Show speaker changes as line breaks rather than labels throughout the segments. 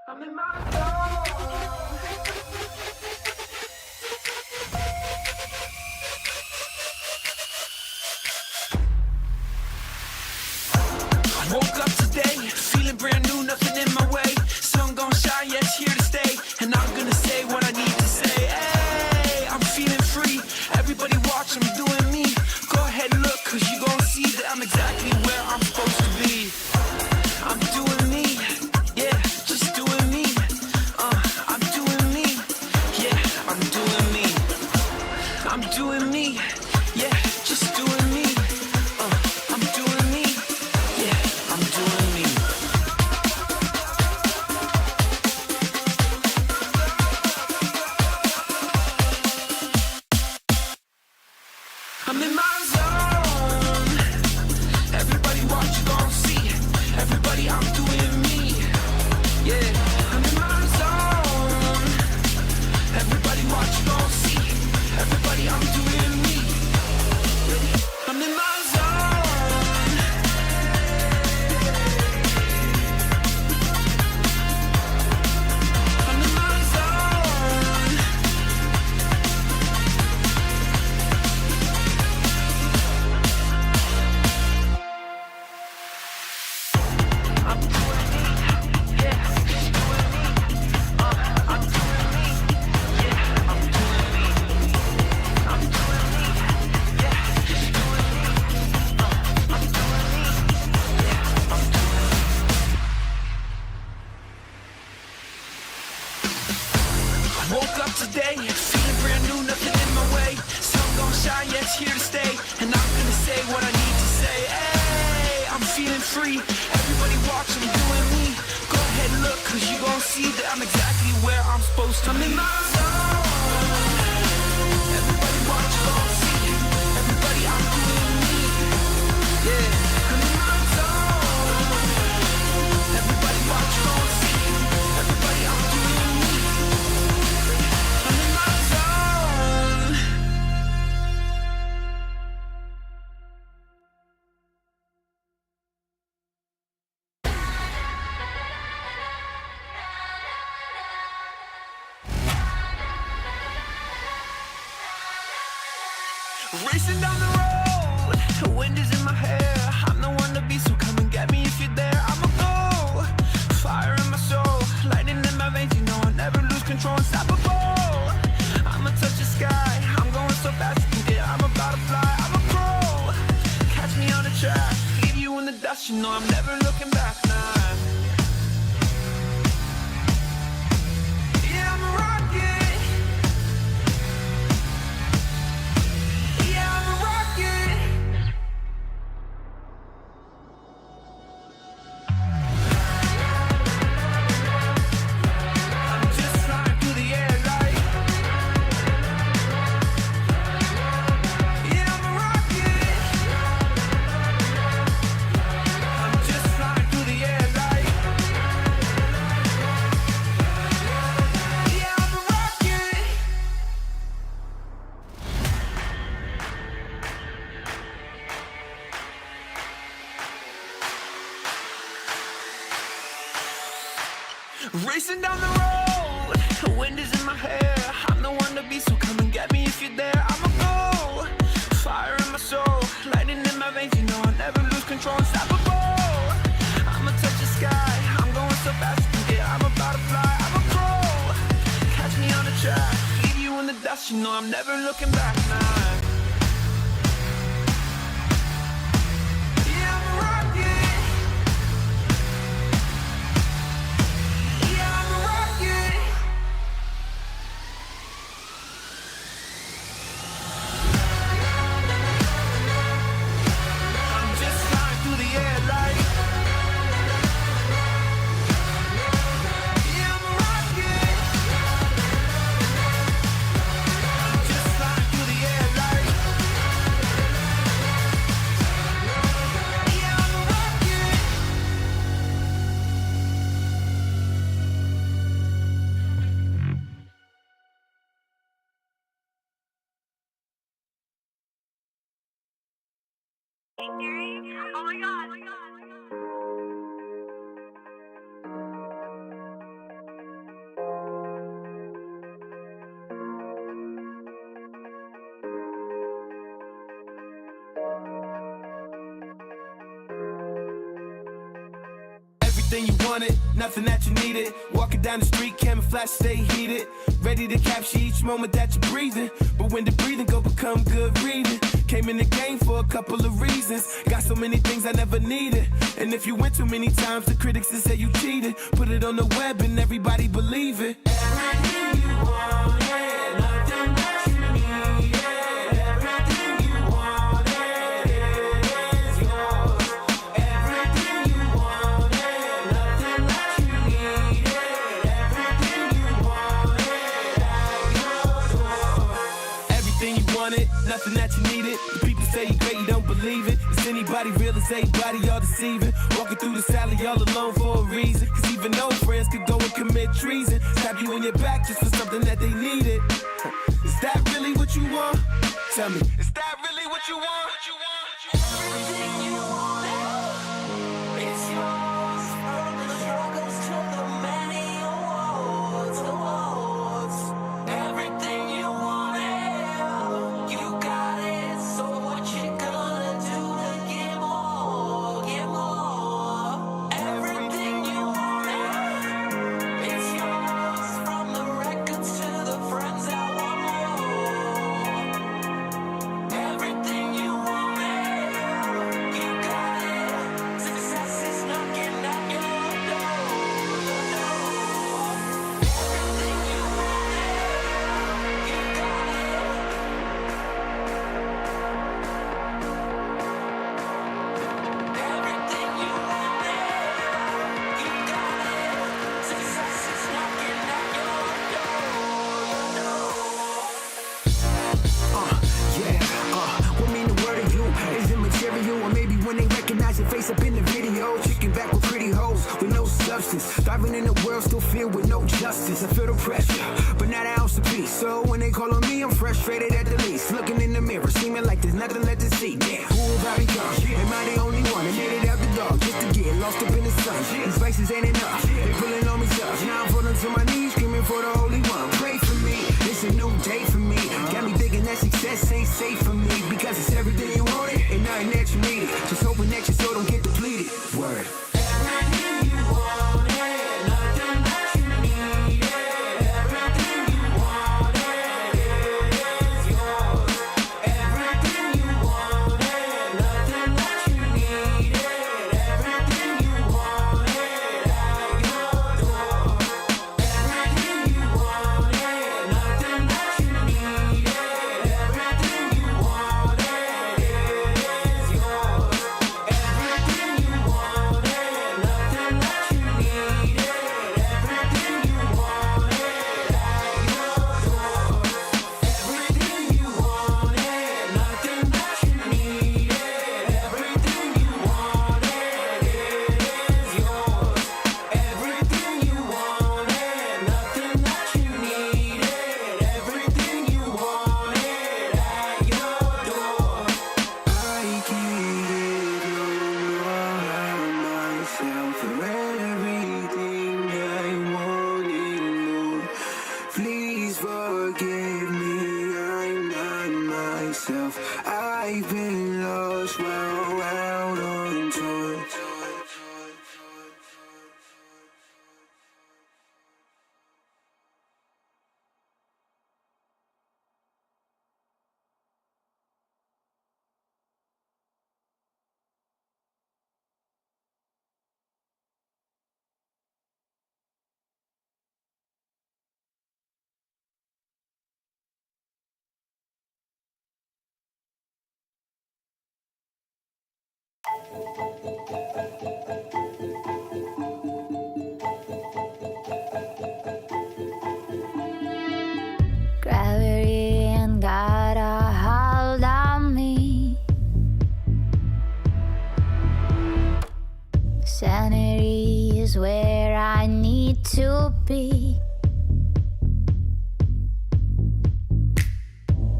I'm in my zone. I woke up today, feeling brand new, nothing in my way. Sun gon' shine, yeah, it's here to stay. And I'm gonna say what I need to say. Hey, I'm feeling free. Everybody watch, I'm doing me. Go ahead, look, cause you gon' see that I'm exactly where I'm supposed to be. I'm doing me, yeah, just doing me. I'm doing me, yeah, I'm doing me. I'm doing me, yeah, just doing me. I'm doing me, yeah, I'm doing me. I'm in my zone. Everybody watch, you gon' see. Everybody, I'm doing me. Yeah, I'm in my zone. Everybody watch, you gon' see. Everybody, I'm doing me. I'm in my zone. I'm in my zone. I'm doing me, yeah, just doing me. I'm doing me, yeah, I'm doing me. I'm doing me, yeah, just doing me. I'm doing me, yeah, I'm doing me. I woke up today, feeling brand new, nothing in my way. Sun gon' shine, yeah, it's here to stay. And I'm gonna say what I need to say. Hey, I'm feeling free. Everybody watch, I'm doing me. Go ahead, look, cause you gon' see that I'm exactly where I'm supposed to be. I'm in my zone. Everybody watch, you gon' see. Everybody, I'm doing me. Yeah, I'm in my zone. Everybody watch, you gon' see. Everybody, I'm doing me. I'm in my zone. Racing down the road, the wind is in my hair. I'm the one to be, so come and get me if you're there. I'ma go, fire in my soul, lightning in my veins. You know I never lose control, unstoppable. I'ma touch the sky, I'm going so fast you can get. I'm about to fly, I'ma grow. Catch me on the track, leave you in the dust. You know I'm never looking back now. Yeah, I'm a rocket. Yeah, I'm a rocket. I'm just flying through the air like. Yeah, I'm a rocket. I'm just flying through the air like. Yeah, I'm a rocket. Racing down the road, the wind is in my hair. I'm the one to be, so come and get me if you're there. I'ma go, fire in my soul, lightning in my veins. You know I never lose control, unstoppable. I'ma touch the sky, I'm going so fast you can get. I'm about to fly, I'ma grow. Catch me on the track, leave you in the dust. You know I'm never looking back now. Yeah, I'm a rocket. Yeah, I'm a rocket. I'm just flying through the air like. Yeah, I'm a rocket. I'm just flying through the air like. Yeah, I'm a rocket. Oh my god. Everything you wanted, nothing that you needed. Walking down the street, camouflage, stay heated. Ready to capture each moment that you're breathing. But when the breathing go become good reading. Came in the game for a couple of reasons. Got so many things I never needed. And if you went too many times, the critics will say you cheated. Put it on the web and everybody believe it. Everything you wanted, nothing that you needed. Everything you wanted, it is yours. Everything you wanted, nothing that you needed. Everything you wanted, at your door. Everything you wanted, nothing that you needed. The people say you're great, you don't believe it. Is anybody real? Is anybody all deceiving? Walking through the alley all alone for a reason. Cause even old friends could go and commit treason. Stab you in your back just for something that they needed. Is that really what you want? Tell me, is that really what you want? Everything you wanted, it's yours. From the struggles to the many awards. Everything you wanted, you got it. So what you gonna do to get more, get more? Everything you wanted, it's yours. From the records to the friends that want more. Everything you wanted, you got it. Success is knocking at your door. Everything you wanted, you got it. Everything you wanted, you got it. Success is knocking at your
What mean the word of you? Is it material? Or maybe when they recognize your face up in the video. Chicken back with pretty hoes with no substance. Thriving in a world still filled with no justice. I feel the pressure, but not an ounce of peace. So when they call on me, I'm frustrated at the least. Looking in the mirror, seeming like there's nothing left to see. Damn, who have I become? Am I the only one that made it out the dark just to get lost up in the sun? These faces ain't enough, they pulling on me tough. Now I'm falling to my knees, screaming for the Holy One. Pray for me, it's a new day for me. Got me thinking that success ain't safe for me, because it's everything you wanted and nothing that you needed. Just hoping that your soul don't get depleted. Word.
Everything you wanted, nothing that you needed. Everything you wanted, it is yours. Everything you wanted, nothing that you needed. Everything you wanted, at your door. Everything you wanted, nothing that you needed. Everything you wanted, it is yours. Everything you wanted, nothing that you needed. Everything you wanted, at your door. Everything you wanted, nothing that you needed. Everything you wanted, it is yours. Everything you wanted, nothing that you needed. Everything you wanted, at your door.
I can't get no more out of myself for everything I wanted more. Please forgive me, I'm not myself. I've been lost while out on tour.
Gravity ain't got a hold on me. Sanity is where I need to be.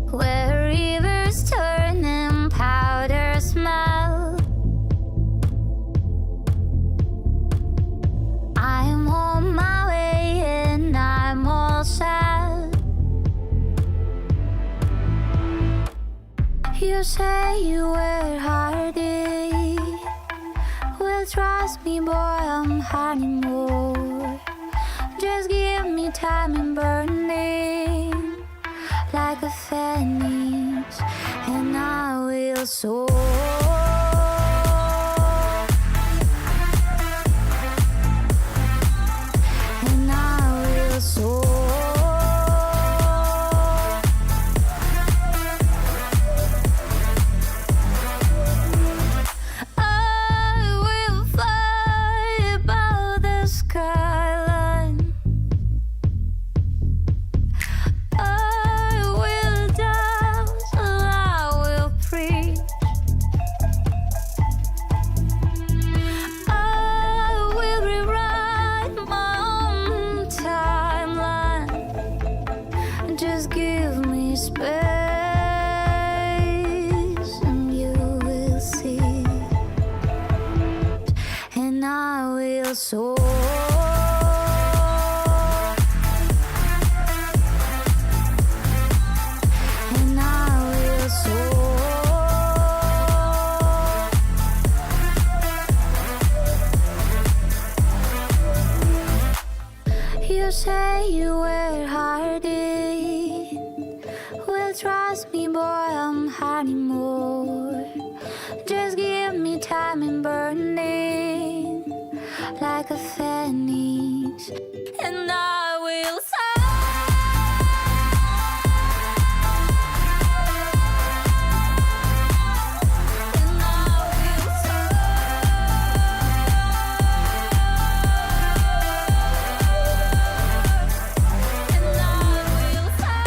Where rivers turn and powders melt. I'm on my way and I'm all set. You say you were hardy. Well, Well, trust me, boy, I'm honey more. Just give me time and burning like a phoenix, and I will soar. And I will soar. Soar. And I will soar. You say you were hearted. Well, trust me, boy, I'm honey more. Just give me time and burning like a phoenix, and I will soar. And I will soar. And I will soar.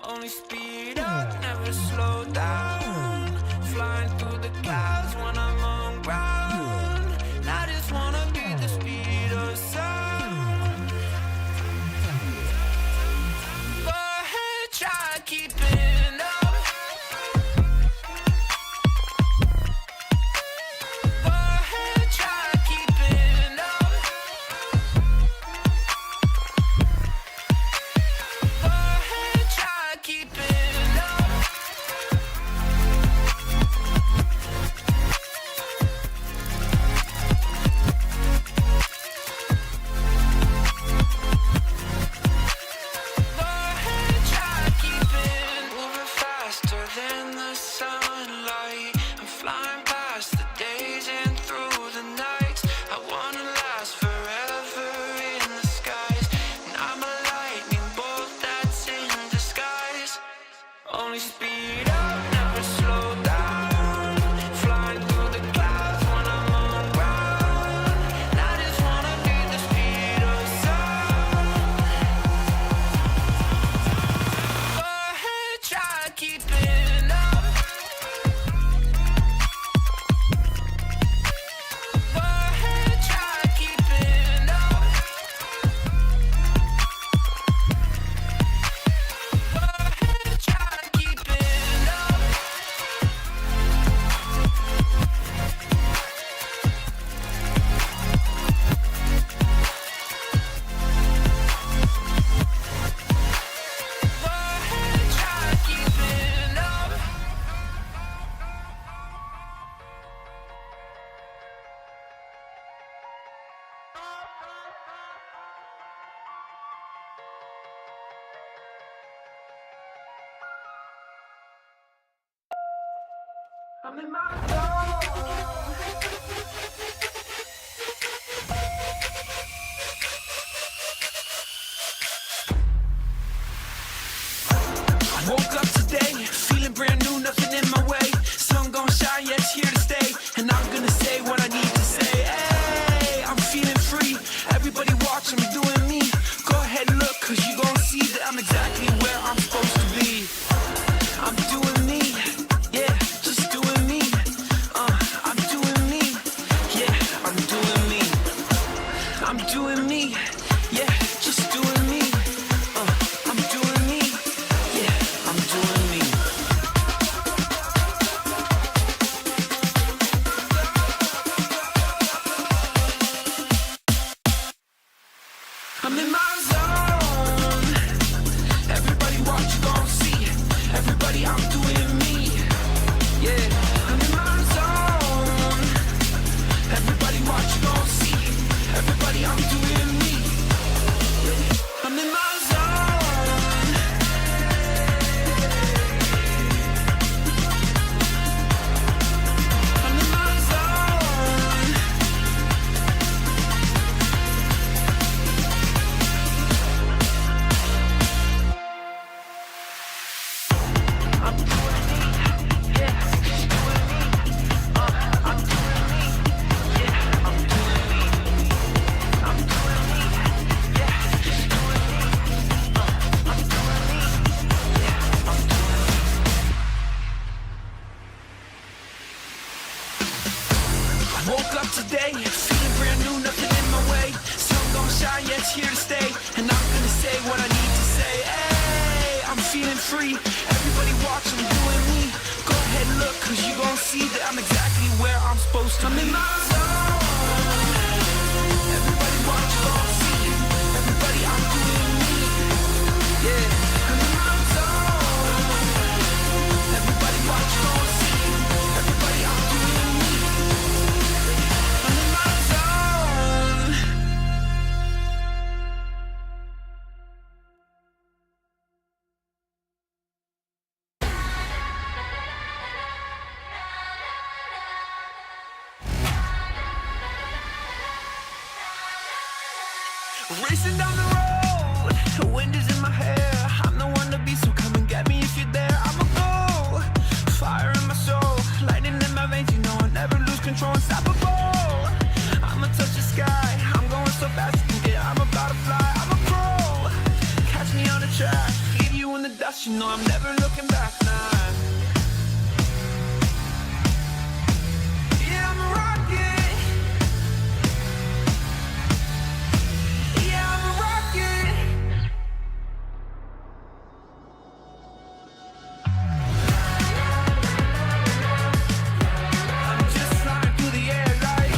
Only speed up, never slow down. Flying through the clouds when I'm on ground. And I just wanna be the speed of sound. Go ahead, try keeping up. Go ahead, try keeping up. Go ahead. I'm in my zone. I woke up today, feeling brand new, nothing in my way. Sun gon' shine, yeah, it's here to stay. And I'm gonna say what I need to say. Hey, I'm feeling free. Everybody watching me doing me. Go ahead and look, cause you gon' see that I'm exactly where I'm supposed to be. I'm doing me, yeah, just doing me. I'm doing me, yeah, I'm doing me. I'm doing me, yeah, just doing me. I'm doing me, yeah, I'm doing me. I'm in my zone. Everybody watch, you gon' see. Everybody, I'm doing me. Yeah, I'm in my zone. Everybody watch, you gon' see. Everybody, I'm doing me. I'm in my zone. I'm in my zone. I'm doing me, yeah, just doing me. I'm doing me, yeah, I'm doing me. I'm doing me, yeah, just doing me. I'm doing me, yeah, I'm doing me. I woke up today, feeling brand new, nothing in my way. Sun gon' shine, yeah, it's here to stay. And I'm gonna say what I need to say. Hey, I'm feeling free. Everybody watching me doing me. Go ahead and look, cause you gon' see that I'm exactly where I'm supposed to be. I'm in my zone. Everybody watch, you gon' see. Everybody, I'm doing me. Yeah, I'm in my zone. Everybody watch, you gon' see. Everybody, I'm doing me. I'm in my zone. Racing down the road, the wind is in my hair. I'm the one to be, so come and get me if you're there. I'ma go, fire in my soul, lightning in my veins. You know I'll never lose control, unstoppable. I'ma touch the sky, I'm going so fast you can get. I'm about to fly, I'm a pro. Catch me on the track, leave you in the dust. You know I'm never looking back now. Yeah, I'm a rocket. Yeah, I'm a rocket. I'm just flying through the air like.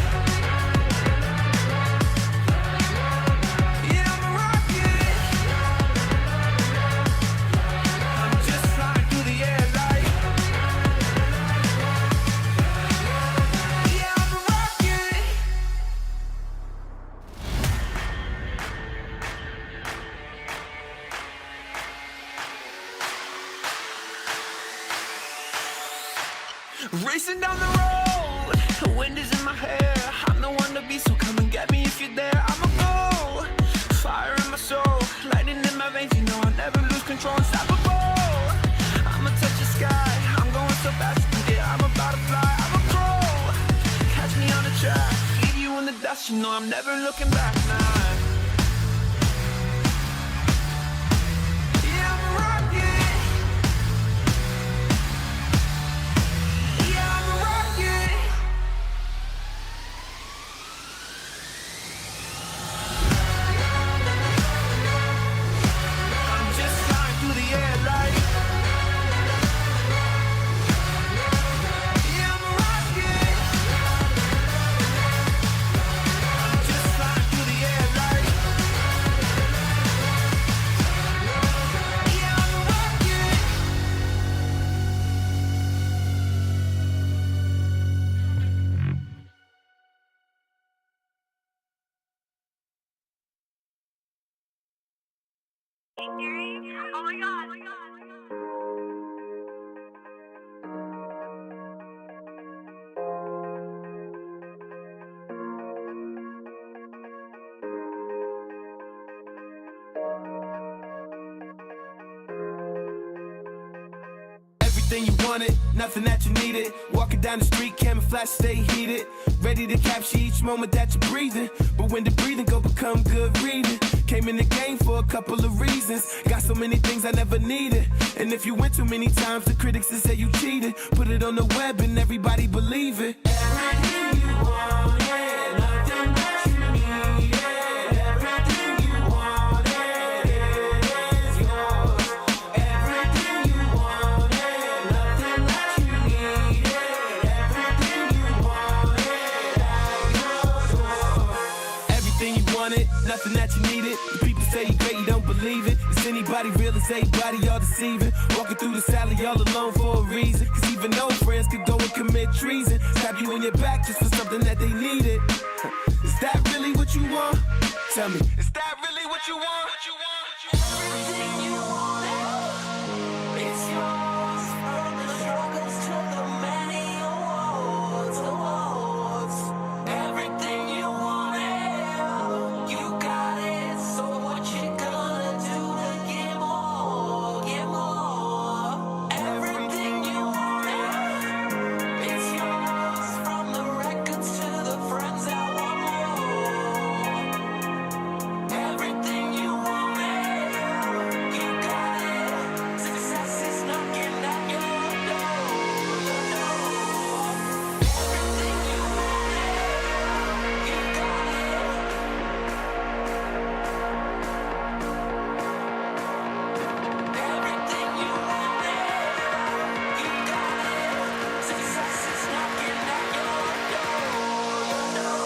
Yeah, I'm a rocket. I'm just flying through the air like. Yeah, I'm a rocket. Racing down the road, the wind is in my hair. I'm the one to be, so come and get me if you're there. I'ma go, fire in my soul, lightning in my veins. You know I'll never lose control, unstoppable. I'ma touch the sky, I'm going so fast you can get. I'm about to fly, I'm a pro. Catch me on the track, leave you in the dust. You know I'm never looking back now. Yeah, I'm a rocket. Yeah, I'm a rocket. I'm just flying through the air like. Yeah, I'm a rocket. I'm just flying through the air like. Yeah, I'm a rocket. Oh my god. Everything you wanted, nothing that you needed. Walking down the street, camouflage, stay heated. Ready to capture each moment that you're breathing. But when the breathing go become good reading. Came in the game for a couple of reasons. Got so many things I never needed. And if you went too many times, the critics will say you cheated. Put it on the web and everybody believe it. Everything you wanted, nothing that you needed. Everything you wanted is yours. Everything you wanted, nothing that you needed. Everything you wanted at your door. Everything you wanted, nothing that you needed. The people say you're great, you don't believe it. Is anybody real? Is everybody all deceiving? Walking through this alley all alone for a reason. Cause even old friends could go and commit treason. Stab you in your back just for something that they needed. Is that really what you want? Tell me, is that really what you want? Everything you wanted, it's yours. From the struggles to the many awards. Everything you wanted, you got it. So what you gonna do to get more, get more? Everything you wanted, it's yours. From the records to the friends that want more. Everything you wanted, you got it. Success is knocking at your door. Everything you wanted, you got it. Everything you wanted, you got it. Success is knocking at your door.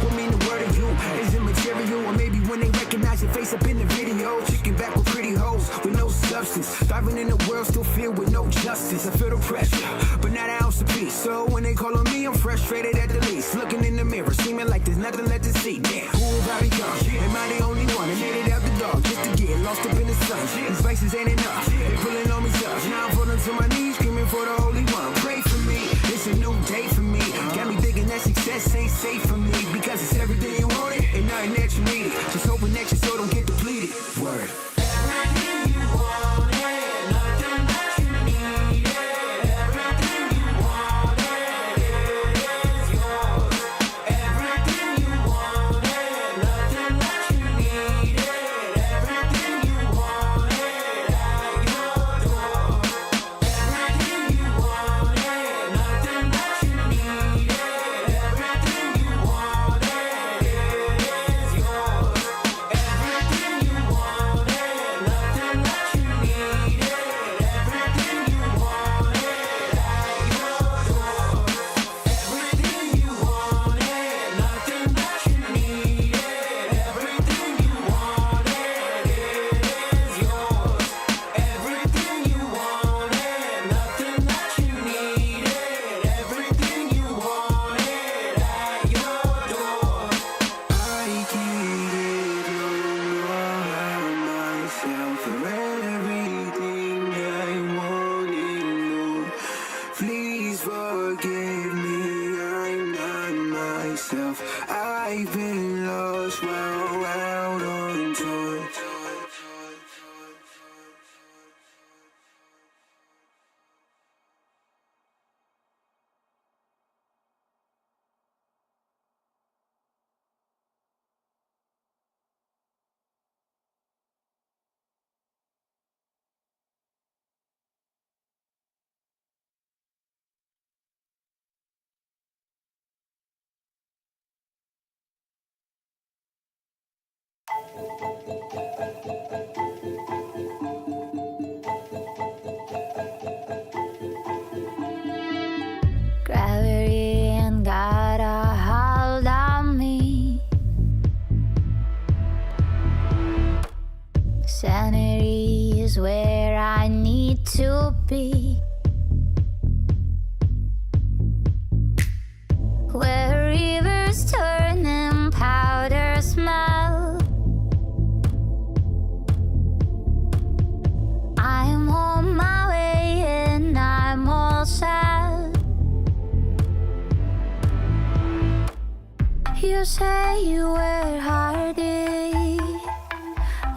What mean the word of you is immaterial, or maybe when they recognize your face up in the video. Chicken back with pretty hoes with no substance. Diving in the world still filled with no justice. I feel the pressure, but not an ounce of peace. So when they call on me, I'm frustrated at the least. Looking in the mirror, seeming like there's nothing left to see. Damn, who have I become? Am I the only one that made it out the dark just to get lost up in the sun? These vices ain't enough, they pulling on me tough. Now I'm falling to my knees, screaming for the Holy One. Pray for me, it's a new day for me. Got me thinking that success ain't safe for me, because it's everything you wanted and nothing that you needed. Just hoping that your soul don't get depleted. Word.
Everything you wanted, nothing that you needed. Everything you wanted is yours. Everything you wanted, nothing that you needed. Everything you wanted at your door. Everything you wanted, nothing that you needed. Everything you wanted is yours. Everything you wanted, nothing that you needed. Everything you wanted at your door. Everything you wanted, nothing that you needed. Everything you wanted is yours. Everything you wanted, nothing that you needed. Everything you wanted at your door.
I can't get no more of myself for everything I wanted more. Please forgive me, I'm not myself. I've been lost while out on tour.
Gravity ain't got a hold on me. Sanity is where I need to be. Where rivers turn and powder smell. I'm on my way and I'm all set. You say you were hardy.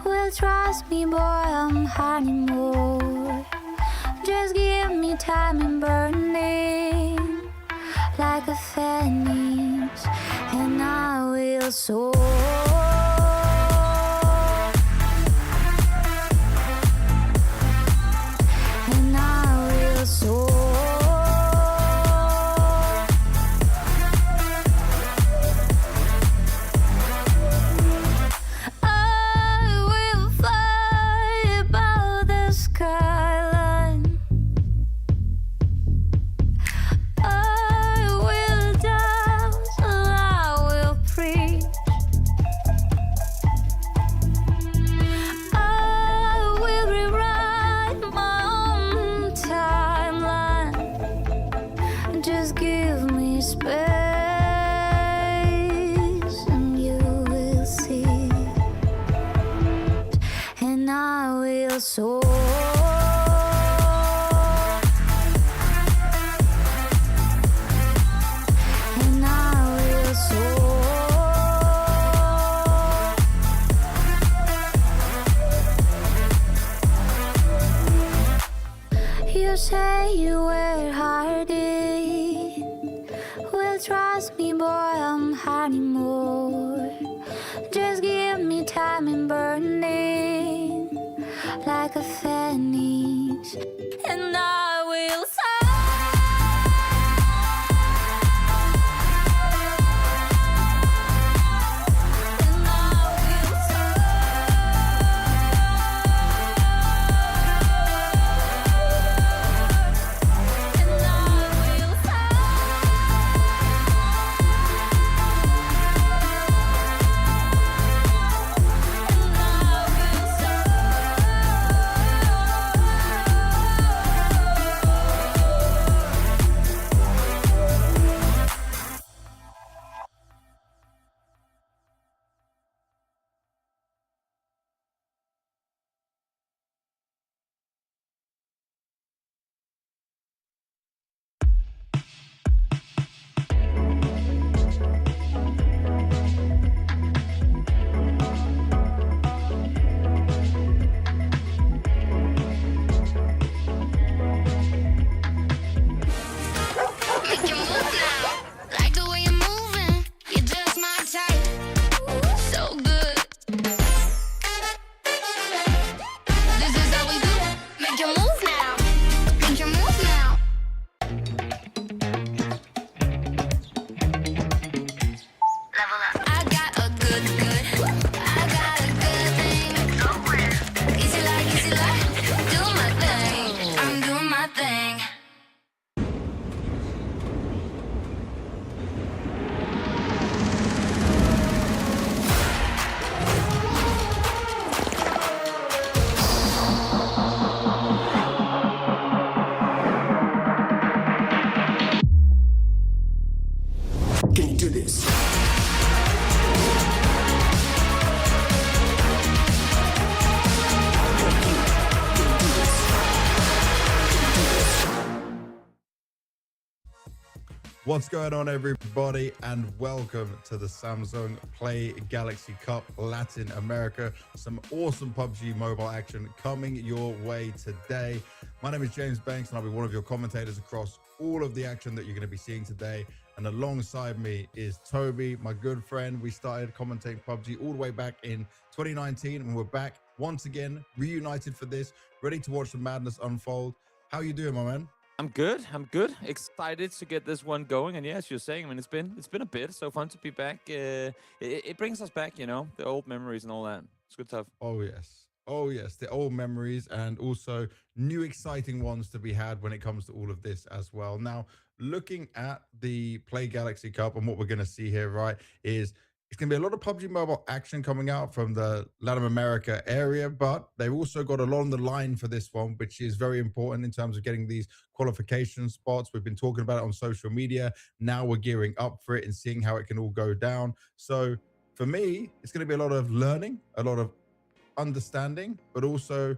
Well, trust me, boy, I'm honeymoon. Just give me time and burning like a phoenix, and I will soar. And I will soar. So and I will soar. You say you were hardy. Well, trust me, boy, I'm honeymoon. Just give me time and burning like a phoenix, and I will soar. And I will soar. And I will
What's going on, everybody, and welcome to the Samsung Play Galaxy Cup Latin America. Some awesome PUBG mobile action coming your way today. My name is James Banks, and I'll be one of your commentators across all of the action that you're going to be seeing today. And alongside me is Toby, my good friend. We started commentating PUBG all the way back in 2019, and we're back once again, reunited for this, ready to watch the madness unfold. How you doing, my man?
I'm good. I'm good. Excited to get this one going. And yeah, as you're saying, I mean, it's been a bit. So fun to be back. It brings us back, you know, the old memories and all that. It's good stuff.
Oh yes. Oh yes, the old memories and also new exciting ones to be had when it comes to all of this as well. Now, looking at the Play Galaxy Cup and what we're going to see here, right, is it's going to be a lot of PUBG Mobile action coming out from the Latin America area, but they've also got a lot on the line for this one, which is very important in terms of getting these qualification spots. We've been talking about it on social media. Now we're gearing up for it and seeing how it can all go down. So for me, it's going to be a lot of learning, a lot of understanding, but also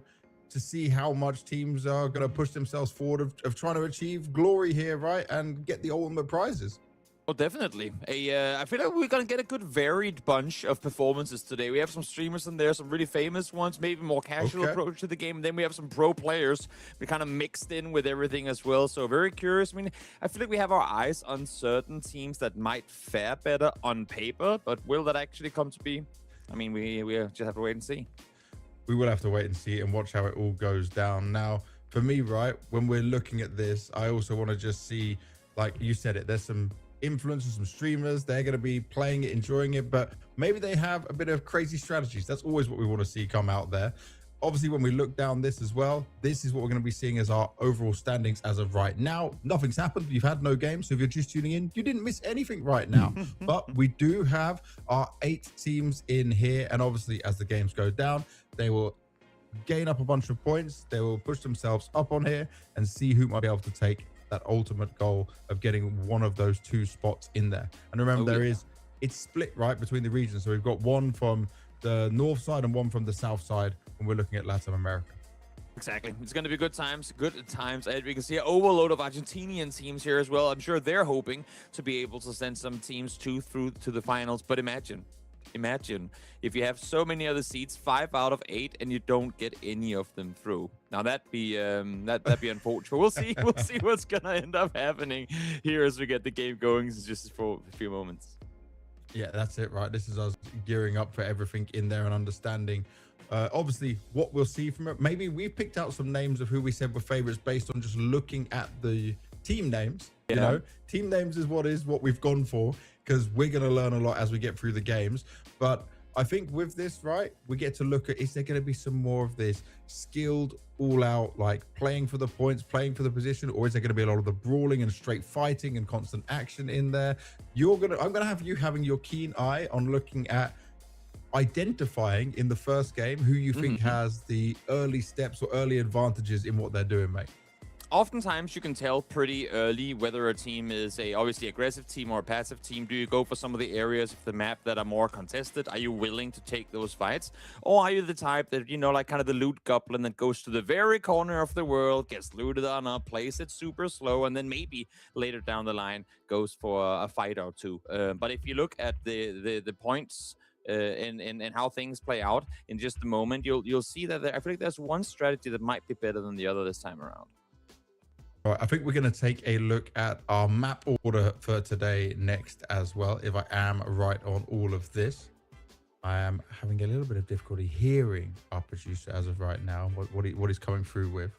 to see how much teams are going to push themselves forward of trying to achieve glory here, right, and get the ultimate prizes.
Oh, definitely. I feel like we're gonna get a good varied bunch of performances today. We have some streamers in there, some really famous ones, maybe more casual
Okay.
approach to the game. And then we have some pro players. We kind of mixed in with everything as well. So very curious. I mean, I feel like we have our eyes on certain teams that might fare better on paper, but will that actually come to be? I mean, we just have to wait and see.
We will have to wait and see and watch how it all goes down. Now, for me, right, when we're looking at this, I also want to just see, like you said it, there's some influencers, some streamers, they're going to be playing it, enjoying it, but maybe they have a bit of crazy strategies. That's always what we want to see come out there. Obviously, when we look down this as well, this is what we're going to be seeing as our overall standings as of right now. Nothing's happened. You've had no game. So if you're just tuning in, you didn't miss anything right now. But we do have our 8 teams in here. And obviously, as the games go down, they will gain up a bunch of points. They will push themselves up on here and see who might be able to take that ultimate goal of getting one of those 2 spots in there. And remember, it's split right between the regions. So we've got one from the north side and one from the south side when we're looking at Latin America.
Exactly. It's going to be good times. And we can see an overload of Argentinian teams here as well. I'm sure they're hoping to be able to send some teams through to the finals. But imagine if you have so many other seats, 5 out of 8, and you don't get any of them through. Now that'd be unfortunate. We'll see what's gonna end up happening here as we get the game going just for a few moments.
Yeah, that's it, right? This is us gearing up for everything in there and understanding obviously what we'll see from it. Maybe we picked out some names of who we said were favorites based on just looking at the team names. You know, team names is what we've gone for, because we're going to learn a lot as we get through the games. But I think with this, right, we get to look at, is there going to be some more of this skilled, all out, like playing for the points, playing for the position, or is there going to be a lot of the brawling and straight fighting and constant action in there? I'm going to have you having your keen eye on looking at identifying in the first game who you think has the early steps or early advantages in what they're doing, mate.
Oftentimes you can tell pretty early whether a team is a obviously aggressive team or a passive team. Do you go for some of the areas of the map that are more contested? Are you willing to take those fights? Or are you the type that, you know, like kind of the loot goblin that goes to the very corner of the world, gets looted on up, plays it super slow, and then maybe later down the line goes for a fight or two? But if you look at the points and how things play out in just a moment, you'll see that I feel like there's one strategy that might be better than the other this time around.
All right, I think we're going to take a look at our map order for today next as well, if I am right on all of this. I am having a little bit of difficulty hearing our producer as of right now, what he's coming through with.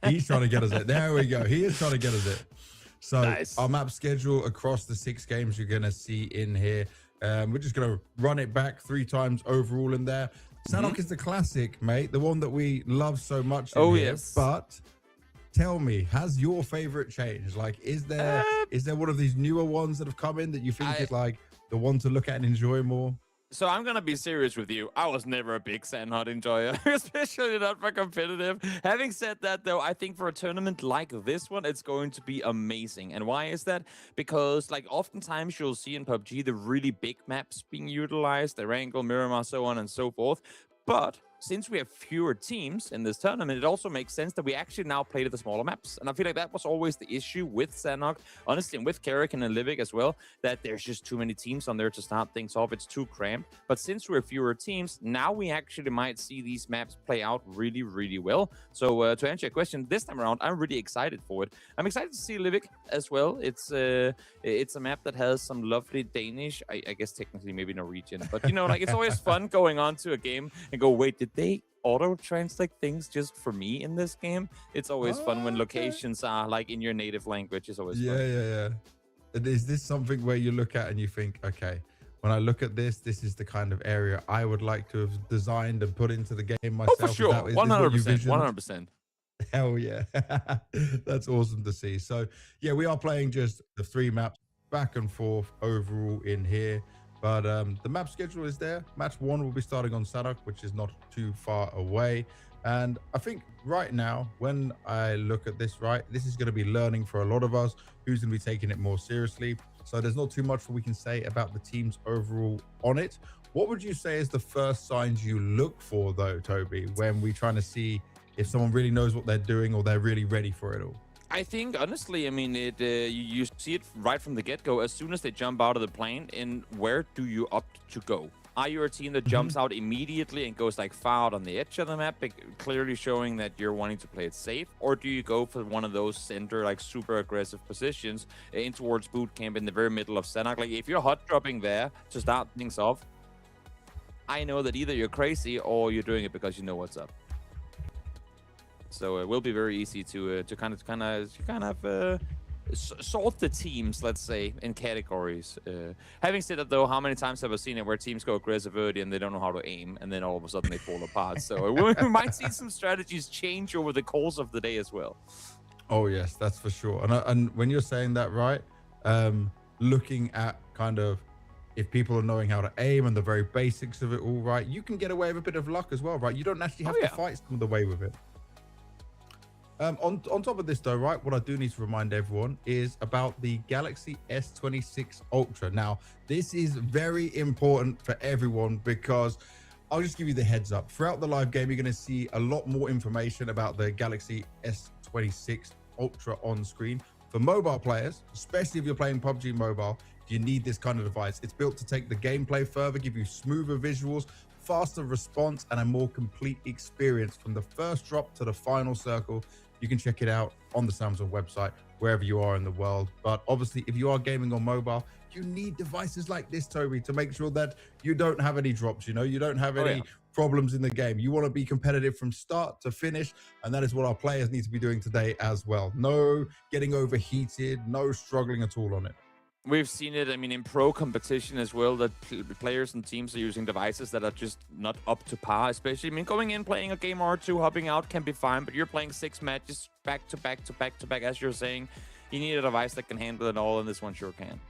He's trying to get us it. There we go. He is trying to get us it. So nice. Our map schedule across the 6 games you're going to see in here. We're just going to run it back 3 times overall in there. Sanhok is the classic, mate, the one that we love so much in here. Yes. But tell me, has your favorite changed? Like, is there one of these newer ones that have come in that you think is like the one to look at and enjoy more?
So I'm going to be serious with you. I was never a big Sanhok enjoyer, especially not for competitive. Having said that, though, I think for a tournament like this one, it's going to be amazing. And why is that? Because, like, oftentimes you'll see in PUBG the really big maps being utilized, the Wrangle, Miramar, so on and so forth. But since we have fewer teams in this tournament, it also makes sense that we actually now play to the smaller maps. And I feel like that was always the issue with Sanhok, honestly, and with Carrick and Livik as well, that there's just too many teams on there to start things off. It's too cramped. But since we're fewer teams, now we actually might see these maps play out really, really well. So to answer your question, this time around, I'm really excited for it. I'm excited to see Livik as well. It's a map that has some lovely Danish, I guess technically maybe Norwegian, but you know, like it's always fun going on to a game and go, wait, did they auto-translate things just for me in this game? It's always fun when locations are like in your native language. It's always fun.
Yeah. Is this something where you look at and you think, okay, when I look at this is the kind of area I would like to have designed and put into the game myself?
Oh, for sure. 100%.
Hell yeah. That's awesome to see. So yeah, we are playing just the 3 maps back and forth overall in here. But the map schedule is there. Match 1 will be starting on Sanhok, which is not too far away. And I think right now, when I look at this, right, this is going to be learning for a lot of us who's going to be taking it more seriously. So there's not too much we can say about the teams overall on it. What would you say is the first signs you look for, though, Toby, when we're trying to see if someone really knows what they're doing or they're really ready for it all?
I think honestly, I mean, you see it right from the get-go. As soon as they jump out of the plane, and where do you opt to go? Are you a team that jumps out immediately and goes like far out on the edge of the map, clearly showing that you're wanting to play it safe, or do you go for one of those center, like super aggressive positions in towards boot camp in the very middle of Senak? Like if you're hot dropping there to start things off, I know that either you're crazy or you're doing it because you know what's up. So it will be very easy to sort the teams, let's say, in categories. Having said that, though, how many times have I seen it where teams go aggressive early and they don't know how to aim, and then all of a sudden they fall apart? So we might see some strategies change over the course of the day as well.
Oh yes, that's for sure. And when you're saying that, right, looking at kind of if people are knowing how to aim and the very basics of it all, right, you can get away with a bit of luck as well, right? You don't actually have to fight some of the way with it. On top of this though, right, what I do need to remind everyone is about the Galaxy S26 Ultra. Now, this is very important for everyone because I'll just give you the heads up. Throughout the live game, you're going to see a lot more information about the Galaxy S26 Ultra on screen. For mobile players, especially if you're playing PUBG Mobile, you need this kind of device. It's built to take the gameplay further, give you smoother visuals, faster response, and a more complete experience from the first drop to the final circle. You can check it out on the Samsung website, wherever you are in the world. But obviously, if you are gaming on mobile, you need devices like this, Toby, to make sure that you don't have any drops, you know, you don't have any problems in the game. You want to be competitive from start to finish, and that is what our players need to be doing today as well. No getting overheated, no struggling at all on it.
We've seen it, I mean, in pro competition as well, that players and teams are using devices that are just not up to par, especially, I mean, going in, playing a game or two, hopping out can be fine, but you're playing 6 matches back to back to back to back, as you're saying. You need a device that can handle it all, and this one sure can.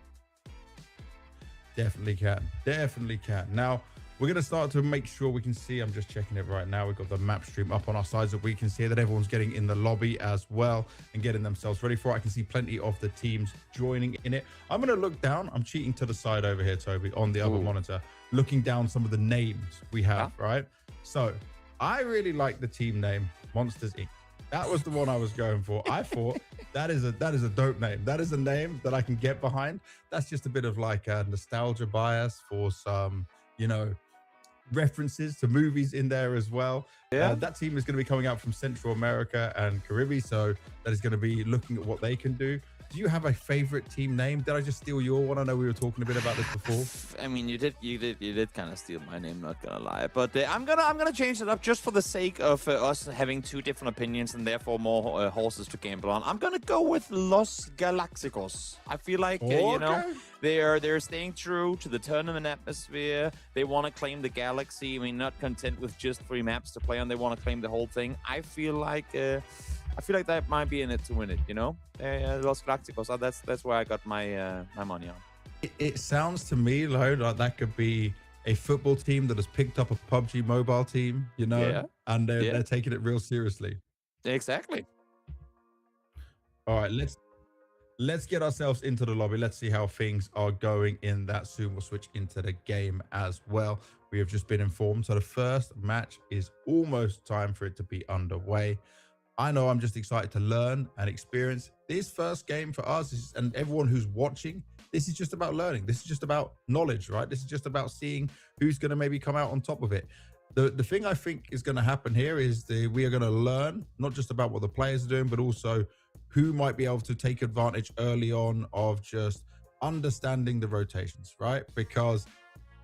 Definitely can. Definitely can. Now, we're going to start to make sure we can see. I'm just checking it right now. We've got the map stream up on our sides that we can see that everyone's getting in the lobby as well and getting themselves ready for it. I can see plenty of the teams joining in it. I'm going to look down. I'm cheating to the side over here, Toby, on the other monitor, looking down some of the names we have, right? So I really like the team name, Monsters Inc. That was the one I was going for. I thought that is a dope name. That is a name that I can get behind. That's just a bit of like a nostalgia bias for some, you know, references to movies in there as well. That team is going to be coming out from Central America and Caribbean, so that is going to be looking at what they can do. Do you have a favorite team name? Did I just steal your one? I know we were talking a bit about this before.
I mean, you did kind of steal my name, not gonna lie. But I'm gonna change it up just for the sake of us having 2 different opinions and therefore more horses to gamble on. I'm gonna go with Los Galácticos. I feel like you know, they're staying true to the tournament atmosphere. They want to claim the galaxy. I mean, not content with just 3 maps to play on. They want to claim the whole thing. I feel like that might be in it to win it, you know? Los Galacticos, that's where I got my my money on.
It sounds to me like that could be a football team that has picked up a PUBG mobile team, you know, and they're taking it real seriously.
Exactly.
All right, let's get ourselves into the lobby. Let's see how things are going in that. Soon we'll switch into the game as well. We have just been informed. So the first match is almost time for it to be underway. I know I'm just excited to learn and experience this first game for us, and everyone who's watching. This is just about learning. This is just about knowledge, right? This is just about seeing who's going to maybe come out on top of it. The thing I think is going to happen here is we are going to learn not just about what the players are doing, but also who might be able to take advantage early on of just understanding the rotations, right? Because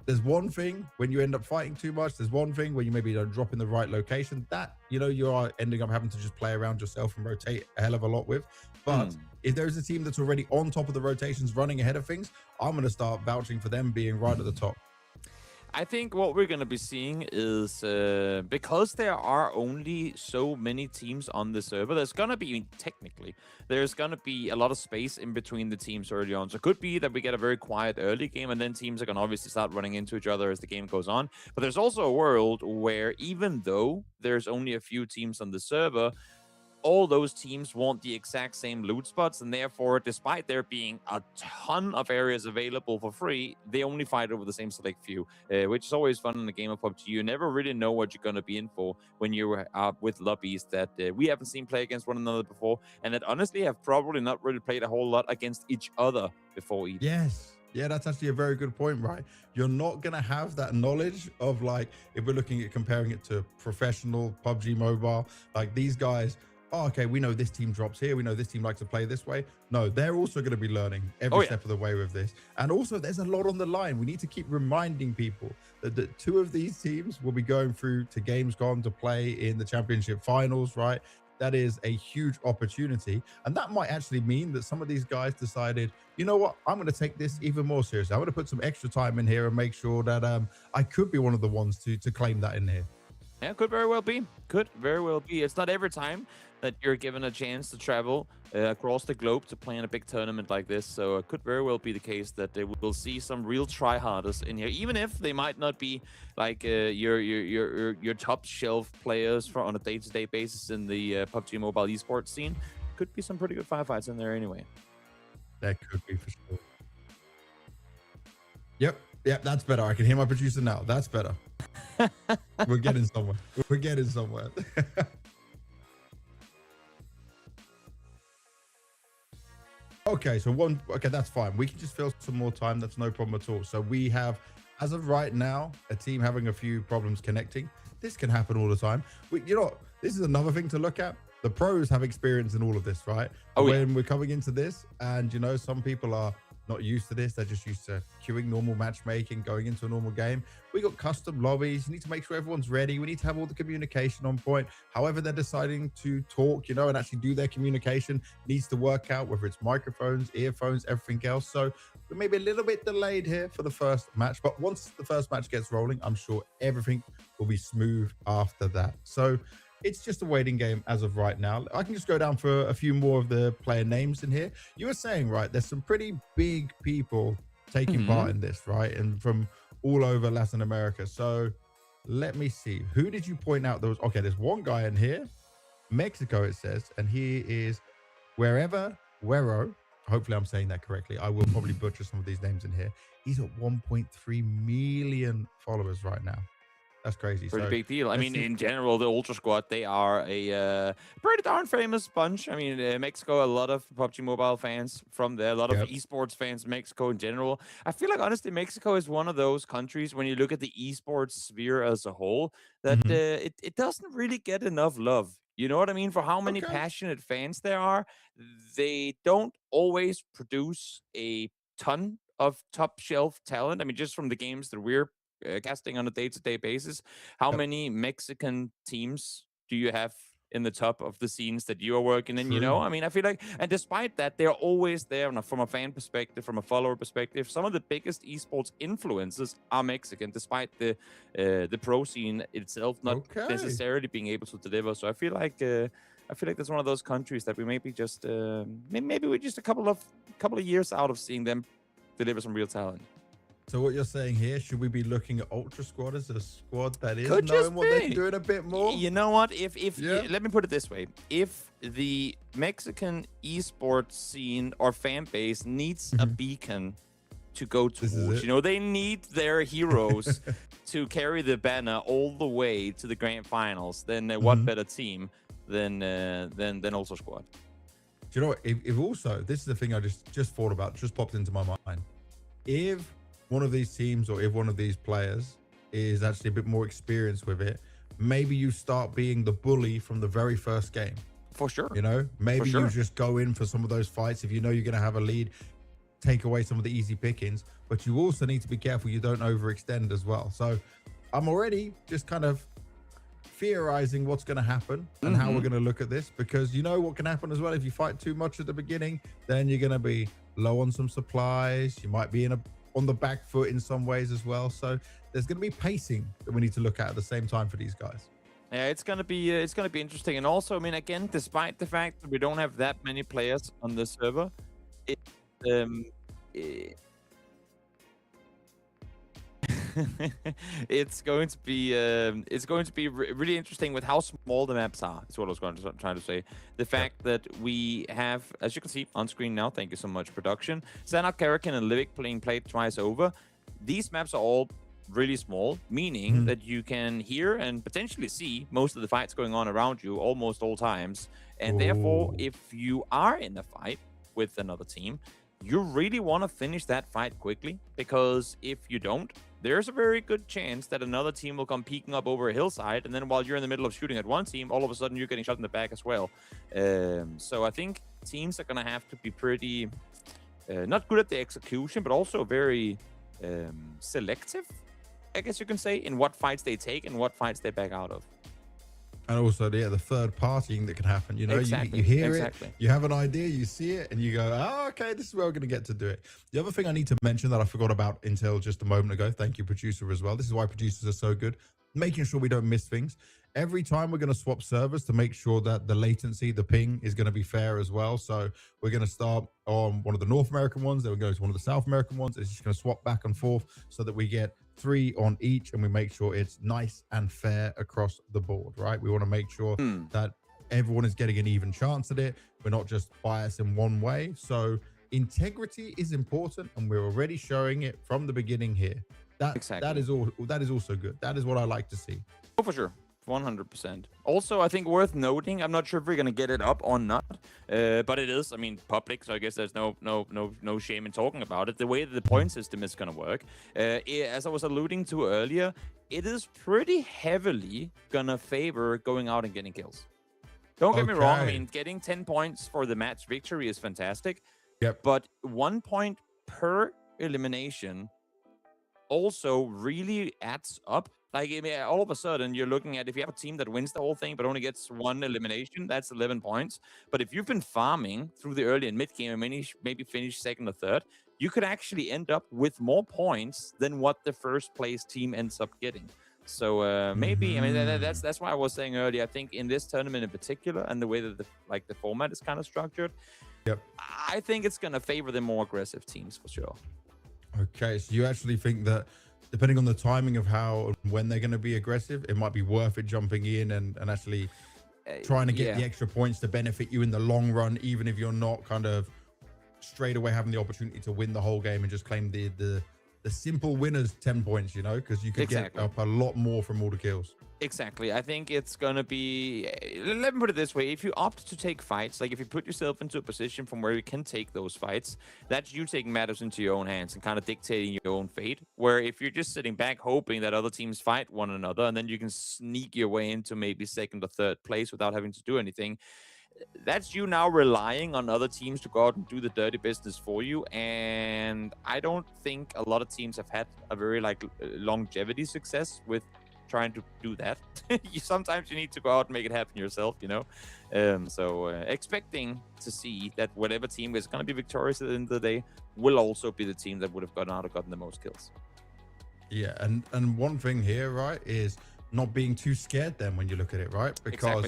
there's one thing when you end up fighting too much. There's one thing when you maybe don't drop in the right location that, you know, you are ending up having to just play around yourself and rotate a hell of a lot with. But if there's a team that's already on top of the rotations, running ahead of things, I'm going to start vouching for them being right at the top.
I think what we're going to be seeing is because there are only so many teams on the server, there's going to be, technically, there's going to be a lot of space in between the teams early on. So it could be that we get a very quiet early game, and then teams are going to obviously start running into each other as the game goes on. But there's also a world where even though there's only a few teams on the server, all those teams want the exact same loot spots, and therefore, despite there being a ton of areas available for free, they only fight over the same select few, which is always fun in a game of PUBG. You never really know what you're going to be in for when you are with lobbies that we haven't seen play against one another before, and that honestly have probably not really played a whole lot against each other before either.
Yes. Yeah, that's actually a very good point, right? You're not going to have that knowledge of, like, if we're looking at comparing it to professional PUBG Mobile, like these guys, oh, okay, we know this team drops here. We know this team likes to play this way. No, they're also going to be learning every step of the way with this. And also, there's a lot on the line. We need to keep reminding people that two of these teams will be going through to Gamescom to play in the championship finals, right? That is a huge opportunity. And that might actually mean that some of these guys decided, you know what, I'm going to take this even more seriously. I'm going to put some extra time in here and make sure that I could be one of the ones to claim that in here.
Yeah, could very well be. Could very well be. It's not every time that you're given a chance to travel across the globe to play in a big tournament like this. So it could very well be the case that they will see some real tryharders in here, even if they might not be like your top shelf players for on a day-to-day basis in the PUBG Mobile esports scene. Could be some pretty good firefights in there anyway.
That could be for sure. Yep, that's better. I can hear my producer now. That's better. We're getting somewhere. We're getting somewhere. Okay, that's fine. We can just fill some more time. That's no problem at all. So we have, as of right now, a team having a few problems connecting. This can happen all the time. This is another thing to look at. The pros have experience in all of this, right? When we're coming into this, and some people are not used to this. They're just used to queuing normal matchmaking, going into a normal game. We got custom lobbies. You need to make sure everyone's ready. We need to have all the communication on point. However they're deciding to talk, and actually do their communication needs to work out, whether it's microphones, earphones, everything else. So we may be a little bit delayed here for the first match, but once the first match gets rolling, I'm sure everything will be smooth after that. So it's just a waiting game as of right now. I can just go down for a few more of the player names in here. You were saying, right, there's some pretty big people taking part in this, right? And from all over Latin America. So let me see. Who did you point out? There's one guy in here. Mexico, it says. And he is Guerrero. Hopefully I'm saying that correctly. I will probably butcher some of these names in here. He's at 1.3 million followers right now. That's crazy.
Pretty big deal. I mean, in general, the Ultra Squad, they are a pretty darn famous bunch. I mean, Mexico, a lot of PUBG Mobile fans from there, a lot of esports fans, Mexico in general. I feel like, honestly, Mexico is one of those countries, when you look at the esports sphere as a whole, that it doesn't really get enough love. You know what I mean? For how many passionate fans there are, they don't always produce a ton of top shelf talent. I mean, just from the games that we're casting on a day-to-day basis, how many Mexican teams do you have in the top of the scenes that you are working in? I mean, I feel like, and despite that, they're always there from a fan perspective, from a follower perspective. Some of the biggest esports influencers are Mexican, despite the pro scene itself not necessarily being able to deliver. So I feel like that's one of those countries that we maybe just maybe we're just a couple of years out of seeing them deliver some real talent.
So what you're saying here, should we be looking at Ultra Squad as a squad that is knowing what they're doing a bit more?
You know what? Let me put it this way. If the Mexican esports scene or fan base needs a beacon to go towards, they need their heroes to carry the banner all the way to the grand finals, then what better team than Ultra Squad?
Do you know what? If also, this is the thing I just thought about, just popped into my mind. If one of these teams, or if one of these players is actually a bit more experienced with it, maybe you start being the bully from the very first game.
For sure.
Maybe you just go in for some of those fights. If you know you're going to have a lead, take away some of the easy pickings, but you also need to be careful you don't overextend as well. So I'm already just kind of theorizing what's going to happen and how we're going to look at this, because what can happen as well. If you fight too much at the beginning, then you're going to be low on some supplies. You might be on the back foot in some ways as well. So there's going to be pacing that we need to look at the same time for these guys.
Yeah, it's gonna be interesting. And also, I mean, again, despite the fact that we don't have that many players on the server, it's going to be really interesting with how small the maps are. Is what I was trying to say. The fact that we have, as you can see on screen now, thank you so much, production. Sanok, Karakin, and Livik played twice over. These maps are all really small, meaning that you can hear and potentially see most of the fights going on around you almost all times. And therefore, if you are in a fight with another team, you really want to finish that fight quickly, because if you don't, there's a very good chance that another team will come peeking up over a hillside, and then while you're in the middle of shooting at one team, all of a sudden you're getting shot in the back as well. So I think teams are going to have to be pretty not good at the execution, but also very selective, I guess you can say, in what fights they take and what fights they back out of.
And also, the third partying that can happen. You know,
Exactly,
you hear
exactly.
it, you have an idea, you see it, and you go, oh, okay, this is where we're going to get to do it. The other thing I need to mention that I forgot about until just a moment ago, thank you, producer, as well. This is why producers are so good, making sure we don't miss things. Every time we're going to swap servers to make sure that the latency, the ping, is going to be fair as well. So we're going to start on one of the North American ones, then we go to one of the South American ones. It's just going to swap back and forth so that we get 3 on each, and we make sure it's nice and fair across the board, right? We want to make sure that everyone is getting an even chance at it. We're not just biased in one way. So integrity is important, and we're already showing it from the beginning here. That is also good. That is what I like to see.
Oh, for sure. 100%. Also, I think worth noting, I'm not sure if we're gonna get it up or not, but it is, I mean, public, so I guess there's no shame in talking about it. The way that the point system is gonna work, as I was alluding to earlier, it is pretty heavily gonna favor going out and getting kills. Don't get me wrong, I mean, getting 10 points for the match victory is fantastic.
Yep.
But 1 point per elimination also really adds up. Like, I mean, all of a sudden, you're looking at, if you have a team that wins the whole thing but only gets 1 elimination, that's 11 points. But if you've been farming through the early and mid game and maybe finish second or third, you could actually end up with more points than what the first place team ends up getting. So maybe, I mean, that's why I was saying earlier, I think in this tournament in particular, and the way that the format is kind of structured, I think it's going to favor the more aggressive teams for sure.
Okay, so you actually think that depending on the timing of how and when they're going to be aggressive, it might be worth it jumping in and actually trying to get the extra points to benefit you in the long run, even if you're not kind of straight away having the opportunity to win the whole game and just claim the simple winners 10 points, you know, because you could get up a lot more from all the kills.
Exactly. I think it's going to be, let me put it this way. If you opt to take fights, like if you put yourself into a position from where you can take those fights, that's you taking matters into your own hands and kind of dictating your own fate. Where if you're just sitting back hoping that other teams fight one another and then you can sneak your way into maybe second or third place without having to do anything, that's you now relying on other teams to go out and do the dirty business for you. And I don't think a lot of teams have had a very longevity success with trying to do that. Sometimes you need to go out and make it happen yourself, you know. So expecting to see that whatever team is going to be victorious at the end of the day will also be the team that would have gotten out and gotten the most kills. Yeah,
and one thing here, right, is not being too scared then when you look at it, right? Because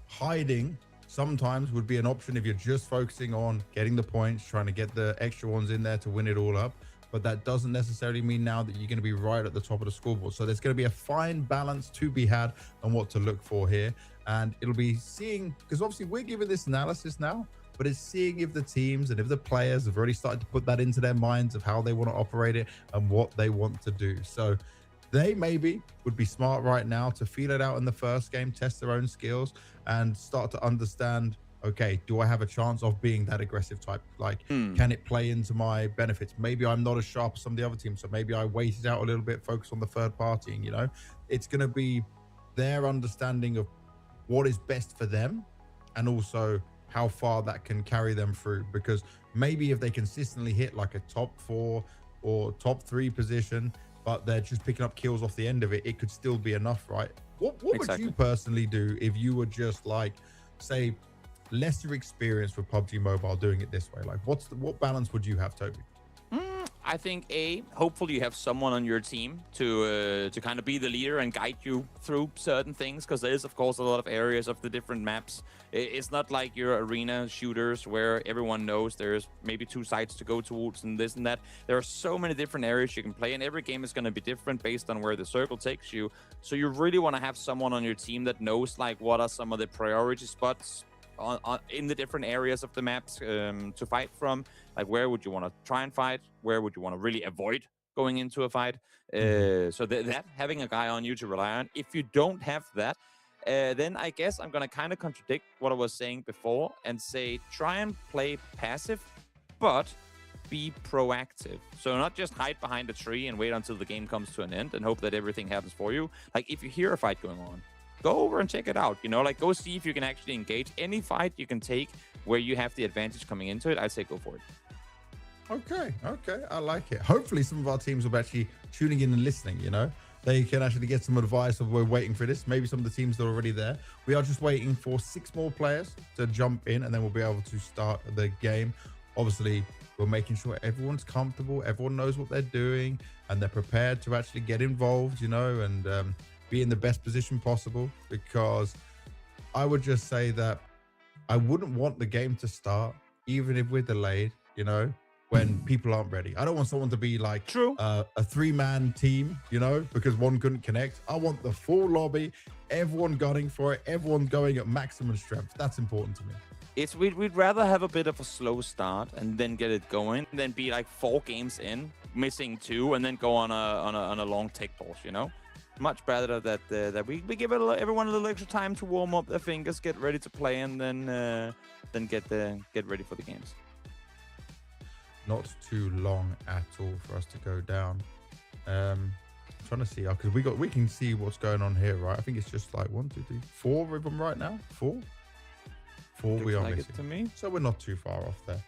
hiding sometimes would be an option if you're just focusing on getting the points, trying to get the extra ones in there to win it all up. But that doesn't necessarily mean now that you're going to be right at the top of the scoreboard. So there's going to be a fine balance to be had on what to look for here. And it'll be seeing, because obviously we're giving this analysis now, but it's seeing if the teams and if the players have already started to put that into their minds of how they want to operate it and what they want to do. So they maybe would be smart right now to feel it out in the first game, test their own skills and start to understand, okay, do I have a chance of being that aggressive type? Like, can it play into my benefits? Maybe I'm not as sharp as some of the other teams, so maybe I wait it out a little bit, focus on the third partying, you know? It's going to be their understanding of what is best for them and also how far that can carry them through. Because maybe if they consistently hit like a top 4 or top 3 position, but they're just picking up kills off the end of it, it could still be enough, right? What would you personally do if you were just like, say, lesser experience with PUBG Mobile doing it this way? Like, what balance would you have, Toby?
I I think hopefully you have someone on your team to kind of be the leader and guide you through certain things, because there is of course a lot of areas of the different maps. It's not like your arena shooters where everyone knows there's maybe 2 sides to go towards and this and that. There are so many different areas you can play, and every game is going to be different based on where the circle takes you. So you really want to have someone on your team that knows like what are some of the priority spots in the different areas of the maps to fight from. Like, where would you want to try and fight? Where would you want to really avoid going into a fight? So that having a guy on you to rely on. If you don't have that, then I guess I'm going to kind of contradict what I was saying before and say try and play passive, but be proactive. So not just hide behind a tree and wait until the game comes to an end and hope that everything happens for you. Like, if you hear a fight going on, go over and check it out. You know, like, go see if you can actually engage. Any fight you can take where you have the advantage coming into it, I'd say go for it.
Okay, I like it. Hopefully some of our teams will be actually tuning in and listening, you know. They can actually get some advice of we're waiting for this. Maybe some of the teams that are already there. We are just waiting for 6 more players to jump in, and then we'll be able to start the game. Obviously, we're making sure everyone's comfortable, everyone knows what they're doing, and they're prepared to actually get involved, you know, and be in the best position possible. Because I would just say that I wouldn't want the game to start, even if we're delayed, you know, when people aren't ready. I don't want someone to be like a 3-man team, you know, because one couldn't connect. I want the full lobby, everyone gunning for it, everyone going at maximum strength. That's important to me.
We'd rather have a bit of a slow start and then get it going than be like 4 games in, missing 2, and then go on a long tech pause, you know. Much better that we give everyone a little extra time to warm up their fingers, get ready to play, and then get ready for the games.
Not too long at all for us to go down. Trying to see, because we can see what's going on here, right? I think it's just like 1, 2, 3, 4 of them right now. 4 we are
like
missing.
It to me.
So we're not too far off there.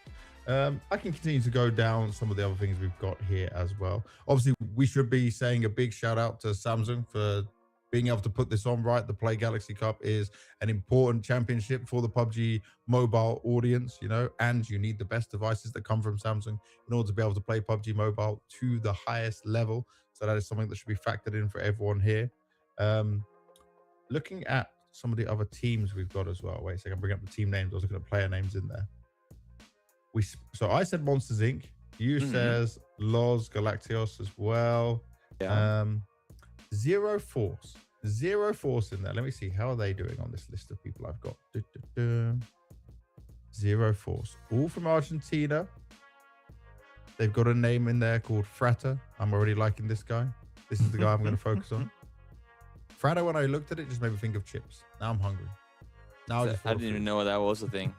I can continue to go down some of the other things we've got here as well. Obviously, we should be saying a big shout out to Samsung for being able to put this on, right? The Play Galaxy Cup is an important championship for the PUBG mobile audience, you know, and you need the best devices that come from Samsung in order to be able to play PUBG Mobile to the highest level. So that is something that should be factored in for everyone here. Looking at some of the other teams we've got as well. Wait a second, I'm bringing up the team names. I was looking at player names in there. So I said Monsters Inc. You says Los Galactios as well.
Yeah.
Zero Force in there. Let me see, how are they doing on this list of people I've got? Zero Force, all from Argentina. They've got a name in there called Frata. I'm already liking this guy. This is the guy I'm going to focus on. Frata, when I looked at it, just made me think of chips. Now I'm hungry. I
didn't even know that was a thing.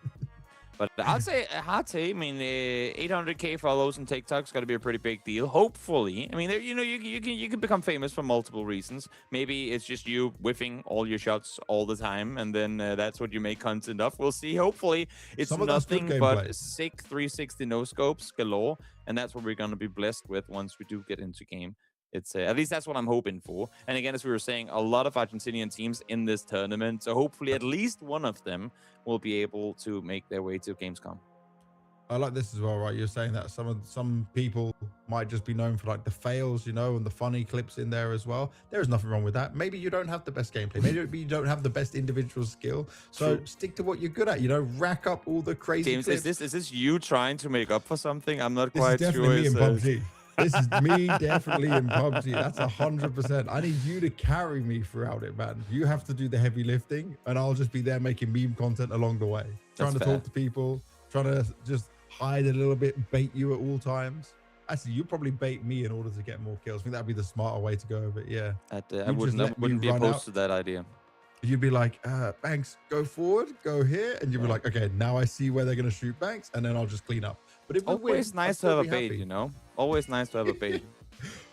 But I'd say, I mean, 800K follows on TikTok's got to be a pretty big deal. Hopefully, I mean, you know, you can become famous for multiple reasons. Maybe it's just you whiffing all your shots all the time, and then that's what you make content of. We'll see. Hopefully, it's nothing but sick 360 no scopes galore, and that's what we're going to be blessed with once we do get into game. It's at least that's what I'm hoping for. And again, as we were saying, a lot of Argentinian teams in this tournament. So hopefully at least one of them will be able to make their way to Gamescom.
I like this as well, right? You're saying that some people might just be known for like the fails, you know, and the funny clips in there as well. There is nothing wrong with that. Maybe you don't have the best gameplay. Maybe you don't have the best individual skill. So stick to what you're good at, you know, rack up all the crazy
James,
clips.
is this you trying to make up for something? I'm not quite
sure.
This is
definitely me in PUBG. This is me definitely in PUBG. That's 100%. I need you to carry me throughout it, man. You have to do the heavy lifting, and I'll just be there making meme content along the way. Trying to talk to people, trying to just hide a little bit, bait you at all times. Actually, you probably bait me in order to get more kills. I think that'd be the smarter way to go of it, yeah.
I wouldn't be opposed to that idea.
You'd be like, Banks, go forward, go here. And you'd be like, okay, now I see where they're going to shoot Banks, and then I'll just clean up. But if
always nice to have a bait, you know? Always nice to have a bait.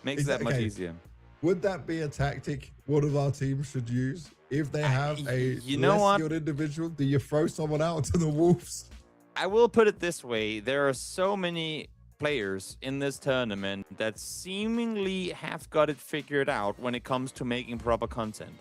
Makes that much easier.
Would that be a tactic one of our teams should use? If they have a skilled individual, do you throw someone out to the wolves?
I will put it this way. There are so many players in this tournament that seemingly have got it figured out when it comes to making proper content.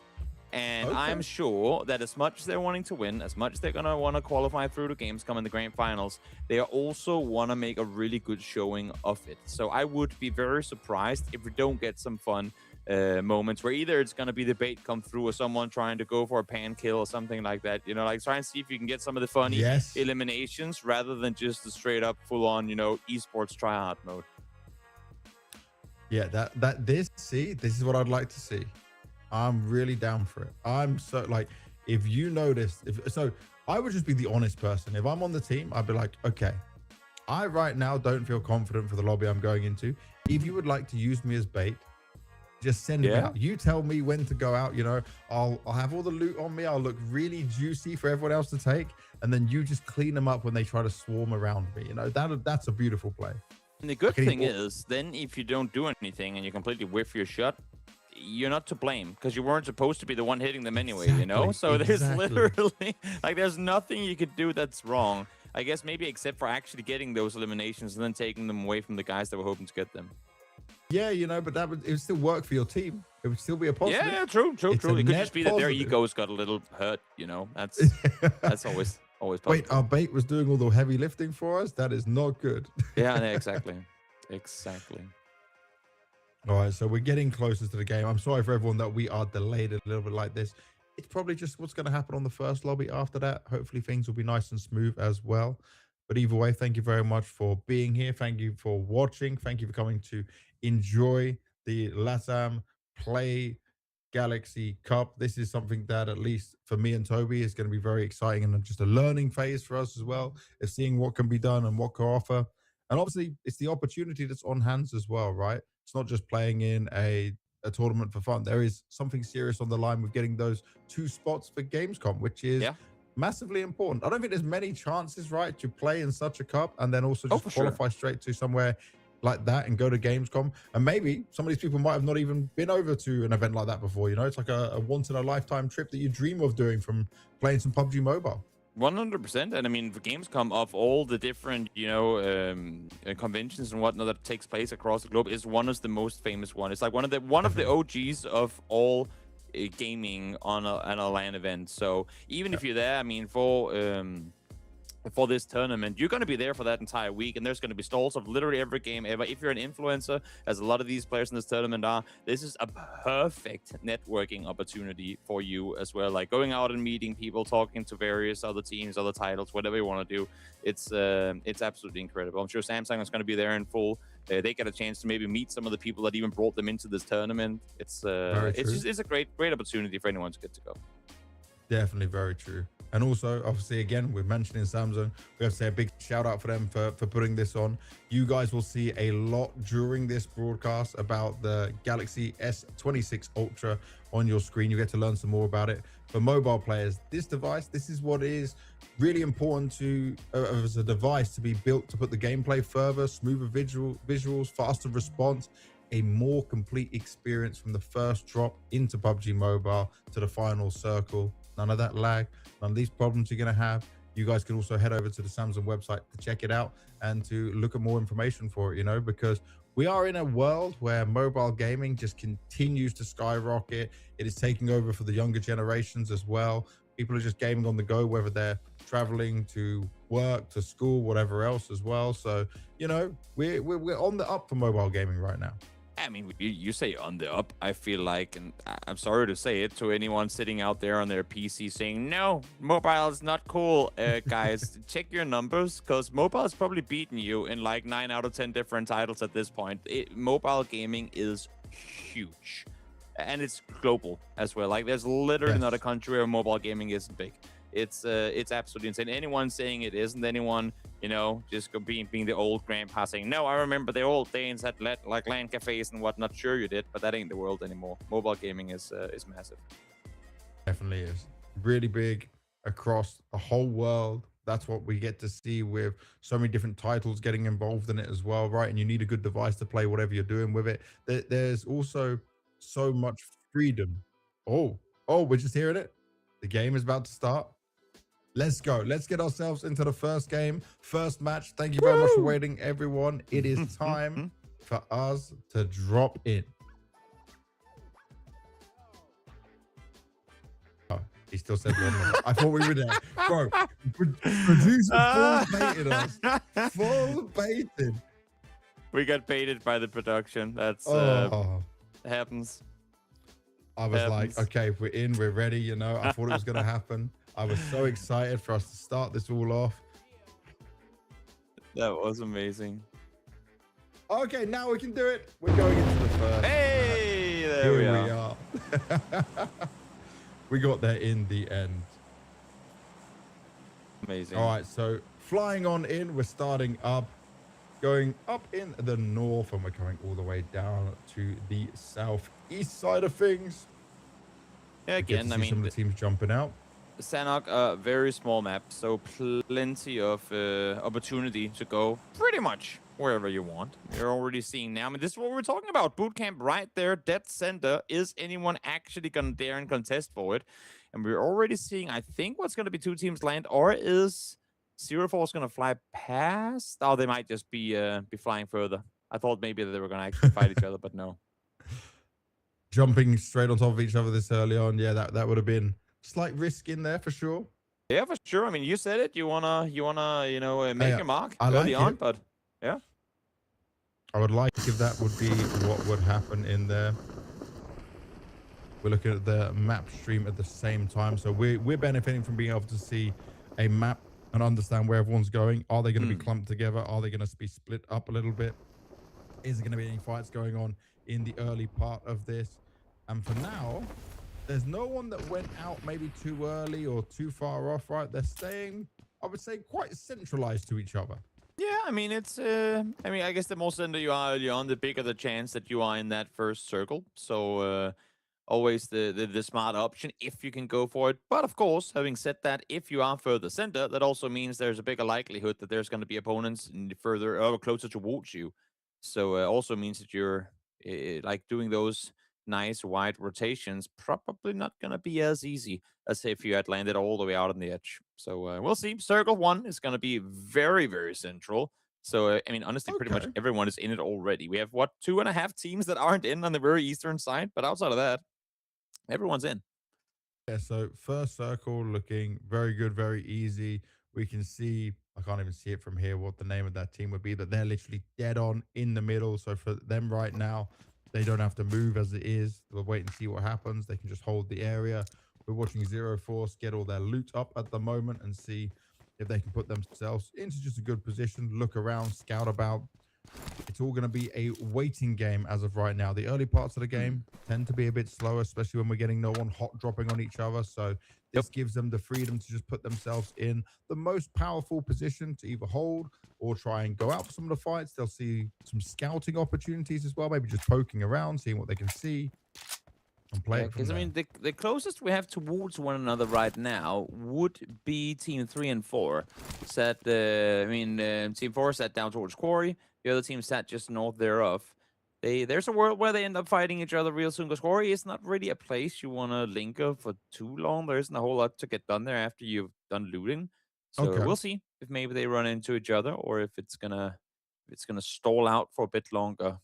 And
Okay.
I'm sure that as much as they're wanting to win, as much as they're going to want to qualify through the Gamescom in the grand finals, they also want to make a really good showing of it. So I would be very surprised if we don't get some fun moments where either it's going to be the bait come through or someone trying to go for a pan kill or something like that. You know, like try and see if you can get some of the funny
Yes.
eliminations rather than just the straight up full on, you know, esports tryhard mode.
Yeah, this is what I'd like to see. I'm really down for it. I'm so like, if you notice, I would just be the honest person. If I'm on the team, I'd be like, okay, I right now don't feel confident for the lobby I'm going into. If you would like to use me as bait, just send me out. You tell me when to go out. You know, I'll have all the loot on me. I'll look really juicy for everyone else to take, and then you just clean them up when they try to swarm around me. You know, that's a beautiful play.
And the good thing is, then if you don't do anything and you completely whiff your shot, you're not to blame because you weren't supposed to be the one hitting them anyway, you know? So there's literally, like, there's nothing you could do that's wrong. I guess maybe except for actually getting those eliminations and then taking them away from the guys that were hoping to get them.
Yeah, you know, but it would still work for your team. It would still be a positive.
Yeah, true. It could just be that their egos got a little hurt, you know? That's always possible.
Wait, our bait was doing all the heavy lifting for us? That is not good.
Yeah, exactly.
All right, so we're getting closer to the game. I'm sorry for everyone that we are delayed a little bit like this. It's probably just what's going to happen on the first lobby. After that, hopefully things will be nice and smooth as well. But either way, thank you very much for being here. Thank you for watching. Thank you for coming to enjoy the LATAM Play Galaxy Cup. This is something that, at least for me and Toby, is going to be very exciting and just a learning phase for us as well, of seeing what can be done and what can offer. And obviously, it's the opportunity that's on hands as well, right? It's not just playing in a tournament for fun. There is something serious on the line with getting those 2 spots for Gamescom, which is massively important. I don't think there's many chances, right, to play in such a cup and then also just qualify straight to somewhere like that and go to Gamescom. And maybe some of these people might have not even been over to an event like that before. You know, it's like a once in a lifetime trip that you dream of doing from playing some PUBG Mobile.
100%. And I mean, for Gamescom, of all the different, you know, conventions and whatnot that takes place across the globe, is one of the most famous one. It's like one of the OGs of all gaming on a LAN event. So even if you're there, I mean, for this tournament, you're going to be there for that entire week, and there's going to be stalls of literally every game ever. If you're an influencer, as a lot of these players in this tournament are, this is a perfect networking opportunity for you as well. Like going out and meeting people, talking to various other teams, other titles, whatever you want to do. It's absolutely incredible. I'm sure Samsung is going to be there in full. They get a chance to maybe meet some of the people that even brought them into this tournament. It's a great opportunity for anyone to get to go.
Definitely very true. And also, obviously, again, we're mentioning Samsung. We have to say a big shout out for them for putting this on. You guys will see a lot during this broadcast about the Galaxy S26 Ultra on your screen. You get to learn some more about it. For mobile players, this device, this is what is really important to as a device to be built to put the gameplay further, smoother visuals, faster response, a more complete experience from the first drop into PUBG Mobile to the final circle. None of that lag, none of these problems you're going to have. You guys can also head over to the Samsung website to check it out and to look at more information for it, you know, because we are in a world where mobile gaming just continues to skyrocket. It is taking over for the younger generations as well. People are just gaming on the go, whether they're traveling to work, to school, whatever else as well. So, you know, we're on the up for mobile gaming right now.
I mean, you say on the up, I feel like, and I'm sorry to say it to anyone sitting out there on their PC saying, no, mobile is not cool. Guys, check your numbers, because mobile is probably beating you in like 9 out of 10 different titles at this point. Mobile gaming is huge, and it's global as well. Like, there's literally not a country where mobile gaming isn't big. It's absolutely insane. Anyone saying it isn't, anyone, you know, just being the old grandpa saying, no, I remember the old days had like LAN cafes and whatnot. Sure you did, but that ain't the world anymore. Mobile gaming is massive.
Definitely is. Really big across the whole world. That's what we get to see with so many different titles getting involved in it as well, right? And you need a good device to play whatever you're doing with it. There's also so much freedom. Oh, we're just hearing it. The game is about to start. Let's go. Let's get ourselves into the first game, first match. Thank you very much for waiting, everyone. It is time for us to drop in. He still said 1 minute. I thought we were there. Bro, producer full baited us. Full baited.
We got baited by the production. That's happens.
I was like, okay, we're in, we're ready, you know. I thought it was going to happen. I was so excited for us to start this all off.
That was amazing.
Okay, now we can do it. We're going into the first.
Hey, there we
are. We got there in the end.
Amazing.
All right, so flying on in, we're starting up, going up in the north, and we're coming all the way down to the southeast side of things.
Yeah, again, I mean,
some of the teams jumping out.
Sanok, a very small map, so plenty of opportunity to go pretty much wherever you want. You're already seeing now. I mean, this is what we're talking about. Boot camp right there, dead center. Is anyone actually going to dare and contest for it? And we're already seeing, I think, what's going to be 2 teams land, or is Zero Force going to fly past? Oh, they might just be flying further. I thought maybe they were going to actually fight each other, but no.
Jumping straight on top of each other this early on, yeah, that would have been slight risk in there for sure.
Yeah, for sure. I mean, you said it. You wanna, make your mark early on, but yeah.
I would like if that would be what would happen in there. We're looking at the map stream at the same time, so we're benefiting from being able to see a map and understand where everyone's going. Are they going to be clumped together? Are they going to be split up a little bit? Is there going to be any fights going on in the early part of this? And for now, there's no one that went out maybe too early or too far off, right? They're staying, I would say, quite centralized to each other.
Yeah, I mean, it's, I guess the more center you are early on, the bigger the chance that you are in that first circle. So, always the smart option if you can go for it. But of course, having said that, if you are further center, that also means there's a bigger likelihood that there's going to be opponents further or closer towards you. So, also means that you're, like, doing those nice wide rotations, probably not going to be as easy as if you had landed all the way out on the edge. So we'll see. Circle 1 is going to be very, very central. So, I mean, honestly, pretty much everyone is in it already. We have, 2.5 teams that aren't in on the very eastern side, but outside of that, everyone's in.
Yeah, so first circle looking very good, very easy. We can see, I can't even see it from here, what the name of that team would be, but they're literally dead on in the middle. So for them right now, they don't have to move as it is. We'll wait and see what happens. They can just hold the area. We're watching Zero Force get all their loot up at the moment and see if they can put themselves into just a good position, look around, scout about. It's all going to be a waiting game as of right now. The early parts of the game tend to be a bit slower, especially when we're getting no one hot dropping on each other. So this gives them the freedom to just put themselves in the most powerful position to either hold or try and go out for some of the fights. They'll see some scouting opportunities as well, maybe just poking around, seeing what they can see.
Because I mean, the closest we have towards one another right now would be Team 3 and 4. Team 4 sat down towards Quarry. The other team sat just north thereof. There's a world where they end up fighting each other real soon, because Quarry is not really a place you want to linger for too long. There isn't a whole lot to get done there after you've done looting. So we'll see if maybe they run into each other, or if it's gonna stall out for a bit longer.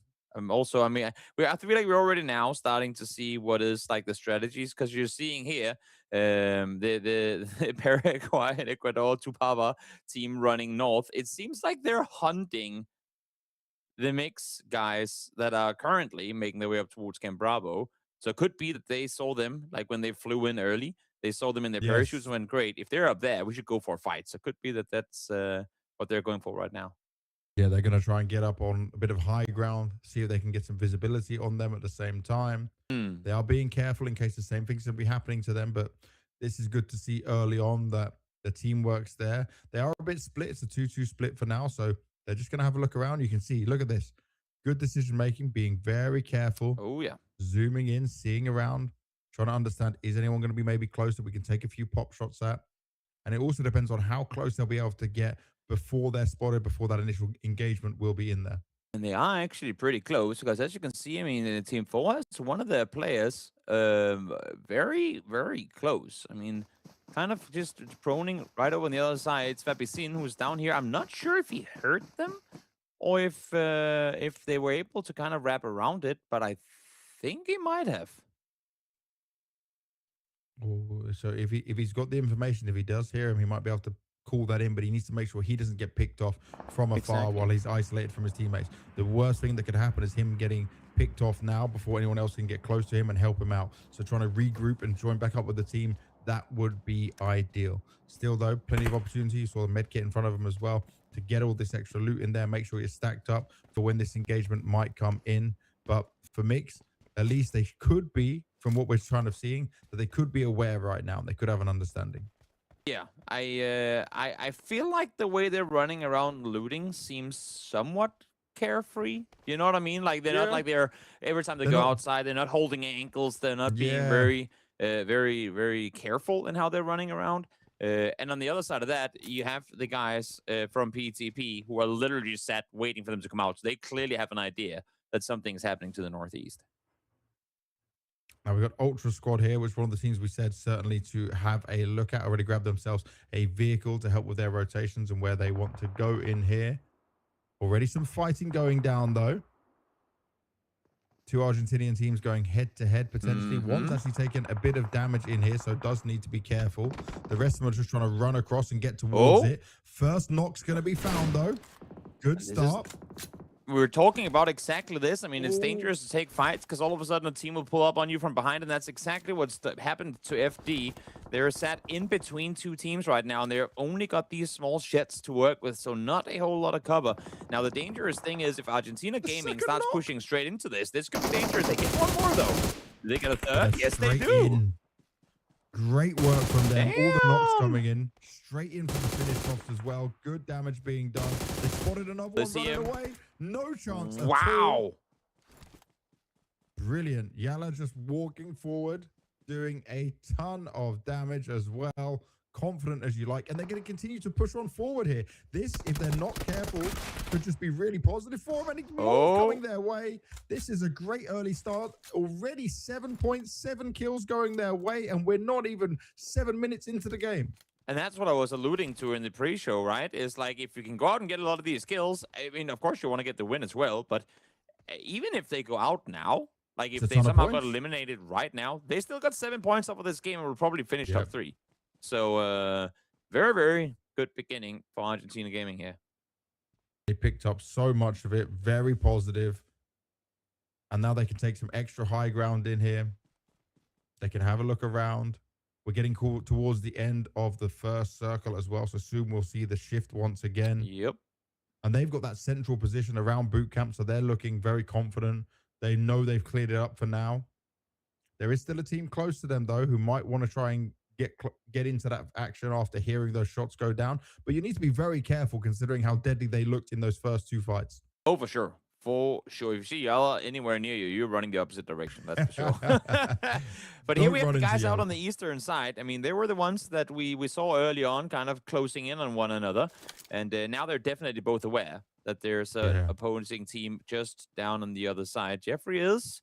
Also, I mean, I feel like we're already now starting to see what is like the strategies, because you're seeing here the Paraguay and Ecuador Tupava team running north. It seems like they're hunting the mix guys that are currently making their way up towards Camp Bravo. So it could be that they saw them, like when they flew in early, they saw them in their parachutes and went, great, if they're up there, we should go for a fight. So it could be that that's what they're going for right now.
Yeah, they're going to try and get up on a bit of high ground, see if they can get some visibility on them at the same time. They are being careful in case the same things will be happening to them, but this is good to see early on that the teamwork's there. They are a bit split. It's a 2-2 split for now, so they're just going to have a look around. You can see, look at this. Good decision-making, being very careful.
Oh, yeah.
Zooming in, seeing around, trying to understand, is anyone going to be maybe close that we can take a few pop shots at? And it also depends on how close they'll be able to get before they're spotted, before that initial engagement will be in there.
And they are actually pretty close, because as you can see, I mean, in Team 4 has one of their players very, very close. I mean, kind of just proning right over on the other side. It's Fabicin, who's down here. I'm not sure if he hurt them or if they were able to kind of wrap around it, but I think he might have.
Oh, so if he's got the information, if he does hear him, he might be able to call that in, but he needs to make sure he doesn't get picked off from afar while
Exactly.
he's isolated from his teammates. The worst thing that could happen is him getting picked off now before anyone else can get close to him and help him out. So trying to regroup and join back up with the team, that would be ideal. Still though, plenty of opportunity. You saw the med kit in front of him as well to get all this extra loot in there. Make sure you're stacked up for when this engagement might come in. But for Mix, at least they could be, from what we're trying to seeing, that they could be aware right now. They could have an understanding.
Yeah, I feel like the way they're running around looting seems somewhat carefree. You know what I mean? Like they're not
Yeah,
like they're every time they
they're
go
not.
outside, they're not holding ankles. They're not being
Yeah,
very careful in how they're running around. And on the other side of that, you have the guys from PTP who are literally just sat waiting for them to come out. So they clearly have an idea that something's happening to the northeast.
now we've got Ultra Squad here, which one of the teams we said certainly to have a look at. Already grabbed themselves a vehicle to help with their rotations and where they want to go in here. Already some fighting going down though. Two Argentinian teams going head to head potentially. One's actually taken a bit of damage in here, so does need to be careful. The rest of them are just trying to run across and get towards it. First knock's going to be found though. Good start.
We were talking about exactly this. I mean, it's dangerous to take fights because all of a sudden a team will pull up on you from behind, and that's exactly what's happened to FD. They're sat in between two teams right now, and they've only got these small sheds to work with, so not a whole lot of cover. Now, the dangerous thing is if Argentina Gaming starts pushing straight into this could be dangerous. They get one more, though. Do they get a third? Yes, they do.
In. Great work from them.
Damn.
All the knocks coming in. Straight in for the finish offs as well. Good damage being done. They spotted another one running away. No chance at all.
Wow.
Brilliant. Yala just walking forward, doing a ton of damage as well. Confident as you like. And they're going to continue to push on forward here. This, if they're not careful, could just be really positive for them. And more coming their way. This is a great early start. Already 7.7 kills going their way. And we're not even 7 minutes into the game.
And that's what I was alluding to in the pre-show, right? Is like if you can go out and get a lot of these kills, I mean, of course you want to get the win as well, but even if they go out now, like if they somehow got eliminated right now, they still got 7 points off of this game and will probably finish top 3. So very, very good beginning for Argentina Gaming here.
They picked up so much of it, very positive. And now they can take some extra high ground in here. They can have a look around. We're getting towards the end of the first circle as well. So soon we'll see the shift once again.
Yep.
And they've got that central position around boot camp. So they're looking very confident. They know they've cleared it up for now. There is still a team close to them, though, who might want to try and get into that action after hearing those shots go down. But you need to be very careful considering how deadly they looked in those first 2 fights.
Oh, for sure. For sure. If you see Yala anywhere near you, you're running the opposite direction. That's for sure. But here we have the guys out on the eastern side. I mean, they were the ones that we saw early on kind of closing in on one another. And now they're definitely both aware that there's an opposing team just down on the other side. Jeffrey is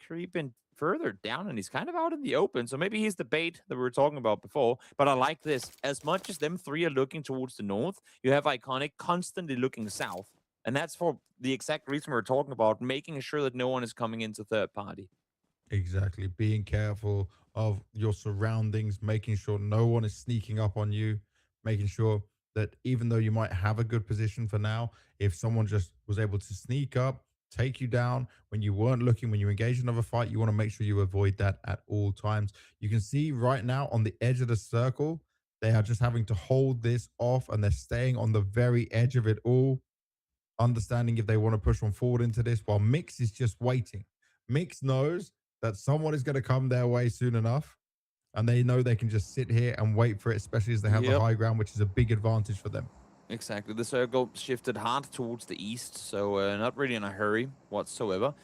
creeping further down, and he's kind of out in the open. So maybe he's the bait that we were talking about before. But I like this. As much as them three are looking towards the north, you have Iconic constantly looking south. And that's for the exact reason we're talking about, making sure that no one is coming into third party.
Exactly. Being careful of your surroundings, making sure no one is sneaking up on you, making sure that even though you might have a good position for now, if someone just was able to sneak up, take you down when you weren't looking, when you engage in another fight, you want to make sure you avoid that at all times. You can see right now on the edge of the circle, they are just having to hold this off, and they're staying on the very edge of it all, understanding if they want to push on forward into this, while Mix is just waiting. Mix knows that someone is going to come their way soon enough, and they know they can just sit here and wait for it, especially as they have the high ground, which is a big advantage for them.
Exactly. The circle shifted hard towards the east, so not really in a hurry whatsoever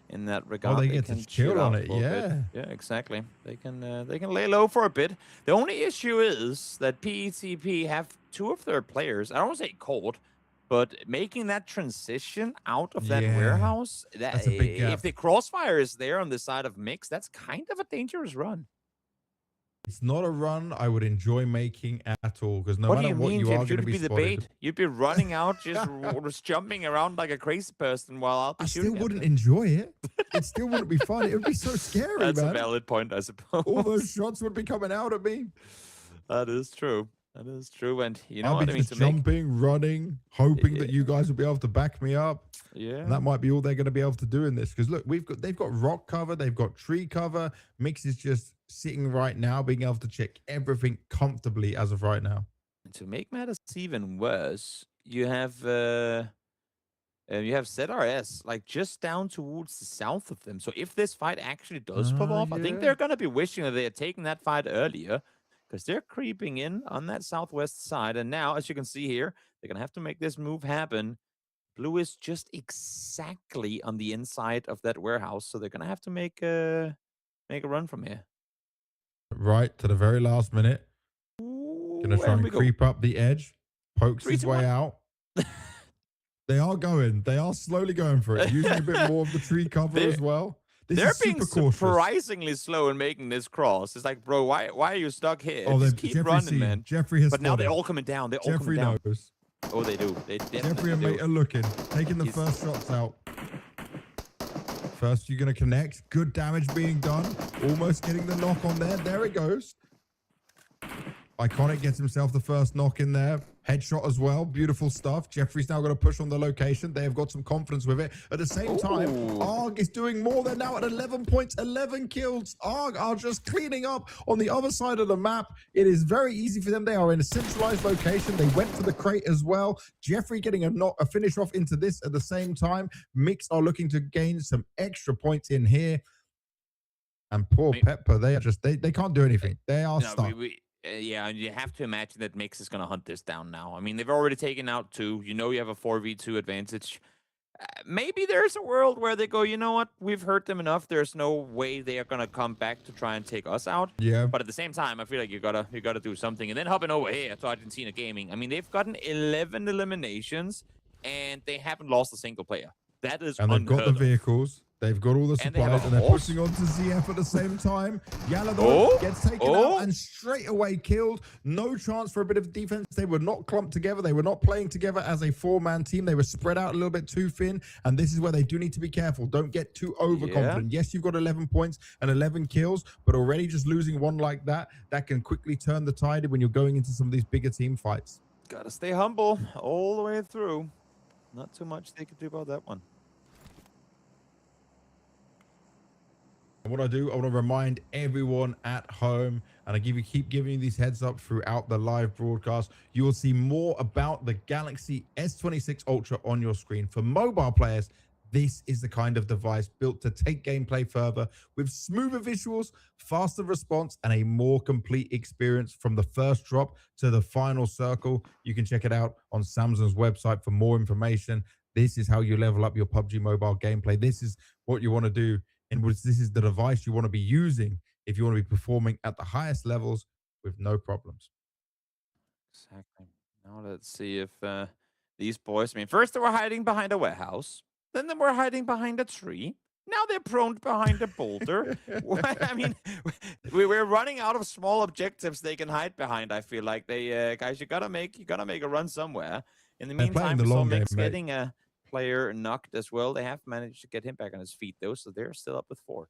in that regard.
Oh, they get to chill on it, yeah.
Yeah, exactly. They can lay low for a bit. The only issue is that PETP have 2 of their players, I don't want to say caught, but making that transition out of that warehouse, that's a big gap. If the crossfire is there on the side of Mix, that's kind of a dangerous run.
It's not a run I would enjoy making at all because no
What do
matter
you
what,
mean,
you
Jim?
are going
Should
to
it
be
be the
spotted.
bait? You'd be running out, just jumping around like a crazy person while I'll be
I
shooting
still
at
wouldn't
them.
enjoy it. It still wouldn't be fun. It would be so scary,
That's a
man.
valid point, I suppose.
All those shots would be coming out at me.
That is true. That is true. And you know
I'll
what
be
I mean?
just
To make
jumping, running, hoping
yeah,
that you guys will be able to back me up.
yeah.
And that might be all they're going to be able to do in this. Because look, they've got rock cover, they've got tree cover. Mix is just sitting right now, being able to check everything comfortably as of right now.
And to make matters even worse, you have ZRS like just down towards the south of them. So if this fight actually does pop off, I think
Yeah.
they're gonna be wishing that they had taken that fight earlier, because they're creeping in on that southwest side. And now, as you can see here, they're gonna have to make this move happen. Blue is just exactly on the inside of that warehouse, so they're gonna have to make a run from here.
Right to the very last minute. Gonna
Ooh,
try and
we go.
creep up the edge. Pokes
3,
his
2,
way
1.
out. They are going. They are slowly going for it. Using a bit more of the tree cover
They're-
as well. This
They're
is
being
super cautious.
surprisingly slow in making this cross. It's like, bro, why are you stuck here?
Oh,
Just keep
Jeffrey's
running,
seen.
man.
Jeffrey has
But now they're
spotted.
all coming down. They're all
Jeffrey
coming down.
knows.
Oh, they do. They
Jeffrey
definitely
and mate
do.
are looking, taking the
He's-
first shots out. First, you're going to connect. Good damage being done. Almost getting the knock on there. There it goes. Iconic gets himself the first knock in there. Headshot as well. Beautiful stuff. Jeffrey's now going to push on the location. They have got some confidence with it. At the same time,
Ooh.
Arg is doing more. They're now at 11 points, 11 kills. Arg are just cleaning up on the other side of the map. It is very easy for them. They are in a centralized location. They went for the crate as well. Jeffrey getting a finish off into this at the same time. Mix are looking to gain some extra points in here. And poor Pepper, they are just, they can't do anything. They are
No,
stuck.
yeah, and you have to imagine that Mix is going to hunt this down now. I mean, they've already taken out 2. You know you have a 4v2 advantage. Maybe there's a world where they go, you know what? We've hurt them enough. There's no way they are going to come back to try and take us out.
Yeah.
But at the same time, I feel like you gotta do something. And then hopping over here to Argentina Gaming. I mean, they've gotten 11 eliminations, and they haven't lost a single player. That is
And they've got the
unheard of.
vehicles. They've got all the
And they have a
supplies, and they're
horse?
pushing on to ZF at the same time. Yalador
Oh,
gets taken
oh.
out and straight away killed. No chance for a bit of defense. They were not clumped together. They were not playing together as a 4-man team. They were spread out a little bit too thin. And this is where they do need to be careful. Don't get too overconfident. Yes, you've got 11 points and 11 kills, but already just losing one like that can quickly turn the tide when you're going into some of these bigger team fights.
Gotta stay humble all the way through. Not too much they could do about that one.
What I want to remind everyone at home, and I keep giving you these heads up throughout the live broadcast. You will see more about the Galaxy S26 Ultra on your screen. For mobile players, this is the kind of device built to take gameplay further with smoother visuals, faster response, and a more complete experience from the first drop to the final circle. You can check it out on Samsung's website for more information. This is how you level up your PUBG mobile gameplay. This is what you want to do. And this is the device you want to be using if you want to be performing at the highest levels with no problems.
Exactly. Now let's see if these boys. I mean, first they were hiding behind a warehouse. Then they were hiding behind a tree. Now they're prone behind a boulder. I mean, we're running out of small objectives they can hide behind. I feel like they guys, you gotta make a run somewhere. In the
They're playing
meantime,
the
we saw
long game,
Mix
mate.
getting a player knocked as well. They have managed to get him back on his feet though, so they're still up with 4.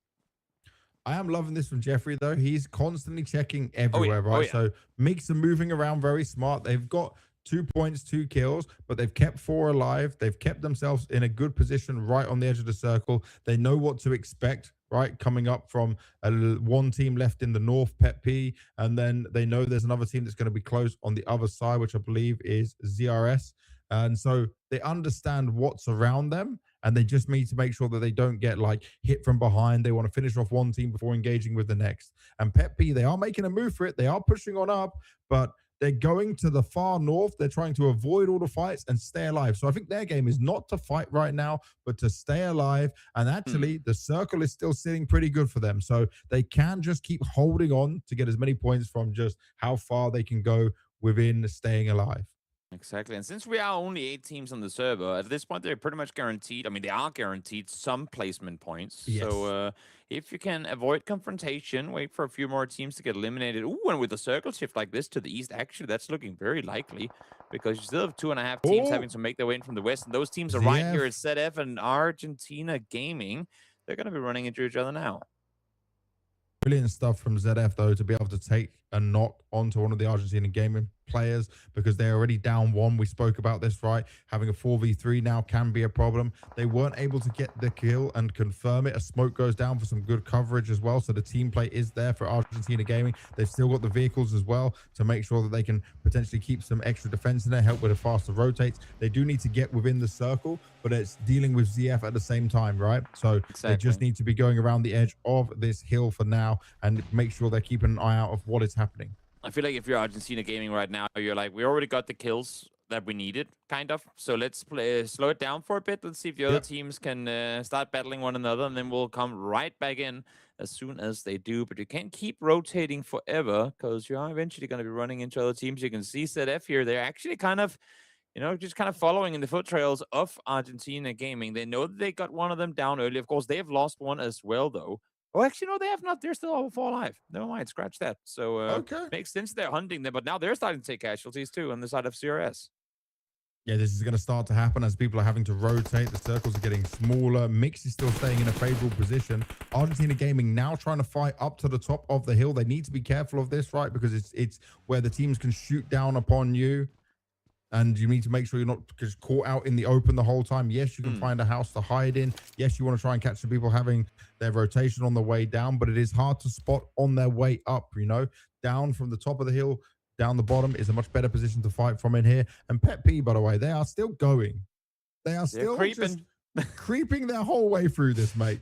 I am loving this from Jeffrey, though. He's constantly checking everywhere,
Oh,
right?
yeah.
So Mix are moving around very smart. They've got 2 points, 2 kills, but they've kept 4 alive. They've kept themselves in a good position right on the edge of the circle. They know what to expect, right? Coming up from one team left in the north, Pep P, and then they know there's another team that's going to be close on the other side, which I believe is ZRS. And so they understand what's around them, and they just need to make sure that they don't get like hit from behind. They want to finish off one team before engaging with the next. And Pep P, they are making a move for it. They are pushing on up, but they're going to the far north. They're trying to avoid all the fights and stay alive. So I think their game is not to fight right now, but to stay alive. And actually, the circle is still sitting pretty good for them. So they can just keep holding on to get as many points from just how far they can go within staying alive.
Exactly. And since we are only 8 teams on the server, at this point, they're pretty much guaranteed. I mean, they are guaranteed some placement points. So
Yes.
if you can avoid confrontation, wait for a few more teams to get eliminated. Ooh, and with a circle shift like this to the east, actually, that's looking very likely because you still have 2.5 teams having
Oh,
to make their way in from the west. And those teams are right here at
ZF.
ZF and Argentina Gaming. They're going to be running into each other now.
Brilliant stuff from ZF, though, to be able to take a knock onto one of the Argentinian gaming players because they're already down one. We spoke about this, right? Having a 4v3 now can be a problem. They weren't able to get the kill and confirm it. A smoke goes down for some good coverage as well. So the team play is there for Argentina Gaming. They've still got the vehicles as well to make sure that they can potentially keep some extra defense in there, help with the faster rotates. They do need to get within the circle, but it's dealing with ZF at the same time, right? So they just need to be going around the edge of this hill for now and make sure they're keeping an eye out of what is happening.
I feel like if you're Argentina Gaming right now, you're like, we already got the kills that we needed, kind of. So let's slow it down for a bit. Let's see if the other teams can start battling one another, and then we'll come right back in as soon as they do. But you can't keep rotating forever because you are eventually going to be running into other teams. You can see ZF here. They're actually kind of, just kind of following in the foot trails of Argentina Gaming. They know that they got one of them down early. Of course, they have lost one as well, though. Oh, actually, no, they have not. They're still all four alive. Never mind, scratch that. So,
Okay.
makes sense they're hunting them, but now they're starting to take casualties too on the side of CRS.
Yeah, this is going to start to happen as people are having to rotate. The circles are getting smaller. Mix is still staying in a favorable position. Argentina Gaming now trying to fight up to the top of the hill. They need to be careful of this, right? Because it's where the teams can shoot down upon you. And you need to make sure you're not just caught out in the open the whole time. Yes, you can find a house to hide in. Yes, you want to try and catch the people having their rotation on the way down, but it is hard to spot on their way up, down from the top of the hill, down the bottom is a much better position to fight from in here. And Pet P, by the way, they are still going. They're still
creeping.
Just creeping their whole way through this, mate.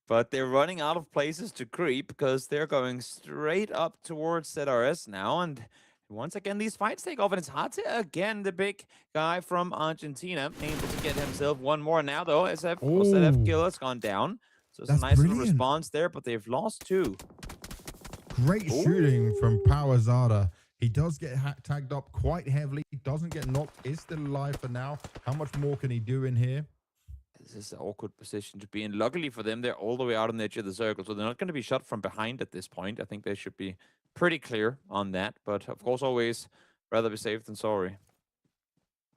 But they're running out of places to creep because they're going straight up towards ZRS now. And once again, these fights take off, and it's hard to, again, the big guy from Argentina able to get himself one more now, though. ZF kill has gone down. So it's a nice little response there, but they've lost two.
Great shooting from Powerzada. He does get tagged up quite heavily. He doesn't get knocked. Is still alive for now. How much more can he do in here?
This is an awkward position to be in. Luckily for them, they're all the way out on the edge of the circle, so they're not going to be shot from behind at this point. I think they should be pretty clear on that. But, of course, always rather be safe than sorry.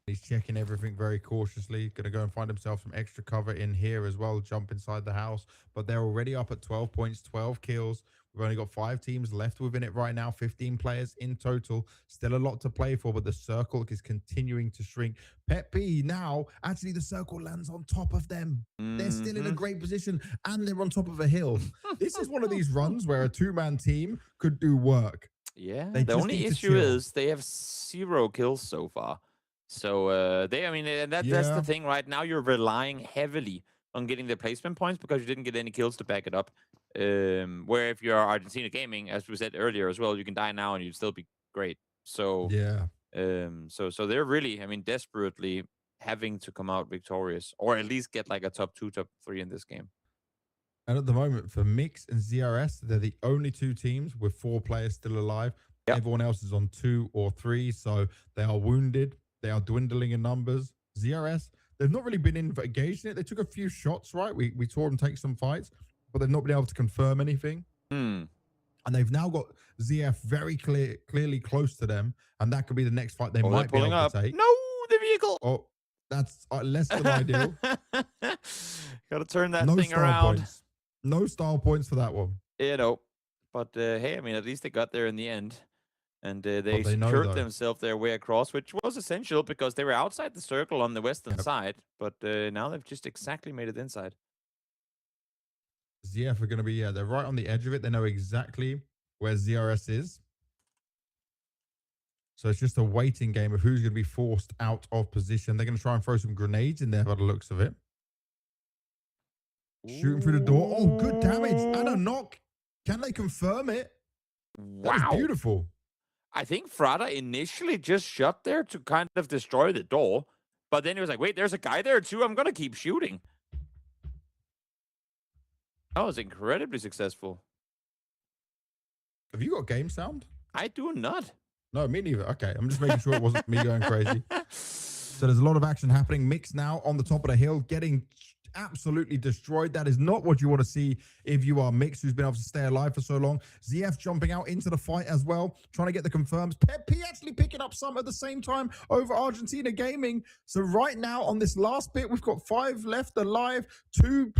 He's checking everything very cautiously. Going to go and find himself some extra cover in here as well. Jump inside the house. But they're already up at 12 points, 12 kills. We've only got 5 teams left within it right now. 15 players in total. Still a lot to play for, but the circle is continuing to shrink. Pet P now, actually the circle lands on top of them. They're still in a great position, and they're on top of a hill. This is one of these runs where a 2-man team could do work.
Yeah, the only issue is they have 0 kills so far. So that's the thing right now. You're relying heavily on getting the placement points because you didn't get any kills to back it up. Where if you're Argentina Gaming, as we said earlier as well, you can die now and you'd still be great. So
yeah,
so they're really, desperately having to come out victorious, or at least get like a top 2, top 3 in this game.
And at the moment, for Mix and ZRS, they're the only 2 teams with 4 players still alive. Yep. Everyone else is on 2 or 3, so they are wounded. They are dwindling in numbers. ZRS, they've not really been engaged in it. They took a few shots, right? We saw them take some fights, but they've not been able to confirm anything. And they've now got ZF very clearly close to them, and that could be the next fight they might be able to take.
No, the vehicle.
Oh, that's less than ideal.
Got to turn that thing around.
No style points for that one.
But hey, at least they got there in the end. And they secured themselves their way across, which was essential because they were outside the circle on the western side. But now they've just exactly made it inside.
ZF are going to be, they're right on the edge of it. They know exactly where ZRS is. So it's just a waiting game of who's going to be forced out of position. They're going to try and throw some grenades in there by the looks of it. Shooting through the door. Oh, good damage. And a knock. Can they confirm it?
Wow.
That is beautiful.
I think Frada initially just shot there to kind of destroy the door. But then he was like, wait, there's a guy there too. I'm going to keep shooting. That was incredibly successful.
Have you got game sound?
I do not.
No, me neither. Okay, I'm just making sure it wasn't me going crazy. So there's a lot of action happening. Mix now on the top of the hill, getting absolutely destroyed. That is not what you want to see if you are Mix, who's been able to stay alive for so long. ZF jumping out into the fight as well, trying to get the confirms. P actually picking up some at the same time over Argentina Gaming. So right now on this last bit, we've got 5 left alive, 2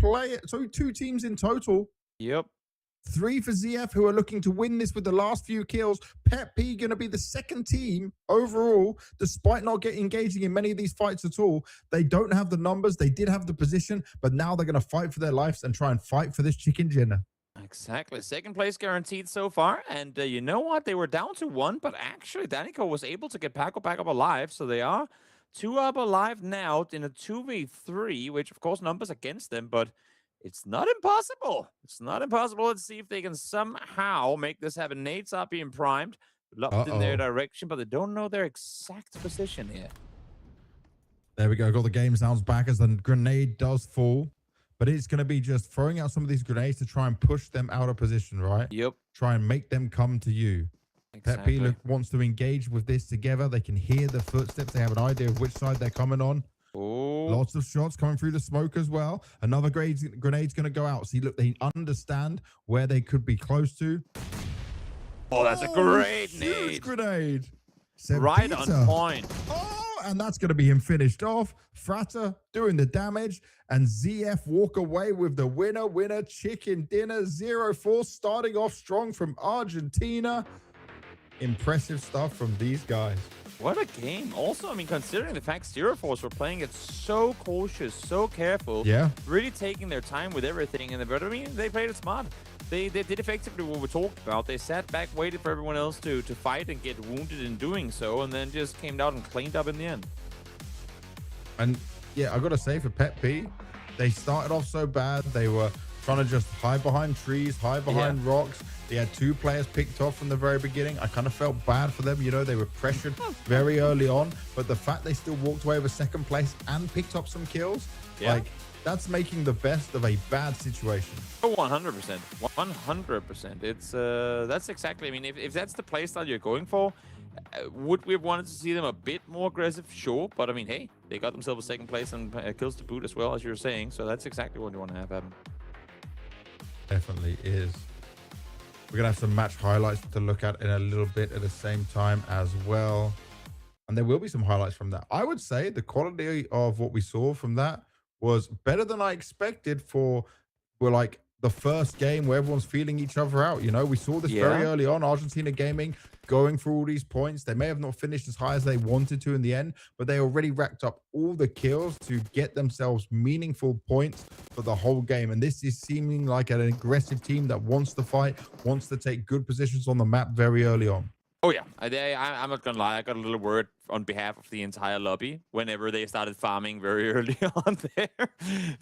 teams in total.
Yep.
3 for ZF, who are looking to win this with the last few kills. Pep P going to be the second team overall, despite not engaging in many of these fights at all. They don't have the numbers. They did have the position, but now they're going to fight for their lives and try and fight for this chicken dinner.
Exactly. Second place guaranteed so far. And you know what? They were down to 1, but actually Danico was able to get Paco back up alive. So they are 2 up alive now in a 2v3, which of course numbers against them, but it's not impossible. It's not impossible. Let's see if they can somehow make this happen. Nades are being primed, locked in their direction, but they don't know their exact position here.
There we go. Got the game sounds back as the grenade does fall. But it's going to be just throwing out some of these grenades to try and push them out of position, right?
Yep.
Try and make them come to you.
Exactly.
Pep P wants to engage with this together. They can hear the footsteps. They have an idea of which side they're coming on.
Oh.
Lots of shots coming through the smoke as well. Another grenade's going to go out. See, look, they understand where they could be close to.
Oh, that's a great
huge
nade.
Grenade.
Right on point.
Oh, and that's going to be him finished off. Frater doing the damage. And ZF walk away with the winner chicken dinner. 0-4 starting off strong from Argentina. Impressive stuff from these guys.
What a game. Also, I mean, considering the fact 0-4s were playing it so cautious, so careful.
Yeah.
Really taking their time with everything. But I mean, they played it smart. They did effectively what we talked about. They sat back, waited for everyone else to fight and get wounded in doing so, and then just came out and cleaned up in the end.
And yeah, I got to say for Pep P, they started off so bad. They were trying to just hide behind trees, hide behind rocks. They had 2 players picked off from the very beginning. I kind of felt bad for them. You know, they were pressured very early on. But the fact they still walked away with 2nd place and picked up some kills, like, that's making the best of a bad situation.
Oh, 100%. 100%. It's, that's exactly, I mean, if that's the playstyle you're going for, would we have wanted to see them a bit more aggressive? Sure. But I mean, hey, they got themselves a 2nd place and kills to boot as well, as you were saying. So that's exactly what you want to have happen.
Definitely is. We're going to have some match highlights to look at in a little bit at the same time as well. And there will be some highlights from that. I would say the quality of what we saw from that was better than I expected for like the first game where everyone's feeling each other out. You know, we saw this very early on. Argentina Gaming going through all these points. They may have not finished as high as they wanted to in the end, but they already racked up all the kills to get themselves meaningful points for the whole game. And this is seeming like an aggressive team that wants to fight, wants to take good positions on the map very early on.
Oh, yeah. I'm not going to lie. I got a little word on behalf of the entire lobby whenever they started farming very early on there.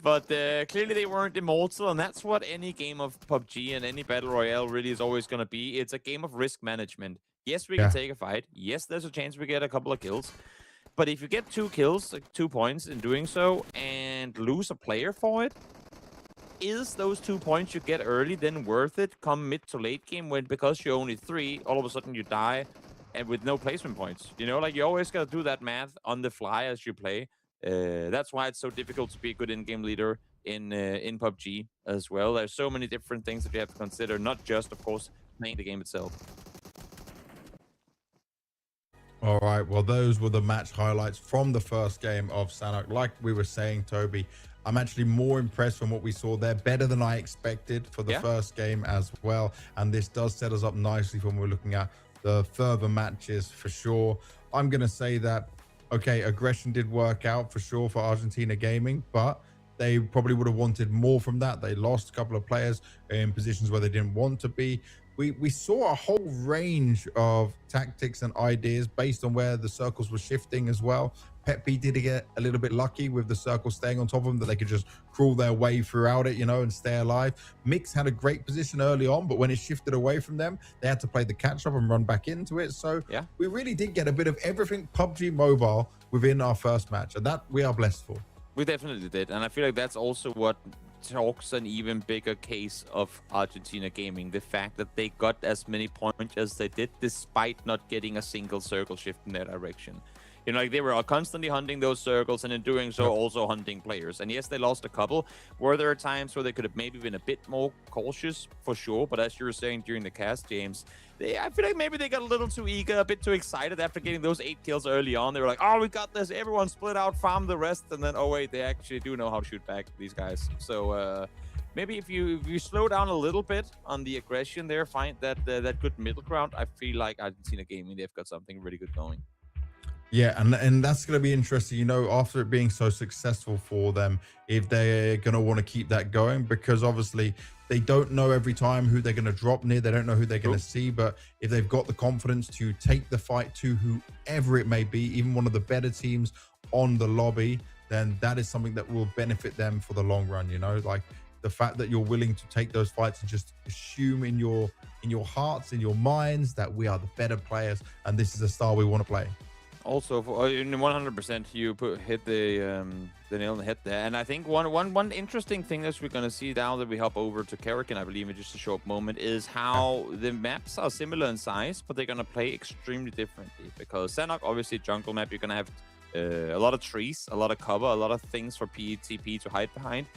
But clearly they weren't immortal, and that's what any game of PUBG and any Battle Royale really is always going to be. It's a game of risk management. Yes, we can take a fight. Yes, there's a chance we get a couple of kills. But if you get 2 kills, like 2 points in doing so, and lose a player for it, is those 2 points you get early then worth it come mid to late game when, because you're only 3, all of a sudden you die and with no placement points? You know, like, you always got to do that math on the fly as you play. That's why it's so difficult to be a good in-game leader in PUBG as well. There's so many different things that you have to consider, not just, of course, playing the game itself.
All right, well, those were the match highlights from the first game of Sanhok. Like we were saying, Toby, I'm actually more impressed from what we saw there. Better than I expected for the first game as well. And this does set us up nicely when we're looking at the further matches for sure. I'm going to say that, okay, aggression did work out for sure for Argentina Gaming, but they probably would have wanted more from that. They lost a couple of players in positions where they didn't want to be. We saw a whole range of tactics and ideas based on where the circles were shifting as well. Pep P did get a little bit lucky with the circle staying on top of them, that they could just crawl their way throughout it, you know, and stay alive. Mix had a great position early on, but when it shifted away from them, they had to play the catch up and run back into it. So we really did get a bit of everything PUBG Mobile within our first match, and that we are blessed for.
We definitely did, and I feel like that's also what talks an even bigger case of Argentina gaming. The fact that they got as many points as they did, despite not getting a single circle shift in their direction. You know, like they were constantly hunting those circles, and in doing so, also hunting players. And yes, they lost a couple. Were there times where they could have maybe been a bit more cautious? For sure. But as you were saying during the cast, James, I feel like maybe they got a little too eager, a bit too excited after getting those 8 kills early on. They were like, oh, we got this. Everyone split out, farm the rest. And then, oh, wait, they actually do know how to shoot back, these guys. So maybe if you slow down a little bit on the aggression there, find that good middle ground, I feel like Argentina gaming, they've got something really good going.
Yeah, and that's going to be interesting, you know, after it being so successful for them, if they're going to want to keep that going, because obviously they don't know every time who they're going to drop near. They don't know who they're going to see, but if they've got the confidence to take the fight to whoever it may be, even one of the better teams on the lobby, then that is something that will benefit them for the long run, you know, like the fact that you're willing to take those fights and just assume in your hearts, in your minds, that we are the better players and this is the style we want to play.
Also, in 100%, you hit the nail on the head there. And I think one interesting thing that we're going to see now that we hop over to Karakin, I believe, in just a short moment, is how the maps are similar in size, but they're going to play extremely differently. Because Sanok, obviously, jungle map, you're going to have a lot of trees, a lot of cover, a lot of things for PTP to hide behind.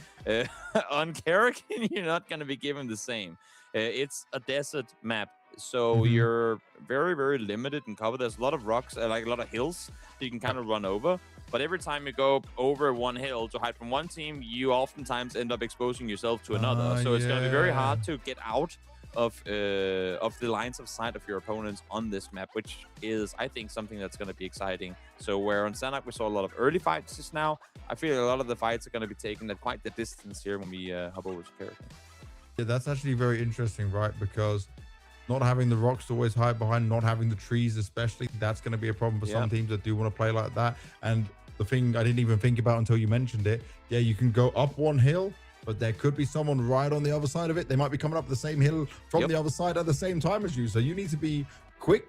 On Karakin, you're not going to be given the same. It's a desert map. So you're very, very limited in cover. There's a lot of rocks, like a lot of hills that you can kind of run over. But every time you go over one hill to hide from one team, you oftentimes end up exposing yourself to another. So it's going to be very hard to get out of the lines of sight of your opponents on this map, which is, I think, something that's going to be exciting. So where on Sanok we saw a lot of early fights just now, I feel like a lot of the fights are going to be taken at quite the distance here when we hop over to Karakin.
Yeah, that's actually very interesting, right? Because not having the rocks to always hide behind, not having the trees especially, that's going to be a problem for some teams that do want to play like that. And the thing I didn't even think about until you mentioned it, yeah, you can go up one hill, but there could be someone right on the other side of it. They might be coming up the same hill from the other side at the same time as you. So you need to be quick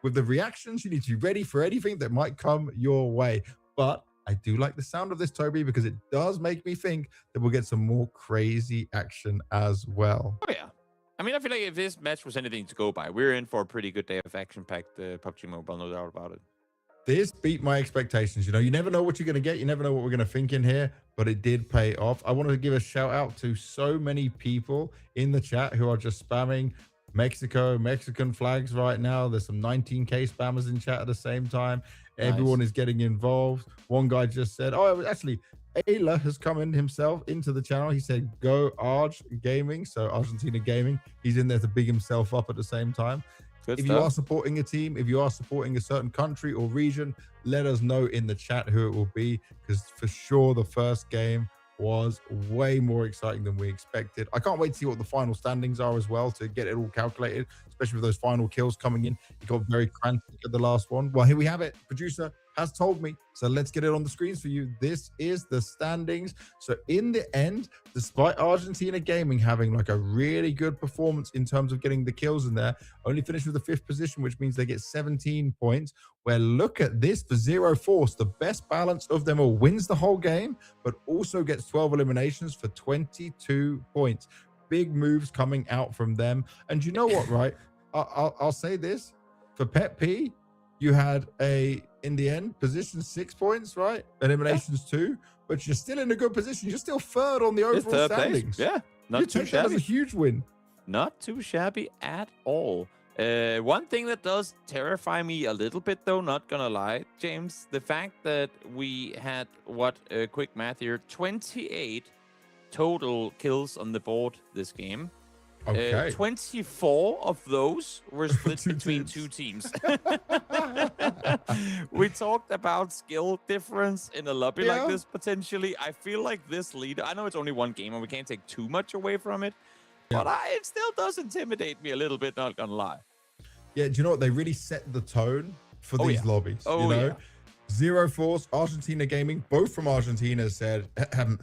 with the reactions. You need to be ready for anything that might come your way. But I do like the sound of this, Toby, because it does make me think that we'll get some more crazy action as well.
Oh, yeah. I mean, I feel like if this match was anything to go by, we're in for a pretty good day of action-packed PUBG Mobile, no doubt about it.
This beat my expectations. You know, you never know what you're going to get. You never know what we're going to think in here, but it did pay off. I wanted to give a shout out to so many people in the chat who are just spamming Mexican flags right now. There's some 19K spammers in chat at the same time. Nice. Everyone is getting involved. One guy just said, oh, it was actually Ayla has come in himself into the channel. He said, go Arge Gaming. So Argentina Gaming. He's in there to big himself up at the same time. Good if stuff. You are supporting a team, if you are supporting a certain country or region, let us know in the chat who it will be, because for sure the first game was way more exciting than we expected. I can't wait to see what the final standings are as well, to get it all calculated, especially with those final kills coming in. It got very frantic at the last one. Well, here we have it. Producer has told me, so let's get it on the screens for you. This is the standings. So in the end, despite Argentina Gaming having like a really good performance in terms of getting the kills in there, only finished with the 5th position, which means they get 17 points. Where look at this for Zero Force, the best balance of them all, wins the whole game, but also gets 12 eliminations for 22 points. Big moves coming out from them. And you know what, right? I'll say this, for Pet P, you had in the end, position 6 points, right? Eliminations 2, but you're still in a good position. You're still 3rd on the overall standings.
Place. Yeah, not too shabby.
That's a huge win.
Not too shabby at all. One thing that does terrify me a little bit, though, not gonna lie, James, the fact that we had, quick math here, 28 total kills on the board this game.
Okay.
24 of those were split between two teams. We talked about skill difference in a lobby like this, potentially. I feel like this leader, I know it's only one game and we can't take too much away from it, but it still does intimidate me a little bit, not gonna lie.
Yeah, do you know what? They really set the tone for these lobbies.
Oh,
you know? Zero Force, Argentina Gaming, both from Argentina said,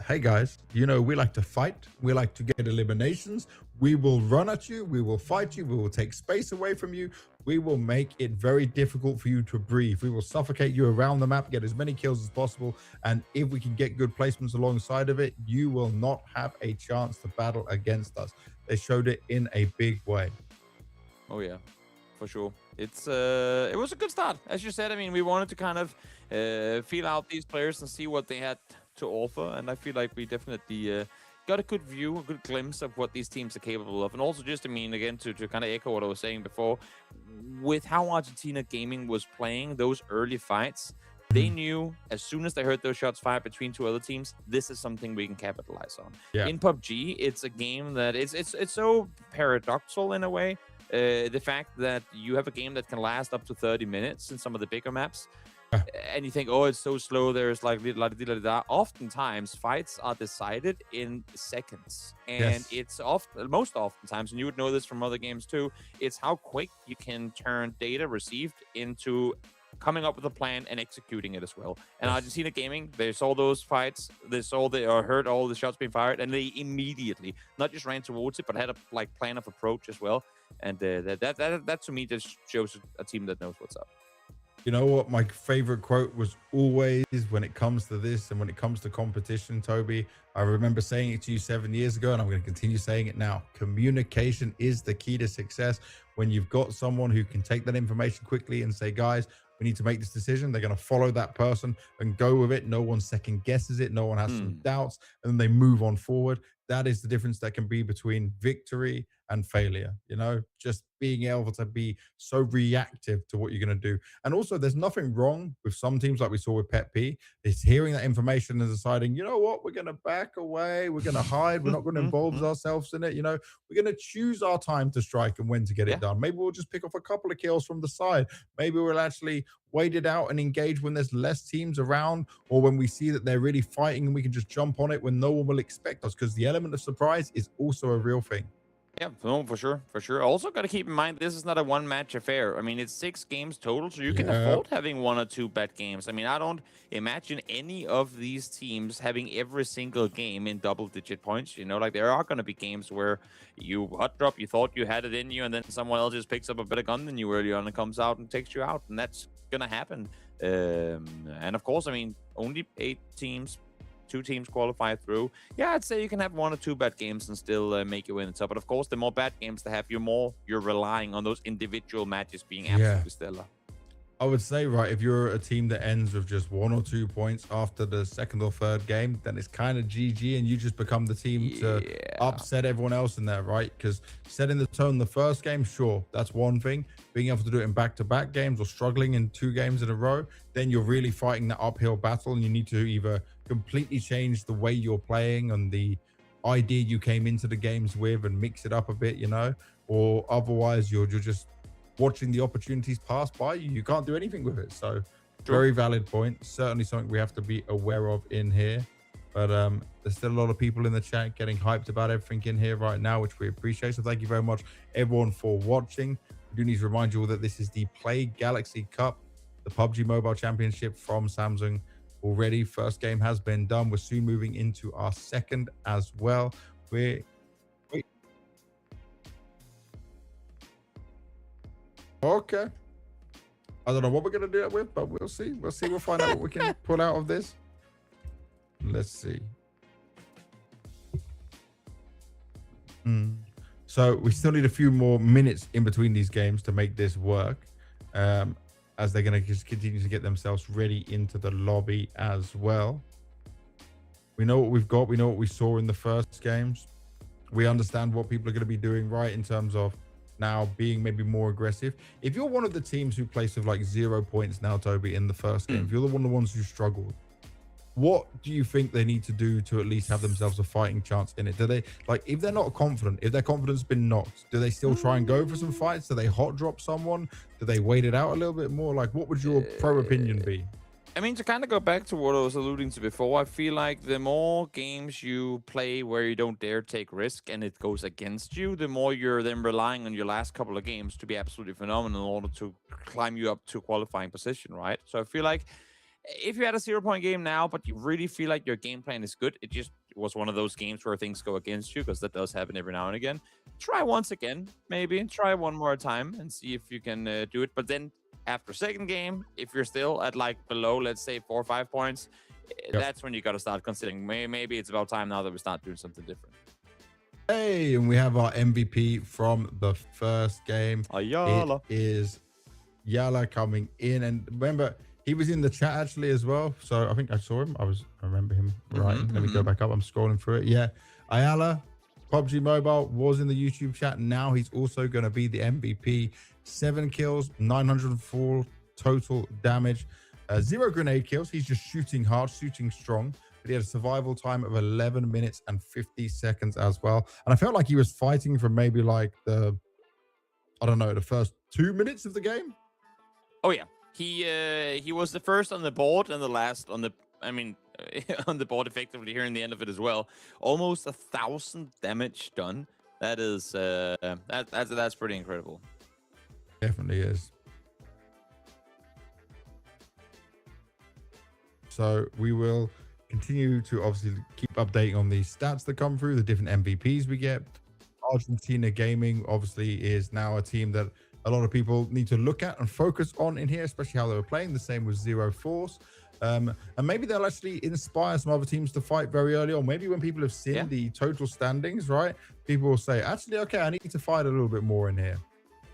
hey guys, you know, we like to fight. We like to get eliminations. We will run at you. We will fight you. We will take space away from you. we will make it very difficult for you to breathe. We will suffocate you around the map, get as many kills as possible. And if we can get good placements alongside of it, you will not have a chance to battle against us. They showed it in a big way.
Oh yeah, for sure. It was a good start, as you said. I mean, we wanted to kind of feel out these players and see what they had to offer, and I feel like we definitely got a good view, a good glimpse of what these teams are capable of. And also just, I mean, again, to kind of echo what I was saying before, with how Argentina Gaming was playing those early fights, they knew as soon as they heard those shots fired between two other teams, this is something we can capitalize on.
Yeah.
In PUBG, it's a game that it's so paradoxical in a way. The fact that you have a game that can last up to 30 minutes in some of the bigger maps, and you think, oh, it's so slow, there's like oftentimes fights are decided in seconds, and it's most oftentimes, and you would know this from other games too, it's how quick you can turn data received into coming up with a plan and executing it as well. And Argentina Gaming, they saw those fights, they saw or heard all the shots being fired, and they immediately not just ran towards it, but had a plan of approach as well. And that to me just shows a team that knows what's up.
You know what? My favorite quote was always, when it comes to this and when it comes to competition, Toby, I remember saying it to you 7 years ago, and I'm going to continue saying it now. Communication is the key to success. When you've got someone who can take that information quickly and say, guys, we need to make this decision, they're going to follow that person and go with it. No one second guesses it. No one has some doubts, and then they move on forward. That is the difference that can be between victory and failure, you know, just being able to be so reactive to what you're going to do. And also, there's nothing wrong with some teams, like we saw with Pep P, is hearing that information and deciding, you know what, we're going to back away, we're going to hide, we're not going to involve ourselves in it. You know, we're going to choose our time to strike and when to get it done. Maybe we'll just pick off a couple of kills from the side. Maybe we'll actually wait it out and engage when there's less teams around, or when we see that they're really fighting, and we can just jump on it when no one will expect us, because the element of surprise is also a real thing.
Yeah, no, for sure, for sure. Also, got to keep in mind, this is not a one-match affair. I mean, it's 6 games total, so you can afford having 1 or 2 bad games. I mean, I don't imagine any of these teams having every single game in double-digit points. You know, like, there are going to be games where you hot drop, you thought you had it in you, and then someone else just picks up a better gun than you early on and comes out and takes you out, and that's going to happen. And of course, I mean, only 8 teams. 2 teams qualify through. Yeah, I'd say you can have 1 or 2 bad games and still make your way in the top. But of course, the more bad games they have, you're relying on those individual matches being absolutely stellar.
I would say, right, if you're a team that ends with just 1 or 2 points after the second or third game, then it's kind of GG, and you just become the team to upset everyone else in there, right? Because setting the tone the first game, sure, that's one thing. Being able to do it in back-to-back games, or struggling in 2 games in a row, then you're really fighting that uphill battle, and you need to either completely change the way you're playing and the idea you came into the games with and mix it up a bit, you know, or otherwise you're just watching the opportunities pass by you. You can't do anything with it. So very valid point. Certainly something we have to be aware of in here. But there's still a lot of people in the chat getting hyped about everything in here right now, which we appreciate. So thank you very much, everyone, for watching. We do need to remind you all that this is the Play Galaxy Cup, the PUBG Mobile Championship from Samsung. Already, first game has been done. We're soon moving into our second as well. Okay. I don't know what we're going to do it with, but we'll see. We'll find out what we can pull out of this. Let's see. So we still need a few more minutes in between these games to make this work, as they're going to just continue to get themselves ready into the lobby as well. We know what we've got. We know what we saw in the first games. We understand what people are going to be doing right in terms of now being maybe more aggressive. If you're one of the teams who placed with like 0 points now, Toby, in the first game, if you're one of the ones who struggled, what do you think they need to do to at least have themselves a fighting chance in it? Do they, like, if they're not confident, if their confidence has been knocked, do they still try and go for some fights? Do they hot drop someone? Do they wait it out a little bit more? Like, what would your pro opinion be?
I mean, to kind of go back to what I was alluding to before, I feel like the more games you play where you don't dare take risk and it goes against you, the more you're then relying on your last couple of games to be absolutely phenomenal in order to climb you up to a qualifying position, right? So I feel like if you had a 0 point game now, but you really feel like your game plan is good, it just was one of those games where things go against you, because that does happen every now and again. try once again, maybe try one more time and see if you can do it. But then after second game, if you're still at like below, let's say 4 or 5 points, that's when you got to start considering maybe it's about time now that we start doing something different.
Hey, and we have our MVP from the first game.
Ayala.
It is Yala coming in, and remember he was in the chat actually as well. So I think I saw him. I remember him writing. Let me go back up. I'm scrolling through it. Yeah, Ayala, PUBG Mobile was in the YouTube chat. Now he's also going to be the MVP. 7 kills, 904 total damage, 0 grenade kills. He's just shooting hard, shooting strong. But he had a survival time of 11 minutes and 50 seconds as well. And I felt like he was fighting for maybe like the first 2 minutes of the game.
Oh yeah, he was the first on the board and the last on the. I mean, on the board effectively here in the end of it as well. Almost 1,000 damage done. That is that's pretty incredible.
Definitely is. So we will continue to obviously keep updating on the stats that come through, the different MVPs we get. Argentina Gaming obviously is now a team that a lot of people need to look at and focus on in here, especially how they were playing. The same with Zero Force. And maybe they'll actually inspire some other teams to fight very early on. Maybe when people have seen the total standings, right, people will say, actually, okay, I need to fight a little bit more in here.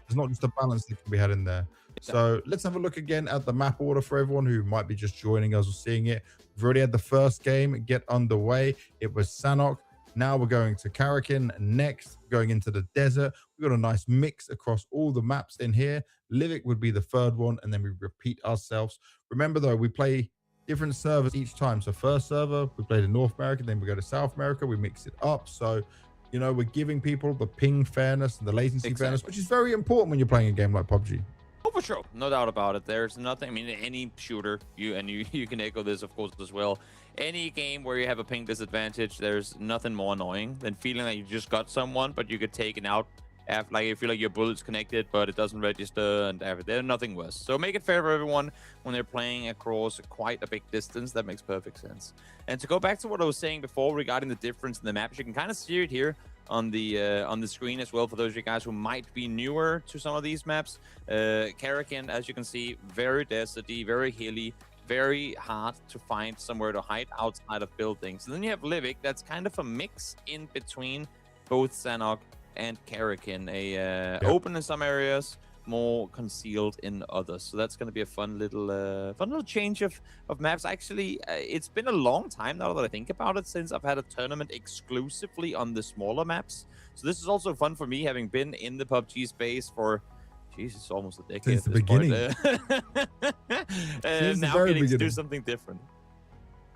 There's not just a balance that can be had in there. So let's have a look again at the map order for everyone who might be just joining us or seeing it. We've already had the first game get underway. It was Sanok. Now we're going to Karakin. Next, going into the desert. We've got a nice mix across all the maps in here. Livik would be the third one, and then we repeat ourselves. Remember, though, we play different servers each time. So first server, we played in North America, then we go to South America. We mix it up. So, you know, we're giving people the ping fairness and the latency fairness, which is very important when you're playing a game like PUBG.
Oh, for sure. No doubt about it. There's nothing. I mean, any shooter, you can echo this, of course, as well. Any game where you have a ping disadvantage, there's nothing more annoying than feeling like you just got someone, but you get taken out. After, like, you feel like your bullet's connected, but it doesn't register, and there's nothing worse. So make it fair for everyone when they're playing across quite a big distance. That makes perfect sense. And to go back to what I was saying before regarding the difference in the maps, you can kind of see it here on the screen as well for those of you guys who might be newer to some of these maps. Karakin, as you can see, very deserty, very hilly, very hard to find somewhere to hide outside of buildings. And then you have Livik, that's kind of a mix in between both Sanok and Karakin, open in some areas, more concealed in others. So that's going to be a fun little change of maps. Actually, it's been a long time now that I think about it since I've had a tournament exclusively on the smaller maps. So this is also fun for me, having been in the PUBG space for Jesus, almost a decade
since the beginning.
And now getting to do something different.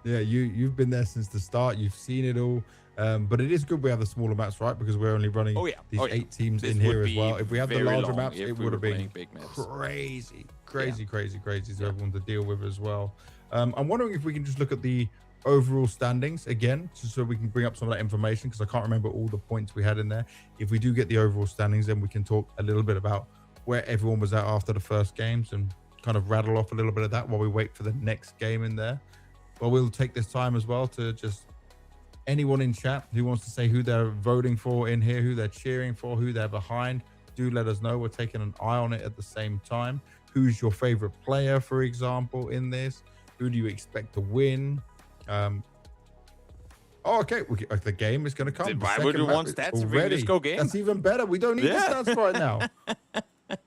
Yeah, you've been there since the start. You've seen it all. But it is good we have the smaller maps, right? Because we're only running these 8 teams in here as well. If we had the larger maps, it would have been crazy. So everyone to deal with as well. I'm wondering if we can just look at the overall standings again, just so we can bring up some of that information, because I can't remember all the points we had in there. If we do get the overall standings, then we can talk a little bit about where everyone was at after the first games and kind of rattle off a little bit of that while we wait for the next game in there. But we'll take this time as well to just anyone in chat who wants to say who they're voting for in here, who they're cheering for, who they're behind, do let us know. We're taking an eye on it at the same time. Who's your favorite player, for example, in this? Who do you expect to win? Okay, the game is going to come.
Why would you want stats if we can just go game?
That's even better. We don't need the stats right now.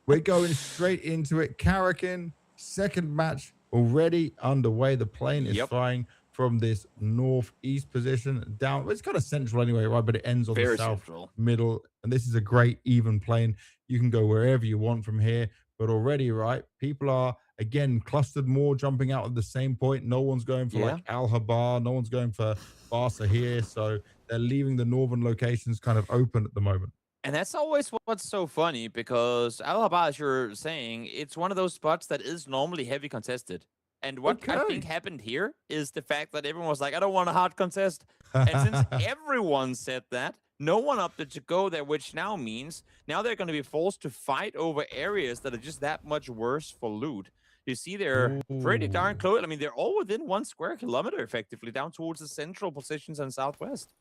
We're going straight into it. Karakin, second match already underway. The plane is flying from this northeast position down. Well, it's kind of central anyway, right? But it ends on the south middle. And this is a great even plane. You can go wherever you want from here. But already, right, people are, again, clustered more, jumping out at the same point. No one's going for like Al-Habar. No one's going for Barca here. So they're leaving the northern locations kind of open at the moment.
And that's always what's so funny, because Al-Habar, as you're saying, it's one of those spots that is normally heavy contested. And what I think happened here is the fact that everyone was like, I don't want a hard contest. And since everyone said that, no one opted to go there, which now means now they're going to be forced to fight over areas that are just that much worse for loot. You see, they're pretty darn close. I mean, they're all within 1 square kilometer, effectively, down towards the central positions and southwest.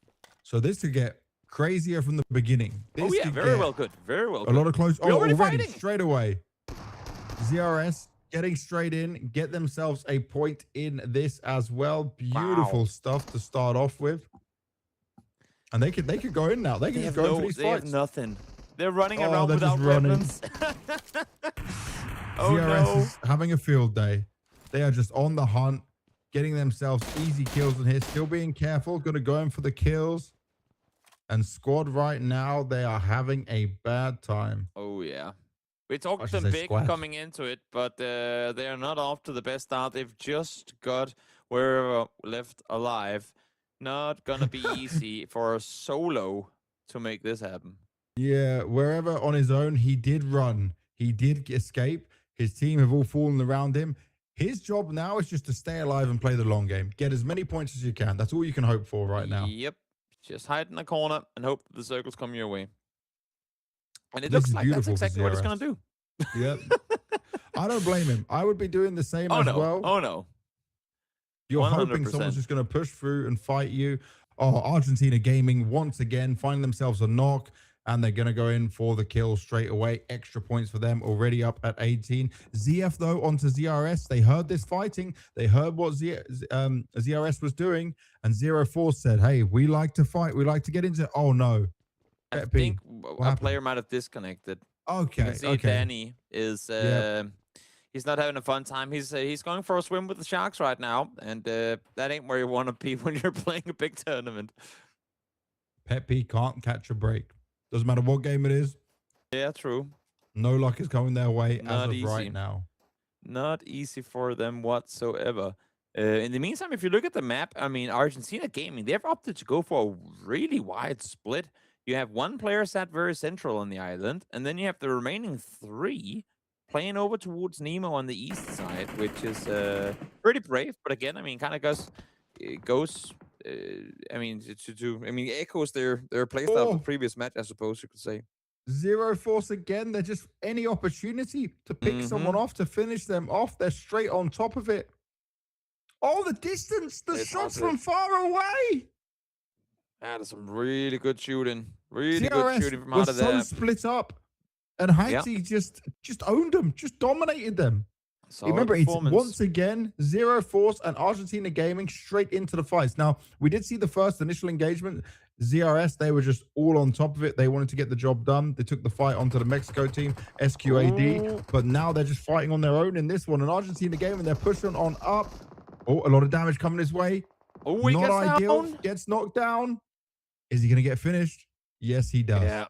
So this could get crazier from the beginning.
Oh
This
yeah,
could
very
get
well good. Very well
a
good.
lot of close.
We're
Oh,
already
already
fighting.
straight away. ZRS getting straight in, get themselves a point in this as well. Beautiful stuff to start off with. And they could go in now. They can just go in for these
They have
fights.
nothing. They're running
Oh,
around
they're
without
just running.
weapons. Oh
ZRS
no.
is having a field day. They are just on the hunt, getting themselves easy kills in here. Still being careful, gonna go in for the kills. And squad right now, they are having a bad time.
Oh yeah. We talked
should
them
say
big
squash.
coming into it, but they are not off to the best start. They've just got wherever left alive. Not gonna be easy for a solo to make this happen.
Yeah, wherever on his own, he did run. He did escape. His team have all fallen around him. His job now is just to stay alive and play the long game. Get as many points as you can. That's all you can hope for right now.
Yep. Just hide in the corner and hope that the circles come your way. And it
This
looks
is
like that's
beautiful for
exactly what it's gonna
ZRS.
do.
Yep. I don't blame him. I would be doing the same
Oh
as
no.
well.
Oh no.
You're hoping
100%.
someone's just going to push through and fight you. Oh, Argentina Gaming once again find themselves a knock, and they're going to go in for the kill straight away. Extra points for them, already up at 18. ZF, though, onto ZRS. They heard this fighting. They heard what ZRS was doing, and 04 said, hey, we like to fight. We like to get into it. Oh, no.
I
Pet P,
think
what
a
happened?
player might have disconnected. You
Okay,
can see
okay.
Danny is he's not having a fun time. He's going for a swim with the sharks right now, and that ain't where you want to be when you're playing a big tournament.
Pet P can't catch a break. Doesn't matter what game it is.
Yeah, true.
No luck is coming their way
Not
as of
easy.
right now.
Not easy for them whatsoever. In the meantime, if you look at the map, I mean, Argentina Gaming, they've opted to go for a really wide split. You have one player sat very central on the island, and then you have the remaining three playing over towards Nemo on the east side, which is pretty brave. But again, I mean, kind of goes. I mean, echoes their playstyle of the previous match, I suppose you could say.
Zero Force again. They're just any opportunity to pick someone off to finish them off. They're straight on top of it. Oh, the distance, the shots from far away.
That is some really good shooting. Really
CRS
good shooting from out
was
of
so
there.
split up, and Heitzy just owned them, just dominated them.
Solid
Remember, it's
performance.
once again Zero Force and Argentina Gaming straight into the fights. Now, we did see the first initial engagement. ZRS, they were just all on top of it. They wanted to get the job done. They took the fight onto the Mexico team, SQAD, but now they're just fighting on their own in this one. And Argentina Gaming, they're pushing on up. Oh, a lot of damage coming his way.
Oh, he
Not
gets
ideal.
down.
Gets knocked down. Is he going to get finished? Yes, he does.
Yeah.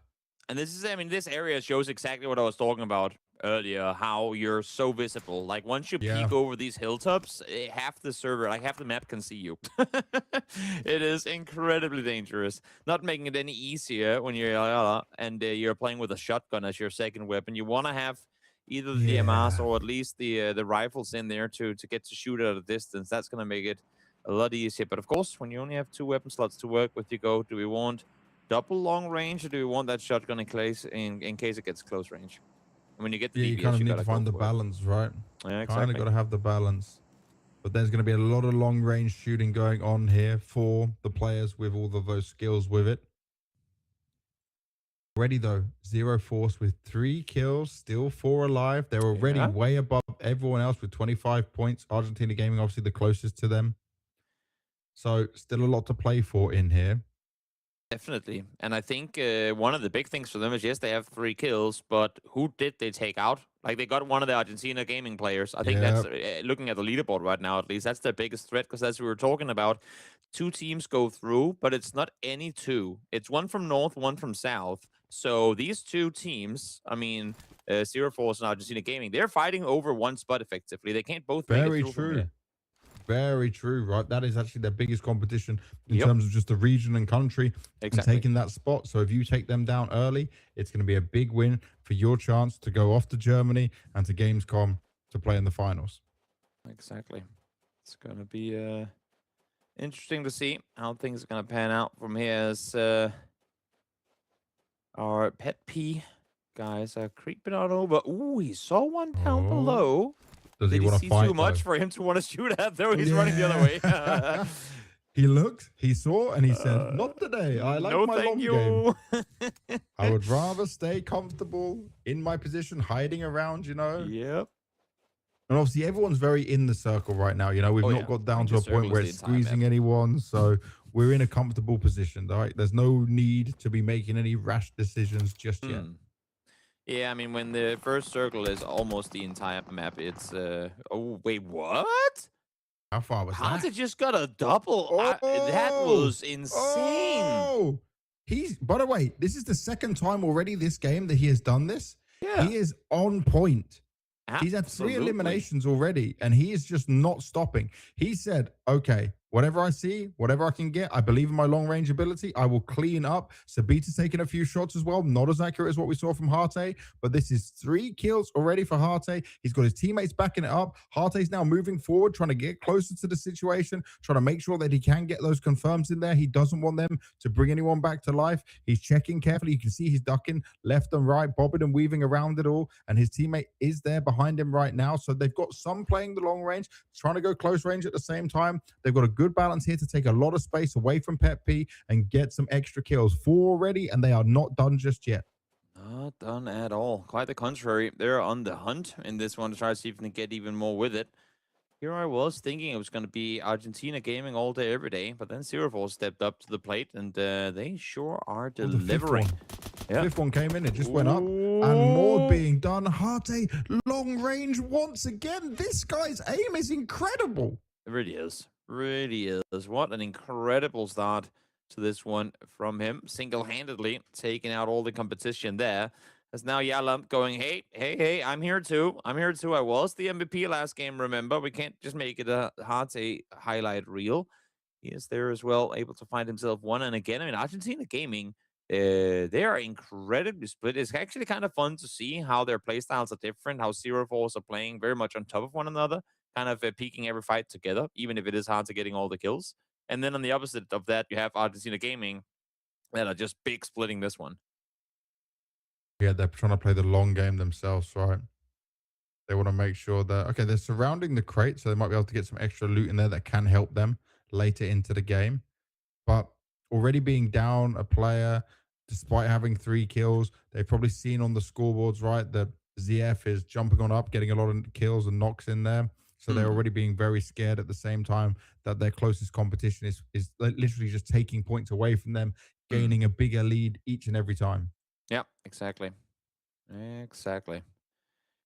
And this is, I mean, this area shows exactly what I was talking about earlier, how you're so visible. Like, once you peek over these hilltops, half the server, like half the map can see you. It is incredibly dangerous. Not making it any easier when you're and you're playing with a shotgun as your second weapon. You want to have either the DMRs or at least the rifles in there to get to shoot at a distance. That's going to make it a lot easier. But of course, when you only have 2 weapon slots to work with, you go, do we want double long range, or do we want that shotgun in case it gets close range? And when you get the
Yeah, you
DPS,
kind of need
gotta
to find
go
the
for it.
balance, right?
Yeah,
Kind
exactly.
of got to have the balance. But there's going to be a lot of long range shooting going on here for the players with all of those skills with it. Already though, Zero Force with 3 kills, still 4 alive. They're already way above everyone else with 25 points. Argentina Gaming obviously the closest to them. So still a lot to play for in here.
Definitely. And I think one of the big things for them is, yes, they have 3 kills, but who did they take out? Like, they got one of the Argentina Gaming players. I think that's, looking at the leaderboard right now, at least, that's their biggest threat, because as we were talking about, 2 teams go through, but it's not any 2. It's one from north, one from south. So these 2 teams, I mean, Zero Force and Argentina Gaming, they're fighting over one spot effectively. They can't both make it
Very
through from
true.
here.
Very true, right? That is actually their biggest competition in terms of just the region and country and taking that spot. So if you take them down early, it's going to be a big win for your chance to go off to Germany and to Gamescom to play in the finals.
Exactly. It's going to be interesting to see how things are going to pan out from here as our Pet P guys are creeping on over. Ooh, he saw one down below.
Does he
Did he
want to
see
fight
too much
though?
for him to want to shoot at, though? He's running the other way.
He looked, he saw, and he said,
Uh,
"Not today. I like
no,
my
thank
long game.
you.
I would rather stay comfortable in my position, hiding around, you know."
Yep.
And obviously, everyone's very in the circle right now. You know, we've
Oh
not
yeah.
got
I
down
mean,
to
the
a point
circle is
where
the
it's
entire map.
squeezing anyone. So we're in a comfortable position, right? There's no need to be making any rash decisions just yet.
Hmm. Yeah, I mean, when the first circle is almost the entire map, it's oh wait, what?
How far was that?
Hansa just got a double. That
Oh,
was insane.
oh. He's, by the way, this is the second time already this game that he has done this.
Yeah,
He is on point. He's had 3
absolutely.
eliminations already, and he is just not stopping. He said, okay, whatever I see, whatever I can get, I believe in my long range ability. I will clean up. Sabita's taking a few shots as well. Not as accurate as what we saw from Harte, but this is 3 kills already for Harte. He's got his teammates backing it up. Harte's now moving forward, trying to get closer to the situation, trying to make sure that he can get those confirms in there. He doesn't want them to bring anyone back to life. He's checking carefully. You can see he's ducking left and right, bobbing and weaving around it all, and his teammate is there behind him right now. So they've got some playing the long range, trying to go close range at the same time. They've got a good balance here to take a lot of space away from Pep P and get some extra kills. 4 already, and they are not done just yet.
Not done at all. Quite the contrary. They're on the hunt in this one to try to see if they can get even more with it. Here I was thinking it was going to be Argentina gaming all day, every day, but then Zero stepped up to the plate, and they sure are
Oh, the fifth
delivering.
one.
Yeah.
Fifth one came in, it just went up. And more being done. Harte, long range once again. This guy's aim is incredible.
It really is. Really is. What an incredible start to this one from him. Single-handedly taking out all the competition there. As now Yalam going, hey, I'm here too. I'm here too. I was the MVP last game, remember? We can't just make it a Harte highlight reel. He is there as well, able to find himself one. And again, I mean, Argentina Gaming, they are incredibly split. It's actually kind of fun to see how their playstyles are different, how Zero Force are playing very much on top of one another, kind of peaking every fight together, even if it is hard to getting all the kills. And then on the opposite of that, you have Argentina Gaming that are just big splitting this one.
Yeah, they're trying to play the long game themselves, right? They want to make sure that, okay, they're surrounding the crate, so they might be able to get some extra loot in there that can help them later into the game. But already being down a player, despite having 3 kills, they've probably seen on the scoreboards, right, that ZF is jumping on up, getting a lot of kills and knocks in there. So they're already being very scared at the same time that their closest competition is literally just taking points away from them, gaining a bigger lead each and every time.
Yeah, exactly. Exactly.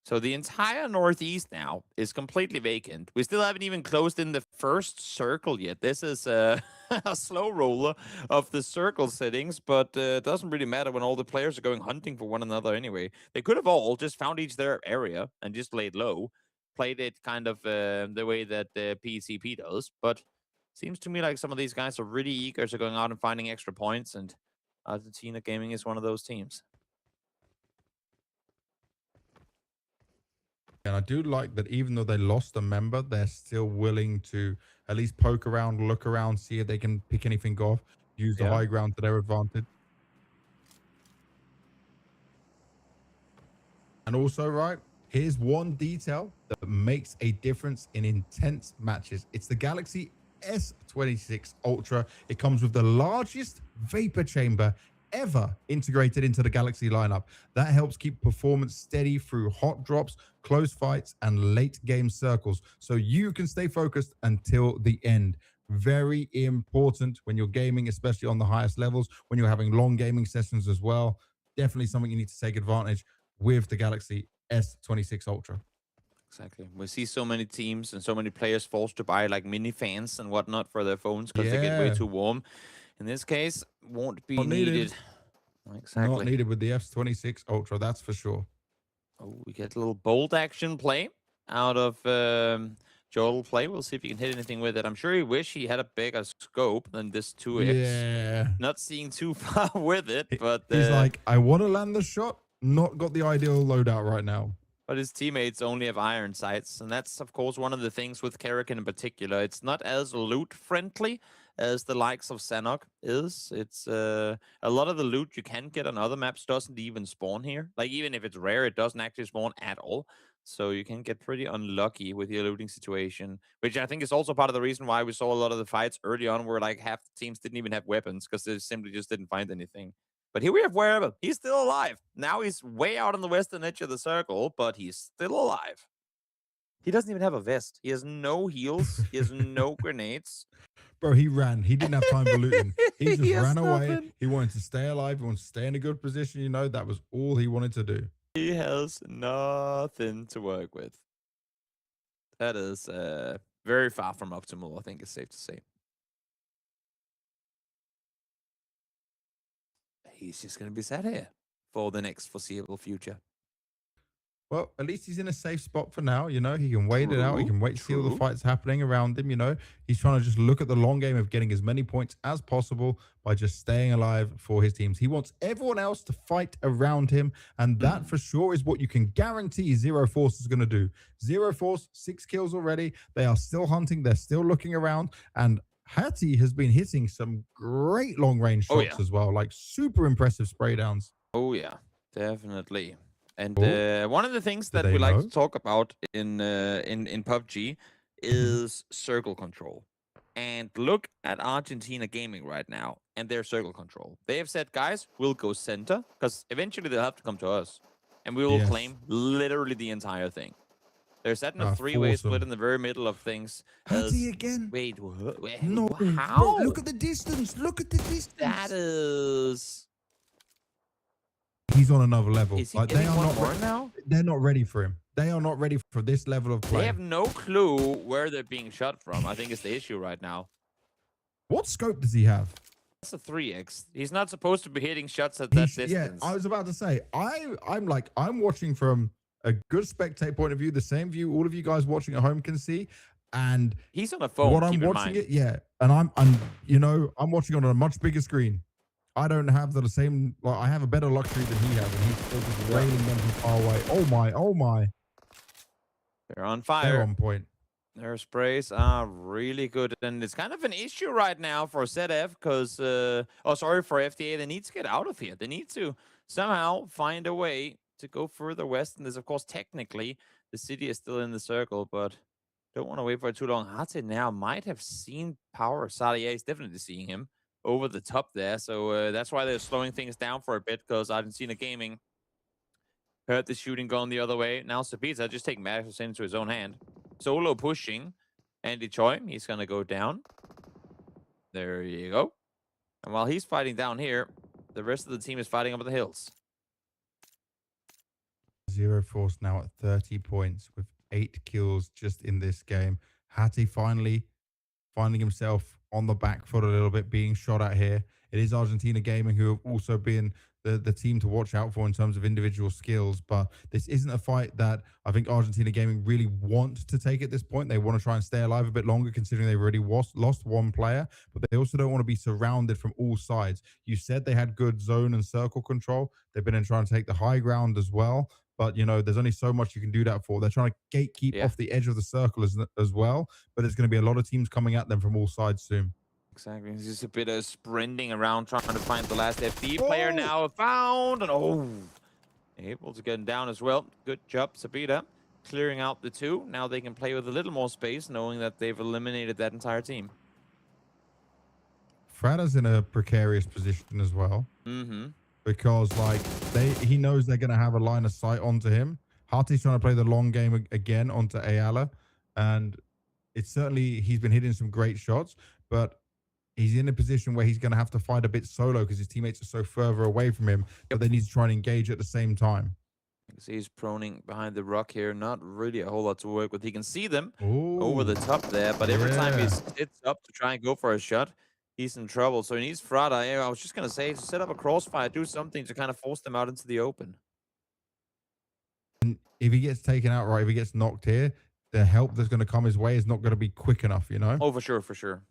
So the entire Northeast now is completely vacant. We still haven't even closed in the first circle yet. This is a slow roller of the circle settings, but it doesn't really matter when all the players are going hunting for one another anyway. They could have all just found each their area and just laid low, played it kind of the way that PCP does, but seems to me like some of these guys are really eager to going out and finding extra points, and Argentina Gaming is one of those teams.
And I do like that even though they lost a member, they're still willing to at least poke around, look around, see if they can pick anything off, use the high ground to their advantage. And also, right, here's one detail that makes a difference in intense matches. It's the Galaxy S26 Ultra. It comes with the largest vapor chamber ever integrated into the Galaxy lineup. That helps keep performance steady through hot drops, close fights, and late game circles, so you can stay focused until the end. Very important when you're gaming, especially on the highest levels, when you're having long gaming sessions as well. Definitely something you need to take advantage with the Galaxy S26 Ultra.
Exactly. We see so many teams and so many players forced to buy like mini fans and whatnot for their phones because they get way too warm. In this case, won't be needed. Exactly.
Not needed with the S26 Ultra, that's for sure.
Oh, we get a little bolt action play out of Joel play. We'll see if he can hit anything with it. I'm sure he wish he had a bigger scope than this 2x.
Yeah.
Not seeing too far with it, but
he's like, I want to land the shot, not got the ideal loadout right now.
But his teammates only have iron sights, and that's, of course, one of the things with Kerrigan in particular. It's not as loot-friendly as the likes of Sanok is. It's a lot of the loot you can get on other maps doesn't even spawn here. Like, even if it's rare, it doesn't actually spawn at all. So you can get pretty unlucky with the looting situation, which I think is also part of the reason why we saw a lot of the fights early on where like half the teams didn't even have weapons because they simply just didn't find anything. But here we have Wearable. He's still alive. Now he's way out on the western edge of the circle, but he's still alive. He doesn't even have a vest. He has no heals. He has no grenades.
Bro, he ran. He didn't have time for looting. He just
He has
ran away.
nothing.
He wanted to stay alive. He wanted to stay in a good position. That was all he wanted to do.
He has nothing to work with. That is very far from optimal, I think it's safe to say. He's just going to be sat here for the next foreseeable future.
Well, at least he's in a safe spot for now. He can wait it out. He
True,
can wait to see all the
true.
fights happening around him. He's trying to just look at the long game of getting as many points as possible by just staying alive for his teams. He wants everyone else to fight around him. And that for sure is what you can guarantee Zero Force is going to do. Zero Force, 6 kills already. They are still hunting. They're still looking around. And Hattie has been hitting some great long range shots as well. Like super impressive spray downs.
Oh, yeah, definitely. And
Oh,
one of the things
do
that
they
we like
know?
to talk about in PUBG is circle control. And look at Argentina Gaming right now and their circle control. They have said, guys, we'll go center because eventually they'll have to come to us, and we will
Yes.
claim literally the entire thing. They're setting a three-way
Force
split
them.
in the very middle of things.
Hattie again.
Wait, what? Wait,
No,
how?
bro, look at the distance. Look at the distance.
That is.
He's on another level.
Is he
Like,
getting one more now?
they're not ready for him. They are not ready for this level of play.
They have no clue where they're being shot from. I think it's the issue right now.
What scope does he have?
That's a 3x. He's not supposed to be hitting shots at that distance.
Yeah, I was about to say, I'm watching from a good spectate point of view, the same view all of you guys watching at home can see. And
He's on a phone.
what I'm
keep in
watching
mind.
it, yeah. And I'm watching on a much bigger screen. I don't have the same, like, I have a better luxury than he has, and he's still just railing them from far away. Oh my.
They're on
They're
fire.
on point.
Their sprays are really good. And it's kind of an issue right now for ZF because, for FTA. They need to get out of here. They need to somehow find a way to go further west. And there's, of course, technically, the city is still in the circle, but don't want to wait for too long. Hate now might have seen Power. Sadia is definitely seeing him over the top there. So that's why they're slowing things down for a bit because Argentina Gaming heard the shooting going the other way. Now Sabita just taking matters into his own hand. Solo pushing. Andy Choi, he's going to go down. There you go. And while he's fighting down here, the rest of the team is fighting up the hills.
Zero Force now at 30 points with 8 kills just in this game. Hattie finally finding himself on the back foot a little bit, being shot at here. It is Argentina Gaming who have also been the team to watch out for in terms of individual skills, but this isn't a fight that I think Argentina Gaming really want to take at this point. They want to try and stay alive a bit longer considering they've already lost one player, but they also don't want to be surrounded from all sides. You said they had good zone and circle control. They've been in trying to take the high ground as well, but there's only so much you can do that for. They're trying to gatekeep off the edge of the circle as well, but there's going to be a lot of teams coming at them from all sides soon.
Exactly. It's just a bit of sprinting around trying to find the last FD player now found. And able to get down as well. Good job, Sabita. Clearing out the 2. Now they can play with a little more space, knowing that they've eliminated that entire team.
Frada's in a precarious position as well. Because he knows they're going to have a line of sight onto him. Harty's trying to play the long game again onto Ayala. And it's certainly, he's been hitting some great shots, but he's in a position where he's going to have to fight a bit solo because his teammates are so further away from him, but they need to try and engage at the same time.
You can see he's proning behind the rock here. Not really a whole lot to work with. He can see them over the top there, but every time he sits up to try and go for a shot, he's in trouble. So he needs Frada. I was just going to say, to set up a crossfire, do something to kind of force them out into the open.
And if he gets taken out, if he gets knocked here, the help that's going to come his way is not going to be quick enough,
Oh, for sure, for sure.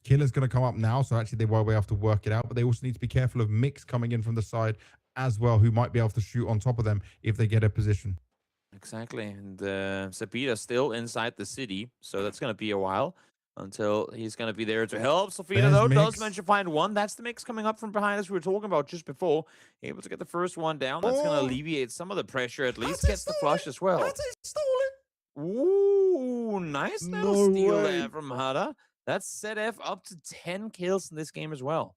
Killer's going to come up now, so actually they will have to work it out, but they also need to be careful of Mix coming in from the side as well, who might be able to shoot on top of them if they get a position.
Exactly, and Sabita still inside the city, so that's going to be a while until he's going to be there to help. Sofita,
There's
though, does
Mix.
manage to find one. That's the Mix coming up from behind, as we were talking about just before. Able to get the first one down. That's going to alleviate some of the pressure. At least gets the flush as well.
Hate stole it.
Ooh, nice little
No
steal
way.
there from Hada. That's ZF up to 10 kills in this game as well.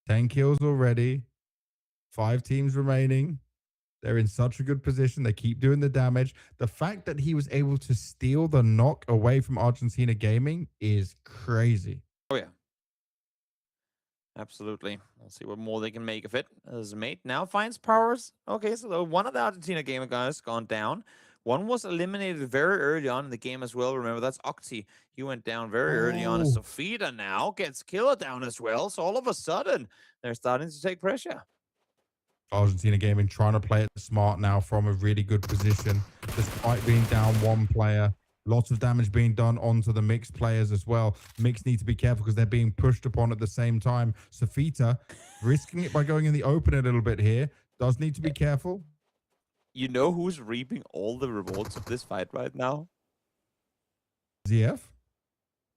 10 kills already. 5 teams remaining. They're in such a good position. They keep doing the damage. The fact that he was able to steal the knock away from Argentina Gaming is crazy.
Oh, yeah. Absolutely. We'll see what more they can make of it. As Mate now finds powers. Okay, so one of the Argentina Gaming guys gone down. One was eliminated very early on in the game as well. Remember, that's Octi. He went down very early on. And Sofita now gets Killer down as well. So all of a sudden, they're starting to take pressure.
Argentina Gaming trying to play it smart now from a really good position, despite being down one player. Lots of damage being done onto the Mix players as well. Mix need to be careful because they're being pushed upon at the same time. Sofita risking it by going in the open a little bit here. Does need to be careful.
You know who's reaping all the rewards of this fight right now?
ZF?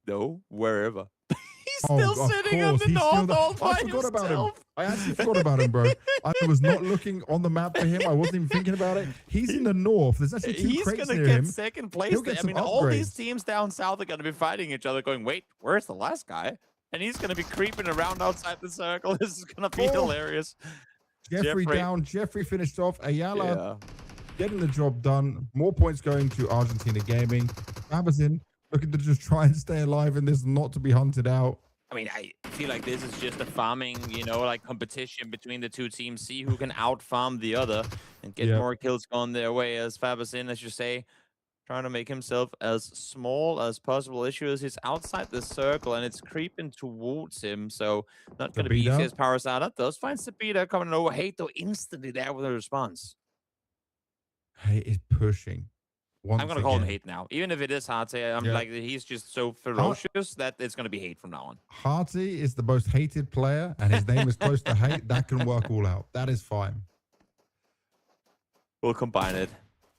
No, wherever. He's still sitting on the
He's
north
still
all
I
by
forgot about him.
himself.
I actually forgot about him, bro. I was not looking on the map for him. I wasn't even thinking about it. He's in the north. There's actually 2
He's
crates
gonna
near
get
him.
second place.
He'll get
I mean,
some
all these
upgrades.
teams down south are gonna be fighting each other, going, "Wait, where's the last guy?" And he's gonna be creeping around outside the circle. This is gonna be hilarious.
Jeffrey down. Jeffrey finished off. Ayala getting the job done. More points going to Argentina Gaming. Babazin looking to just try and stay alive in this, not to be hunted out.
I mean, I feel like this is just a farming, like competition between the two teams. See who can out-farm the other and get more kills going their way. As Fabasin, as you say, trying to make himself as small as possible. Issue is he's outside the circle and it's creeping towards him. So not going to be easy as Power Sada does find Sabita coming over. Hate, though, instantly there with a response.
Hate is pushing.
I'm going to call him Hate now. Even if it is Hate, I'm like, he's just so ferocious that it's going to be Hate from now on.
Harty is the most hated player, and his name is close to Hate. That can work all out. That is fine.
We'll combine it.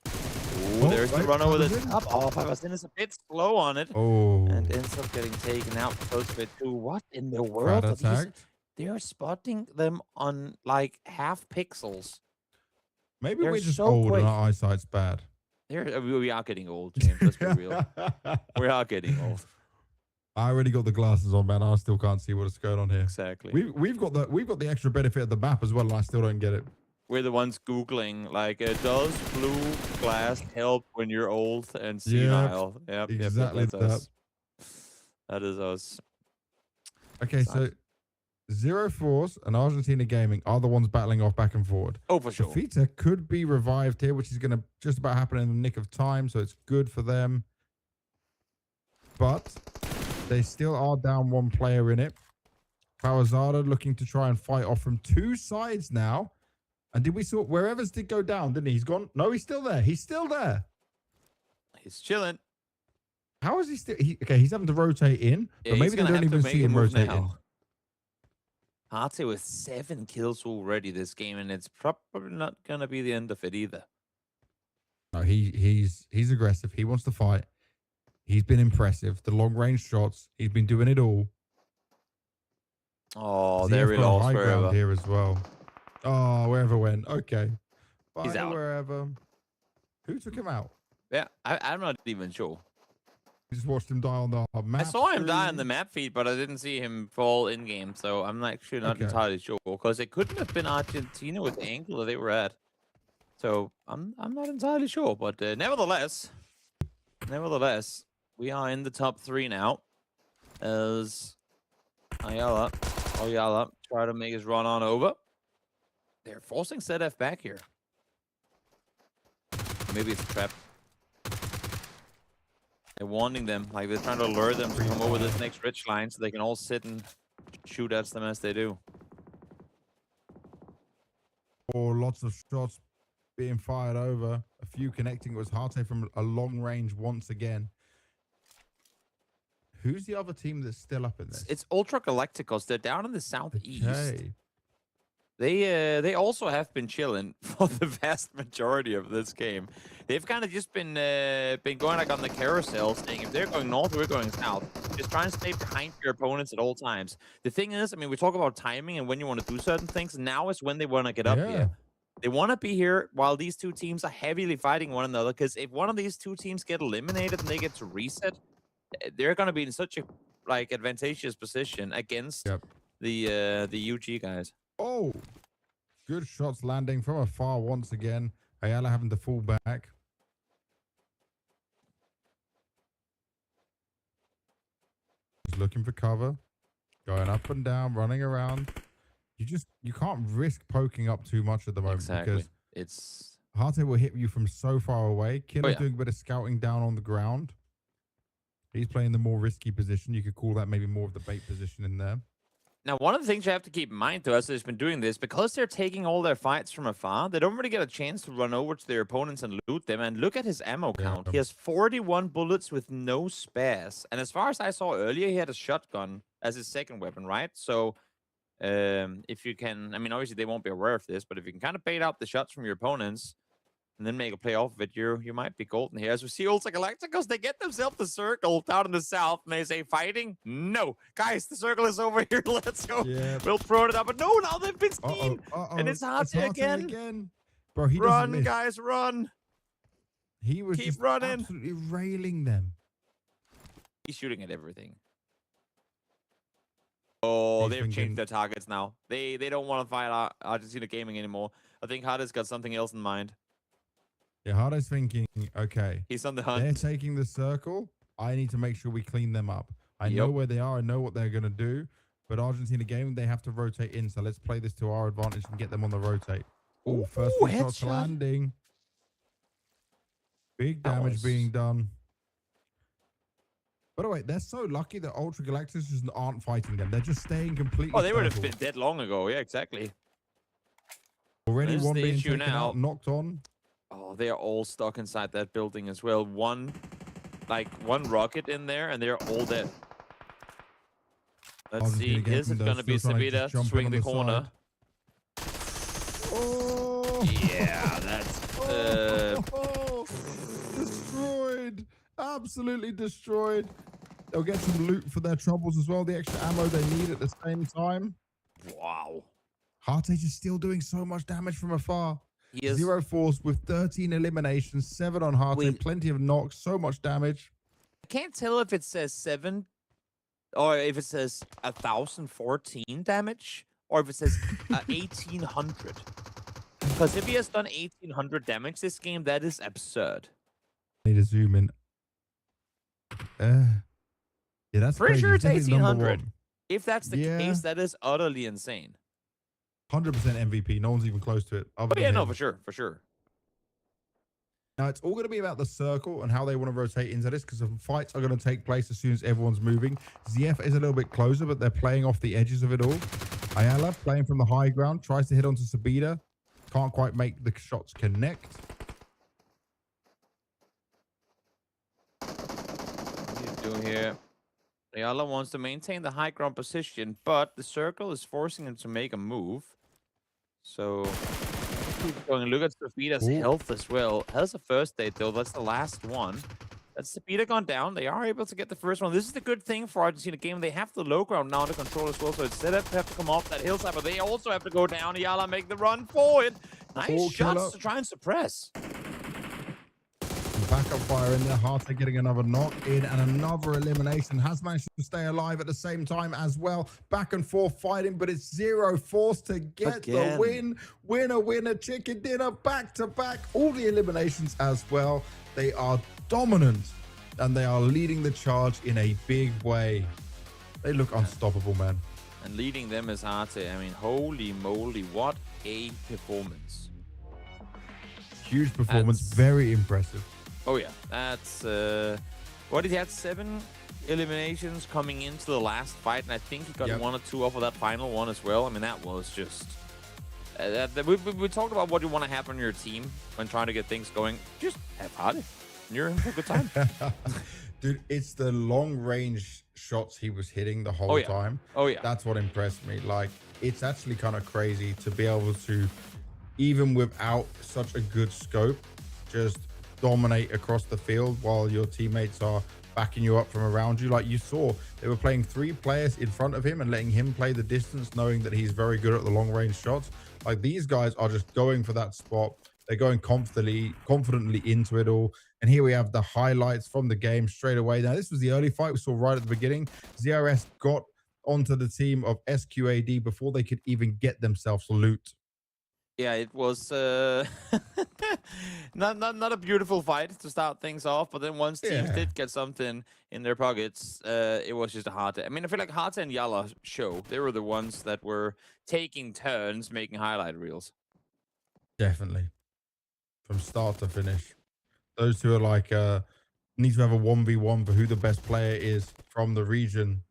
Ooh, there's the runner with it up. Oh, Fabasin is a bit slow on it.
Oh.
And ends up getting taken out close to it too. What in the world? They're spotting them on like half pixels.
Maybe we're just old and our eyesight's bad.
We are getting old, James. Let's be real. We are getting old.
I already got the glasses on, man. I still can't see what's going on here.
Exactly.
We've got the extra benefit of the map as well, and I still don't get it.
We're the ones Googling, like, does blue glass help when you're old and senile?
Yep, exactly that.
That is us.
Okay, so Zero Force and Argentina Gaming are the ones battling off back and forward.
Oh, for sure.
Sofita could be revived here, which is going to just about happen in the nick of time, so it's good for them. But they still are down one player in it. Pawazada looking to try and fight off from 2 sides now. And did we saw wherever's did go down, didn't he? He's gone. No, he's still there. He's still there.
He's chilling.
How is he still? Okay, he's having to rotate in, but maybe they don't even see him rotate in.
Harte with 7 kills already this game, and it's probably not gonna be the end of it either.
No, he's aggressive. He wants to fight. He's been impressive. The long range shots. He's been doing it all.
Oh, there we lost
high
wherever.
ground here as well. Oh, wherever went. Okay.
He's out.
Wherever. Who took him out?
Yeah, I'm not even sure.
You just watched him die on the map.
I saw him die on the map feed, but I didn't see him fall in game, so I'm actually not entirely sure because it couldn't have been Argentina with the angle that they were at. So I'm not entirely sure, but nevertheless, we are in the top 3 now. As Ayala try to make his run on over. They're forcing ZF back here. Maybe it's a trap. They're warning them, like they're trying to lure them to come over this next ridge line so they can all sit and shoot at them as they do.
Oh, lots of shots being fired over. A few connecting. It was Harte from a long range once again. Who's the other team that's still up in this?
It's Ultra Galacticos. They're down in the southeast.
Okay.
They also have been chilling for the vast majority of this game. They've kind of just been going like on the carousel, saying if they're going north, we're going south. Just try and stay behind your opponents at all times. The thing is, I mean, we talk about timing and when you want to do certain things. Now is when they want to get up
Yeah.
here. They want to be here while these two teams are heavily fighting one another. Because if one of these two teams get eliminated and they get to reset, they're going to be in such a like advantageous position against
Yep.
the UG guys.
Oh, good shots landing from afar once again. Ayala having to fall back. He's looking for cover, going up and down, running around. You can't risk poking up too much at the moment because
it's
Harte will hit you from so far away. Killer's
yeah.
doing a bit of scouting down on the ground. He's playing the more risky position. You could call that maybe more of the bait position in there.
Now, one of the things you have to keep in mind to us that's been doing this, because they're taking all their fights from afar, they don't really get a chance to run over to their opponents and loot them. And look at his ammo count. He has 41 bullets with no spares. And as far as I saw earlier, he had a shotgun as his second weapon, right? So if you can, I mean, obviously they won't be aware of this, but if you can kind of bait out the shots from your opponents and then make a play off of it, you might be golden here. As we see Ultra Galacticos, they get themselves the circle down in the south, and they say, fighting? No. Guys, the circle is over here. Let's go.
Yeah.
We'll throw it up. But no, now they've been seen. And it's Harte again.
Bro, he doesn't miss.
Run, guys, run.
He was
Keep
just
running.
absolutely railing them.
He's shooting at everything. Oh,
He's
they've
thinking-
changed their targets now. They don't want to fight Argentina Gaming anymore. I think Harte's got something else in mind.
Yeah, Harde's thinking, okay,
He's on the
they're
hunt.
taking the circle. I need to make sure we clean them up. I know where they are. I know what they're going to do. But Argentina Gaming, they have to rotate in. So let's play this to our advantage and get them on the rotate. Oh, first three shots
headshot.
landing. Big
That
damage
was-
being done. By the way, they're so lucky that Ultra Galacticos just aren't fighting them. They're just staying completely.
Oh, they would have
circled.
been dead long ago. Yeah, exactly.
Already
This is
one
the
being
issue
taken
now.
out, knocked on.
Oh, they are all stuck inside that building as well. One rocket in there, and they're all dead. Let's see.
Argentina
Is it
Gaming,
going to be
still trying to
Sabida
just jump in
swing
on
the
the
corner?
Oh!
Yeah, that's
Destroyed. Absolutely destroyed. They'll get some loot for their troubles as well. The extra ammo they need at the same time.
wow.
Harte is still doing so much damage from afar.
He is
0 force with 13 eliminations, 7 on Harte,
Wait.
plenty of knocks, so much damage.
I can't tell if it says 7 or if it says 1,014 damage or if it says 1,800. Because if he has done 1,800 damage this game, that is absurd.
Need to zoom in. Yeah, that's
Pretty
crazy.
sure it's
Definitely number
1,800.
one.
If that's the
Yeah.
case, that is utterly insane.
100% MVP. No one's even close to it.
But yeah, no, for sure, for sure.
Now, it's all going to be about the circle and how they want to rotate into this because the fights are going to take place as soon as everyone's moving. ZF is a little bit closer, but they're playing off the edges of it all. Ayala playing from the high ground, tries to hit onto Sabida. Can't quite make the shots connect.
What are you doing here? Ayala wants to maintain the high ground position, but the circle is forcing him to make a move. So keep going. Look at Sabida's
Ooh.
health as well. Has a first aid though. That's the last one. That's Sabida gone down. They are able to get the first one. This is the good thing for Argentina game. They have the low ground now to control as well. So instead of have to come off that hillside, but they also have to go down. Ayala make the run forward. Nice
Oh,
shots
killer.
to try and suppress.
Backup fire in there. Harte getting another knock in and another elimination. Has managed to stay alive at the same time as well. Back and forth fighting, but it's 0 force to get the
Again.
win. Winner, winner, chicken dinner, back to back. All the eliminations as well. They are dominant and they are leading the charge in a big way. They look unstoppable, man.
And leading them is Harte. I mean, holy moly, what a performance.
Huge performance.
That's-
Very impressive.
Oh yeah, that's what he had 7 eliminations coming into the last fight, and I think he got
Yep.
1 or 2 off of that final one as well. I mean, that was just we talked about what you want to have on your team when trying to get things going. Just have Harte. You're in for a good time.
Dude, it's the long range shots he was hitting the
Oh
whole
yeah.
time.
Oh yeah.
That's what impressed me. Like, it's actually kind of crazy to be able to, even without such a good scope, just dominate across the field while your teammates are backing you up from around you. Like you saw, they were playing 3 players in front of him and letting him play the distance, knowing that he's very good at the long range shots. Like, these guys are just going for that spot. They're going confidently into it all. And here we have the highlights from the game straight away. Now, this was the early fight we saw right at the beginning. ZRS got onto the team of SQAD before they could even get themselves loot.
Yeah, it was not a beautiful fight to start things off, but then once teams
Yeah.
did get something in their pockets, it was just a Harte. I mean, I feel like Harte and Yala show they were the ones that were taking turns making highlight reels.
Definitely. From start to finish. Those two are like, need to have a 1v1 for who the best player is from the region.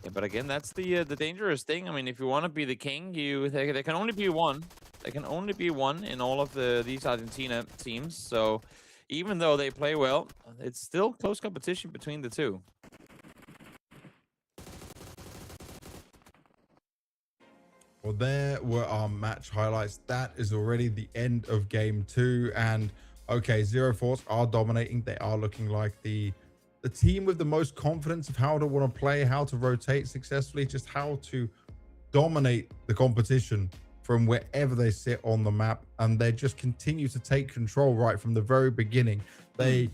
Yeah, but again, that's the dangerous thing. I mean, if you want to be the king, there can only be one. There can only be one in all of these Argentina teams. So even though they play well, it's still close competition between the two.
Well, there were our match highlights. That is already the end of game 2. And okay, Zero Force are dominating. They are looking like the team with the most confidence of how to want to play, how to rotate successfully, just how to dominate the competition from wherever they sit on the map. And they just continue to take control right from the very beginning. They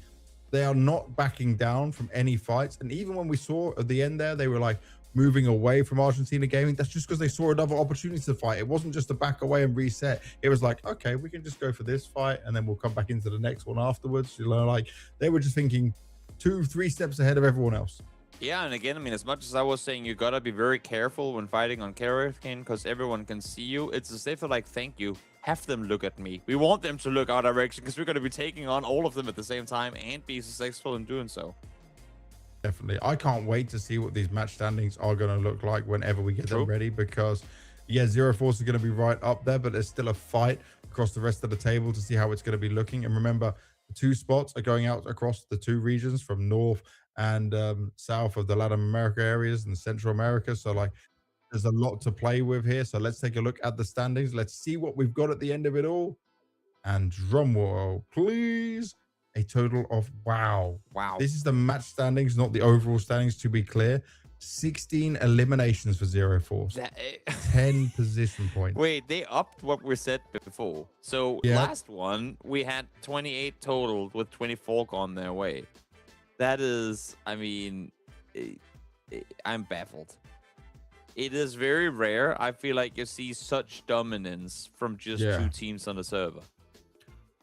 are not backing down from any fights. And even when we saw at the end there, they were like moving away from Argentina gaming. That's just because they saw another opportunity to fight. It wasn't just to back away and reset. It was like, okay, we can just go for this fight and then we'll come back into the next one afterwards. You know, like they were just thinking 2-3 steps ahead of everyone else.
Yeah, and again, I mean, as much as I was saying, you gotta be very careful when fighting on Hurricane because everyone can see you. It's as if they're like, thank you. Have them look at me. We want them to look our direction because we're gonna be taking on all of them at the same time and be successful in doing so.
Definitely. I can't wait to see what these match standings are going to look like whenever we get them ready, because yeah, Zero Force is going to be right up there, but there's still a fight across the rest of the table to see how it's going to be looking. And remember, the 2 spots are going out across the 2 regions from north and south of the Latin America areas and Central America. So like there's a lot to play with here. So let's take a look at the standings. Let's see what we've got at the end of it all. And drum roll, please. A total of, wow. This is the match standings, not the overall standings, to be clear. 16 eliminations for Zero Force. 10 position points.
Wait, they upped what we said before. So last one, we had 28 total with 24 gone their way. That is, I mean, I'm baffled. It is very rare. I feel like you see such dominance from just 2 teams on the server.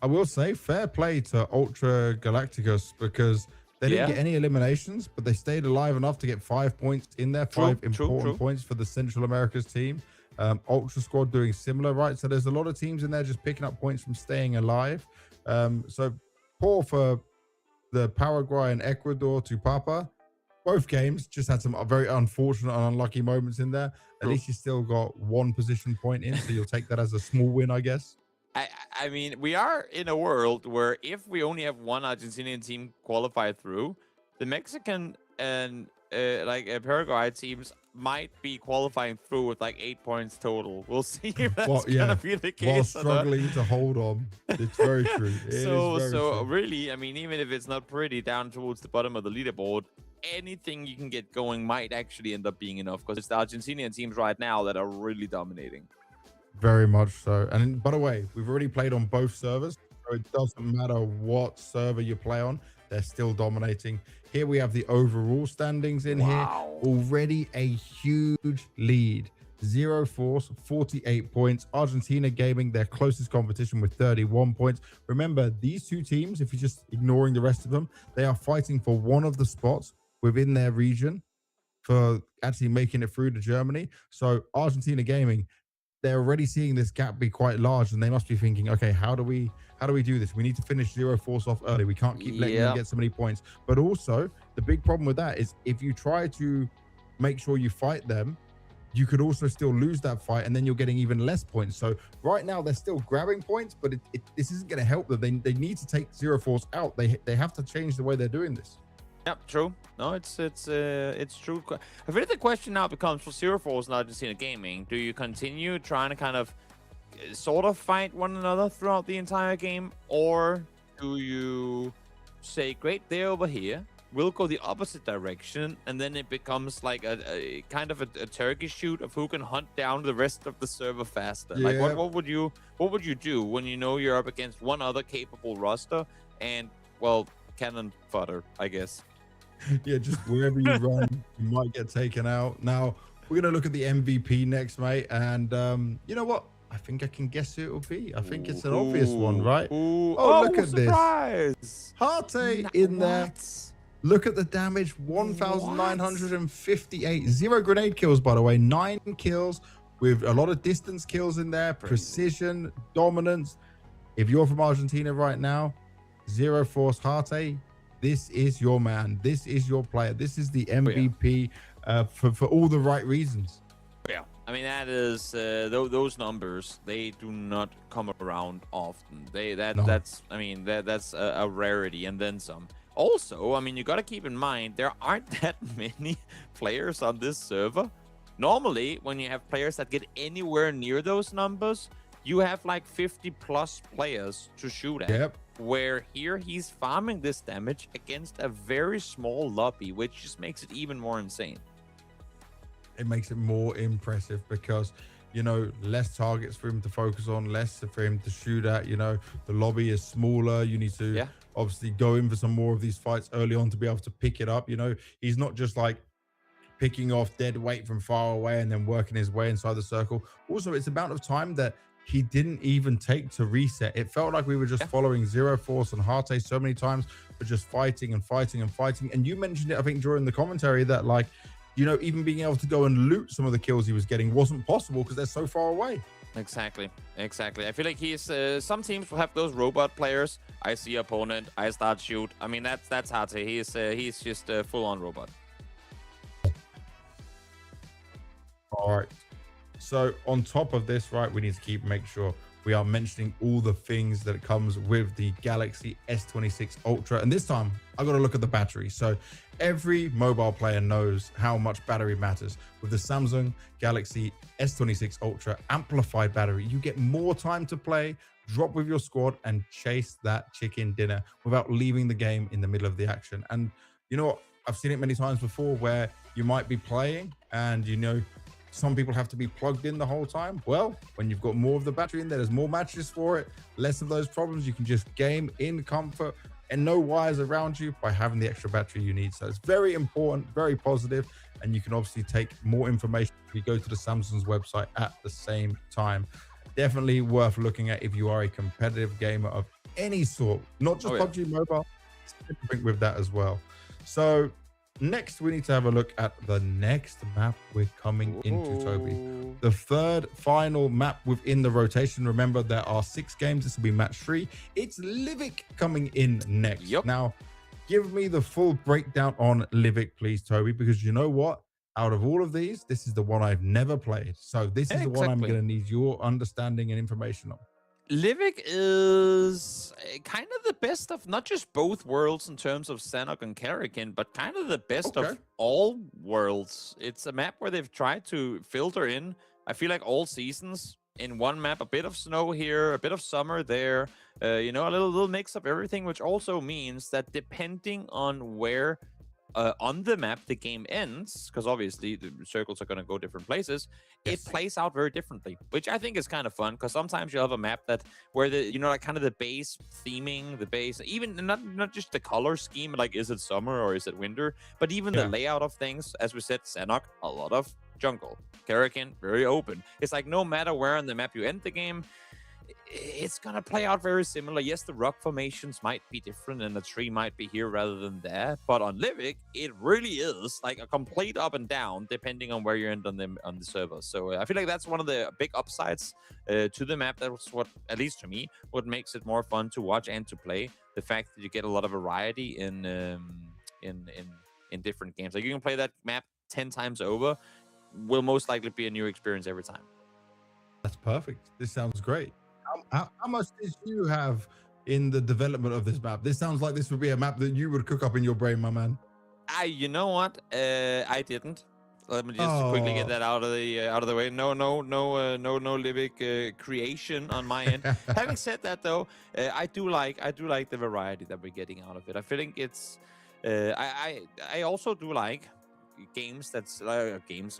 I will say fair play to Ultra Galacticos because they didn't get any eliminations, but they stayed alive enough to get 5 points in there, 5 important points for the Central Americas team. Ultra Squad doing similar, right? So there's a lot of teams in there just picking up points from staying alive. So poor for the Paraguay and Ecuador to Papa. Both games just had some very unfortunate and unlucky moments in there. At least you still got 1 position point in, so you'll take that as a small win, I guess.
I mean, we are in a world where if we only have 1 Argentinian team qualify through, the Mexican and Paraguay teams might be qualifying through with like 8 points total. We'll see if that's gonna be the case.
While struggling to hold on. It's very true.
So really, I mean, even if it's not pretty down towards the bottom of the leaderboard, anything you can get going might actually end up being enough because it's the Argentinian teams right now that are really dominating.
Very much so. And by the way, we've already played on both servers, so it doesn't matter what server you play on, they're still dominating. Here we have the overall standings in here. Already a huge lead. Zero Force, 48 points. Argentina Gaming, their closest competition with 31 points. Remember, these 2 teams, if you're just ignoring the rest of them, they are fighting for one of the spots within their region for actually making it through to Germany. So Argentina Gaming, they're already seeing this gap be quite large, and they must be thinking, okay, how do we do this? We need to finish Zero Force off early. We can't keep letting them get so many points. But also, the big problem with that is if you try to make sure you fight them, you could also still lose that fight, and then you're getting even less points. So right now they're still grabbing points, but this isn't going to help them. They need to take Zero Force out. They have to change the way they're doing this.
Yep, true. No, it's true. I think the question now becomes for Zero Force and Argentina Gaming: do you continue trying to kind of sort of fight one another throughout the entire game, or do you say, great, they're over here, we'll go the opposite direction, and then it becomes like a kind of a turkey shoot of who can hunt down the rest of the server faster?
Yeah.
Like, what would you do when you know you're up against one other capable roster and, well, cannon fodder, I guess?
Yeah, just wherever you run, you might get taken out. Now, we're going to look at the MVP next, mate. And you know what? I think I can guess who it will be. I think it's an obvious one, right? Oh, look at
surprise.
this. Harte in there. Look at the damage, 1,958. 0 grenade kills, by the way. 9 kills with a lot of distance kills in there. Precision, dominance. If you're from Argentina right now, Zero Force Harte, this is your man. This is your player. This is the MVP for all the right reasons.
Yeah, I mean, that is those numbers, they do not come around often. That's a rarity and then some. Also, I mean, you got to keep in mind there aren't that many players on this server. Normally, when you have players that get anywhere near those numbers, you have like 50 plus players to shoot at.
Yep.
Where here he's farming this damage against a very small lobby, which just makes it even more insane.
It makes it more impressive because, you know, less targets for him to focus on, less for him to shoot at. You know, the lobby is smaller. You need to obviously go in for some more of these fights early on to be able to pick it up. You know, he's not just like picking off dead weight from far away and then working his way inside the circle. Also, it's the amount of time that he didn't even take to reset. It felt like we were just following Zero Force and Harte so many times, but just fighting and fighting and fighting. And you mentioned it, I think, during the commentary that, like, you know, even being able to go and loot some of the kills he was getting wasn't possible because they're so far away.
Exactly. I feel like he's some teams will have those robot players. I see opponent, I start shoot. I mean, that's Harte. He's just a full-on robot.
All right. So on top of this, right, we need to make sure we are mentioning all the things that comes with the Galaxy S26 Ultra. And this time, I got to look at the battery. So every mobile player knows how much battery matters. With the Samsung Galaxy S26 Ultra amplified battery, you get more time to play, drop with your squad, and chase that chicken dinner without leaving the game in the middle of the action. And you know what? I've seen it many times before where you might be playing and, you know, some people have to be plugged in the whole time. Well, when you've got more of the battery in there, there's more matches for it, less of those problems. You can just game in comfort and no wires around you by having the extra battery you need. So it's very important, very positive, and you can obviously take more information if you go to the Samsung's website at the same time. Definitely worth looking at if you are a competitive gamer of any sort, not just PUBG Mobile, everything with that as well. So next, we need to have a look at the next map we're coming into, Toby. The third final map within the rotation. Remember, there are 6 games. This will be match 3. It's Livik coming in next.
Yep.
Now, give me the full breakdown on Livik, please, Toby, because you know what? Out of all of these, this is the one I've never played. So this is the one I'm going to need your understanding and information on.
Livik is kind of the best of not just both worlds in terms of Sanok and Karakin, but kind of the best of all worlds. It's a map where they've tried to filter in, I feel like, all seasons in one map. A bit of snow here, a bit of summer there, you know, a little mix of everything, which also means that depending on where on the map the game ends, because obviously the circles are going to go different places, it plays out very differently, which I think is kind of fun, because sometimes you have a map that where the, you know, like kind of the base theming, the base, even not just the color scheme, like is it summer or is it winter, but even the layout of things. As we said, Sanok, a lot of jungle. Karakin, very open. It's like no matter where on the map you end the game, it's gonna play out very similar. Yes, the rock formations might be different and the tree might be here rather than there, but on Livik it really is like a complete up and down depending on where you end on the server. So I feel like that's one of the big upsides to the map. That's what, at least to me, what makes it more fun to watch and to play. The fact that you get a lot of variety in different games. Like you can play that map 10 times over. will most likely be a new experience every time.
That's perfect. This sounds great. How much did you have in the development of this map? This sounds like this would be a map that you would cook up in your brain, my man.
You know what? I didn't. Let me just quickly get
Oh.
that out of the way. No lyric creation on my end. Having said that, though, I do like the variety that we're getting out of it. I think it's. I also do like games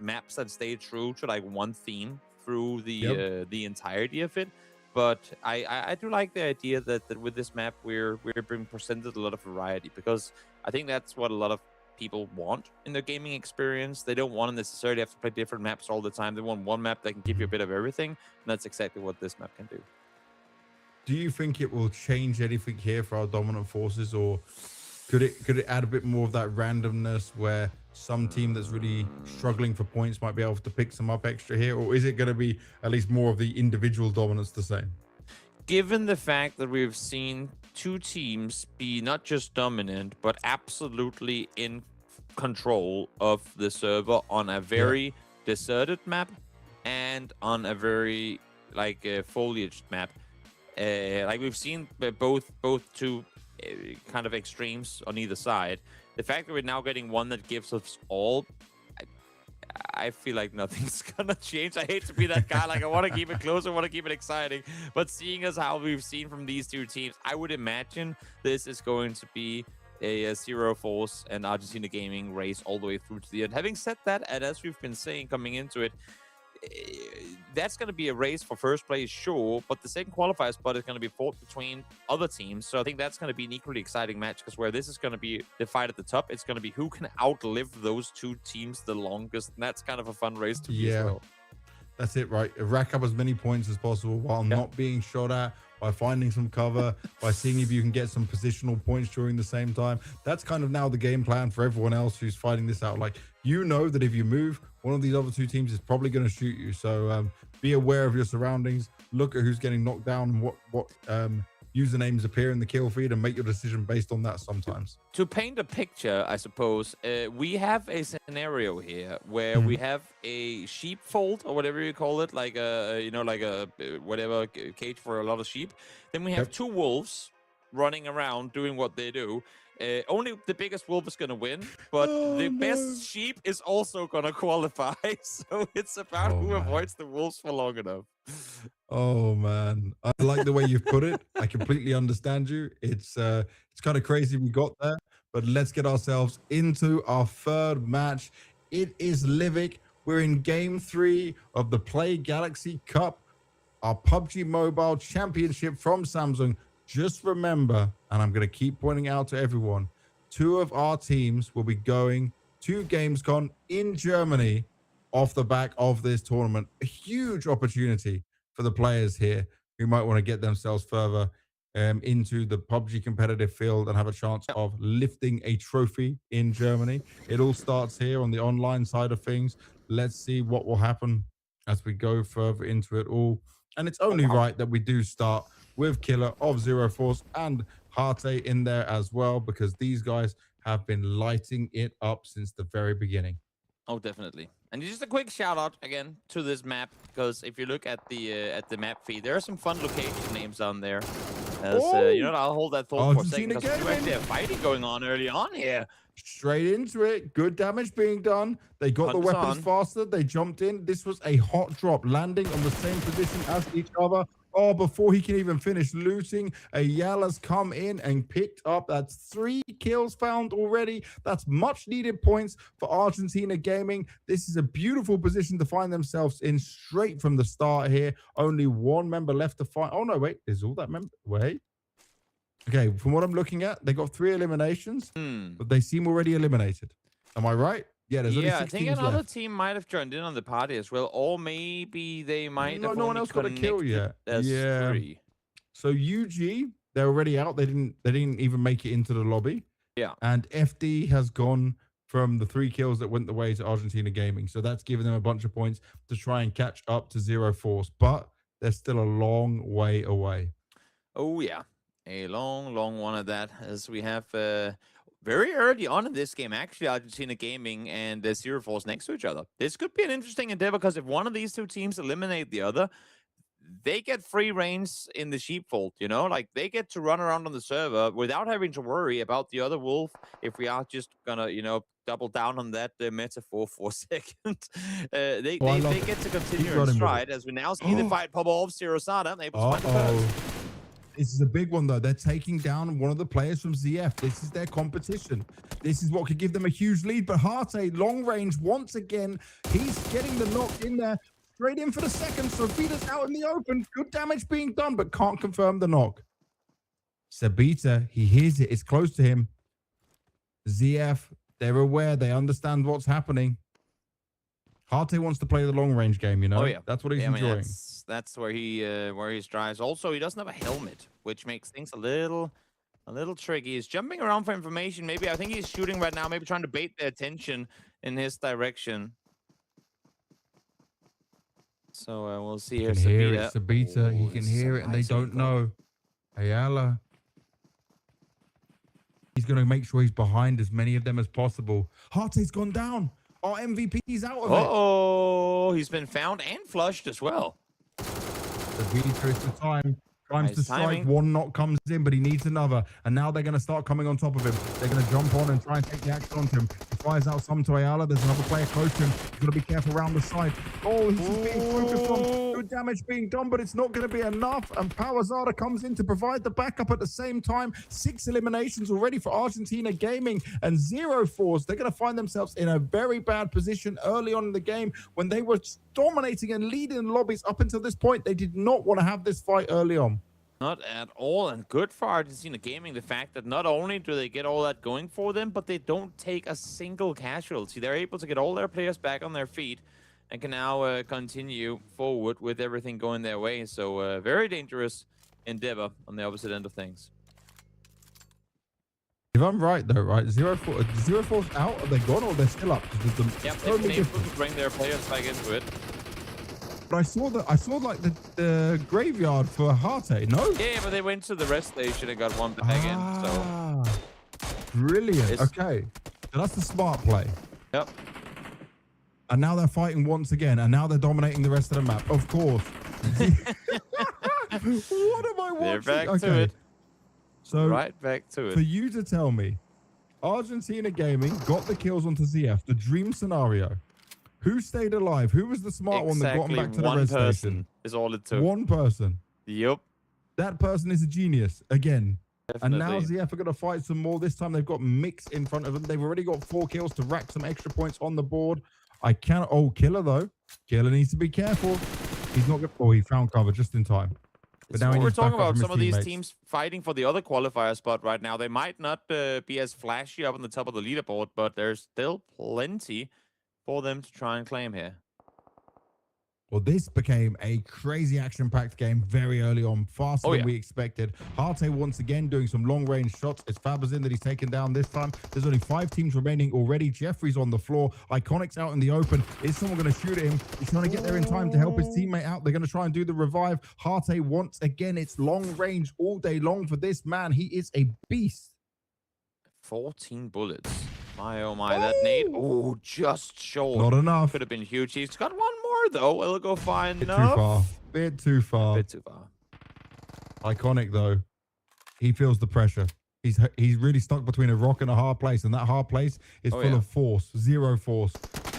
maps that stay true to like one theme through the entirety of it. But I do like the idea that with this map we're being presented a lot of variety, because I think that's what a lot of people want in their gaming experience. They don't want to necessarily have to play different maps all the time. They want one map that can give you a bit of everything, and that's exactly what this map can do.
Do you think it will change anything here for our dominant forces, or could it add a bit more of that randomness where some team that's really struggling for points might be able to pick some up extra here, or is it going to be at least more of the individual dominance the same?
Given the fact that we've seen two teams be not just dominant, but absolutely in control of the server on a very deserted map and on a very foliaged map, like we've seen both two kind of extremes on either side. The fact that we're now getting one that gives us all, I feel like nothing's gonna change. I hate to be that guy. Like, I want to keep it close, I want to keep it exciting. But seeing as how we've seen from these two teams, I would imagine this is going to be a Zero Force and Argentina Gaming race all the way through to the end. Having said that, and as we've been saying coming into it, that's going to be a race for first place, sure, but the second qualifier spot is going to be fought between other teams. So I think that's going to be an equally exciting match, because where this is going to be the fight at the top, it's going to be who can outlive those two teams the longest, and that's kind of a fun race to be as well.
That's it, right? Rack up as many points as possible while not being shot at, by finding some cover, by seeing if you can get some positional points during the same time. That's kind of now the game plan for everyone else who's fighting this out. Like, you know that if you move, one of these other two teams is probably going to shoot you. So be aware of your surroundings. Look at who's getting knocked down and what usernames appear in the kill feed, and make your decision based on that sometimes.
To paint a picture, I suppose, we have a scenario here where we have a sheepfold, or whatever you call it, like a whatever cage for a lot of sheep. Then we have two wolves running around doing what they do. Only the biggest wolf is going to win, but the best sheep is also going to qualify. So it's about who avoids the wolves for long enough.
Oh man, I like the way you've put it. I completely understand you. It's kind of crazy we got there, but let's get ourselves into our third match. It is Livik. We're in game 3 of the Play Galaxy Cup, our PUBG Mobile Championship from Samsung. Just remember, and I'm going to keep pointing out to everyone, 2 of our teams will be going to Gamescom in Germany off the back of this tournament. A huge opportunity for the players here who might want to get themselves further into the PUBG competitive field and have a chance of lifting a trophy in Germany. It all starts here on the online side of things. Let's see what will happen as we go further into it all. And it's only right that we do start with Killer of Zero Force and Harte in there as well, because these guys have been lighting it up since the very beginning.
Oh, definitely. And just a quick shout out again to this map, because if you look at the map feed, there are some fun location names on there. As, you know, I'll hold that thought for a second, because we actually have fighting going on early on here.
Straight into it. Good damage being done. They got the weapons faster. They jumped in. This was a hot drop, landing on the same position as each other. Oh, before he can even finish looting, Ayala's come in and picked up. That's 3 kills found already. That's much needed points for Argentina Gaming. This is a beautiful position to find themselves in straight from the start here. Only 1 member left to fight. Oh, no, wait. There's all that member. Wait. Okay, from what I'm looking at, they got 3 eliminations, but they seem already eliminated. Am I right? Yeah, there's only 6
I think another team might have joined in on the party as well, or maybe they might have
no one else got a kill yet.
Yeah. 3.
So UG, they're already out. They didn't even make it into the lobby.
Yeah.
And FD has gone from the 3 kills that went the way to Argentina Gaming. So that's given them a bunch of points to try and catch up to Zero Force, but they're still a long way away.
Oh yeah. A long one of that, as we have very early on in this game, actually, Argentina Gaming and Zero Force next to each other. This could be an interesting endeavor because if one of these two teams eliminate the other, they get free reigns in the sheepfold, you know? Like, they get to run around on the server without having to worry about the other wolf if we are just gonna, double down on that metaphor for a second. They get to continue in stride as we now see the fight pop off. Sirosada able to find the first.
This is a big one, though. They're taking down one of the players from ZF. This is their competition. This is what could give them a huge lead. But Harte, long range, once again, he's getting the knock in there. Straight in for the second. So Vita's out in the open. Good damage being done, but can't confirm the knock. Sabita, he hears it. It's close to him. ZF, they're aware. They understand what's happening. Harte wants to play the long range game, you know?
Oh, yeah.
That's what he's enjoying.
That's where he strives. Also, he doesn't have a helmet, which makes things a little tricky. He's jumping around for information. Maybe I think he's shooting right now, maybe trying to bait their attention in his direction. So we'll see here.
He can hear it, Sabita. He can hear it, and they don't know. Ayala. He's going to make sure he's behind as many of them as possible. Harte's gone down. Our MVP's out of it.
Oh, he's been found and flushed as well.
Sabita, it's the time. Times
Nice
to strike.
timing.
One knock comes in, but he needs another. And now they're going to start coming on top of him. They're going to jump on and try and take the action onto him. He fires out some to Ayala. There's another player close to him. He's got to be careful around the side. Oh, this is being focused on. Good damage being done, but it's not going to be enough. And Powerzada comes in to provide the backup at the same time. 6 eliminations already for Argentina Gaming and Zero Force. They're going to find themselves in a very bad position early on in the game when they were dominating and leading lobbies up until this point. They did not want to have this fight early on.
Not at all, and good for Argentina Gaming, the fact that not only do they get all that going for them, but they don't take a single casualty. They're able to get all their players back on their feet and can now continue forward with everything going their way. So very dangerous endeavor on the opposite end of things.
If I'm right, though, right? Zero Force out? Are they gone or they're still up?
Yep, they've been able to bring their players back into it.
But I saw like the graveyard for Harte, no?
Yeah, but they went to the rest station and got one back in. So
brilliant. Okay. So that's the smart play.
Yep.
And now they're fighting once again, and now they're dominating the rest of the map. Of course. What am I watching?
They're back to it.
So
right back to it.
For you to tell me, Argentina Gaming got the kills onto ZF, the dream scenario. Who stayed alive? Who was the smart one that got them back to the res station?
One person is all it took.
One person.
Yep.
That person is a genius again.
Definitely.
And now ZF are going to fight some more. This time they've got Mix in front of them. They've already got 4 kills to rack some extra points on the board. I cannot. Oh, Killer though. Killer needs to be careful. He's not going. Oh, he found cover just in time. But now
we're talking about some of these teams fighting for the other qualifier spot right now. They might not be as flashy up on the top of the leaderboard, but there's still plenty for them to try and claim here.
Well, this became a crazy action-packed game very early on, faster than we expected. Harte once again doing some long-range shots. It's Fabazin that he's taken down this time. There's only 5 teams remaining already. Jeffrey's on the floor. Iconic's out in the open. Is someone going to shoot at him? He's trying to get there in time to help his teammate out. They're going to try and do the revive. Harte once again. It's long range all day long for this man. He is a beast.
14 bullets. My, oh my, that nade. Oh, just short.
Not enough.
Could have been huge. He's got one more, though. It'll go fine
Bit
enough.
too far. Bit too far.
Bit too far.
Iconic, though. He feels the pressure. He's really stuck between a rock and a hard place, and that hard place is full of force. Zero force.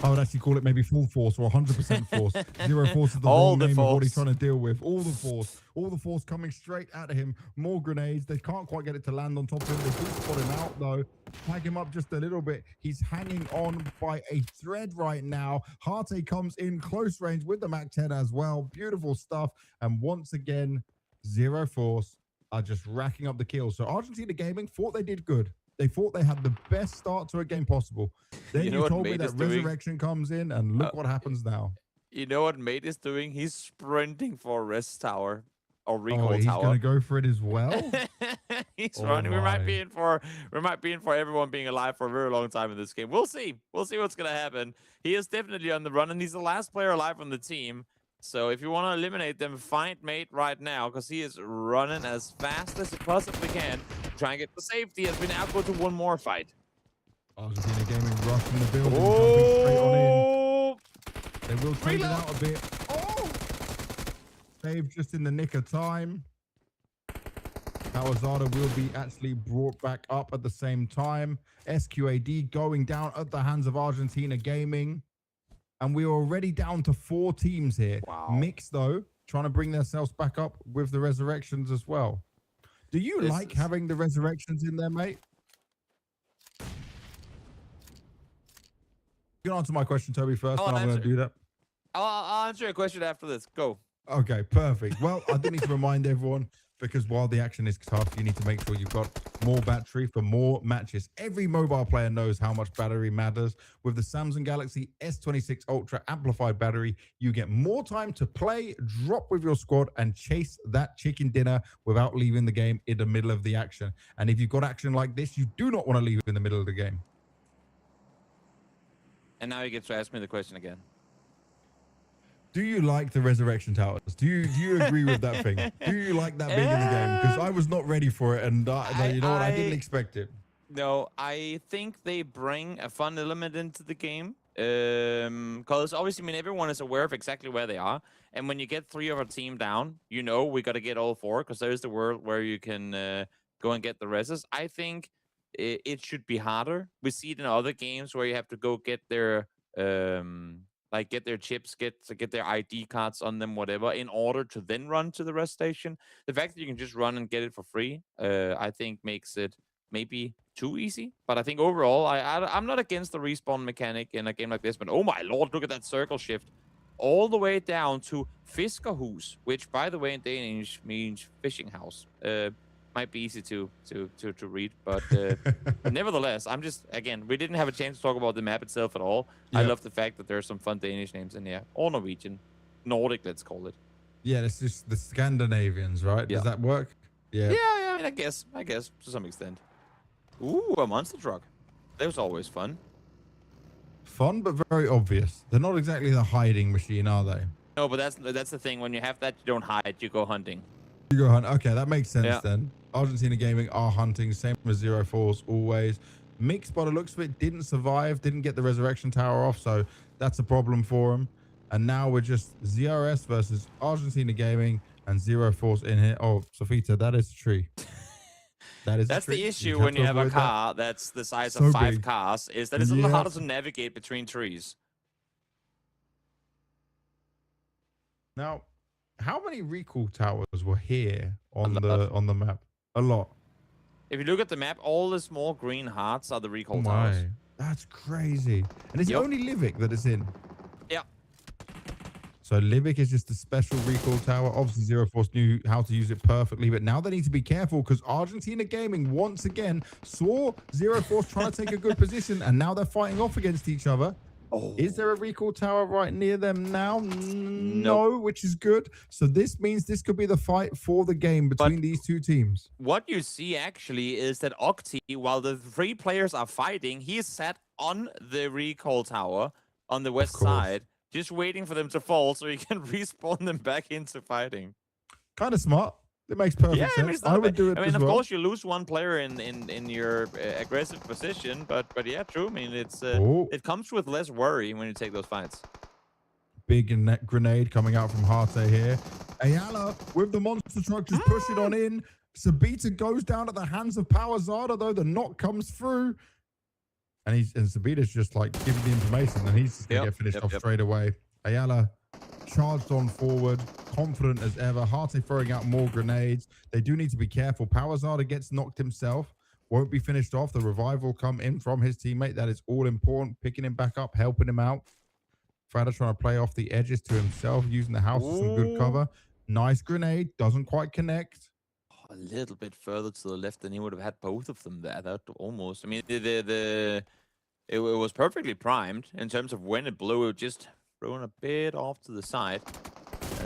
I would actually call it maybe full force or 100% force. Zero force is the wrong name of what he's trying to deal with. All the force coming straight at him. More grenades. They can't quite get it to land on top of him. They do spot him out, though. Tag him up just a little bit. He's hanging on by a thread right now. Harte comes in close range with the MAC-10 as well. Beautiful stuff. And once again, Zero Force are just racking up the kills. So Argentina Gaming thought they did good. They thought they had the best start to a game possible. Then you told me that Resurrection comes in, and look what happens now.
You know what Mate is doing? He's sprinting for a rest tower or recall
tower. He's going to go for it as well.
He's running. We might be in for everyone being alive for a very long time in this game. We'll see. We'll see what's going to happen. He is definitely on the run, and he's the last player alive on the team. So if you want to eliminate them, find Mate right now, because he is running as fast as he possibly can try and get the safety as we now go to one more fight.
Argentina Gaming rushing the building, jumping straight on in.
Oh!
They will trade it
Reload.
out a bit. Oh! Save just in the nick of time. Kawazada will be actually brought back up at the same time. SQAD going down at the hands of Argentina Gaming. And we're already down to 4 teams here.
Wow.
Mixed, though, trying to bring themselves back up with the Resurrections as well. Do you like having the Resurrections in there, mate? You can answer my question, Toby, first, and I'm going to do that.
I'll answer your question after this. Go.
Okay, perfect. Well, I do need to remind everyone, because while the action is tough, you need to make sure you've got more battery for more matches. Every mobile player knows how much battery matters. With the Samsung Galaxy S26 Ultra Amplified battery, you get more time to play, drop with your squad, and chase that chicken dinner without leaving the game in the middle of the action. And if you've got action like this, you do not want to leave in the middle of the game.
And now you get to ask me the question again.
Do you like the Resurrection Towers? Do you agree with that thing? Do you like that big in the game? Because I was not ready for it, and you know what? I didn't expect it.
No, I think they bring a fun element into the game. Because obviously, I mean, everyone is aware of exactly where they are. And when you get 3 of a team down, you know we got to get all 4, because there's the world where you can go and get the reses. I think it should be harder. We see it in other games where you have to go get their get their chips, get their ID cards on them, whatever, in order to then run to the rest station. The fact that you can just run and get it for free, I think makes it maybe too easy. But I think overall, I'm not against the respawn mechanic in a game like this. But oh my lord, look at that circle shift all the way down to Fiskerhus, which, by the way, in Danish means fishing house. Might be easy to read, but nevertheless, I'm just, again, we didn't have a chance to talk about the map itself at all. Yep. I love the fact that there's some fun Danish names in here, or Norwegian, Nordic, let's call it. Yeah,
it's just the Scandinavians, right?
Yeah.
Does that work? Yeah.
Yeah, I guess to some extent. Ooh, a monster truck. That was always fun.
Fun, but very obvious. They're not exactly the hiding machine, are they?
No, but that's the thing. When you have that, you don't hide, you go hunting.
You go hunt. Okay, that makes sense then. Argentina Gaming are hunting, same as 04s always. Mixed, by the looks of it, didn't survive, didn't get the Resurrection Tower off, so that's a problem for him. And now we're just ZRS versus Argentina Gaming and 04s in here. Oh, Sofita, that is a tree.
That's the issue when you have a car that's the size of 5 cars, is that it's a little harder to navigate between trees.
Now, how many recall towers were here on the map? A lot.
If you look at the map, all the small green hearts are the recall towers.
That's crazy. And it's only Livik that is in.
Yeah.
So Livik is just a special recall tower. Obviously, 04s knew how to use it perfectly, but now they need to be careful because Argentina Gaming once again saw 04s trying to take a good position, and now they're fighting off against each other. Oh. Is there a recall tower right near them now? No, which is good. So this means this could be the fight for the game between these 2 teams.
What you see actually is that Octi, while the 3 players are fighting, he is sat on the recall tower on the west side, just waiting for them to fall so he can respawn them back into fighting.
Kind of smart. It makes perfect sense. I would do it.
I mean,
as
of
well.
course, you lose 1 player in your aggressive position, but yeah, true. I mean, it comes with less worry when you take those fights.
Big grenade coming out from Harte here. Ayala with the monster truck just pushing on in. Sabita goes down at the hands of Powerzada, though the knock comes through, and Sabita's just like giving the information, and he's just gonna get finished off straight away. Ayala charged on forward, confident as ever. Harte throwing out more grenades. They do need to be careful. Powerzada gets knocked himself. Won't be finished off. The revive will come in from his teammate. That is all important. Picking him back up, helping him out. Frada trying to play off the edges to himself, using the house for some good cover. Nice grenade. Doesn't quite connect.
A little bit further to the left than he would have had both of them there. That almost. I mean, it was perfectly primed in terms of when it blew. It just thrown a bit off to the side.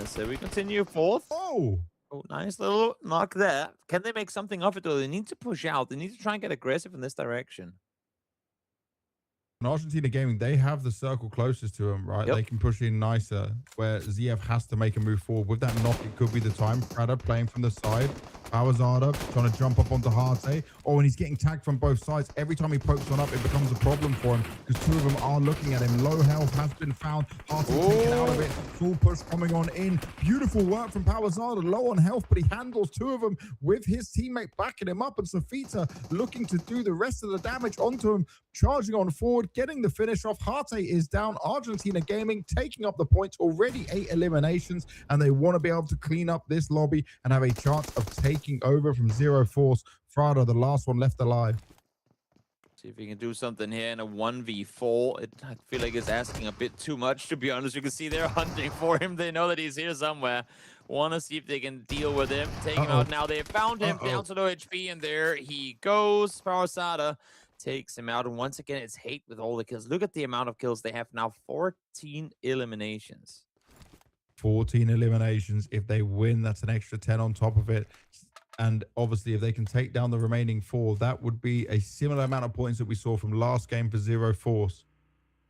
So we continue 4th.
Oh,
nice little knock there. Can they make something of it, though? They need to push out. They need to try and get aggressive in this direction.
In Argentina Gaming, they have the circle closest to them, right? They can push in nicer, where ZF has to make a move forward. With that knock, it could be the time. Frada playing from the side, Awazada trying to jump up onto Harte. Oh, and he's getting tagged from both sides. Every time he pokes one up, it becomes a problem for him because two of them are looking at him. Low health has been found. Harte taken out of it. Full push coming on in. Beautiful work from Awazada. Low on health, but he handles two of them with his teammate backing him up. And Safita looking to do the rest of the damage onto him. Charging on forward, getting the finish off. Harte is down. Argentina Gaming taking up the points. Already 8 eliminations, and they want to be able to clean up this lobby and have a chance of taking over from Zero Force. Frado, the last one left alive.
See if he can do something here in a 1v4. I feel like it's asking a bit too much, to be honest. You can see they're hunting for him. They know that he's here somewhere. Want to see if they can deal with him. Take him out now. They found him down to low HP, and there he goes. Parasada takes him out. And once again, it's hate with all the kills. Look at the amount of kills they have now. 14 eliminations.
14 eliminations. If they win, that's an extra 10 on top of it. And obviously, if they can take down the remaining 4, that would be a similar amount of points that we saw from last game for Zero Force.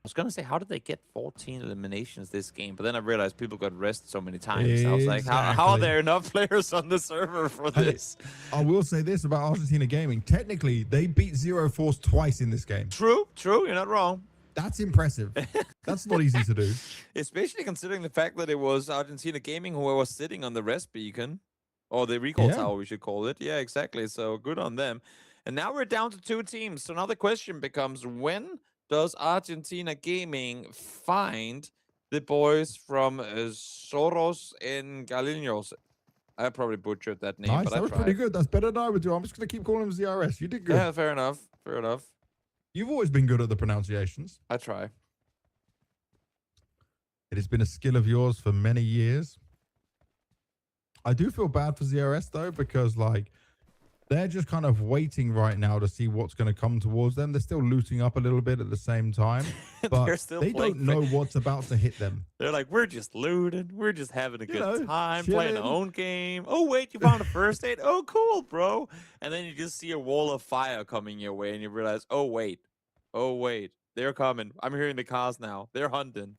I was going to say, how did they get 14 eliminations this game? But then I realized people got rest so many times. I was like, how are there enough players on the server for this?
I will say this about Argentina Gaming. Technically, they beat Zero Force twice in this game.
True. You're not wrong.
That's impressive. That's not easy to do.
Especially considering the fact that it was Argentina Gaming who was sitting on the rest beacon. Or the recall tower, we should call it. Yeah, exactly. So good on them. And now we're down to 2 teams. So now the question becomes, when does Argentina Gaming find the boys from Soros and Galinos? I probably butchered that name,
nice,
but
that was pretty good. That's better than I would do. I'm just going to keep calling them ZRS. You did good.
Yeah, fair enough.
You've always been good at the pronunciations.
I try.
It has been a skill of yours for many years. I do feel bad for ZRS though, because like they're just kind of waiting right now to see what's going to come towards them. They're still looting up a little bit at the same time, but they don't know what's about to hit them.
They're like, we're just looting. We're just having a good time,
chilling.
playing our own game. Oh, wait, you found a first aid? Oh, cool, bro. And then you just see a wall of fire coming your way and you realize, oh, wait, they're coming. I'm hearing the cars now. They're hunting.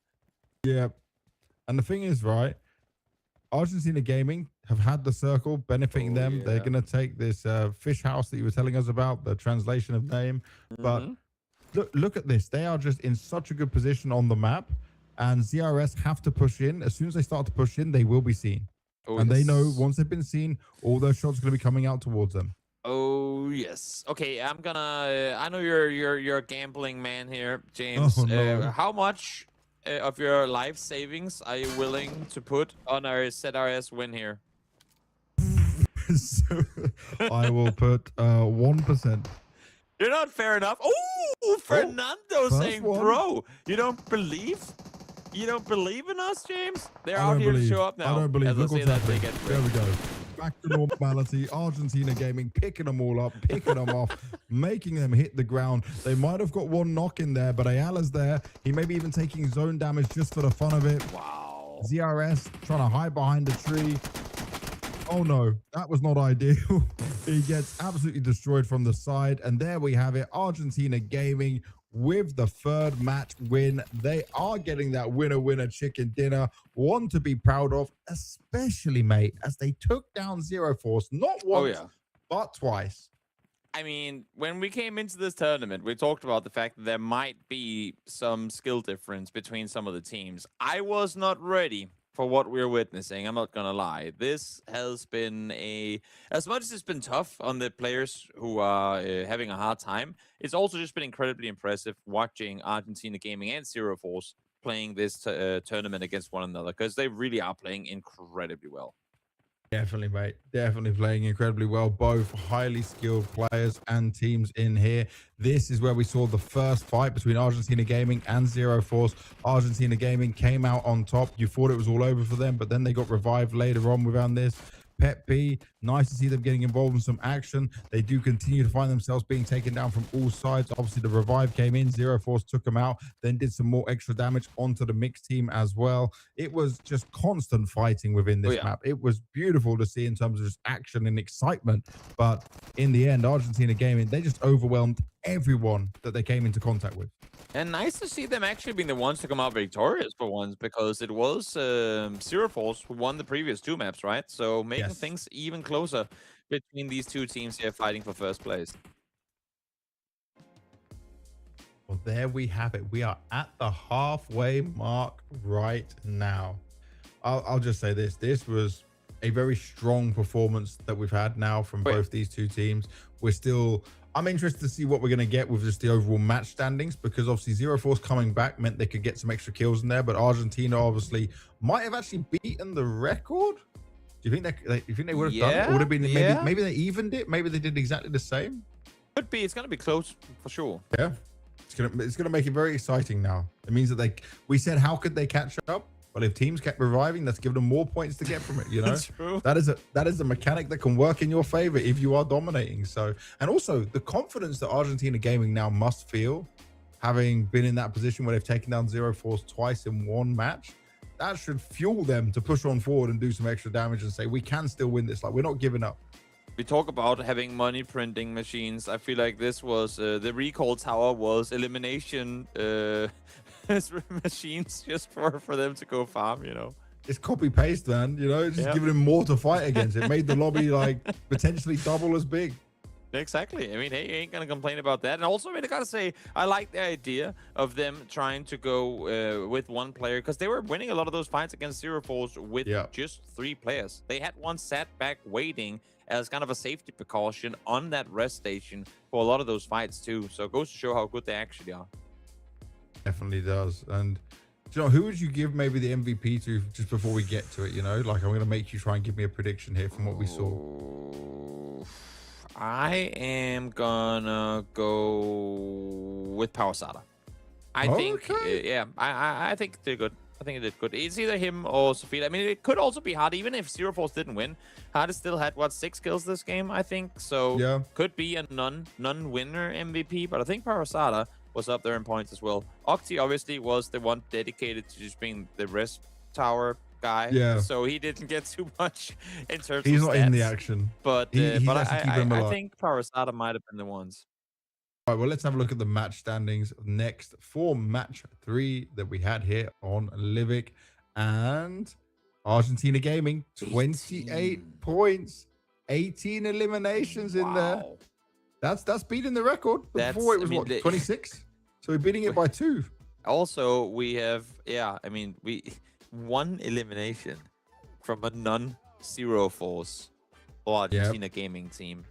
Yeah. And the thing is, right, Argentina Gaming have had the circle benefiting them. Yeah. They're going to take this fish house that you were telling us about, the translation of name. But look at this. They are just in such a good position on the map. And ZRS have to push in. As soon as they start to push in, they will be seen. They know once they've been seen, all those shots are going to be coming out towards them.
Oh, yes. Okay, I'm going to... I know you're a gambling man here, James.
Oh, no.
How much... of your life savings are you willing to put on our ZRS win here?
So I will put 1%.
You're not fair enough. Oh, Fernando saying, bro, you don't believe? You don't believe in us, James? They're out here to show up now.
I don't believe. Look what's happening. There we go. Back to normality. Argentina Gaming picking them all up, picking them off, making them hit the ground. They might have got one knock in there, but Ayala's there. He may be even taking zone damage just for the fun of it.
Wow.
ZRS trying to hide behind the tree. Oh no, that was not ideal. He gets absolutely destroyed from the side. And there we have it. Argentina Gaming with the 3rd match win. They are getting that winner chicken dinner. One to be proud of, especially, mate, as they took down Zero Force, not once, but twice.
I mean, when we came into this tournament, we talked about the fact that there might be some skill difference between some of the teams. I was not ready for what we're witnessing. I'm not gonna lie. This has been as much as it's been tough on the players who are having a hard time, it's also just been incredibly impressive watching Argentina Gaming and Zero Force playing this tournament against one another, because they really are playing incredibly well.
Definitely, mate. Definitely playing incredibly well. Both highly skilled players and teams in here. This is where we saw the first fight between Argentina Gaming and Zero Force. Argentina Gaming came out on top. You thought it was all over for them, but then they got revived later on without this. Pep B, nice to see them getting involved in some action. They do continue to find themselves being taken down from all sides. Obviously, the revive came in. Zero Force took them out, then did some more extra damage onto the mixed team as well. It was just constant fighting within this map. It was beautiful to see in terms of just action and excitement. But in the end, Argentina Gaming, they just overwhelmed everyone that they came into contact with.
And nice to see them actually being the ones to come out victorious for once, because it was Zero Force who won the previous 2 maps, right? So making things even closer between these two teams here fighting for first place.
Well, there we have it. We are at the halfway mark right now. I'll just say this. This was a very strong performance that we've had now from both these two teams. I'm interested to see what we're going to get with just the overall match standings, because obviously Zero Force coming back meant they could get some extra kills in there, but Argentina obviously might have actually beaten the record. Do you think they would have done it? Or would it been maybe they evened it? Maybe they did exactly the same?
Could be. It's going to be close for sure.
Yeah. It's gonna make it very exciting now. It means that we said, how could they catch up? But if teams kept reviving, that's given them more points to get from it, you know.
True.
That is a mechanic that can work in your favor if you are dominating. So, and also the confidence that Argentina Gaming now must feel, having been in that position where they've taken down Zero Force twice in one match, that should fuel them to push on forward and do some extra damage and say, we can still win this. Like, we're not giving up.
We talk about having money printing machines. I feel like this was the recall tower was elimination machines just for them to go farm, you know.
It's copy paste, man. You know, it's just giving them more to fight against. It made the lobby like potentially double as big.
Exactly. I mean, hey, you ain't gonna complain about that. And also, I mean, I gotta say, I like the idea of them trying to go with one player, because they were winning a lot of those fights against Zero Force with just 3 players. They had one sat back waiting as kind of a safety precaution on that rest station for a lot of those fights too. So it goes to show how good they actually are.
Definitely does. And you know, who would you give maybe the MVP to just before we get to it? You know, like I'm going to make you try and give me a prediction here from what we saw.
I am gonna go with Pawasada. I think, yeah, I think they're good. I think it did good. It's either him or Sophia. I mean, it could also be Hard, even if Zero Force didn't win. Hard still had, what, 6 kills this game, I think. So could be a non-winner MVP, but I think Parasada was up there in points as well. Octi obviously was the one dedicated to just being the rest tower guy. Yeah. So he didn't get too much in terms of
He's not
stats,
in the action.
But I think Parasada might have been the ones.
All right, well, let's have a look at the match standings next for match 3 that we had here on Livic. And Argentina Gaming, 28 points, 18 eliminations in there. That's beating the record. Before it was, what, 26? So we're beating it by 2.
Also, we have, one elimination from a non-Zero Force Argentina Gaming team.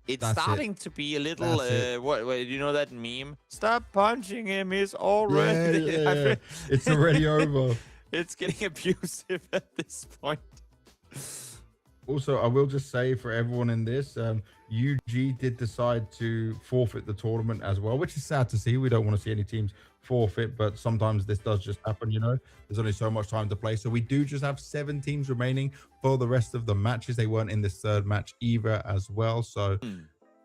It's starting to be a little, what, you know that meme? Stop punching him, he's already...
Yeah. It's already over.
It's getting abusive at this point.
Also, I will just say for everyone in this, UG did decide to forfeit the tournament as well, which is sad to see. We don't want to see any teams forfeit, but sometimes this does just happen, you know. There's only so much time to play. So we do just have 7 teams remaining for the rest of the matches. They weren't in this 3rd match either as well. So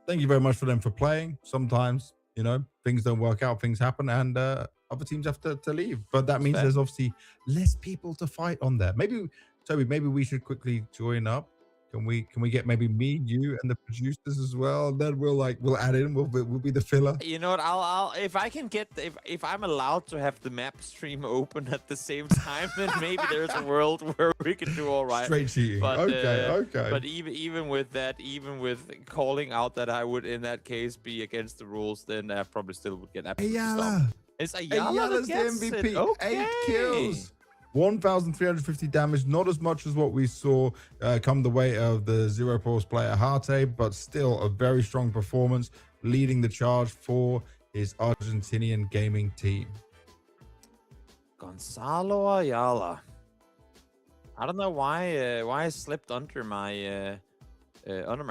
thank you very much for them for playing. Sometimes, you know, things don't work out, things happen, and other teams have to leave. But that means there's obviously less people to fight on there. Maybe, Toby, maybe we should quickly join up. Can we get maybe me, you, and the producers as well? And then we'll add in. We'll be the filler.
You know what? I'll if I can get if I'm allowed to have the map stream open at the same time, then maybe there's a world where we can do all right.
Straight cheating. But, okay.
But even with that, even with calling out that I would in that case be against the rules, then I probably still would get absolutely stopped. It's Ayala's
the MVP. Okay. 8 kills. 1,350 damage, not as much as what we saw come the way of the Zero Force player Harte, but still a very strong performance, leading the charge for his Argentinian gaming team.
Gonzalo Ayala. I don't know why I slipped under my
You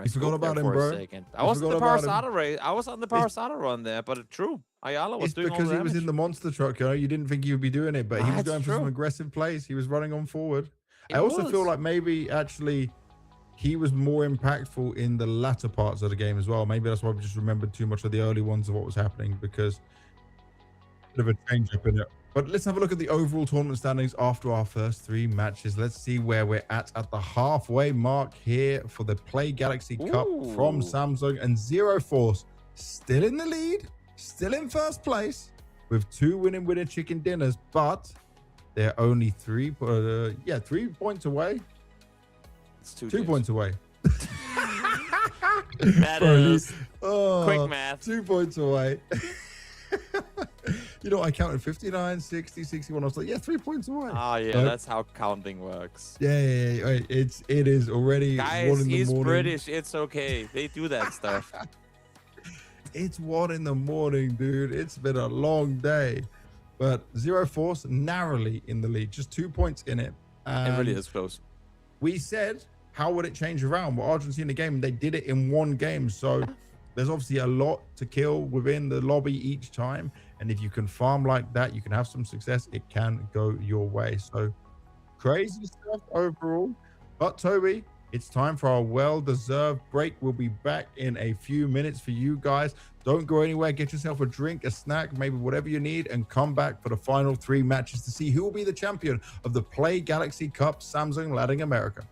forgot about him, bro.
A second. I was on the Parasada race. I was on the Parasada run there, but it's true. Ayala was doing all the damage.
Because he was in the monster truck, you know. You didn't think he would be doing it, but he was going for some aggressive plays. He was running on forward. I also feel like maybe actually he was more impactful in the latter parts of the game as well. Maybe that's why we just remembered too much of the early ones of what was happening, because bit of a change up in it. But let's have a look at the overall tournament standings after our first 3 matches. Let's see where we're at the halfway mark here for the Play Galaxy Cup from Samsung. And Zero Force still in the lead, still in first place with 2 winner chicken dinners, but they're only 3 points away.
It's 2
points away.
That
Bro,
is
oh,
quick math.
2 points away. You know, I counted 59, 60, 61. I was like, yeah, 3 points away.
Ah, yeah,
But
that's how counting works.
yeah. It is already
Guys,
1 in the
he's
morning.
British. It's okay. They do that stuff.
It's 1 in the morning, dude. It's been a long day. But Zero Force narrowly in the lead, just 2 points in it.
It really is close.
We said, how would it change around? Well, Argentina game, and they did it in 1 game. So there's obviously a lot to kill within the lobby each time. And if you can farm like that, you can have some success. It can go your way. So crazy stuff overall. But Toby, it's time for our well-deserved break. We'll be back in a few minutes for you guys. Don't go anywhere. Get yourself a drink, a snack, maybe whatever you need, and come back for the final 3 matches to see who will be the champion of the Play Galaxy Cup Samsung Latin America.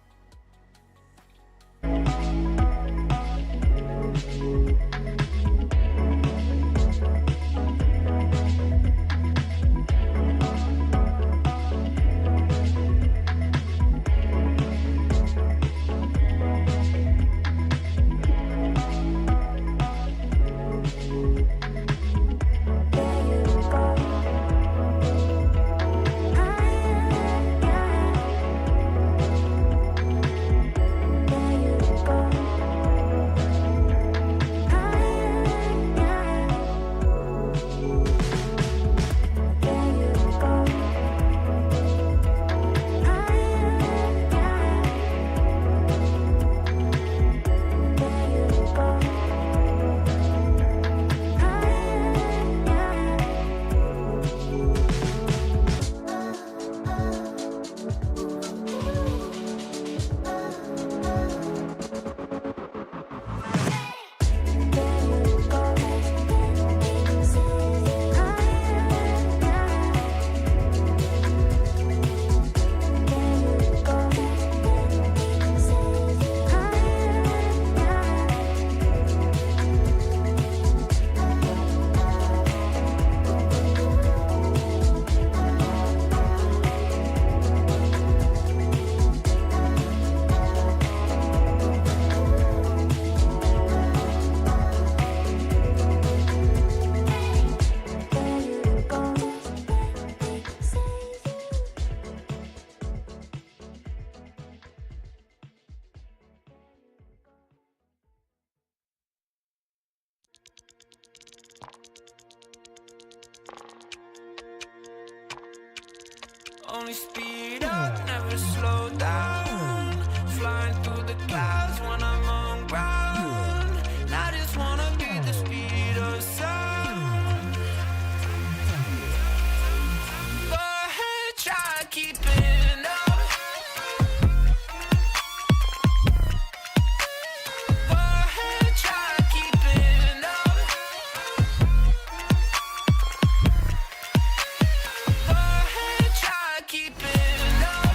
Only speed up, never slow down. Flying through the clouds when I'm on ground. And I just wanna beat the speed of sound. Go ahead, try keeping up. Go ahead, try keeping up. Go ahead, try keeping up.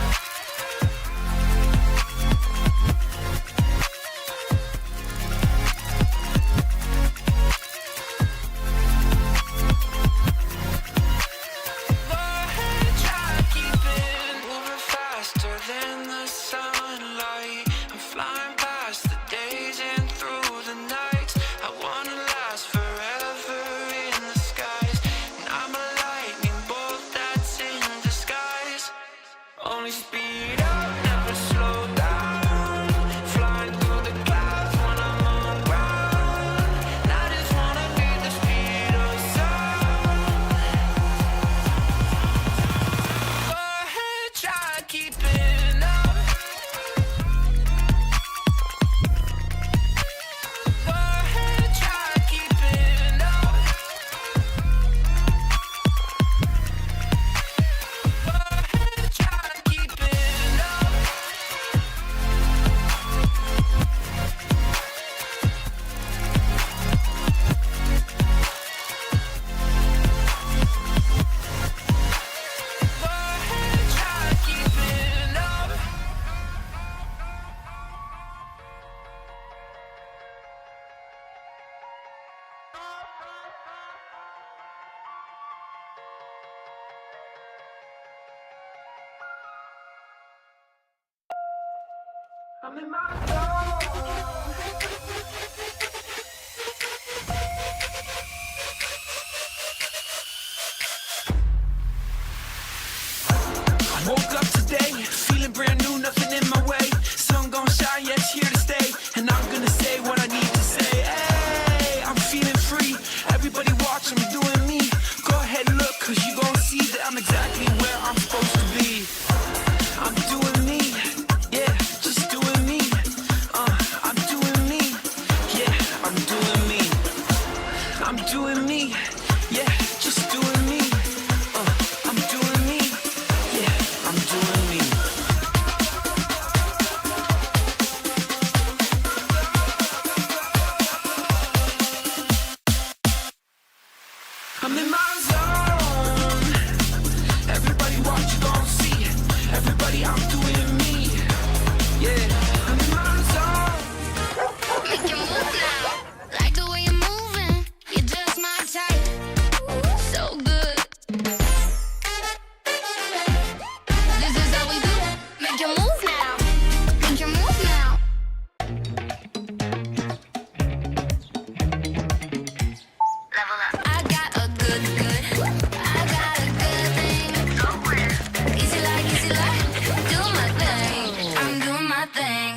I'm in my zone. I woke up today, feeling brand new, nothing in my way. Sun gon' shine, yeah, it's here to stay. And I'm gonna say what I need to say. Hey, I'm feeling free. Everybody watch, I'm doing me. Go ahead and look, cause you gon' see that I'm exactly where I'm supposed to be. I'm doing me, yeah, just doing me. I'm doing me, yeah, I'm doing me. I'm doing me, yeah, just doing me. I'm doing me, yeah, I'm doing me. I'm in my zone. Everybody watch, you gon' see. Everybody, I'm doing me. Yeah, I'm in my zone.
Make you move now. Like the way you're moving. You're just my type. So good. This is how we do. Make you move now. Make you move now. Level up. I got a good. I got a good thing. Easy like, do my thing. I'm doing my thing.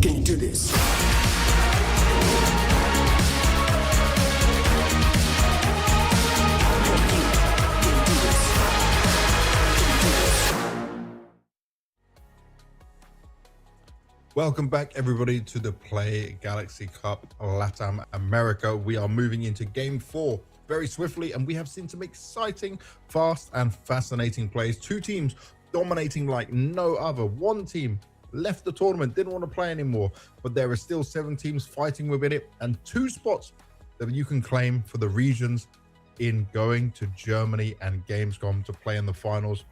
Can you do this?
Welcome back, everybody, to the Play Galaxy Cup Latin America. We are moving into game 4 very swiftly, and we have seen some exciting, fast, and fascinating plays. Two teams dominating like no other. One team left the tournament, didn't want to play anymore, but there are still 7 teams fighting within it, and 2 spots that you can claim for the regions in going to Germany and Gamescom to play in the finals.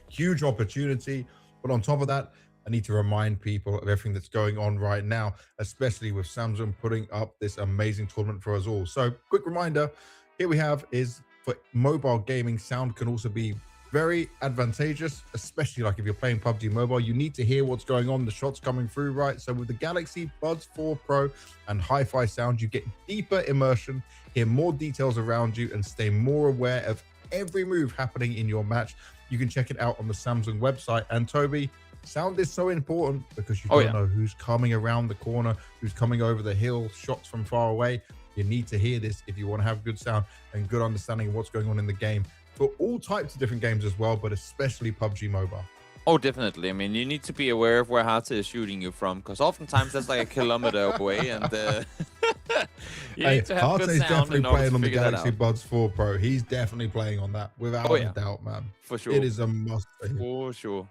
Huge opportunity. But on top of that, I need to remind people of everything that's going on right now, especially with Samsung putting up this amazing tournament for us all. So quick reminder, here we have is for mobile gaming, sound can also be very advantageous, especially like if you're playing PUBG Mobile, you need to hear what's going on, the shots coming through, right? So with the Galaxy Buds 4 Pro and hi-fi sound, you get deeper immersion, hear more details around you, and stay more aware of every move happening in your match. You can check it out on the Samsung website. And Toby, sound is so important because you don't know who's coming around the corner, who's coming over the hill, shots from far away. You need to hear this if you want to have good sound and good understanding of what's going on in the game for all types of different games as well, but especially PUBG Mobile.
Oh, definitely. I mean, you need to be aware of where Hata is shooting you from, because oftentimes that's like a kilometer away, and you need to have
Hata
good
is
sound
definitely
in order
playing
to
on the
figure that
Galaxy
out.
Buds 4 Pro. He's definitely playing on that without a doubt, man.
For sure.
It is a must.
For sure.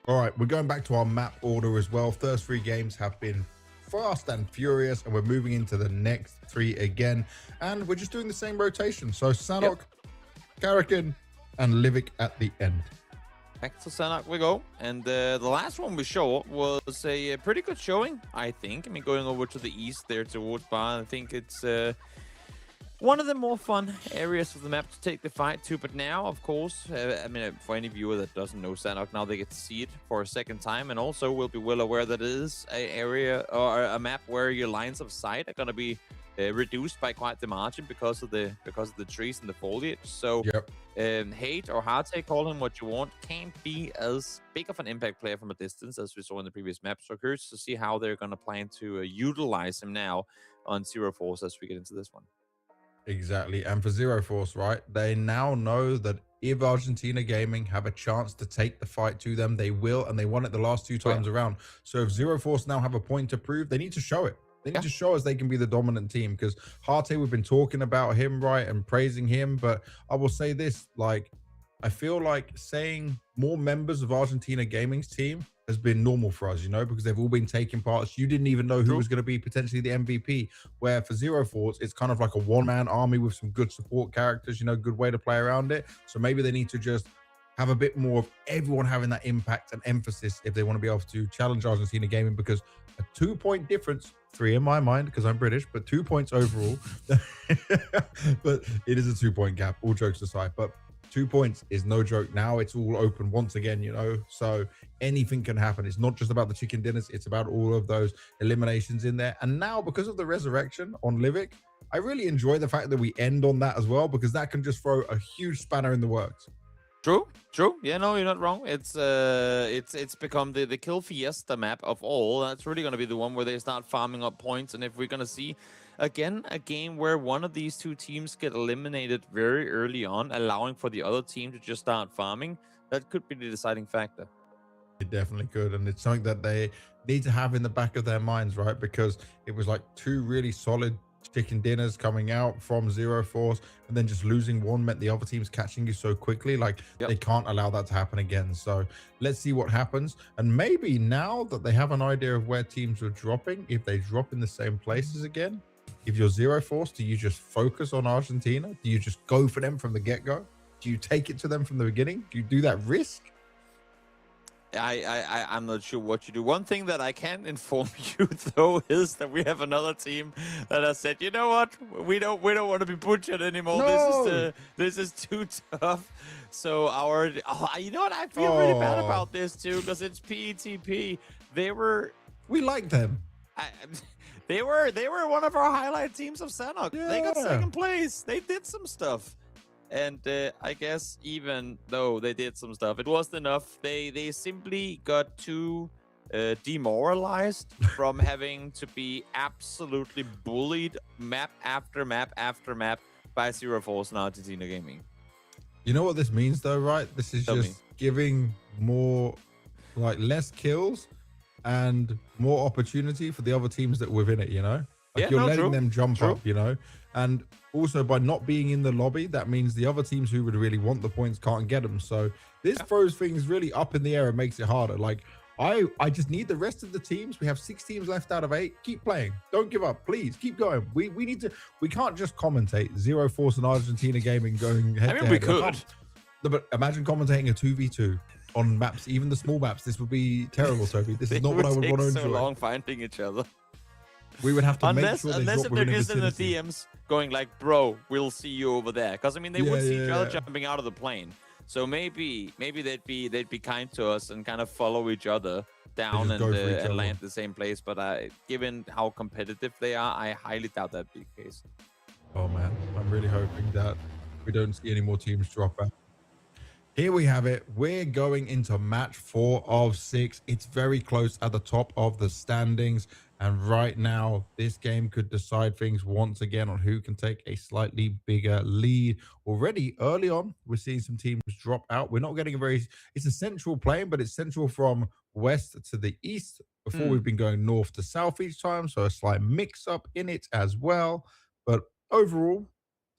All right, we're going back to our map order as well. First 3 games have been fast and furious, and we're moving into the next 3 again. And we're just doing the same rotation. So Sanok, Karakin, and Livik at the end.
Back to Sanak we go. And the last one we showed was a pretty good showing, I think. I mean, going over to the east there towards Bar, I think it's one of the more fun areas of the map to take the fight to. But now, of course, I mean, for any viewer that doesn't know Sanok, now they get to see it for a second time. And also will be well aware that it is an area or a map where your lines of sight are going to be reduced by quite the margin because of the trees and the foliage. So hate or hard take, call him what you want, can't be as big of an impact player from a distance as we saw in the previous map. So curious to see how they're going to plan to utilize him now on Zero Force as we get into this one.
Exactly. And for Zero Force, right, they now know that if Argentina Gaming have a chance to take the fight to them, they will, and they won it the last 2 times around. So if Zero Force now have a point to prove, they need to show it. They need to show us they can be the dominant team, because Harte, we've been talking about him, right, and praising him. But I will say this, like, I feel like saying more members of Argentina Gaming's team has been normal for us, because they've all been taking parts. You didn't even know who
True.
was going to be potentially the MVP. Where for Zero Force, it's kind of like a one-man army with some good support characters, good way to play around it. So maybe they need to just have a bit more of everyone having that impact and emphasis if they want to be able to challenge Argentina gaming, because a 2-point difference, 3 in my mind because I'm British, but 2 points overall. But it is a 2-point gap, all jokes aside. But 2 points is no joke. Now it's all open once again, so anything can happen. It's not just about the chicken dinners, it's about all of those eliminations in there. And now, because of the resurrection on Livik, I really enjoy the fact that we end on that as well, because that can just throw a huge spanner in the works.
True. Yeah, no, you're not wrong. It's become the kill fiesta map of all. That's really going to be the one where they start farming up points. And if we're going to see again a game where one of these two teams get eliminated very early on, allowing for the other team to just start farming, that could be the deciding factor.
It definitely could, and it's something that they need to have in the back of their minds, right? Because it was like 2 really solid chicken dinners coming out from Zero Force, and then just losing one meant the other team's catching you so quickly. Like, they can't allow that to happen again. So let's see what happens. And maybe now that they have an idea of where teams are dropping, if they drop in the same places again, if you're Zero Force, do you just focus on Argentina? Do you just go for them from the get-go? Do you take it to them from the beginning? Do you do that risk?
I'm not sure what you do. One thing that I can inform you though is that we have another team that has said, you know what, we don't want to be butchered anymore.
No!
This is too tough. So you know what, I feel really bad about this too, because it's PETP.
We like them.
They were one of our highlight teams of Sanok.
Yeah.
They got second place. They did some stuff. And I guess even though they did some stuff, it wasn't enough. They simply got too demoralized from having to be absolutely bullied map after map after map by Zero Force and Argentina Gaming.
You know what this means though, right? This is just giving more, like, less kills and more opportunity for the other teams that were within it, Like, you're letting them jump up, And also, by not being in the lobby, that means the other teams who would really want the points can't get them. So this throws things really up in the air and makes it harder. Like, I just need the rest of the teams. We have 6 teams left out of 8. Keep playing. Don't give up. Please keep going. We need to. We can't just commentate Zero Force and Argentina Gaming going head to head.
We could.
But imagine commentating a 2v2 on maps, even the small maps. This would be terrible, Toby. This is not what I would want to enjoy.
So long finding each other.
We would have to make sure
unless if they're just in the
vicinity.
DMs going like, bro, we'll see you over there. Because I mean, they would see each other jumping out of the plane. So maybe they'd be kind to us and kind of follow each other down and land the same place. But given how competitive they are, I highly doubt that'd be the case.
Oh man, I'm really hoping that we don't see any more teams drop out. Here we have it. We're going into match 4 of 6. It's very close at the top of the standings. And right now, this game could decide things once again on who can take a slightly bigger lead. Already early on, we're seeing some teams drop out. We're not getting it's a central plane, but it's central from west to the east. Before we've been going north to south each time. So a slight mix up in it as well. But overall,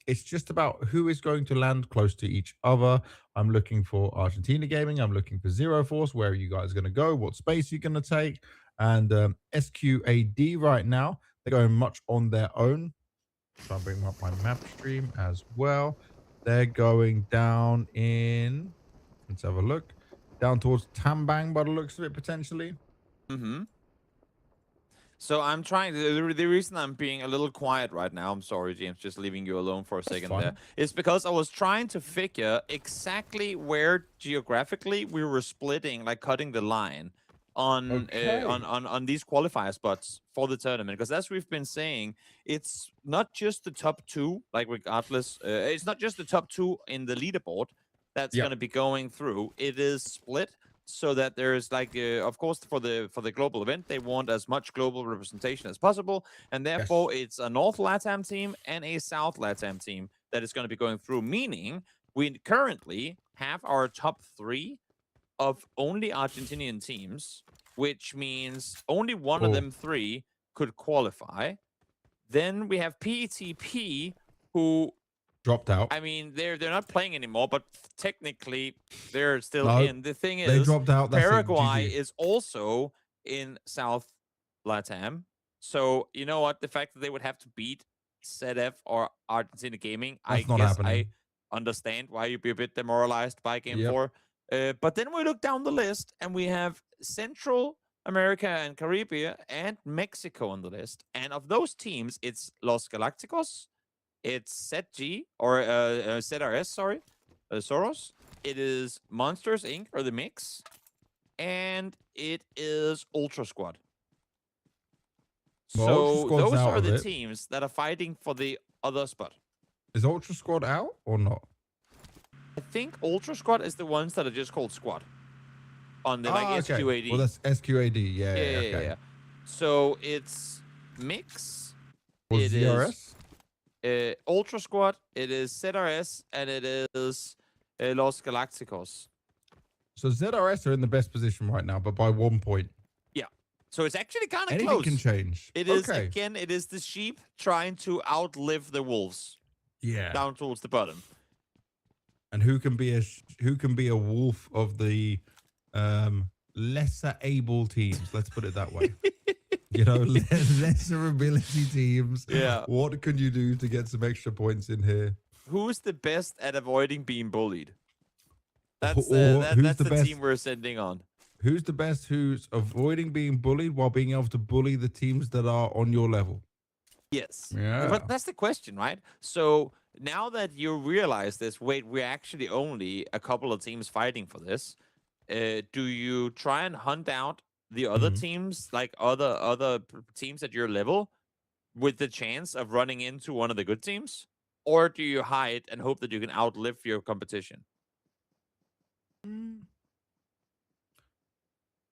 it's just about who is going to land close to each other. I'm looking for Argentina Gaming. I'm looking for Zero Force. Where are you guys going to go? What space are you going to take? And SQAD right now, they're going much on their own. So I'm bringing up my map stream as well. They're going down in, let's have a look, down towards Tambang by the looks of it, potentially.
So I'm trying to, the reason I'm being a little quiet right now, I'm sorry, James, just leaving you alone for a second there, is because I was trying to figure exactly where geographically we were splitting, like cutting the line on these qualifier spots for the tournament. Because as we've been saying, it's not just the top 2, like regardless, it's not just the top 2 in the leaderboard that's going to be going through. It is split so that there's like, of course, for the global event, they want as much global representation as possible, and therefore it's a North LATAM team and a South LATAM team that is going to be going through. Meaning, we currently have our top 3 of only Argentinian teams, which means only one of them 3 could qualify. Then we have PETP, who
dropped out.
I mean, they're not playing anymore, but technically they're still
No,
in. The thing
they
is,
dropped out. That's it,
Paraguay
GG.
is also in South Latam. So you know what? The fact that they would have to beat ZF or Argentina Gaming,
That's
I
not
guess
happening.
I understand why you'd be a bit demoralized by game
Yep.
4. But then we look down the list and we have Central America and Caribbean and Mexico on the list. And of those teams, it's Los Galacticos, it's ZG or ZRS, sorry, Soros. It is Monsters Inc. or the Mix, and it is Ultra Squad.
Well,
So
Ultra Squad's
those
out
are
of
the
it.
teams that are fighting for the other spot.
Is Ultra Squad out or not?
I think Ultra Squad is the ones that are just called Squad on the like
okay.
SQAD.
Well, that's SQAD. Yeah. Okay.
Yeah. So it's Mix.
Was
It
ZRS?
is Ultra Squad. It is ZRS, and it is Los Galacticos.
So ZRS are in the best position right now, but by 1 point.
So it's actually kind of
Anything
close.
can change.
It is
okay.
again. It is the sheep trying to outlive the wolves
Yeah.
down towards the bottom.
And who can be a wolf of the lesser able teams? Let's put it that way. You know, lesser ability teams.
Yeah.
What can you do to get some extra points in here?
Who's the best at avoiding being bullied? That's
Or who's
that's
the
the
best-
team we're sending on.
Who's the best who's avoiding being bullied while being able to bully the teams that are on your level?
Yes.
Yeah.
But that's the question, right? So now that you realize this, wait, we're actually only a couple of teams fighting for this. Do you try and hunt out the other teams, like other teams at your level, with the chance of running into one of the good teams? Or do you hide and hope that you can outlive your competition?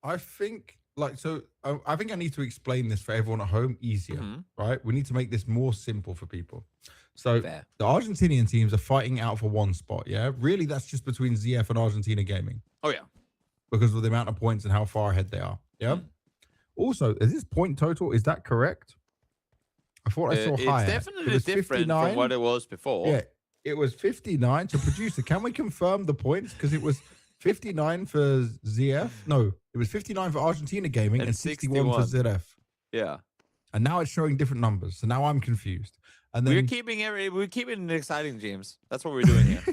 I think I think I need to explain this for everyone at home easier, right? We need to make this more simple for people. So
Fair.
the Argentinian teams are fighting out for one spot, yeah? Really, that's just between ZF and Argentina Gaming
Oh, yeah.
because of the amount of points and how far ahead they are, yeah? Also, is this point total, is that correct? I thought I saw higher.
It's
It
definitely
was
different
59.
from what it was before.
Yeah, it was 59. So, producer, can we confirm the points? Because it was 59 for ZF. No, it was 59 for Argentina Gaming and 61 for ZF.
Yeah.
And now it's showing different numbers. So now I'm confused. And then,
We're keeping it exciting, James. That's what we're doing here.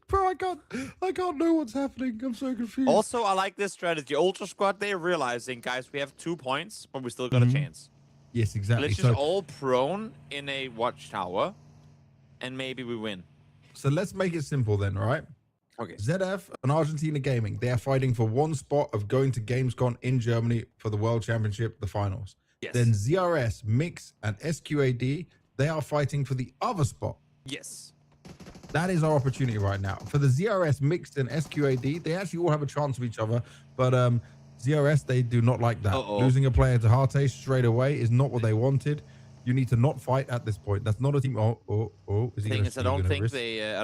bro, I can't know what's happening. I'm so confused.
Also, I like this strategy. Ultra Squad, they're realizing, guys, we have 2 points, but we still got a chance.
Yes, exactly.
Let's just all prone in a watchtower, and maybe we win.
So let's make it simple then, right?
Okay.
ZF and Argentina Gaming, they are fighting for one spot of going to Gamescom in Germany for the World Championship, the finals.
Yes.
Then ZRS, Mix, and SQAD, they are fighting for the other spot.
Yes.
That is our opportunity right now. For the ZRS, Mixed, and SQAD, they actually all have a chance of each other, but ZRS, they do not like that. Losing a player to Harte straight away is not what they wanted. You need to not fight at this point. That's not a team. Is he
Thing
gonna,
is, I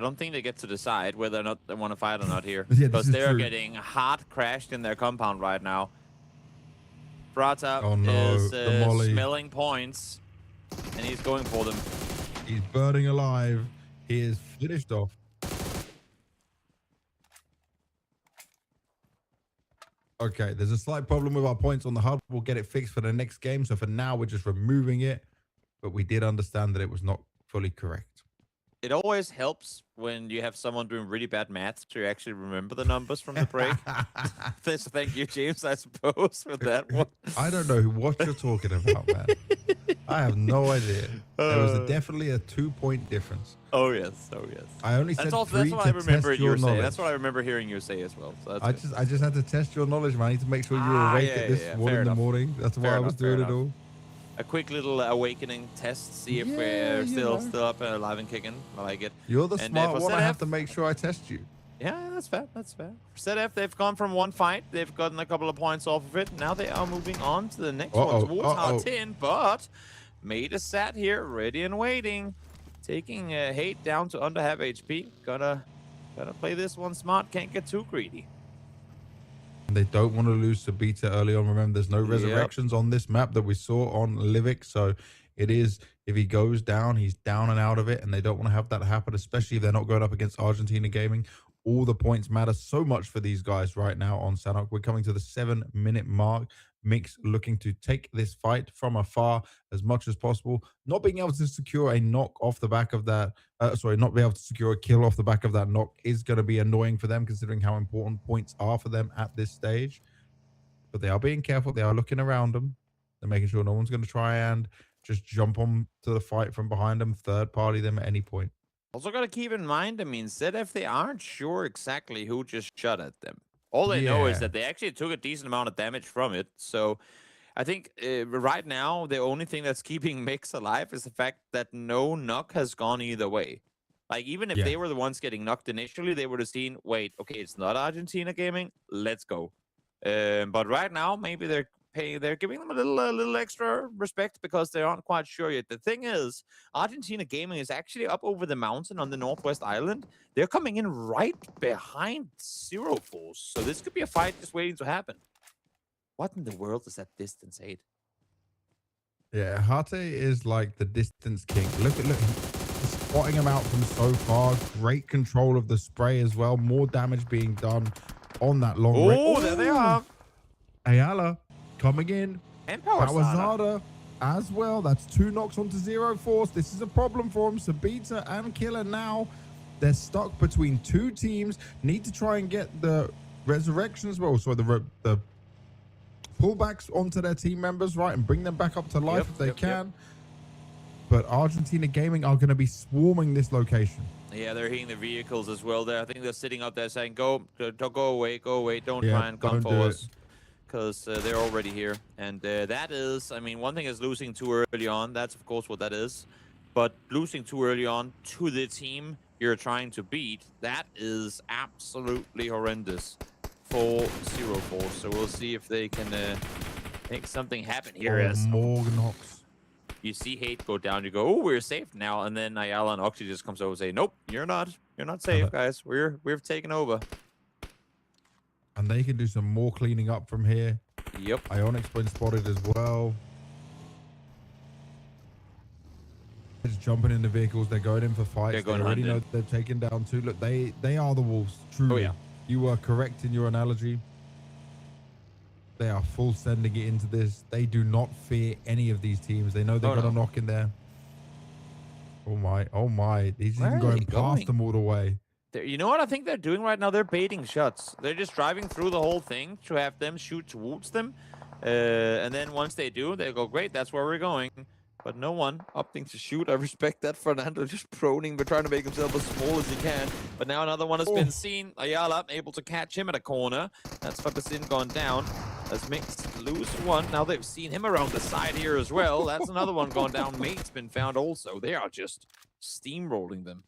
don't think they get to decide whether or not they want to fight or not here,
Yeah,
because
this is
they're
true.
getting hard crashed in their compound right now. Prata
Oh, no,
is
the molly.
smelling points, and he's going for them.
He's burning alive. He is finished off. Okay, there's a slight problem with our points on the hub. We'll get it fixed for the next game. So for now, we're just removing it. But we did understand that it was not fully correct.
It always helps when you have someone doing really bad math to actually remember the numbers from the break. Thank you, James, I suppose, for that one.
I don't know what you're talking about, man. I have no idea. There was definitely a 2-point difference.
Oh, yes. Oh, yes.
I only said
That's
three
what I
to
remember
test
you
your
saying.
knowledge.
That's what I remember hearing you say as well. So that's
I just had to test your knowledge, man. I need to make sure you were awake at this one in the morning. That's why I was doing it all.
A quick little awakening test, see if we're still up and alive and kicking. I like it.
You're the
And,
smart
for
one. I have
ZF
to make sure I test you.
Yeah, that's fair. That's fair. For ZF, they've gone from one fight. They've gotten a couple of points off of it. Now they are moving on to the next one towards Hart-10, but Made is sat here, ready and waiting, taking Hate down to under half HP. Gotta play this one smart. Can't get too greedy.
They don't want to lose to Beta early on. Remember, there's no resurrections on this map that we saw on Livik, so it is If he goes down, he's down and out of it, and they don't want to have that happen, especially if they're not going up against Argentina Gaming. All the points matter so much for these guys right now on Sanhok. We're coming to the 7-minute mark. Mix looking to take this fight from afar as much as possible. Not being able to secure a knock off the back of that, not be able to secure a kill off the back of that knock is going to be annoying for them, considering how important points are for them at this stage. But they are being careful. They are looking around them. They're making sure no one's going to try and just jump on to the fight from behind them, third party them at any point.
Also got to keep in mind, I mean, if they aren't sure exactly who just shot at them. All they know is that they actually took a decent amount of damage from it. So I think right now, the only thing that's keeping Mix alive is the fact that no knock has gone either way. Like, even if they were the ones getting knocked initially, they would have seen, wait, okay, it's not Argentina Gaming, let's go. But right now, maybe they're giving them a little extra respect because they aren't quite sure yet. The thing is, Argentina Gaming is actually up over the mountain on the Northwest Island. They're coming in right behind Zero Force. So this could be a fight just waiting to happen. What in the world is that distance 8?
Yeah, Hate is like the distance king. Look, he's spotting him out from so far. Great control of the spray as well. More damage being done on that long range.
Oh, there they are.
Ayala coming in.
And
Powerzada as well. That's 2 knocks onto Zero Force. This is a problem for him. Sabita and Killer now. They're stuck between 2 teams. Need to try and get the resurrections, well, sorry, the pullbacks onto their team members, right, and bring them back up to life if they can. But Argentina Gaming are going to be swarming this location.
Yeah, they're hitting the vehicles as well there. I think they're sitting up there saying, go away, don't try and come for us. Because they're already here. And that is, I mean, one thing is losing too early on. That's, of course, what that is. But losing too early on to the team you're trying to beat, that is absolutely horrendous for Zero Force. So we'll see if they can make something happen here.
More knocks.
You see Hate go down, you go, oh, we're safe now. And then Ayala and Ocho just comes over and say, nope, you're not safe, guys. We've taken over.
And they can do some more cleaning up from here.
Yep.
Ionix's been spotted as well. Just jumping in the vehicles. They're going in for fights. They already know they're taking down 2. Look, they are the wolves. Truly.
Oh, yeah.
You were correct in your analogy. They are full sending it into this. They do not fear any of these teams. They know they're going to knock in there. Oh my. Oh my. He's even going past them all the way.
You know what I think they're doing right now? They're baiting shots. They're just driving through the whole thing to have them shoot towards them. And then once they do, they go, great, that's where we're going. But no one opting to shoot. I respect that. Fernando just proning, but trying to make himself as small as he can. But now another one has been seen. Ayala able to catch him at a corner. That's Fabasin gone down. As Mix lose one. Now they've seen him around the side here as well. That's another one gone down. Mate's been found also. They are just steamrolling them.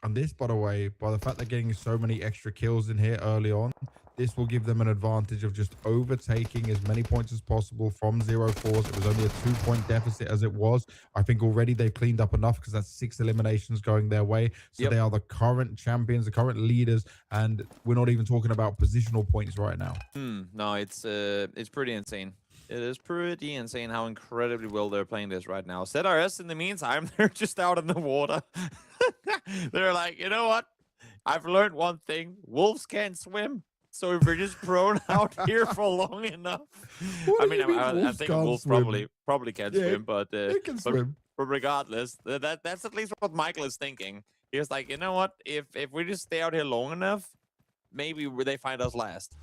And this, by the way, by the fact they're getting so many extra kills in here early on, this will give them an advantage of just overtaking as many points as possible from Zero Force. It was only a 2-point deficit as it was. I think already they've cleaned up enough because that's 6 eliminations going their way. So they are the current champions, the current leaders, and we're not even talking about positional points right now.
No, it's pretty insane. It is pretty insane how incredibly well they're playing this right now. ZRS, in the meantime, they're just out in the water. They're like, you know what? I've learned one thing. Wolves can't swim. So if we're just thrown out here for long enough. I think wolves probably can't swim, but
they can swim.
But regardless, that's at least what Michael is thinking. He's like, you know what? If we just stay out here long enough, maybe they find us last.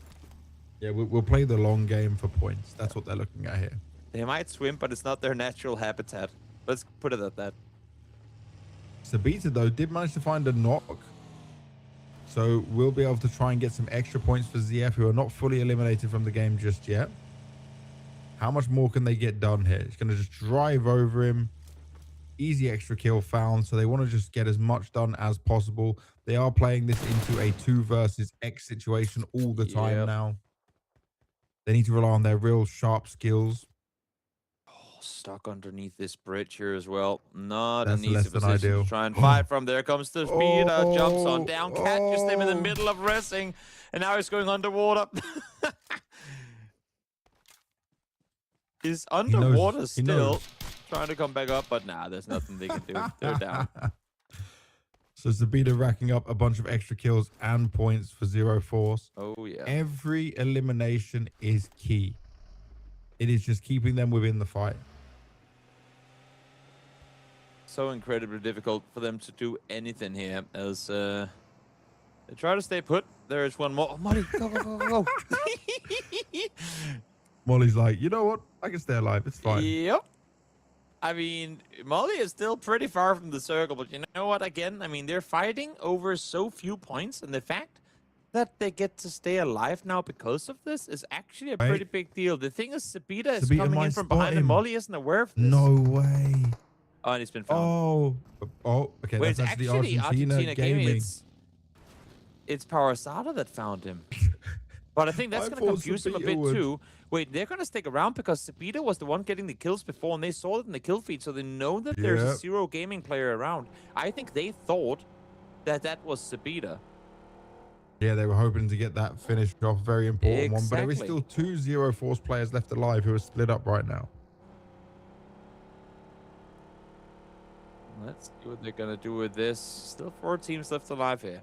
Yeah, we'll play the long game for points. That's what they're looking at here.
They might swim, but it's not their natural habitat. Let's put it at that.
Sabita, though, did manage to find a knock. So we'll be able to try and get some extra points for ZF, who are not fully eliminated from the game just yet. How much more can they get done here? It's going to just drive over him. Easy extra kill found. So they want to just get as much done as possible. They are playing this into a 2 versus X situation all the time now. They need to rely on their real sharp skills.
Stuck underneath this bridge here as well. Not
That's
an easy position to try and fight from. There comes the speed. Jumps on down, catches him in the middle of racing, and now he's going underwater. He's underwater still, trying to come back up, but nah, there's nothing they can do. They're down.
So Sabita racking up a bunch of extra kills and points for Zero Force.
Oh, yeah.
Every elimination is key. It is just keeping them within the fight.
So incredibly difficult for them to do anything here as they try to stay put. There is one more. Oh, Molly, go, go, go, go.
Molly's like, you know what? I can stay alive. It's fine.
Yep. I mean, Molly is still pretty far from the circle, but you know what? Again, I mean, they're fighting over so few points, and the fact that they get to stay alive now because of this is actually a pretty big deal. The thing is, Sabita is coming in from behind, and Molly isn't aware of this.
No way.
Oh, and he's been found.
Oh, okay.
Wait,
that's actually Argentina Gaming.
It's Parasada that found him. But I think that's going to confuse him a bit too. Wait, they're going to stick around because Sabita was the one getting the kills before, and they saw it in the kill feed, so they know that there's a Zero Gaming player around. I think they thought that that was Sabita.
Yeah, they were hoping to get that finished off. Very important one. But there is still 2 Zero Force players left alive who are split up right now.
Let's see what they're going to do with this. Still 4 teams left alive here.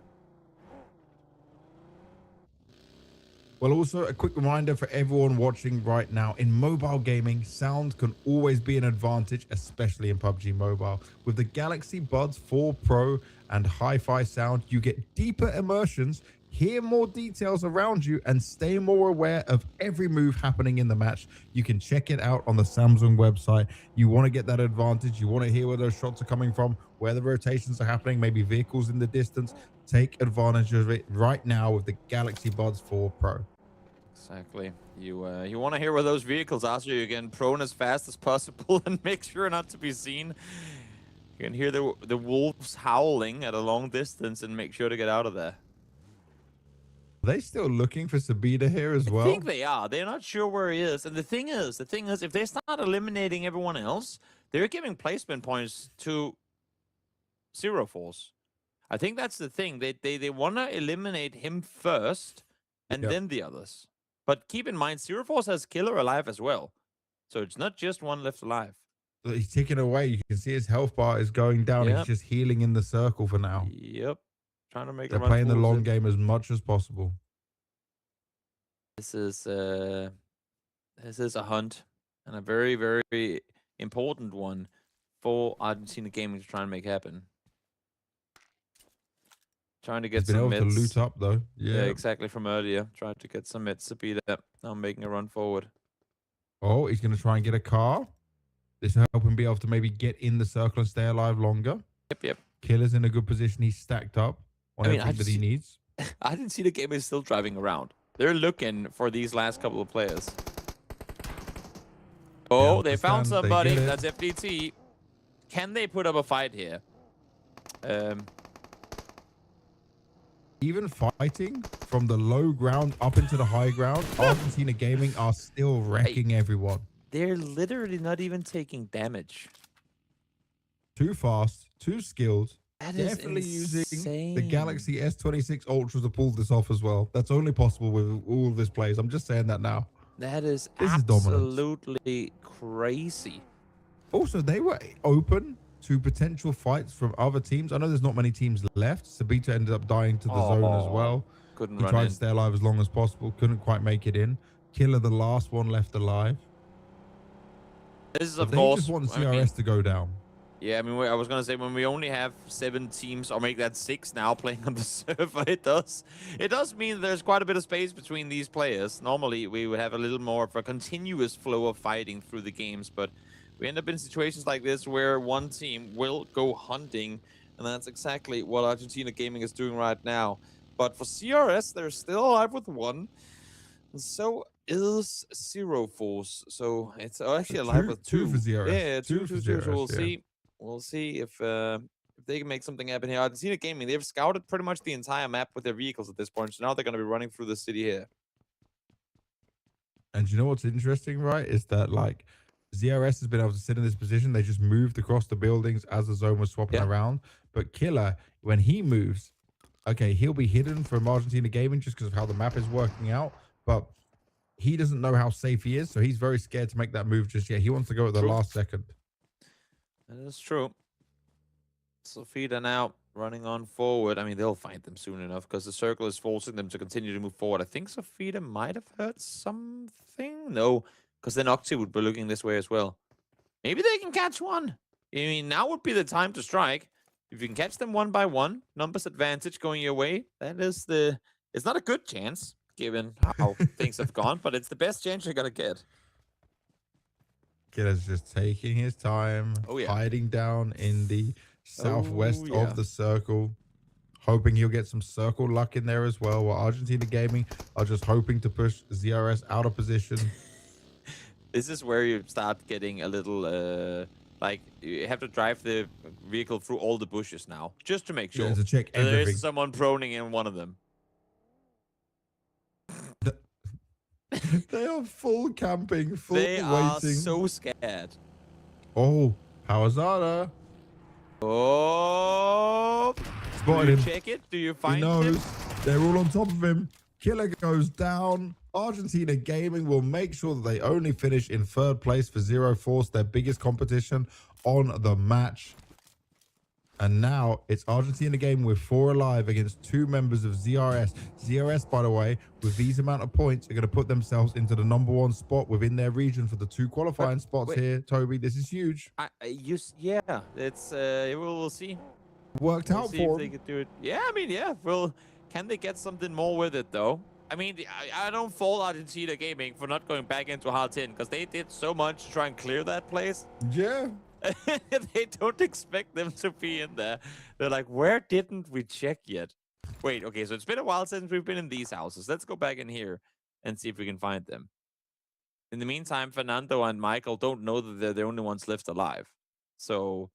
Well, also a quick reminder for everyone watching right now, in mobile gaming, sound can always be an advantage, especially in PUBG Mobile. With the Galaxy Buds 4 Pro and hi-fi sound, you get deeper immersions, hear more details around you, and stay more aware of every move happening in the match. You can check it out on the Samsung website. You want to get that advantage. You want to hear where those shots are coming from, where the rotations are happening, maybe vehicles in the distance. Take advantage of it right now with the Galaxy Buds 4 Pro.
Exactly. You want to hear where those vehicles are, so you can prone as fast as possible and make sure not to be seen. You can hear the wolves howling at a long distance and make sure to get out of there.
Are they still looking for Sabita here as well?
I think they are. They're not sure where he is. And the thing is, if they start eliminating everyone else, they're giving placement points to Zero Force. I think that's the thing. They want to eliminate him first and then the others. But keep in mind, Zero Force has Killer alive as well. So it's not just one left alive.
He's ticking away. You can see his health bar is going down. He's just healing in the circle for now.
Yep. Trying to make
They're playing the long game as much as possible.
This is a hunt, and a very, very important one for Argentina Gaming to try and make happen. Trying to get some
been able to loot up though.
Yeah, exactly, from earlier. Trying to get some mits to beat up. Now making a run forward.
Oh, he's going to try and get a car. This will help him be able to maybe get in the circle and stay alive longer.
Yep.
Killer's in a good position. He's stacked up on everything that he needs.
I didn't see the game is still driving around. They're looking for these last couple of players. Oh, they found somebody. That's FDT. Can they put up a fight here?
Even fighting from the low ground up into the high ground, Argentina Gaming are still wrecking everyone.
They're literally not even taking damage.
Too fast, too skilled.
That
Definitely
is
using the Galaxy S26 Ultra to pull this off as well. That's only possible with all of this plays. I'm just saying that now.
This
is
absolutely crazy.
Also, they were open to potential fights from other teams. I know there's not many teams left. Sabita ended up dying to the zone as well.
Couldn't
he
run
tried
in.
to stay alive as long as possible. Couldn't quite make it in. Killer, the last one left alive.
This is,
but
of
they
course,
just want CRS to go down.
Yeah, I mean, I was gonna say when we only have 7 teams, or make that 6 now playing on the server, it does mean there's quite a bit of space between these players. Normally, we would have a little more of a continuous flow of fighting through the games, but we end up in situations like this where one team will go hunting, and that's exactly what Argentina Gaming is doing right now. But for CRS, they're still alive with 1, and so is Zero Force. So it's actually alive with 2.
2 for ZRS.
Yeah, 2
for
to 2.
ZRS,
So we'll see. We'll see if they can make something happen here. Argentina Gaming, they've scouted pretty much the entire map with their vehicles at this point. So now they're going to be running through the city here.
And you know what's interesting, right? Is that like ZRS has been able to sit in this position. They just moved across the buildings as the zone was swapping around. But Killer, when he moves, okay, he'll be hidden from Argentina Gaming just because of how the map is working out. But he doesn't know how safe he is, so he's very scared to make that move just yet. He wants to go at the last second.
That is true. Sofita now running on forward. I mean, they'll find them soon enough because the circle is forcing them to continue to move forward. I think Sofita might have heard something. No, because then Octi would be looking this way as well. Maybe they can catch one. I mean, now would be the time to strike. If you can catch them one by one, numbers advantage going your way. That is the. It's not a good chance given how things have gone, but it's the best chance you're gonna get.
Killer's just taking his time, hiding down in the southwest of the circle, hoping he'll get some circle luck in there as well. While Argentina Gaming are just hoping to push ZRS out of position.
This is where you start getting a little, like, you have to drive the vehicle through all the bushes now, just to make sure.
Yeah, to check everything.
There is someone proning in one of them.
They are full camping, full
they
waiting.
They are so scared.
Oh, Hawazada.
Oh.
Spotted
Do you
him.
check it? Do you find
he knows.
him?
They're all on top of him. Killer goes down. Argentina Gaming will make sure that they only finish in third place for Zero Force, their biggest competition on the match. And now it's Argentina Gaming with 4 alive against 2 members of ZRS. ZRS, by the way, with these amount of points, are going to put themselves into the #1 spot within their region for the 2 qualifying spots here. Toby, this is huge.
Yeah, it's we'll see.
Worked out
see
for
if they could do it. Yeah, I mean, yeah. Well, can they get something more with it though? I mean, I don't fault Argentina Gaming for not going back into hard 10 because they did so much to try and clear that place.
Yeah.
They don't expect them to be in there. They're like, where didn't we check yet? Wait, okay, so it's been a while since we've been in these houses. Let's go back in here and see if we can find them. In the meantime, Fernando and Michael don't know that they're the only ones left alive. So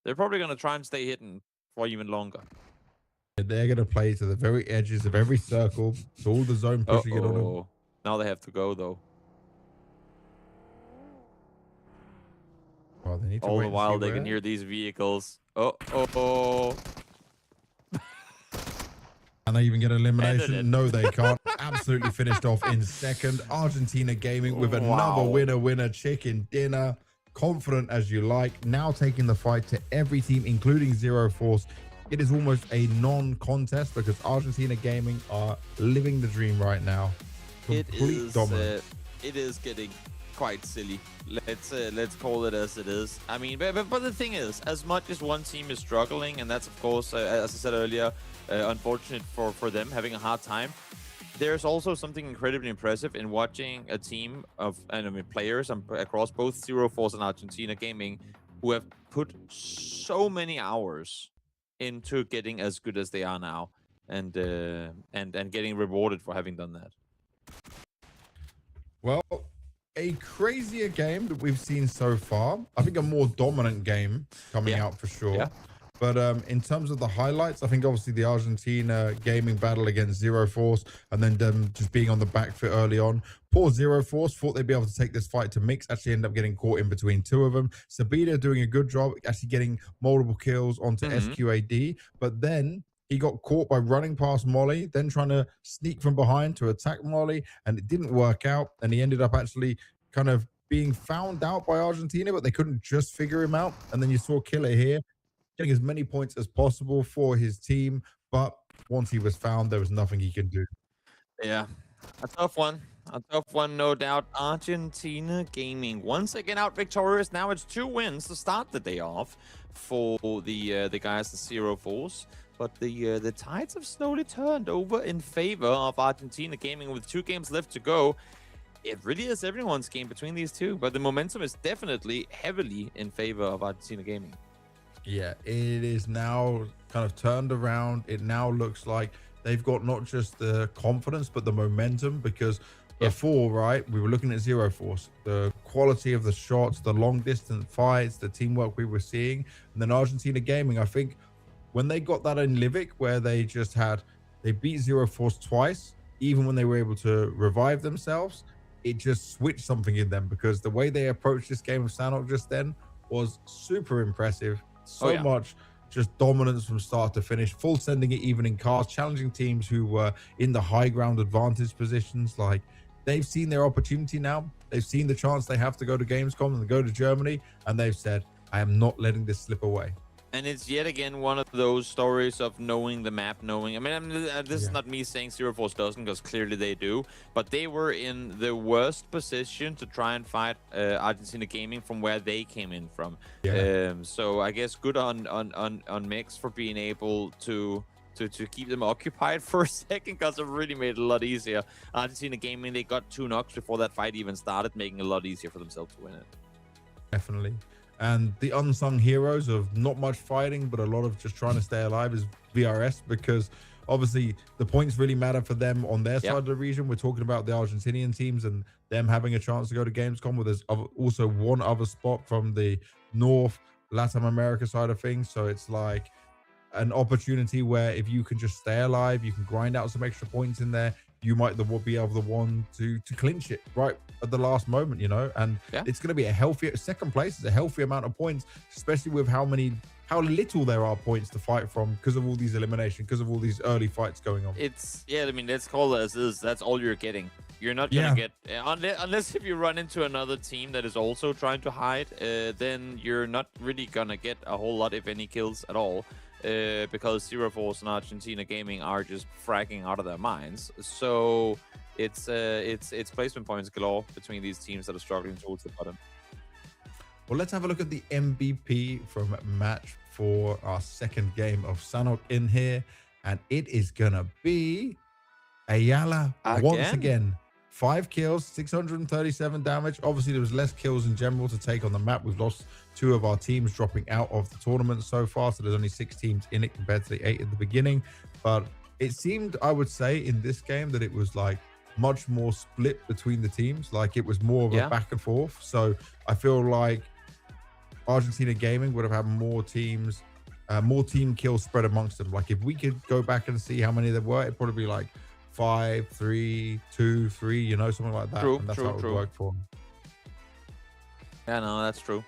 they're probably going to try and stay hidden for even longer.
They're going to play to the very edges of every circle. So all the zone pushing it on them.
Now they have to go, though.
Oh, they need to
all
wait
the while, they
where.
can hear these vehicles. And
they even get elimination. No, they can't. Absolutely finished off in second. Argentina Gaming with another winner chicken dinner. Confident as you like. Now taking the fight to every team, including Zero Force. It is almost a non-contest because Argentina Gaming are living the dream right now. Complete dominance.
It is getting quite silly. Let's call it as it is. I mean, but the thing is, as much as one team is struggling, and that's of course, as I said earlier, unfortunate for them having a hard time. There's also something incredibly impressive in watching a team of players across both Zero Force and Argentina Gaming who have put so many hours into getting as good as they are now, and getting rewarded for having done that.
Well, a crazier game that we've seen so far. I think a more dominant game coming out for sure.
Yeah.
But in terms of the highlights, I think obviously the Argentina Gaming battle against Zero Force and then them just being on the back foot early on. Poor Zero Force thought they'd be able to take this fight to Mix, actually end up getting caught in between 2 of them. Sabina doing a good job, actually getting multiple kills onto SQAD. But then he got caught by running past Molly, then trying to sneak from behind to attack Molly, and it didn't work out. And he ended up actually kind of being found out by Argentina, but they couldn't just figure him out. And then you saw Killer here getting as many points as possible for his team, but once he was found, there was nothing he could do.
Yeah, a tough one, no doubt. Argentina Gaming once again out victorious. Now it's 2 wins to start the day off for the guys at Zero Force, but the tides have slowly turned over in favor of Argentina Gaming with 2 games left to go. It really is everyone's game between these two, but the momentum is definitely heavily in favor of Argentina Gaming.
Yeah, it is now kind of turned around. It now looks like they've got not just the confidence, but the momentum, because before, right, we were looking at Zero Force, the quality of the shots, the long distance fights, the teamwork we were seeing. And then Argentina Gaming, I think when they got that in Livik, where they beat Zero Force twice, even when they were able to revive themselves, it just switched something in them, because the way they approached this game of Sanok just then was super impressive. So much just dominance from start to finish, full sending it even in cars, challenging teams who were in the high ground advantage positions. Like, they've seen their opportunity now. They've seen the chance they have to go to Gamescom and go to Germany, and they've said, I am not letting this slip away.
And it's yet again one of those stories of knowing the map, knowing. This is not me saying Zero Force doesn't, because clearly they do. But they were in the worst position to try and fight Argentina Gaming from where they came in from.
Yeah.
So I guess good on Mix for being able to keep them occupied for a second, because it really made it a lot easier. Argentina Gaming, they got 2 knocks before that fight even started, making it a lot easier for themselves to win it.
Definitely. And the unsung heroes of not much fighting, but a lot of just trying to stay alive is VRS, because obviously the points really matter for them on their side of the region. We're talking about the Argentinian teams and them having a chance to go to Gamescom, where there's also one other spot from the North Latin America side of things. So it's like an opportunity where if you can just stay alive, you can grind out some extra points in there, you might be able the one to clinch it right at the last moment, you know. And it's going to be a healthier second place is a healthy amount of points, especially with how little there are points to fight from because of all these eliminations, because of all these early fights going on.
It's let's call it as is. That's all you're getting. You're not gonna get unless if you run into another team that is also trying to hide, then you're not really gonna get a whole lot, if any, kills at all. Because Zero Force and Argentina Gaming are just fragging out of their minds. So it's placement points galore between these teams that are struggling towards the bottom.
Well, let's have a look at the MVP from match for our second game of Sanok in here, and it is gonna be Ayala once again. 5 kills, 637 damage. Obviously, there was less kills in general to take on the map. We've lost 2 of our teams dropping out of the tournament so far. So there's only 6 teams in it compared to the 8 at the beginning. But it seemed, I would say, in this game that it was like much more split between the teams. Like it was more of a back and forth. So I feel like Argentina Gaming would have had more teams, more team kills spread amongst them. Like if we could go back and see how many there were, it'd probably be like 5, 3, 2, 3, you know, something like that.
True,
and that's how it would work for them.
Yeah, no, that's true.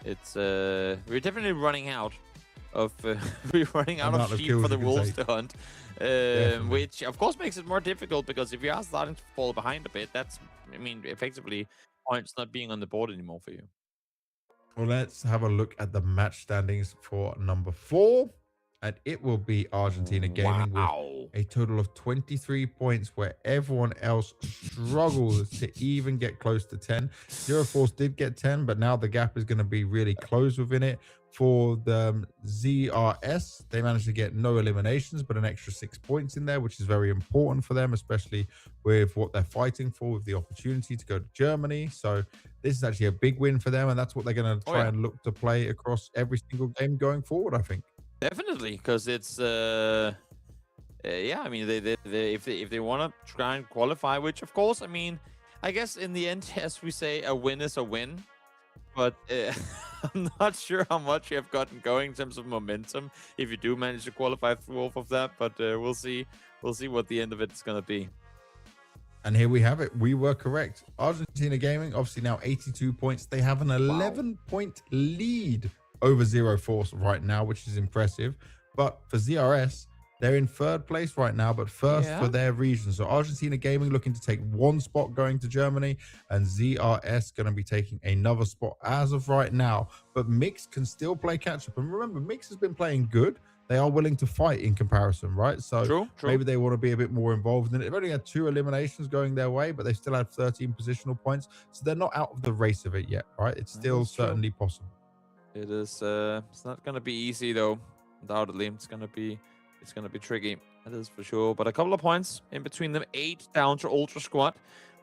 It's we're definitely running out of we're running out of sheep for the wolves to hunt, which of course makes it more difficult, because if you are starting to fall behind a bit, that's effectively points not being on the board anymore for you.
Well, let's have a look at the match standings for number 4. And it will be Argentina Gaming with a total of 23 points, where everyone else struggles to even get close to 10. Zero Force did get 10, but now the gap is going to be really close within it. For the ZRS, they managed to get no eliminations, but an extra 6 points in there, which is very important for them, especially with what they're fighting for, with the opportunity to go to Germany. So this is actually a big win for them, and that's what they're going to try and look to play across every single game going forward, I think.
Definitely, because it's they if they want to try and qualify, which of course, I guess in the end, as we say, a win is a win. But I'm not sure how much you have gotten going in terms of momentum if you do manage to qualify through off of that. But we'll see. We'll see what the end of it is going to be.
And here we have it. We were correct. Argentina Gaming, obviously now 82 points. They have an 11-point lead over Zero Force right now, which is impressive. But for ZRS, they're in 3rd place right now, but first for their region. So Argentina Gaming looking to take 1 spot going to Germany, and ZRS going to be taking another spot as of right now. But Mix can still play catch up. And remember, Mix has been playing good. They are willing to fight in comparison, right? So
true.
Maybe they want to be a bit more involved in it. They've only had 2 eliminations going their way, but they still had 13 positional points. So they're not out of the race of it yet, right? It's still certainly possible.
It is. It's not gonna be easy though. Undoubtedly, it's gonna be tricky. That is for sure. But a couple of points in between them. 8 down to Ultra Squad.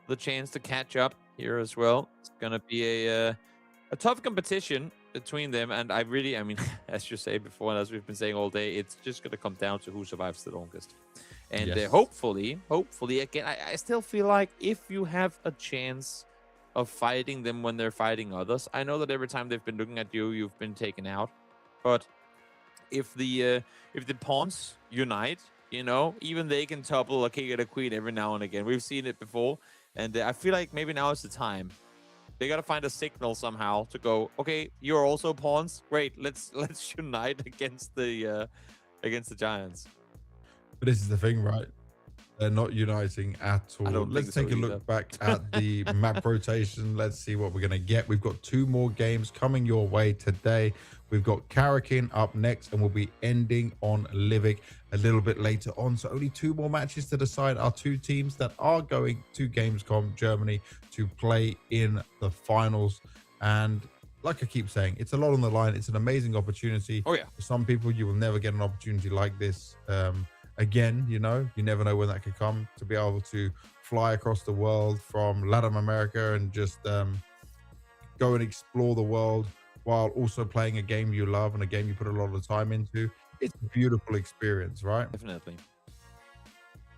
The chance to catch up here as well. It's gonna be a tough competition between them. And as you say before, and as we've been saying all day, it's just gonna come down to who survives the longest. And hopefully, again, I still feel like if you have a chance of fighting them when they're fighting others. I know that every time they've been looking at you, you've been taken out. But if the pawns unite, even they can topple a king and a queen every now and again. We've seen it before, and I feel like maybe now is the time. They gotta find a signal somehow to go, okay, you're also pawns. Great, let's unite against the giants.
But this is the thing, right? They're not uniting at all.
don't
Let's
think
take
so
a
either.
look back at the map rotation. Let's see what we're going to get. We've got 2 more games coming your way today. We've got Karakin up next, and we'll be ending on Livik a little bit later on. So only 2 more matches to decide our 2 teams that are going to Gamescom Germany to play in the finals. And like I keep saying, it's a lot on the line. It's an amazing opportunity.
Oh, yeah.
For some people, you will never get an opportunity like this again. You never know when that could come, to be able to fly across the world from Latin America and just go and explore the world while also playing a game you love and a game you put a lot of time into. It's a beautiful experience, right?
Definitely.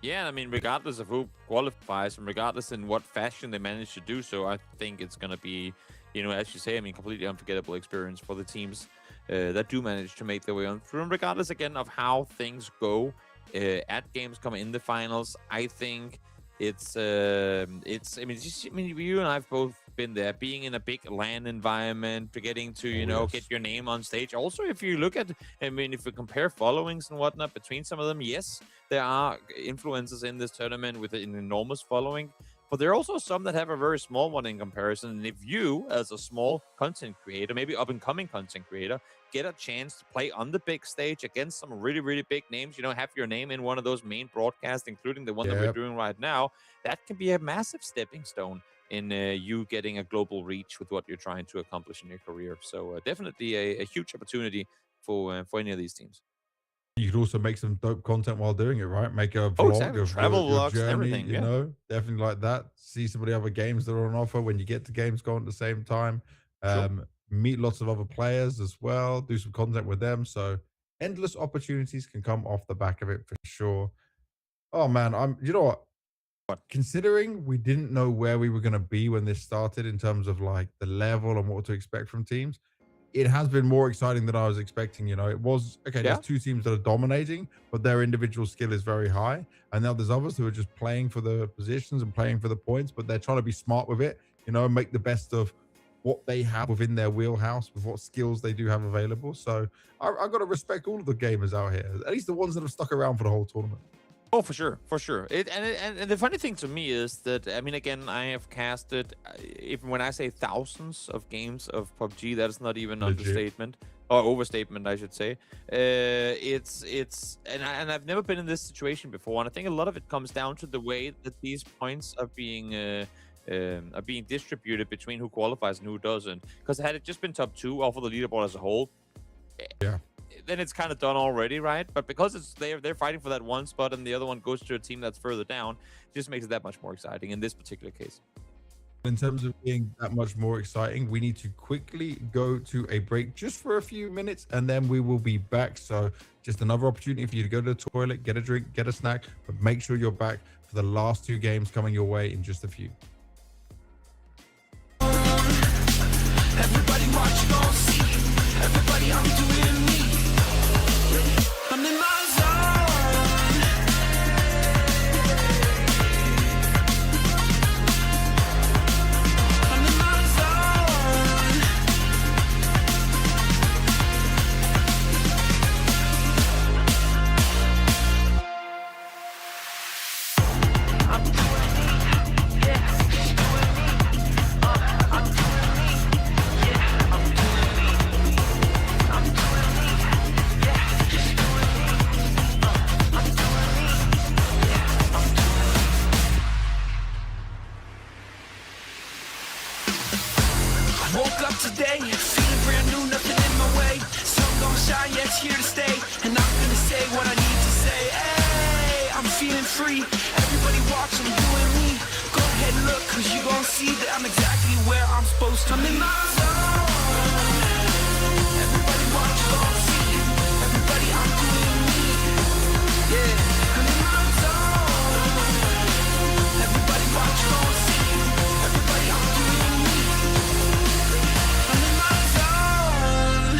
Yeah, I mean, regardless of who qualifies and regardless in what fashion they manage to do so, I think it's going to be, as you say, I mean, completely unforgettable experience for the teams that do manage to make their way on through. And regardless, again, of how things go at Gamescom in the finals, I think it's you and I've both been there, being in a big LAN environment, getting to get your name on stage. Also, if you look at, if we compare followings and whatnot between some of them, yes, there are influencers in this tournament with an enormous following, but there are also some that have a very small one in comparison. And if you, as a small content creator, maybe up and coming content creator, get a chance to play on the big stage against some really, really big names, have your name in one of those main broadcasts, including the one that we're doing right now, that can be a massive stepping stone in you getting a global reach with what you're trying to accomplish in your career. So definitely a huge opportunity for any of these teams.
You could also make some dope content while doing it, right? Make a vlog
exactly.
of
Travel
your
vlogs,
journey,
everything,
definitely like that. See some of the other games that are on offer when you get to Gamescom at the same time. Meet lots of other players as well, do some content with them. So endless opportunities can come off the back of it for sure. Oh man, you know what? Considering we didn't know where we were going to be when this started in terms of like the level and what to expect from teams, it has been more exciting than I was expecting. It was there's 2 teams that are dominating, but their individual skill is very high, and now there's others who are just playing for the positions and playing for the points, but they're trying to be smart with it, and make the best of what they have within their wheelhouse with what skills they do have available. So I got to respect all of the gamers out here, at least the ones that have stuck around for the whole tournament.
Oh, for sure. And the funny thing to me is that, again, I have casted, even when I say thousands of games of PUBG, that is not even understatement or overstatement, I should say. And I've never been in this situation before, and I think a lot of it comes down to the way that these points are being distributed between who qualifies and who doesn't. Because had it just been top 2 off of the leaderboard as a whole, then it's kind of done already, right? But because they're fighting for that one spot and the other one goes to a team that's further down, it just makes it that much more exciting in this particular case.
In terms of being that much more exciting, we need to quickly go to a break just for a few minutes, and then we will be back. So just another opportunity for you to go to the toilet, get a drink, get a snack, but make sure you're back for the last 2 games coming your way in just a few.
Everybody watch, you gon' see. Everybody, I'm doing me. I'm in my zone. I'm in my zone. I'm doing me. Yeah, doing me. I'm doing me. Yeah, I'm doing me. I'm doing me. Yeah, just doing me. I'm doing me. Yeah, I'm doing me. I woke up today, feeling brand new, nothing in my way. Sun gon' shine, yeah, it's here to stay. And I'm gonna say what I need to say. Hey, I'm feeling free. Everybody watch, I'm doing me. Go ahead and look, cause you gon' see that I'm exactly where I'm supposed to. I'm in my zone. Everybody watch, you gon' see. Everybody, I'm doing me. Yeah, I'm in my zone. Everybody watch, you gon' see. Everybody, I'm doing me. I'm in my zone.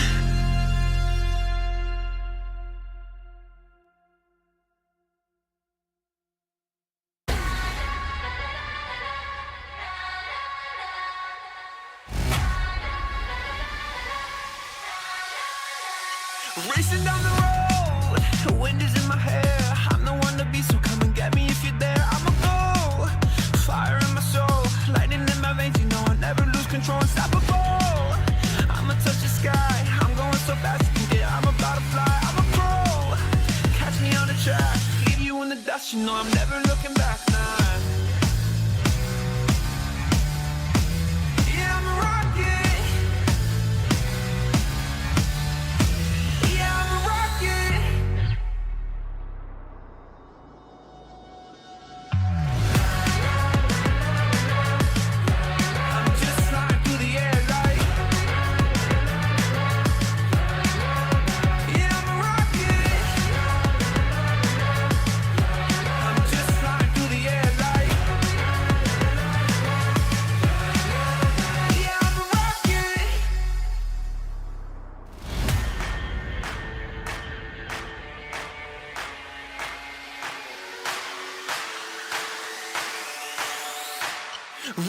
Racing down the road, The wind is in my hair. I'm the one to be, so come and get me if you're there. I'm a go. Fire in my soul, lightning in my veins. You know I never lose control. Unstoppable. I'ma touch the sky. I'm going so fast you can get. I'm about to fly. I'm a pro. Catch me on the track. Leave you in the dust. You know I'm never looking back. Nah. Yeah, I'm a rocket. Yeah, I'm a rocket. I'm just flying through the air like. Yeah, I'm a rocket. I'm just flying through the air like. Yeah, I'm a rocket.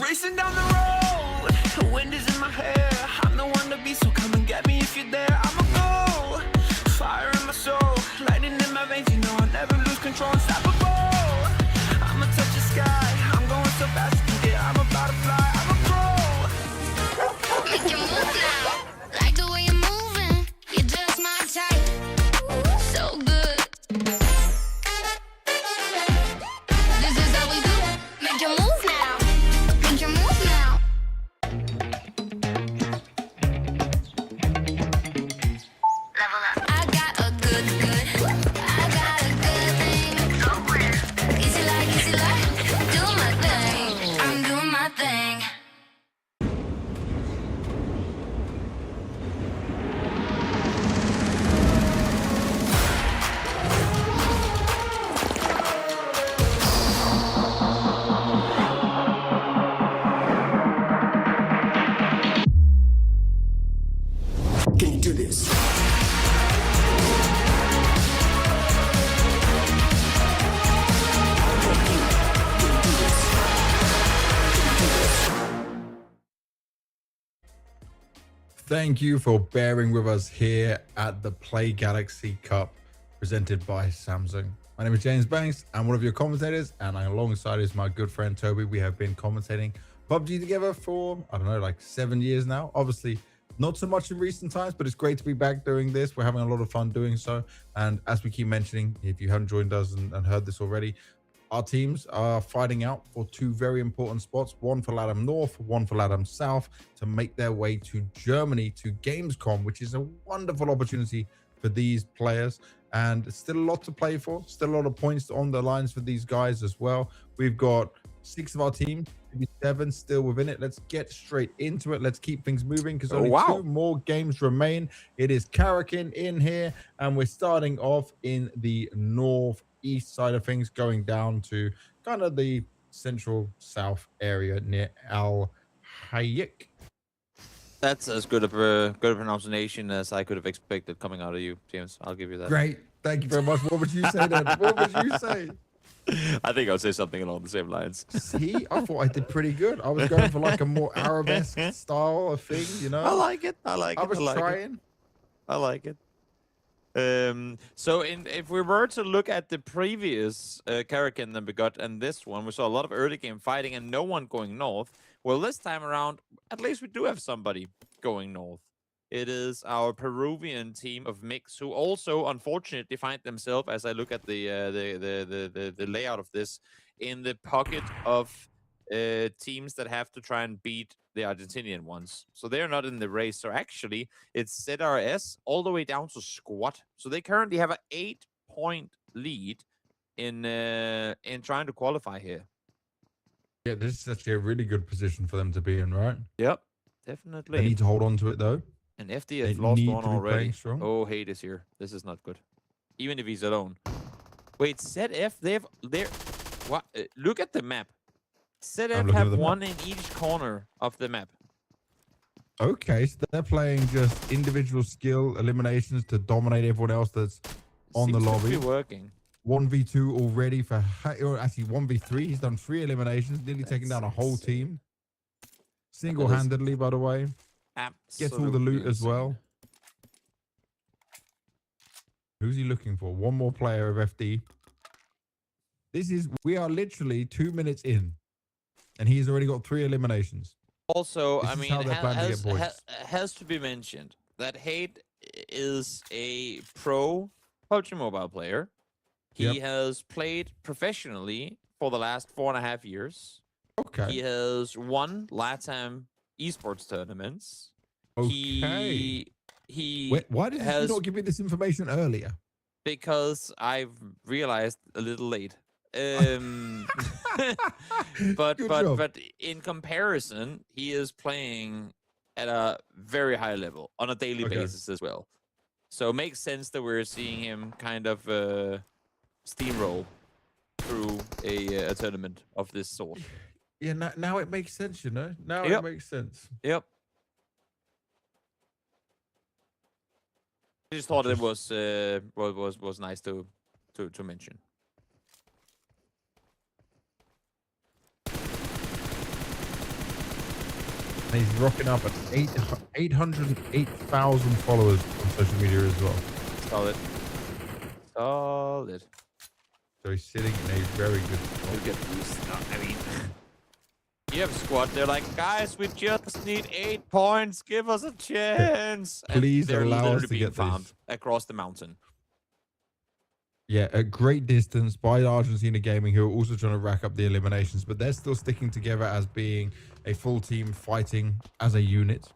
Racing down the road, the wind is in my hair. I'm the one to be, so come and get me if you're there. I'm a go, fire in my soul, lightning in my veins. You know I never lose control. Unstoppable. I'ma touch the sky. I'm going so fast you can get. I'm about to fly. I'm a pro.
Make you move now. Like the way you're moving. You're just my type. So good. This is how we do. Make you move now. Make you move now. Level up. I got a good. I got a good thing. Easy like, do my thing. I'm doing my thing.
Can you do this?
Thank you for bearing with us here at the Play Galaxy Cup presented by Samsung. My name is James Banks. I'm one of your commentators, and alongside is my good friend Toby. We have been commentating PUBG together for, I don't know, like 7 years now. Obviously, not so much in recent times, but it's great to be back doing this. We're having a lot of fun doing so. And as we keep mentioning, if you haven't joined us and heard this already, our teams are fighting out for two very important spots, one for LATAM North, one for LATAM South, to make their way to Germany, to Gamescom, which is a wonderful opportunity for these players. And still a lot to play for, still a lot of points on the lines for these guys as well. We've got 6 of our team, maybe 7 still within it. Let's get straight into it. Let's keep things moving because only 2 more games remain. It is Karakin in here, and we're starting off in the northeast side of things, going down to kind of the central south area near Al Hayek.
That's as good a pronunciation as I could have expected coming out of you, James. I'll give you that.
Great. Thank you very much. What would you say then? What would you say?
I think I'll say something along the same lines.
See, I thought I did pretty good. I was going for like a more Arabesque style of thing, you know?
I like it. I
was trying.
I like it. So if we were to look at the previous Karakin that we got and this one, we saw a lot of early game fighting and no one going north. Well, this time around, at least we do have somebody going north. It is our Peruvian team of Mix, who also unfortunately find themselves, as I look at the layout of this, in the pocket of teams that have to try and beat the Argentinian ones. So they're not in the race. So actually, it's ZRS all the way down to squad. So they currently have an 8-point lead in trying to qualify here.
Yeah, this is actually a really good position for them to be in, right?
Yep, definitely.
They need to hold on to it, though.
And FD has lost
need
one
to be
already.
playing strong.
Oh, Hate is here. This is not good. Even if he's alone. Wait, ZF, they're what? Look at the map. ZF have one in each corner of the map.
Okay, so they're playing just individual skill eliminations to dominate everyone else that's on the lobby.
Seems to be working.
1v2 already for, or actually 1v3. He's done 3 eliminations, nearly taking down a whole team. Single-handedly, by the way.
Absolutely
Gets all the loot as well. Who's he looking for? One more player of FD. We are literally 2 minutes in, and he's already got 3 eliminations.
Also,
This
I
is
mean,
how they're planning to get points.
has to be mentioned that Hate is a pro PUBG Mobile player. He
Yep.
has played professionally for the last 4.5 years.
Okay.
He has won Latin esports tournaments.
Okay.
He
Why did you
has,
not give me this information earlier?
because I've realized a little late. But
Good job.
but in comparison, he is playing at a very high level on a daily
Okay.
basis as well. So it makes sense that we're seeing him kind of steamroll through a tournament of this sort.
Yeah, now it makes sense, you know? Now
Yep.
it makes sense.
Yep. I just thought it was nice to mention.
And he's rocking up at 808,000 followers on social media as well.
Solid. Solid.
So he's sitting in a very good spot.
We'll get these. No, I mean, you have a squad. They're like, guys, we just need 8 points. Give us a chance.
Please
and they're
allow us
literally
to
being
get
farmed
this.
across the mountain.
Yeah, a great distance by Argentina Gaming, who are also trying to rack up the eliminations, but they're still sticking together as being a full team fighting as a unit.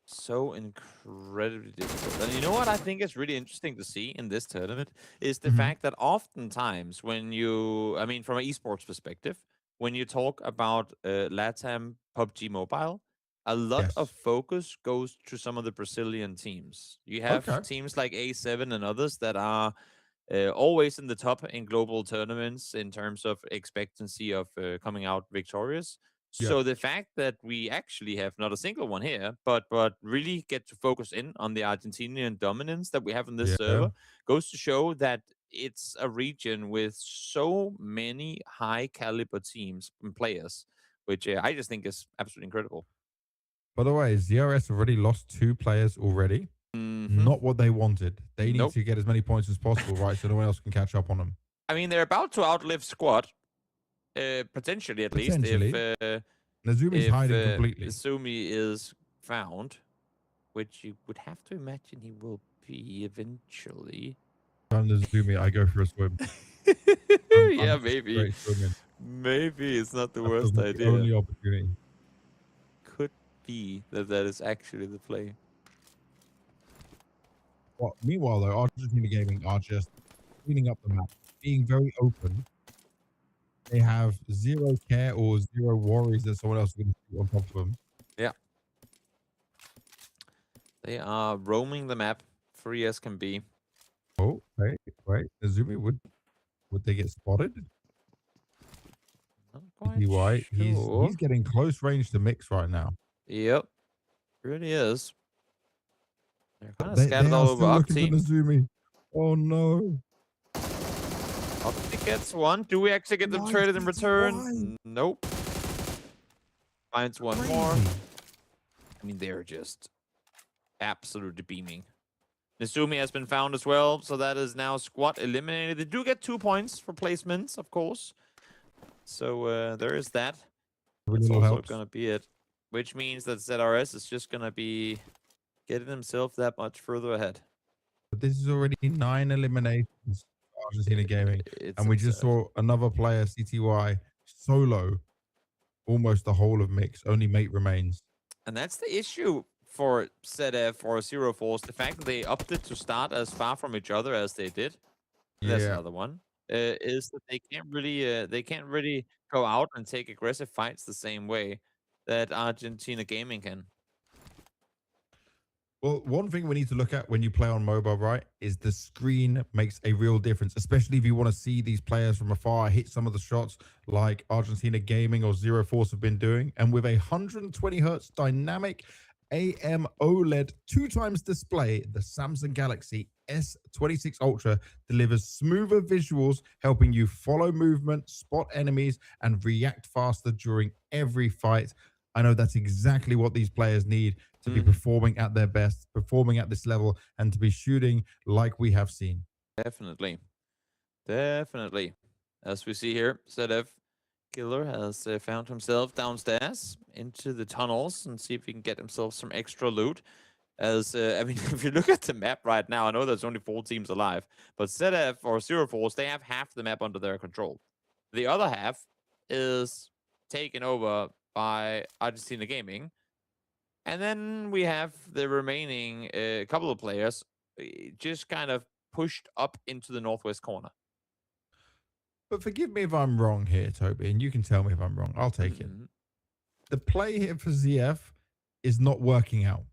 So incredibly difficult. And you know what I think is really interesting to see in this tournament is the fact that oftentimes when you, I mean, from an esports perspective, when you talk about LATAM PUBG Mobile, a lot of focus goes to some of the Brazilian teams. You have teams like A7 and others that are always in the top in global tournaments in terms of expectancy of coming out victorious. So the fact that we actually have not a single one here, but really get to focus in on the Argentinian dominance that we have on this server goes to show that it's a region with so many high caliber teams and players, which I just think is absolutely incredible.
By the way, ZRS already lost 2 players already. Not what they wanted. They need to get as many points as possible, right? So no one else can catch up on them.
I mean, they're about to outlive Squad. Potentially, at least. If
Nazumi's hiding completely.
Nazumi is found, which you would have to imagine he will be eventually.
If I'm Nazumi, I go for a swim.
Yeah, maybe. Maybe it's not the worst idea.
Only opportunity.
Could be that is actually the play.
Well, meanwhile, though, Argentina Gaming are just cleaning up the map, being very open. They have 0 care or 0 worries that someone else is going to shoot on top of them.
Yeah. They are roaming the map, free as can be.
Oh, wait. Nazumi, would they get spotted?
Not quite sure.
He's getting close range to Mix right now.
Yep. Really is. They're kind of scattered all over our team.
Nazumi. Oh no.
Opti gets one. Do we actually get them traded in return? Nope. Finds one more. I mean, they're just absolutely beaming. Nazumi has been found as well, so that is now Squad eliminated. They do get 2 points for placements, of course. So there is that. That's also going to be it. Which means that ZRS is just going to be getting himself that much further ahead.
But this is already 9 eliminations for Argentina Gaming. And we just saw another player, CTY, solo almost the whole of Mix. Only Mate remains.
And that's the issue for ZF or Zero Force. The fact that they opted to start as far from each other as they did. That's another one. Is that they can't really go out and take aggressive fights the same way that Argentina Gaming can.
Well, one thing we need to look at when you play on mobile, right, is the screen makes a real difference, especially if you want to see these players from afar hit some of the shots like Argentina Gaming or Zero Force have been doing. And with a 120 hertz dynamic AM OLED 2x display, the Samsung Galaxy S26 Ultra delivers smoother visuals, helping you follow movement, spot enemies, and react faster during every fight. I know that's exactly what these players need to be performing at their best, performing at this level, and to be shooting like we have seen.
Definitely. Definitely. As we see here, ZF Killer has found himself downstairs into the tunnels and see if he can get himself some extra loot. As I mean, if you look at the map right now, I know there's only 4 teams alive, but ZF or Zero Force, they have half the map under their control. The other half is taken over by Argentina Gaming. And then we have the remaining couple of players just kind of pushed up into the northwest corner.
But forgive me if I'm wrong here, Toby, and you can tell me if I'm wrong. I'll take it. The play here for ZF is not working out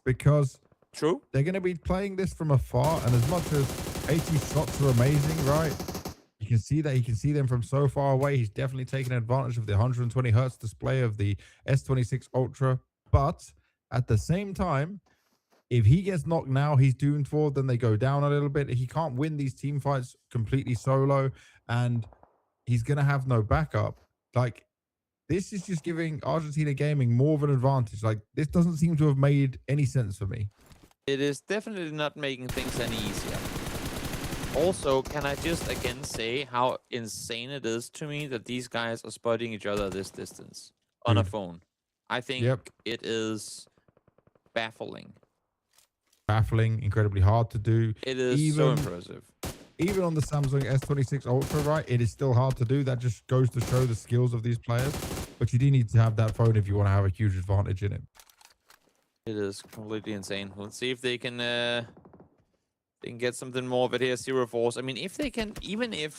because
True.
they're going to be playing this from afar, and as much as 80 shots are amazing, right? You can see that he can see them from so far away. He's definitely taking advantage of the 120 hertz display of the S26 Ultra. But at the same time, if he gets knocked now, he's doomed for. Then they go down a little bit. He can't win these team fights completely solo, and he's going to have no backup. Like, this is just giving Argentina Gaming more of an advantage. Like, this doesn't seem to have made any sense for me.
It is definitely not making things any easier. Also, can I just again say how insane it is to me that these guys are spotting each other this distance on a phone? I think it is baffling.
Baffling, incredibly hard to do.
It is so impressive.
Even on the Samsung S26 Ultra, right, it is still hard to do. That just goes to show the skills of these players. But you do need to have that phone if you want to have a huge advantage in it.
It is completely insane. Let's see if they can get something more of it here. Zero Force. I mean, if they can, even if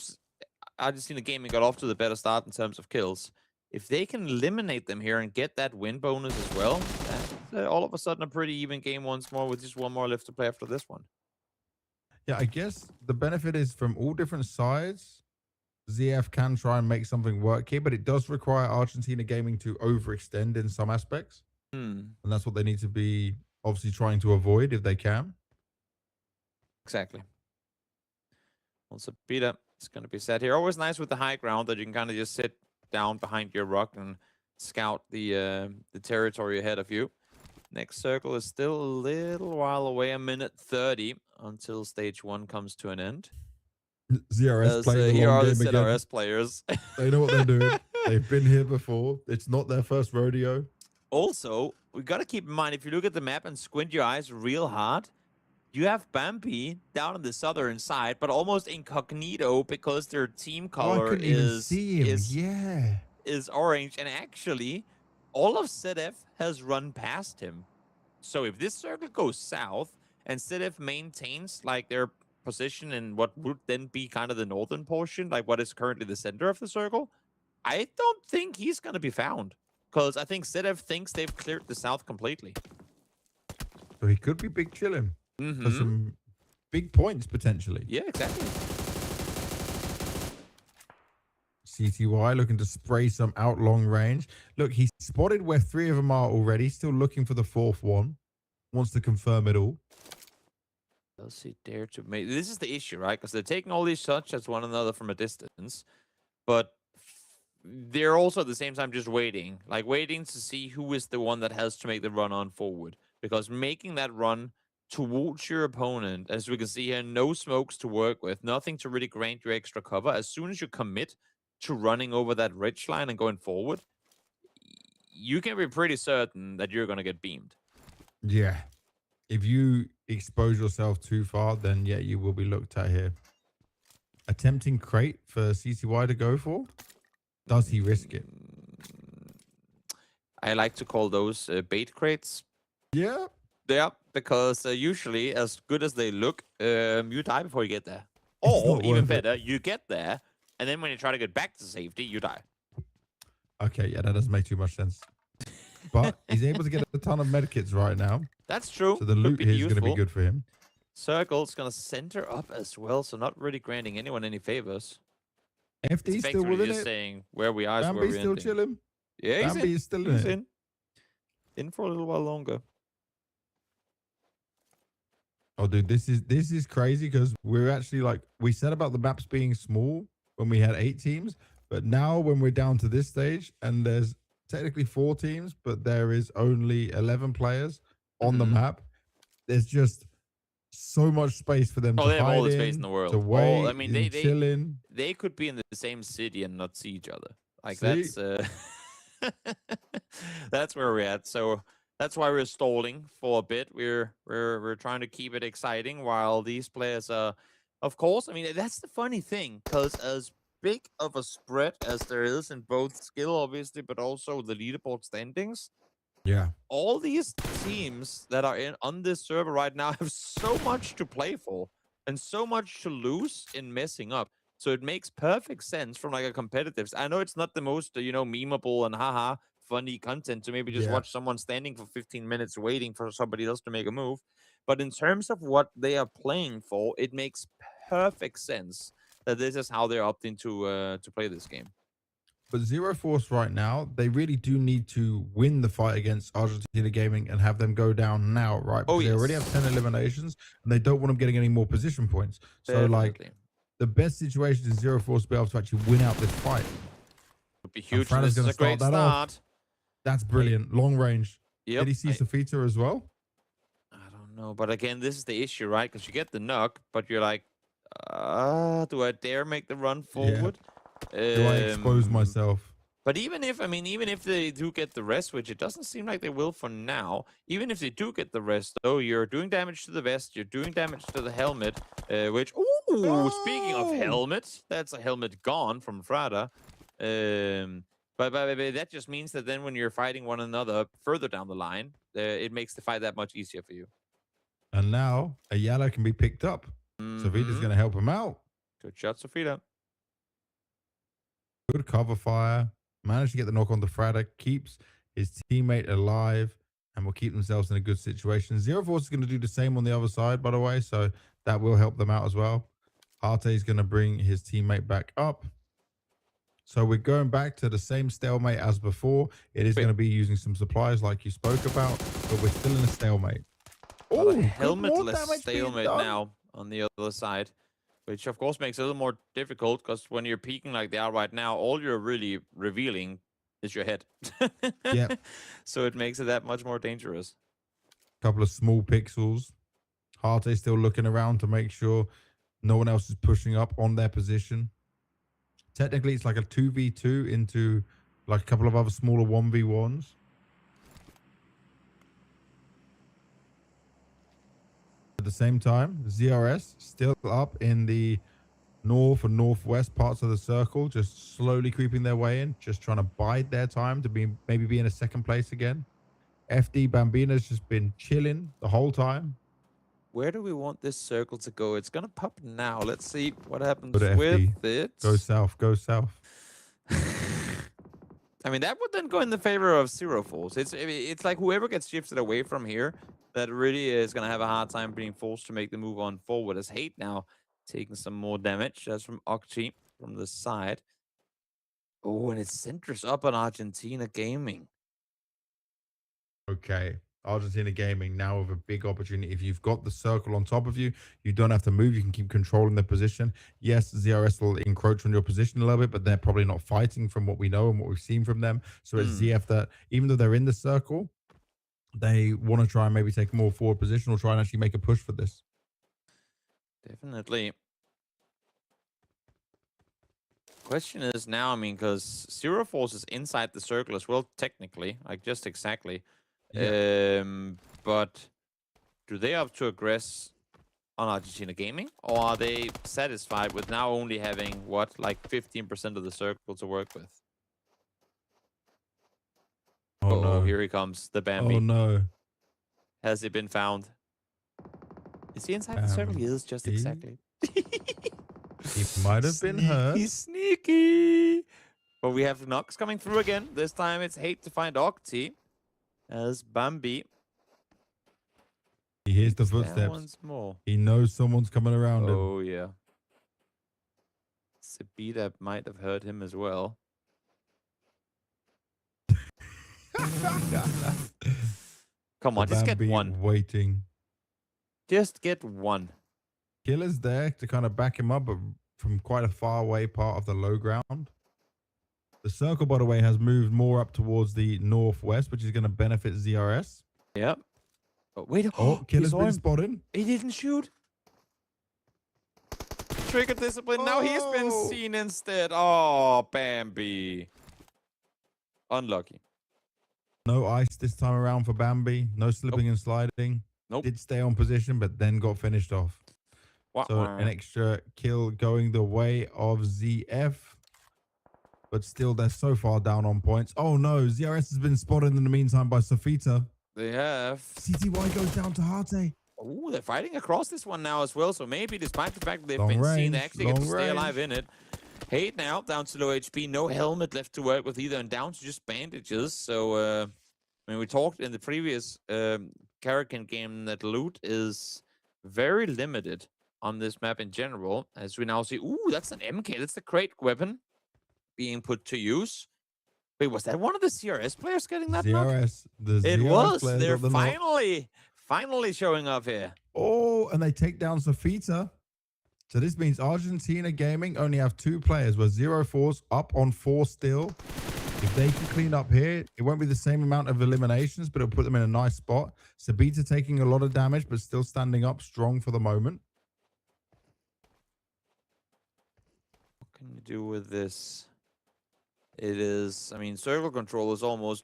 Argentina Gaming got off to the better start in terms of kills, if they can eliminate them here and get that win bonus as well, that's all of a sudden a pretty even game once more with just one more left to play after this one.
Yeah, I guess the benefit is from all different sides, ZF can try and make something work here, but it does require Argentina Gaming to overextend in some aspects. And that's what they need to be obviously trying to avoid if they can.
Exactly. Also, Peter, it's going to be set here. Always nice with the high ground that you can kind of just sit down behind your rock and scout the territory ahead of you. Next circle is still a little while away, 1:30 until stage 1 comes to an end.
ZRS playing the
here
long
are the
game
ZRS
again.
players.
They know what they're doing. They've been here before. It's not their first rodeo.
Also, we got to keep in mind, if you look at the map and squint your eyes real hard, you have Bambi down on the southern side, but almost incognito because their team color is orange. And actually, all of ZF has run past him. So if this circle goes south and ZF maintains like their position in what would then be kind of the northern portion, like what is currently the center of the circle, I don't think he's going to be found. Because I think ZF thinks they've cleared the south completely.
So he could be big chilling for some big points potentially.
Yeah, exactly.
CTY looking to spray some out long range. Look, he's spotted where 3 of them are already. Still looking for the 4th one. Wants to confirm it all.
Does he dare to make... This is the issue, right? Because they're taking all these shots at one another from a distance. But they're also at the same time just waiting. Like waiting to see who is the one that has to make the run on forward. Because making that run towards your opponent, as we can see here, no smokes to work with. Nothing to really grant you extra cover. As soon as you commit to running over that ridge line and going forward, you can be pretty certain that you're going to get beamed.
Yeah. If you expose yourself too far, then yeah, you will be looked at here. Attempting crate for CTY to go for. Does he risk it?
I like to call those bait crates.
Yeah.
Yeah, because usually, as good as they look, you die before you get there. Or, even better, you get there, and then when you try to get back to safety, you die.
Okay, yeah, that doesn't make too much sense. But he's able to get a ton of medkits right now.
That's true.
So the loot here is going to be good for him.
Circle's going to center up as well, so not really granting anyone any favors.
FD still within
just
it.
Saying where we are.
Bambi's still chilling.
Yeah,
Bambi is still in it.
In for a little while longer.
Oh, dude, this is crazy because we're actually like, we said about the maps being small when we had 8 teams, but now when we're down to this stage and there's technically 4 teams, but there is only 11 players on the
Mhm.
map. There's just so much space for them
Oh,
to
they have all
hide
the space in
in,
the
to
world. All I
wait,
mean,
and chill in.
they could be in the same city and not see each other. Like
See?
that's where we're at. So that's why we're stalling for a bit. We're trying to keep it exciting while these players are, of course. I mean, that's the funny thing, because as big of a spread as there is in both skill, obviously, but also the leaderboard standings,
Yeah.
all these teams that are in on this server right now have so much to play for and so much to lose in messing up. So it makes perfect sense from like a competitive. I know it's not the most memeable and haha funny content to maybe just
Yeah.
watch someone standing for 15 minutes waiting for somebody else to make a move, but in terms of what they are playing for, it makes perfect sense that this is how they're opting to play this game.
But Zero Force right now, they really do need to win the fight against Argentina Gaming and have them go down now, right?
Oh
Because they already have
yes,
10 eliminations and they don't want them getting any more position points. So, like,
definitely.
the best situation is Zero Force to be able to actually win out this fight.
Would be
And
huge. And
Frada's
this is
going to
a
start
great
that off.
start.
That's brilliant. Long range.
Yep.
Did he see Safita as well?
I don't know, but again, this is the issue, right? Because you get the knock, but you're like, do I dare make the run
Yeah.
forward?
Do I expose myself?
But even if they do get the rest, which it doesn't seem like they will for now, even if they do get the rest, though, you're doing damage to the vest, you're doing damage to the helmet, which, ooh, speaking of
Oh!
helmets, that's a helmet gone from Frada. But that just means that then when you're fighting one another further down the line, it makes the fight that much easier for you.
And now Ayala can be picked up. Safita's
Mhm.
going to help him out.
Good shot, Sofita.
Good cover fire. Managed to get the knock on the Frada. Keeps his teammate alive and will keep themselves in a good situation. Zero Force is going to do the same on the other side, by the way. So that will help them out as well. Harte is going to bring his teammate back up. So we're going back to the same stalemate as before. It is
Wait.
going to be using some supplies like you spoke about, but we're still in a stalemate.
But
Oh,
a
good, more
helmetless
damage being
stalemate
done.
now on the other side, which of course makes it a little more difficult because when you're peeking like they are right now, all you're really revealing is your head.
Yep.
So it makes it that much more dangerous.
Couple of small pixels. Harte still looking around to make sure no one else is pushing up on their position. Technically, it's like a 2v2 into like a couple of other smaller 1v1s. At the same time, ZRS still up in the north and northwest parts of the circle, just slowly creeping their way in, just trying to bide their time to maybe be in a second place again. FD Bambina's just been chilling the whole time.
Where do we want this circle to go? It's gonna pop now. Let's see what happens
Go to
with
FD.
it.
Go south. Go south.
I mean, that would then go in the favor of Zero Force. It's like whoever gets shifted away from here, that really is going to have a hard time being forced to make the move on forward. As Hate now taking some more damage. That's from Ocho from the side. Oh, and it centers up on Argentina Gaming.
Okay. Argentina Gaming now with a big opportunity. If you've got the circle on top of you, you don't have to move. You can keep controlling the position. Yes, ZRS will encroach on your position a little bit, but they're probably not fighting from what we know and what we've seen from them. So it's ZF that, even though they're in the circle, they want to try and maybe take a more forward position or try and actually make a push for this.
Definitely. Question is now, I mean, because Zero Force is inside the circle as well, technically, like just exactly.
Yeah.
But do they have to aggress on Argentina Gaming, or are they satisfied with now only having what, like 15% of the circle to work with?
Oh, no.
Here he comes, the Bambi.
Oh, no.
Has he been found? Is he inside the circle? He is just exactly.
He might have been hurt.
He's sneaky. But we have knocks coming through again. This time it's Hate to find Octi as Bambi.
He hears the
There
footsteps.
once more.
He knows someone's coming around him.
Oh, yeah. Sabita might have heard him as well. Come on, just get
Bambi
one.
waiting.
Just get one.
Killer's there to kind of back him up, but from quite a far away part of the low ground. The circle, by the way, has moved more up towards the northwest, which is going to benefit ZRS.
Yep. Oh, wait.
Oh,
He
killer's
saw
been
him.
spotted.
He didn't shoot. Trigger discipline. Now he's been
Oh.
seen instead. Oh, Bambi. Unlucky.
No ice this time around for Bambi. No slipping and sliding.
Nope.
Did stay on position, but then got finished off. So an extra kill going the way of ZF. But still, they're so far down on points. Oh no, ZRS has been spotted in the meantime by Safita.
They have.
CTY goes down to Harte.
Oh, they're fighting across this one now as well. So maybe despite the fact that they've
Long
been seen,
range,
they actually get to
long
stay
range.
alive in it. Hate now, down to low HP. No helmet left to work with either, and down to just bandages. So, I mean, we talked in the previous Karakin game that loot is very limited on this map in general. As we now see, ooh, that's an MK. That's the crate weapon being put to use. Wait, was that one of the CRS players getting that knock?
ZRS.
It was. They're finally showing up here.
Oh, and they take down Safita. So this means Argentina Gaming only have 2 players, where 0-4's up on 4 still. If they can clean up here, it won't be the same amount of eliminations, but it'll put them in a nice spot. Sabita taking a lot of damage, but still standing up strong for the moment.
What can you do with this? It is, I mean, circle control is almost,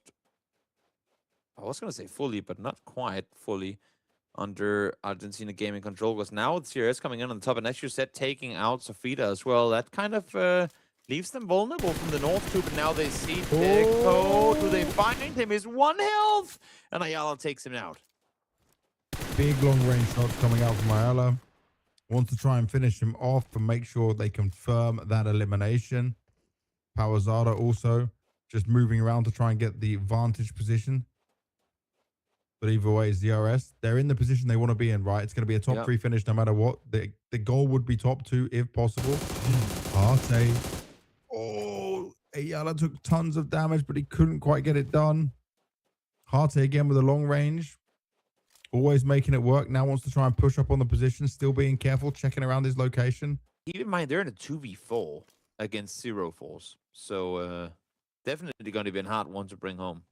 I was going to say fully, but not quite fully under Argentina Gaming control. Because now with CRS coming in on the top, and as you said, taking out Safita as well, that kind of leaves them vulnerable from the north too. But now they see Deco. Do they find him? He's 1 health, and Ayala takes him out.
Big long range shots coming out from Ayala. Wants to try and finish him off and make sure they confirm that elimination. Pawazada also just moving around to try and get the vantage position. But either way, ZRS, they're in the position they want to be in, right? It's going to be a top 3 finish no matter what. The goal would be top 2 if possible. Arte. Oh, Ayala took tons of damage, but he couldn't quite get it done. Arte again with a long range. Always making it work. Now wants to try and push up on the position. Still being careful, checking around his location.
Keep in mind, they're in a 2v4 against 0-4s. So definitely going to be a hard one to bring home.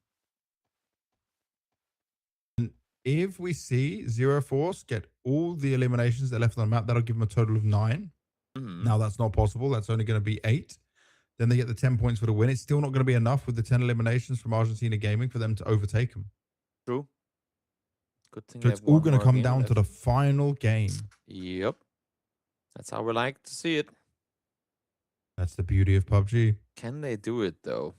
If we see 0-4s get all the eliminations that are left on the map, that'll give them a total of 9. Now that's not possible. That's only going to be 8. Then they get the 10 points for the win. It's still not going to be enough with the 10 eliminations from Argentina Gaming for them to overtake them.
True. Good thing.
So it's all going to come down to the final game.
Yep. That's how we like to see it.
That's the beauty of PUBG.
Can they do it though?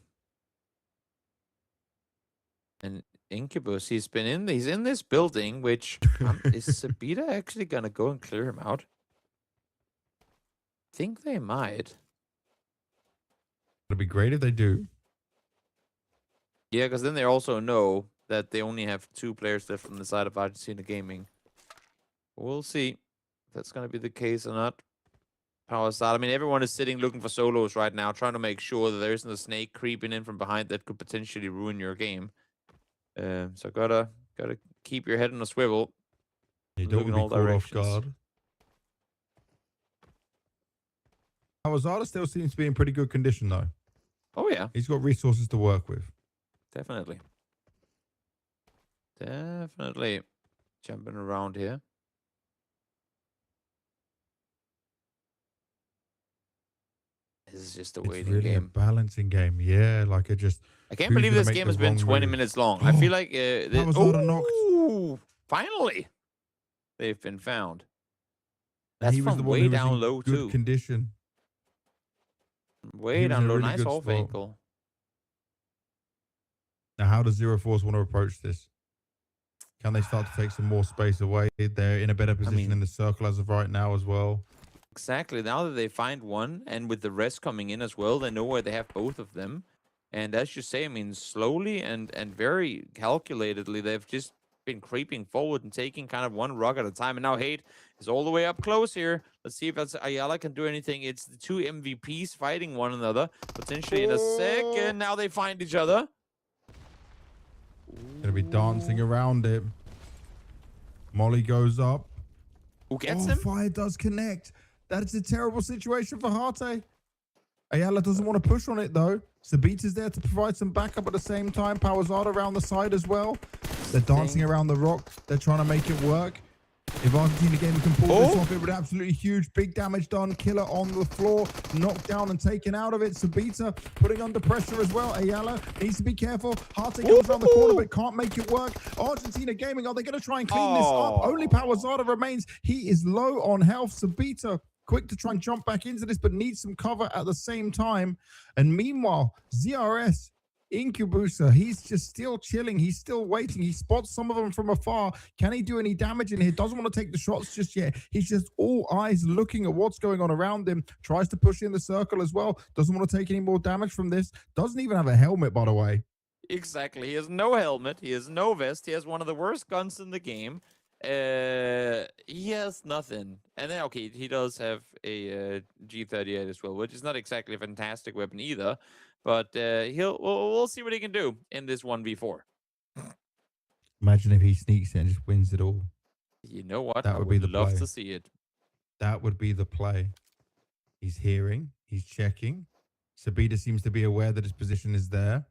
And Incubus, he's in this building, which is Sabita actually gonna go and clear him out? Think they might.
It'd be great if they do.
Yeah, because then they also know that they only have 2 players left from the side of Argentina Gaming. We'll see if that's gonna be the case or not. Power start. I mean, everyone is sitting looking for solos right now, trying to make sure that there isn't a snake creeping in from behind that could potentially ruin your game. So gotta keep your head on a swivel.
You don't want to be caught off guard. Pawazada still seems to be in pretty good condition, though.
Oh yeah,
he's got resources to work with.
Definitely. Jumping around here. This is just a waiting
really
game.
A balancing game. Yeah, like it just...
I can't believe this game has been 20 minutes long. I feel like...
knocked.
Finally! They've been found.
And
That's
he was
from
the one
way
who was
down
in
low,
good
too.
condition.
Way down low. Nice off angle.
Now, how does 0-4s want to approach this? Can they start to take some more space away? They're in a better position in the circle as of right now as well.
Exactly. Now that they find one, and with the rest coming in as well, they know where they have both of them. And as you say, I mean, slowly and very calculatedly, they've just been creeping forward and taking kind of one rock at a time. And now Hate is all the way up close here. Let's see if Ayala can do anything. It's the 2 MVPs fighting one another, potentially in a second. Now they find each other.
Gonna be dancing around it. Molly goes up.
Who gets him?
Fire does connect. That is a terrible situation for Harte. Ayala doesn't want to push on it, though. Sabita's there to provide some backup at the same time. Powerzada around the side as well. They're dancing around the rock. They're trying to make it work. If Argentina Gaming can pull this off, it would absolutely huge. Big damage done. Killer on the floor. Knocked down and taken out of it. Sabita putting under pressure as well. Ayala needs to be careful. Harte comes around the corner but can't make it work. Argentina Gaming, are they going to try and clean this up? Only Powerzada remains. He is low on health. Sabita quick to try and jump back into this, but needs some cover at the same time. And meanwhile, ZRS Incubusa, he's just still chilling. He's still waiting. He spots some of them from afar. Can he do any damage in here? Doesn't want to take the shots just yet. He's just all eyes looking at what's going on around him. Tries to push in the circle as well. Doesn't want to take any more damage from this. Doesn't even have a helmet, by the way.
Exactly. He has no helmet. He has no vest. He has one of the worst guns in the game. He has nothing. And then, okay, he does have a G38 as well, which is not exactly a fantastic weapon either. But we'll see what he can do in this 1v4.
Imagine if he sneaks it and just wins it all.
You know what?
That would be the
love
play.
to see it.
That would be the play. He's hearing. He's checking. Sabita seems to be aware that his position is there.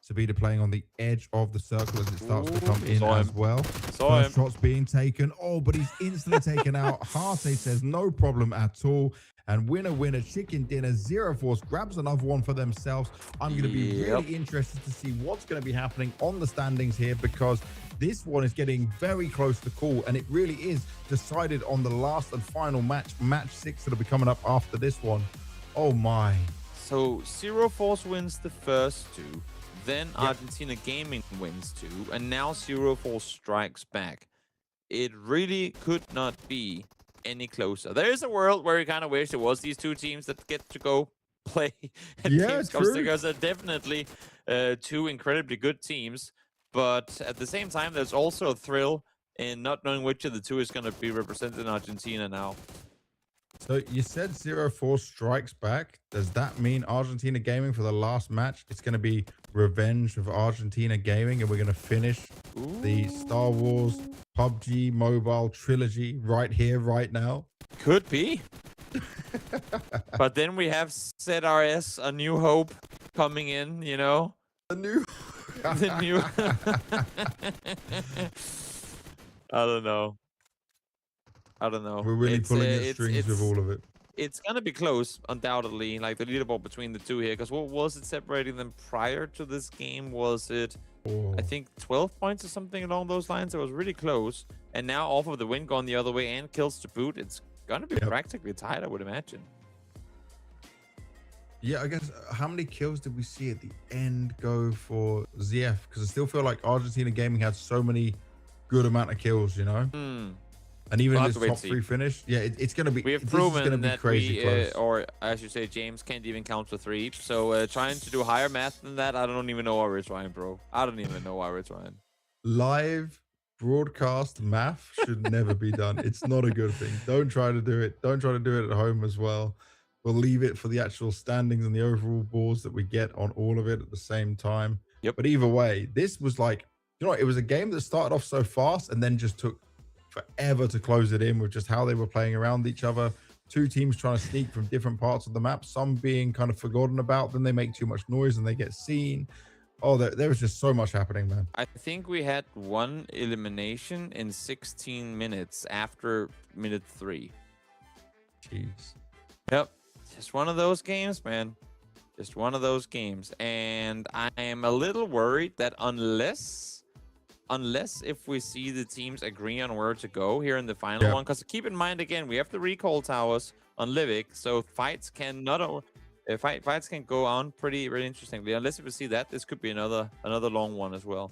Sabita playing on the edge of the circle as it starts to come in as well. First shot's being taken. Oh, but he's instantly taken out. Harte says no problem at all. And winner, chicken dinner. Zero Force grabs another one for themselves. I'm going to be really interested to see what's going to be happening on the standings here, because this one is getting very close to call, and it really is decided on the last and final match, match 6, that'll be coming up after this one. Oh my.
So Zero Force wins the first 2. Then Argentina Gaming wins 2, and now Zero Force strikes back. It really could not be any closer. There is a world where you kind of wish it was these two teams that get to go play at Gamescom, because they're definitely two incredibly good teams. But at the same time, there's also a thrill in not knowing which of the two is going to be represented in Argentina now.
So you said Zero Force strikes back. Does that mean Argentina Gaming for the last match? It's going to be Revenge of Argentina Gaming, and we're going to finish the Star Wars PUBG mobile trilogy right here, right now.
Could be. But then we have ZRS, A New Hope, coming in, you know?
The new...
The new... I don't know.
We're really pulling the strings with all of it.
It's going to be close, undoubtedly, like the leaderboard between the two here. Because what was it separating them prior to this game? Was it, I think, 12 points or something along those lines? It was really close. And now off of the win going the other way and kills to boot, it's going to be practically tied, I would imagine.
Yeah, I guess, how many kills did we see at the end go for ZF? Because I still feel like Argentina Gaming had so many good amount of kills, you know? And even in this top 3 finish, it's going to be,
we have proven that
crazy close.
Or I should say, James can't even count to 3. So trying to do higher math than that, I don't even know why we're trying, bro. I don't even know why we're trying.
Live broadcast math should never be done. It's not a good thing. Don't try to do it. Don't try to do it at home as well. We'll leave it for the actual standings and the overall boards that we get on all of it at the same time.
Yep.
But either way, this was like, you know, it was a game that started off so fast and then just took forever to close it in with just how they were playing around each other. Two teams trying to sneak from different parts of the map, some being kind of forgotten about, then they make too much noise and they get seen. Oh, there was just so much happening, man.
I think we had 1 elimination in 16 minutes after minute 3.
Jeez.
Yep. Just one of those games, man. Just one of those games. And I am a little worried that unless if we see the teams agree on where to go here in the final one, because keep in mind, again, we have the recall towers on Livik, so fights can fights can go on pretty interestingly. Unless if we see that, this could be another long one as well.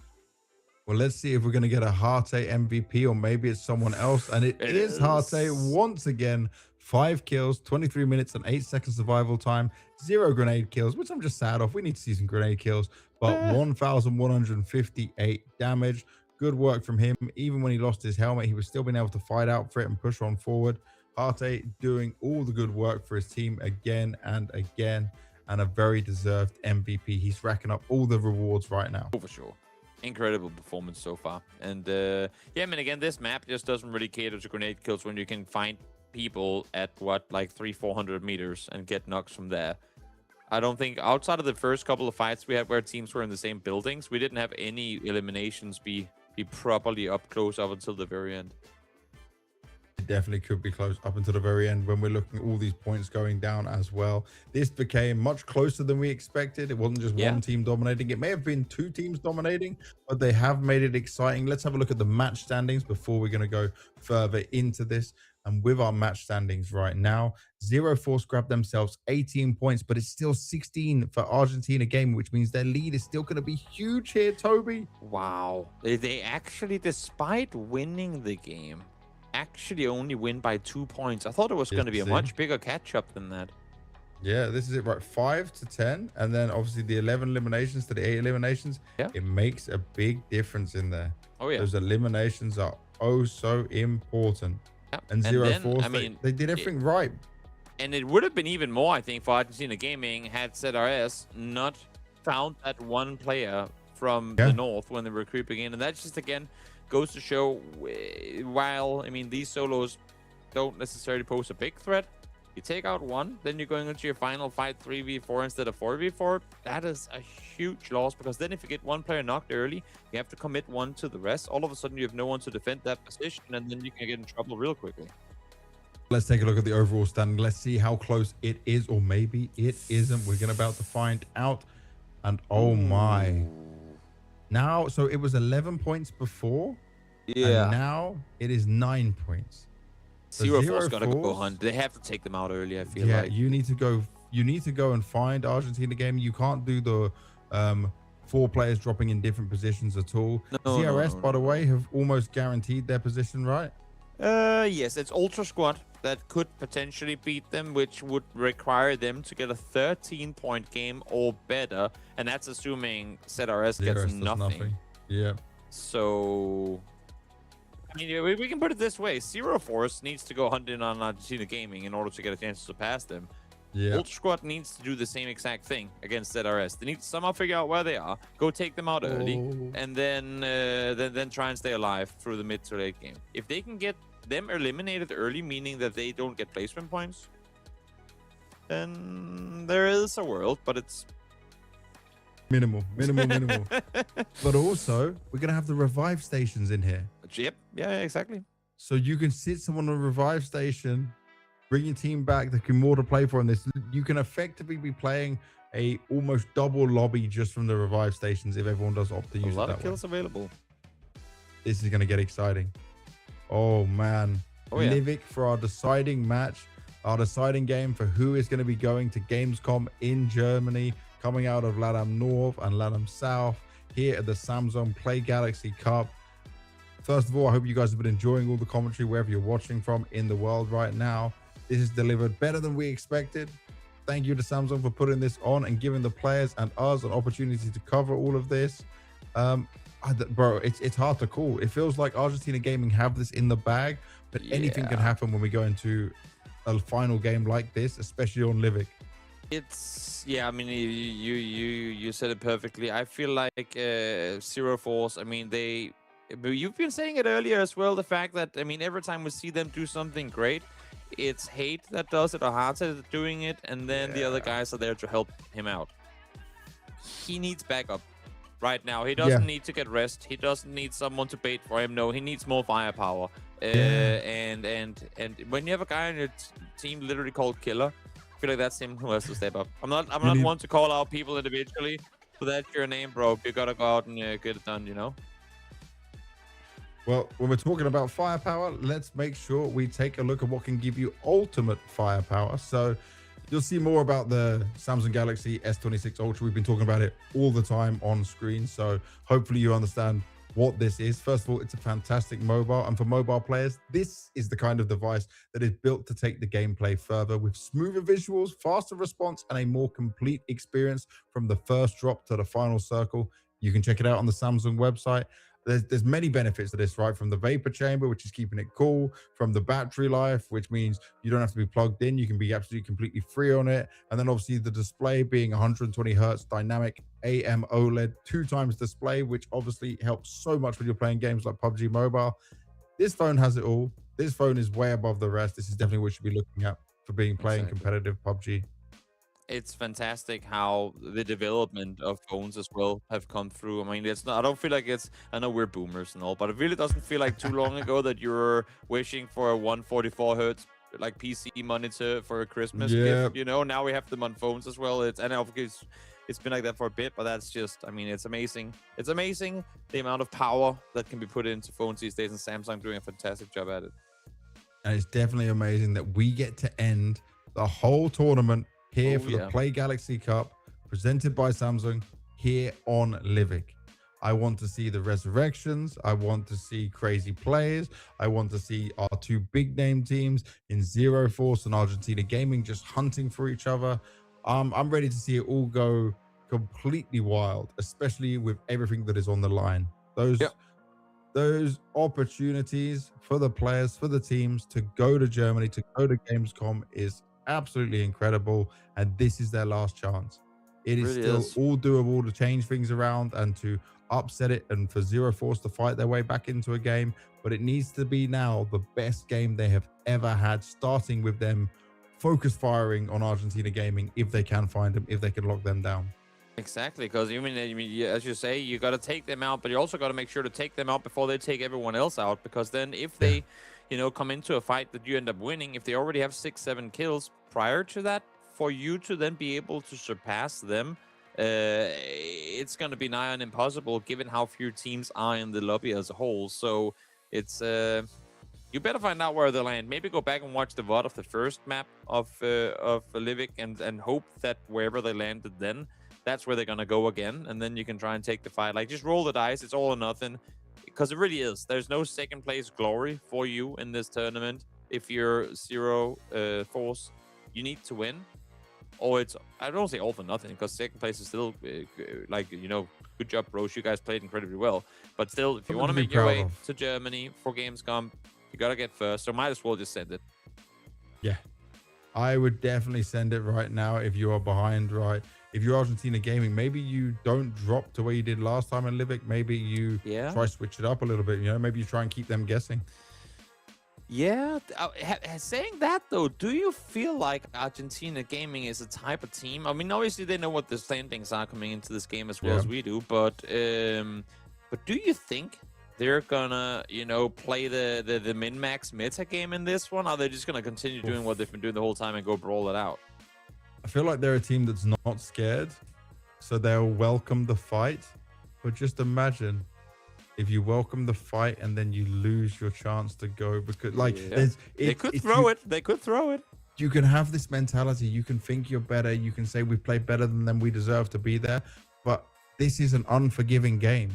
Well, let's see if we're going to get a Harte MVP, or maybe it's someone else. And it is Harte once again. 5 kills, 23 minutes and 8 seconds survival time, 0 grenade kills, which I'm just sad of. We need to see some grenade kills, but 1,158 damage. Good work from him. Even when he lost his helmet, he was still being able to fight out for it and push on forward. Harte doing all the good work for his team again and again, and a very deserved MVP. He's racking up all the rewards right now.
For sure. Incredible performance so far. And yeah, I mean, again, this map just doesn't really cater to grenade kills when you can find people at what, like 300-400 meters and get knocks from there. I don't think outside of the first couple of fights we had where teams were in the same buildings, we didn't have any eliminations be properly up close up until the very end.
It definitely could be close up until the very end when we're looking at all these points going down as well. This became much closer than we expected. It wasn't just one team dominating. It may have been two teams dominating, but they have made it exciting. Let's have a look at the match standings before we're going to go further into this. And with our match standings right now, Zero Force grabbed themselves 18 points, but it's still 16 for Argentina game, which means their lead is still going to be huge here, Toby.
Wow. They actually, despite winning the game, actually only win by 2 points. I thought it was going to be a much bigger catch-up than that.
Yeah, this is it, right? 5 to 10, and then obviously the 11 eliminations to the 8 eliminations.
Yeah.
It makes a big difference in there.
Oh, yeah.
Those eliminations are oh so important.
Yeah.
And Zero
then,
Force,
I mean,
they did everything right.
And it would have been even more, I think, for Argentina Gaming had ZRS not found that one player from the north when they were creeping in. And that just, again, goes to show, while, I mean, these solos don't necessarily pose a big threat, you take out one, then you're going into your final fight 3v4 instead of 4v4. That is a huge loss, because then if you get one player knocked early, you have to commit one to the rest. All of a sudden, you have no one to defend that position, and then you can get in trouble real quickly.
Let's take a look at the overall standing. Let's see how close it is, or maybe it isn't. We're about to find out. And oh my. Now, so it was 11 points before. Yeah. And now it is 9 points.
Zero Force gotta go hunt. They have to take them out early, I feel like.
You need to go and find Argentina game. You can't do the 4 players dropping in different positions at all. ZRS, by the way, have almost guaranteed their position, right?
Yes, it's Ultra Squad that could potentially beat them, which would require them to get a 13-point game or better, and that's assuming ZRS gets nothing.
Yeah.
So, I mean, we can put it this way: Zero Force needs to go hunting on Latina Gaming in order to get a chance to pass them.
Yeah.
Ultra Squad needs to do the same exact thing against ZRS. They need to somehow figure out where they are, go take them out early, and then try and stay alive through the mid to late game. If they can get them eliminated early, meaning that they don't get placement points, then there is a world, but it's
minimal. But also, we're gonna have the revive stations in here.
Yep. Yeah, exactly.
So you can sit someone on a revive station, bring your team back. There can more to play for in this. You can effectively be playing a almost double lobby just from the revive stations if everyone does opt to use it that way.
A lot of kills available.
This is gonna get exciting. Oh man. Livic for our deciding match, our deciding game for who is going to be going to Gamescom in Germany, coming out of LATAM North and LATAM South here at the Samsung Play Galaxy Cup. First of all, I hope you guys have been enjoying all the commentary wherever you're watching from in the world right now. This is delivered better than we expected. Thank you to Samsung for putting this on and giving the players and us an opportunity to cover all of this. Bro, it's hard to call. It feels like Argentina Gaming have this in the bag, but anything can happen when we go into a final game like this, especially on Livic.
It's I mean, you said it perfectly. I feel like Zero Force, I mean, you've been saying it earlier as well, the fact that, I mean, every time we see them do something great, it's Hate that does it or Hardset doing it, and then the other guys are there to help him out. He needs backup right now. He doesn't need to get rest. He doesn't need someone to bait for him. No, he needs more firepower. And when you have a guy on your team literally called Killer, I feel like that's him who has to step up. I'm not one to call out people individually, but that's your name, bro. You gotta go out and get it done, you know?
Well, when we're talking about firepower, let's make sure we take a look at what can give you ultimate firepower. So you'll see more about the Samsung Galaxy S26 Ultra. We've been talking about it all the time on screen. So hopefully you understand what this is. First of all, it's a fantastic mobile. And for mobile players, this is the kind of device that is built to take the gameplay further with smoother visuals, faster response, and a more complete experience from the first drop to the final circle. You can check it out on the Samsung website. There's many benefits to this, right? From the vapor chamber, which is keeping it cool, from the battery life, which means you don't have to be plugged in. You can be absolutely completely free on it. And then obviously the display being 120 hertz dynamic AMOLED 2x display, which obviously helps so much when you're playing games like PUBG Mobile. This phone has it all. This phone is way above the rest. This is definitely what you should be looking at for playing competitive PUBG.
it's fantastic how the development of phones as well have come through. I mean, it's not. I don't feel like it's. I know we're boomers and all, but it really doesn't feel like too long ago that you were wishing for a 144 hertz like PC monitor for a Christmas
Yeah.
gift. You know, now we have them on phones as well. And obviously it's been like that for a bit, but that's just. I mean, it's amazing. It's amazing the amount of power that can be put into phones these days, and Samsung doing a fantastic job at it.
And it's definitely amazing that we get to end the whole tournament here for the
yeah.
Play Galaxy Cup presented by Samsung here on Livik. I want to see the resurrections. I want to see crazy players. I want to see our two big name teams in Zero Force and Argentina Gaming just hunting for each other. I'm ready to see it all go completely wild, especially with everything that is on the line. Those opportunities for the players, for the teams to go to Germany, to go to Gamescom is absolutely incredible. And this is their last chance. It is
really
still all doable to change things around and to upset it and for Zero Force to fight their way back into a game. But it needs to be now the best game they have ever had, starting with them focus firing on Argentina Gaming if they can find them, if they can lock them down.
Exactly, because as you say, you got to take them out, but you also got to make sure to take them out before they take everyone else out. Because then, if they, come into a fight that you end up winning, if they already have 6-7 kills prior to that, for you to then be able to surpass them, it's going to be nigh on impossible, given how few teams are in the lobby as a whole. So it's you better find out where they land. Maybe go back and watch the VOD of the first map of Livik and hope that wherever they landed then, that's where they're going to go again. And then you can try and take the fight. Like, just roll the dice. It's all or nothing. Because it really is. There's no second place glory for you in this tournament. If you're Zero Force, you need to win. Or it's, I don't say all for nothing, because second place is still, good job, bros. You guys played incredibly well. But still, if you want to make your way to Germany for Gamescom, you got to get first. So might as well just send it.
Yeah. I would definitely send it right now if you are behind, right? If you're Argentina Gaming, maybe you don't drop to where you did last time in Livik. Maybe you try switch it up a little bit. Maybe you try and keep them guessing.
Yeah. Saying that, though, do you feel like Argentina Gaming is a type of team? I mean, obviously, they know what the standings are coming into this game as well as we do. But do you think they're gonna, play the min-max meta game in this one? Or are they just gonna continue doing what they've been doing the whole time and go brawl it out?
I feel like they're a team that's not scared, so they'll welcome the fight. But just imagine if you welcome the fight and then you lose your chance to go, because
they could throw it. They could throw it.
You can have this mentality. You can think you're better. You can say we played better than them. We deserve to be there. But this is an unforgiving game.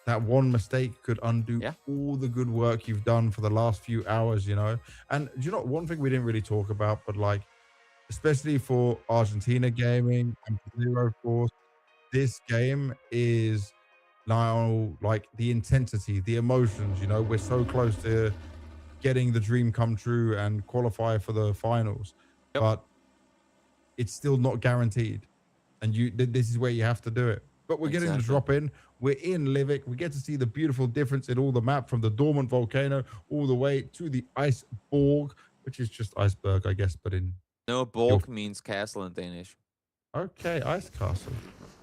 That one mistake could undo all the good work you've done for the last few hours, And one thing we didn't really talk about, but especially for Argentina Gaming and for Zero Force, this game is now the intensity, the emotions. We're so close to getting the dream come true and qualify for the finals, but it's still not guaranteed. And this is where you have to do it. But we're getting the drop in. We're in Livik. We get to see the beautiful difference in all the map, from the dormant volcano all the way to the iceberg, which is just iceberg, I guess, but in.
No, Borg means castle in Danish.
Okay, ice castle.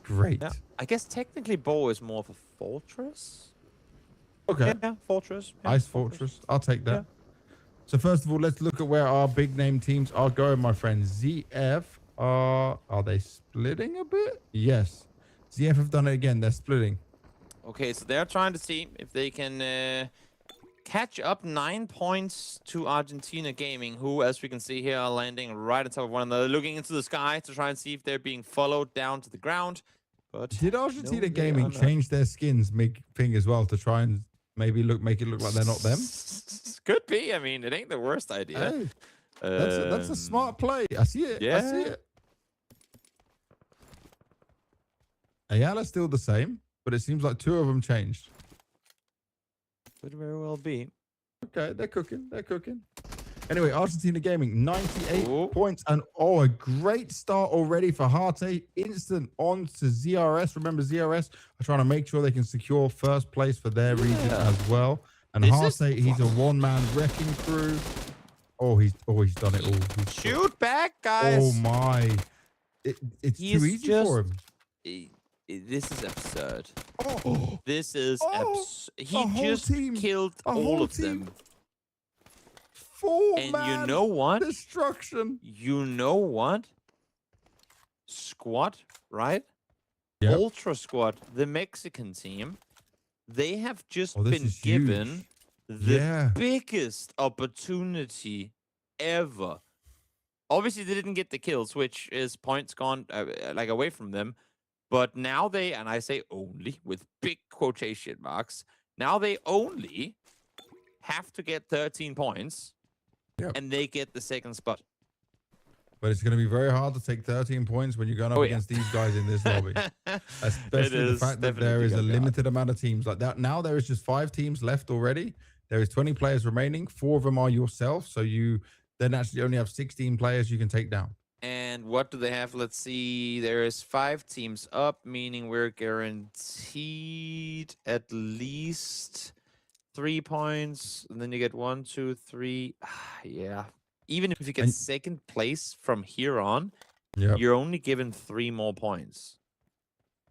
Great.
Yeah. I guess technically Borg is more of a fortress.
Okay.
Yeah, fortress. Yeah,
ice fortress. I'll take that. Yeah. So first of all, let's look at where our big name teams are going, my friend. ZF are they splitting a bit? Yes. ZF have done it again. They're splitting.
Okay, so they're trying to see if they can catch up 9 points to Argentina Gaming, who, as we can see here, are landing right on top of one another, looking into the sky to try and see if they're being followed down to the ground. But
did Argentina Gaming change their skins mid-thing as well to try and maybe make it look like they're not them?
Could be. I mean, it ain't the worst idea.
Hey, that's a smart play. I see it.
Yeah.
I see it. Ayala's still the same, but it seems like two of them changed.
Could very well be.
Okay, they're cooking. They're cooking. Anyway, Argentina Gaming, 98 points. And a great start already for Harte. Instant on to ZRS. Remember, ZRS are trying to make sure they can secure first place for their region as well. And Harte, he's a one-man wrecking crew. He's done it all.
Shoot back, guys.
Oh, my. it's
He's
too easy
just
for him.
this is absurd.
Oh,
This is he
a whole
just
team,
killed
a
all
whole
of
team.
them. And you know what?
Destruction.
You know what? Squad, right?
Yep.
Ultra Squad, the Mexican team, they have just
Oh, this
been
is
given
huge.
the
Yeah.
biggest opportunity ever. Obviously, they didn't get the kills, which is points gone like away from them. But now they, and I say only with big quotation marks, now they only have to get 13 points,
Yep.
and they get the second spot.
But it's going to be very hard to take 13 points when you're going up against these guys in this lobby. Especially the fact that there is a limited amount of teams like that. Now there is just 5 teams left already. There is 20 players remaining. 4 of them are yourself. So you then actually only have 16 players you can take down.
And what do they have? Let's see. There is 5 teams up, meaning we're guaranteed at least 3 points. And then you get 1, 2, 3. Yeah. Even if you get second place from here on, you're only given 3 more points.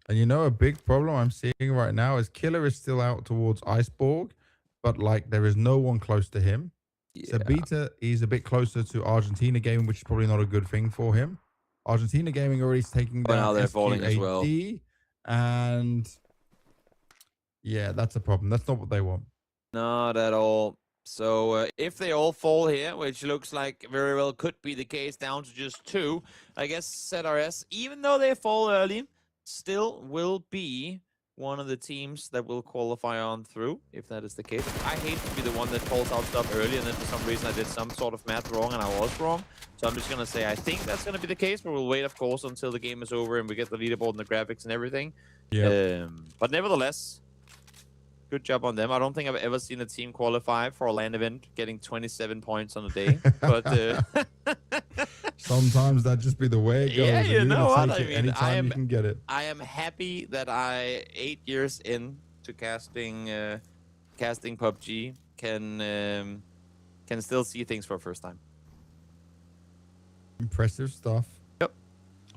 And you know, a big problem I'm seeing right now is Killer is still out towards Iceborg, but like there is no one close to him.
Yeah.
So Beta is a bit closer to Argentina Gaming, which is probably not a good thing for him. Argentina Gaming already is taking down
now they're falling as well.
And yeah, that's a problem. That's not what they want.
Not at all. So if they all fall here, which looks like very well could be the case, down to just 2, I guess ZRS, even though they fall early, still will be one of the teams that will qualify on through, if that is the case. I hate to be the one that calls out stuff early, and then for some reason I did some sort of math wrong, and I was wrong. So I'm just going to say I think that's going to be the case, but we'll wait, of course, until the game is over and we get the leaderboard and the graphics and everything.
Yeah.
But nevertheless, good job on them. I don't think I've ever seen a team qualify for a LAN event getting 27 points on a day. But
sometimes that just be the way it goes.
Yeah, you know what I mean.
Anytime you can get it.
I am happy that 8 years into casting PUBG can still see things for the first time.
Impressive stuff.
Yep.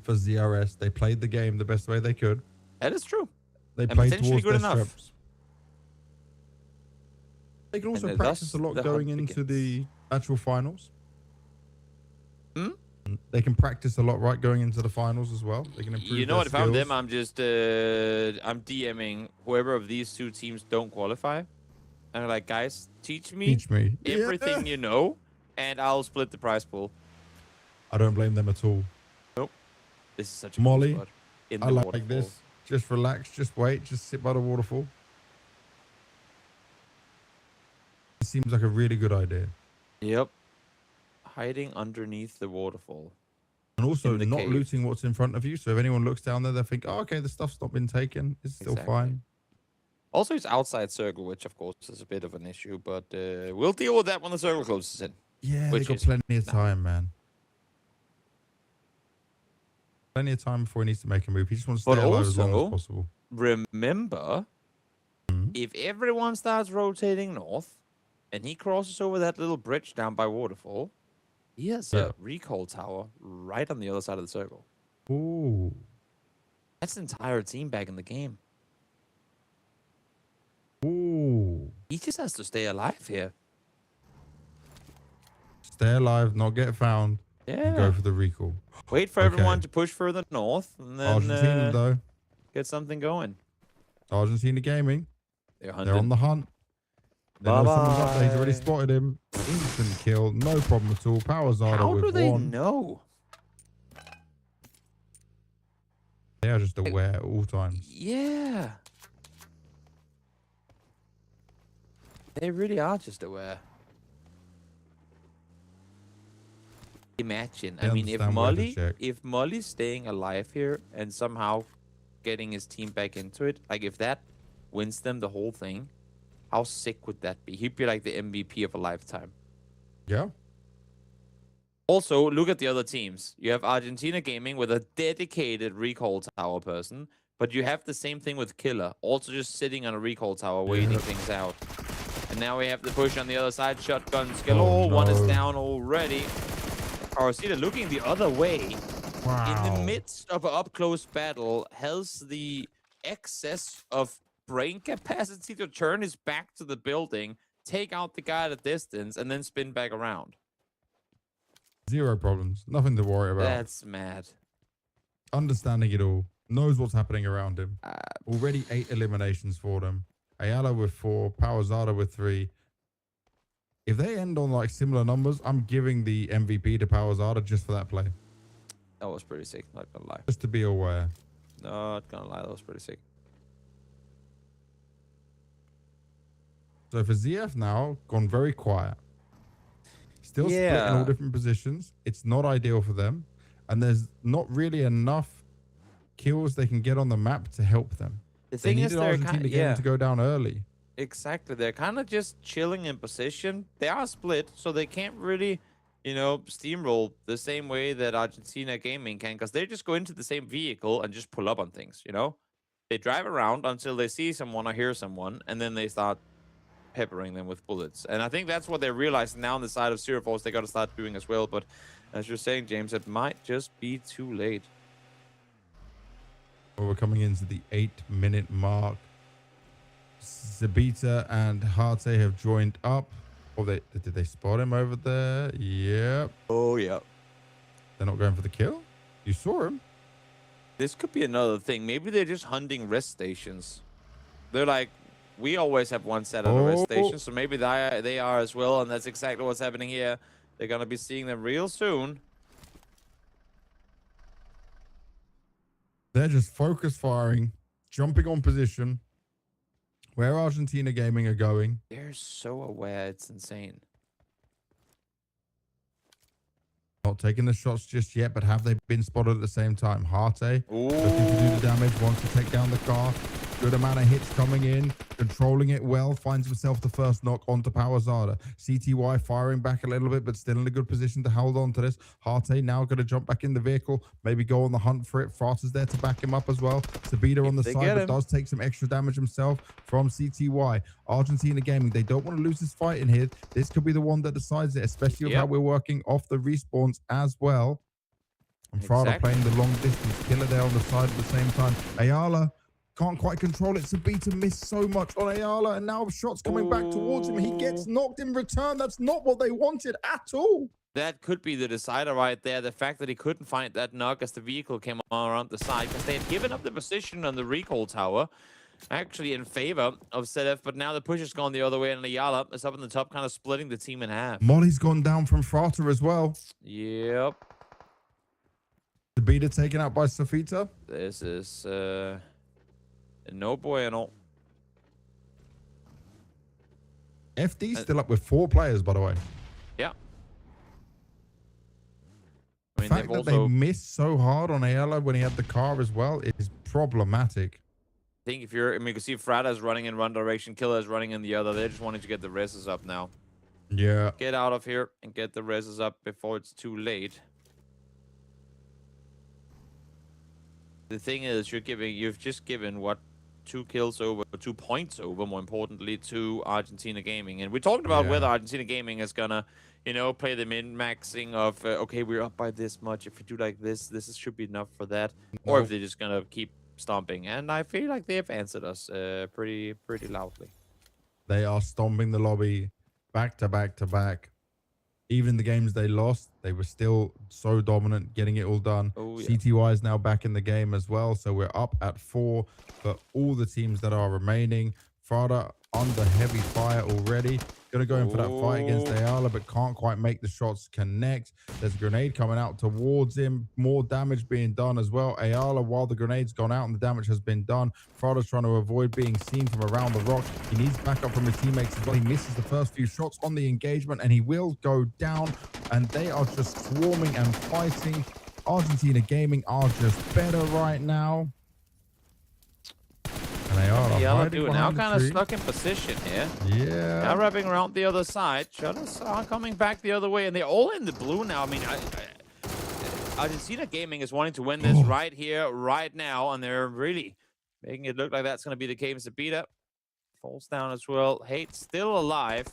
For ZRS, they played the game the best way they could.
That is true.
They
And
played
potentially
towards
good
their
enough.
strengths. They can also
And
practice a
thus
lot
the
going
hunt
into
begins.
the actual finals.
Hmm?
They can practice a lot right going into the finals as well. They can improve.
You know
their
what? If I'm them,
skills.
I'm just I'm DMing whoever of these 2 teams don't qualify. And I'm like, guys, teach me everything you know, and I'll split the prize pool.
I don't blame them at all.
Nope. This is such a
Molly,
cool spot. In
I
the
like
waterfall.
this. Just relax, just wait, just sit by the waterfall. It seems like a really good idea.
Yep. Hiding underneath the waterfall.
And also
In the
not
cave.
looting what's in front of you. So if anyone looks down there, they'll think, oh, okay, the stuff's not been taken. It's still
Exactly.
fine.
Also, it's outside circle, which of course is a bit of an issue, but we'll deal with that when the circle closes in.
Yeah,
Which
they got
is
plenty of
now.
time, man. Plenty of time before he needs to make a move. He just wants to
But
stay alive as long
also-
as possible.
Remember, if everyone starts rotating north and he crosses over that little bridge down by waterfall, he has
Yeah.
a recall tower right on the other side of the circle.
Ooh.
That's the entire team back in the game.
Ooh.
He just has to stay alive here.
Stay alive, not get found, and go
Yeah.
for the recall.
Wait for
Okay.
everyone to push further north and then
Argentina, though.
get something going.
Argentina Gaming.
They're
They're on
hunting.
the hunt. They know someone's up there. He's already
Bye-bye.
spotted him. Instant kill. No problem at all. Power Zada
How
with
do they
one.
know?
They are just aware at all times.
Yeah. They really are just aware. Imagine,
They
I mean,
understand where to check.
if Molly's staying alive here and somehow getting his team back into it, like if that wins them the whole thing, how sick would that be? He'd be like the MVP of a lifetime.
Yeah.
Also, look at the other teams. You have Argentina Gaming with a dedicated recall tower person, but you have the same thing with Killer, also just sitting on a recall tower waiting things out. And now we have the push on the other side. Shotguns galore.
Oh,
One is
no.
down already. Arcida looking the other way. in the
Wow.
midst of an up-close battle, has the excess of brain capacity to turn his back to the building, take out the guy at a distance, and then spin back around.
Zero problems. Nothing to worry about.
That's mad.
Understanding it all. Knows what's happening around him.
Uh,
Already 8 eliminations for them. Ayala with 4. Powerzada with 3. If they end on like similar numbers, I'm giving the MVP to Powerzada just for that play.
That was pretty sick, not gonna lie.
Just to be aware.
Not gonna lie, that was pretty sick.
So for ZF now, gone very quiet. Still split in all different positions. It's not ideal for them. And there's not really enough kills they can get on the map to help them.
The
They
thing is,
needed
they're
Argentina game to go down early.
exactly. They're kind of just chilling in position. They are split, so they can't really, steamroll the same way that Argentina Gaming can, because they just go into the same vehicle and just pull up on things, They drive around until they see someone or hear someone, and then they start peppering them with bullets. And I think that's what they're realizing now on the side of Zero Force they got to start doing as well. But as you're saying, James, it might just be too late.
Well, we're coming into the 8-minute mark. Zabita and Harte have joined up. Oh, did they spot him over there? Yep.
Oh, yeah.
They're not going for the kill? You saw him.
This could be another thing. Maybe they're just hunting rest stations. They're like, we always have one set at a rest station, so maybe they are as well, and that's exactly what's happening here. They're going to be seeing them real soon.
They're just focus firing, jumping on position. Where Argentina Gaming are going.
They're so aware, it's insane.
Not taking the shots just yet, but have they been spotted at the same time? Harte looking to do the damage, wants to take down the car. Good amount of hits coming in, controlling it well, finds himself the first knock onto Powerzada. CTY firing back a little bit, but still in a good position to hold on to this. Harte now going to jump back in the vehicle, maybe go on the hunt for it. Farter's there to back him up as well. Sabita on the side, but does take some extra damage himself from CTY. Argentina Gaming, they don't want to lose this fight in here. This could be the one that decides it, especially with how we're working off the respawns as well. And Farter playing the long distance killer there on the side at the same time. Ayala can't quite control it. Sabita missed so much on Ayala, and now shots coming back towards him. He gets knocked in return. That's not what they wanted at all.
That could be the decider right there. The fact that he couldn't find that knock as the vehicle came around the side, because they had given up the position on the recall tower, actually in favor of ZF, but now the push has gone the other way, and Ayala is up in the top, kind of splitting the team in half.
Molly's gone down from Frater as well.
Yep.
Sabita taken out by Safita.
This is no bueno.
FD still up with 4 players, by the way.
Yeah.
The fact that they missed so hard on Ayala when he had the car as well is problematic.
I think you can see Frada is running in one direction, Killer is running in the other. They're just wanting to get the reses up now.
Yeah.
Get out of here and get the reses up before it's too late. The thing is, you've just given what? 2 kills over, 2 points over, more importantly, to Argentina Gaming. And we talked about whether Argentina Gaming is gonna, play the min-maxing of, okay, we're up by this much. If we do like this should be enough for that. Or if they're just gonna keep stomping. And I feel like they have answered us pretty loudly.
They are stomping the lobby back to back to back. Even the games they lost, they were still so dominant, getting it all done. Oh, yeah. CTY is now back in the game as well, so we're up at 4 for all the teams that are remaining. Frada under heavy fire already. Gonna go in for that fight against Ayala, but can't quite make the shots connect. There's a grenade coming out towards him. More damage being done as well. Ayala, while the grenade's gone out and the damage has been done, Frada's trying to avoid being seen from around the rock. He needs backup from his teammates as well. He misses the first few shots on the engagement, and he will go down. And they are just swarming and fighting. Argentina Gaming are just better right now. And they are
now kind of stuck in position here.
Yeah.
Now wrapping around the other side. Shutters are coming back the other way, and they're all in the blue now. I mean, Argentina Gaming is wanting to win this right here, right now, and they're really making it look like that's going to be the case. Zabita falls down as well. Hate still alive,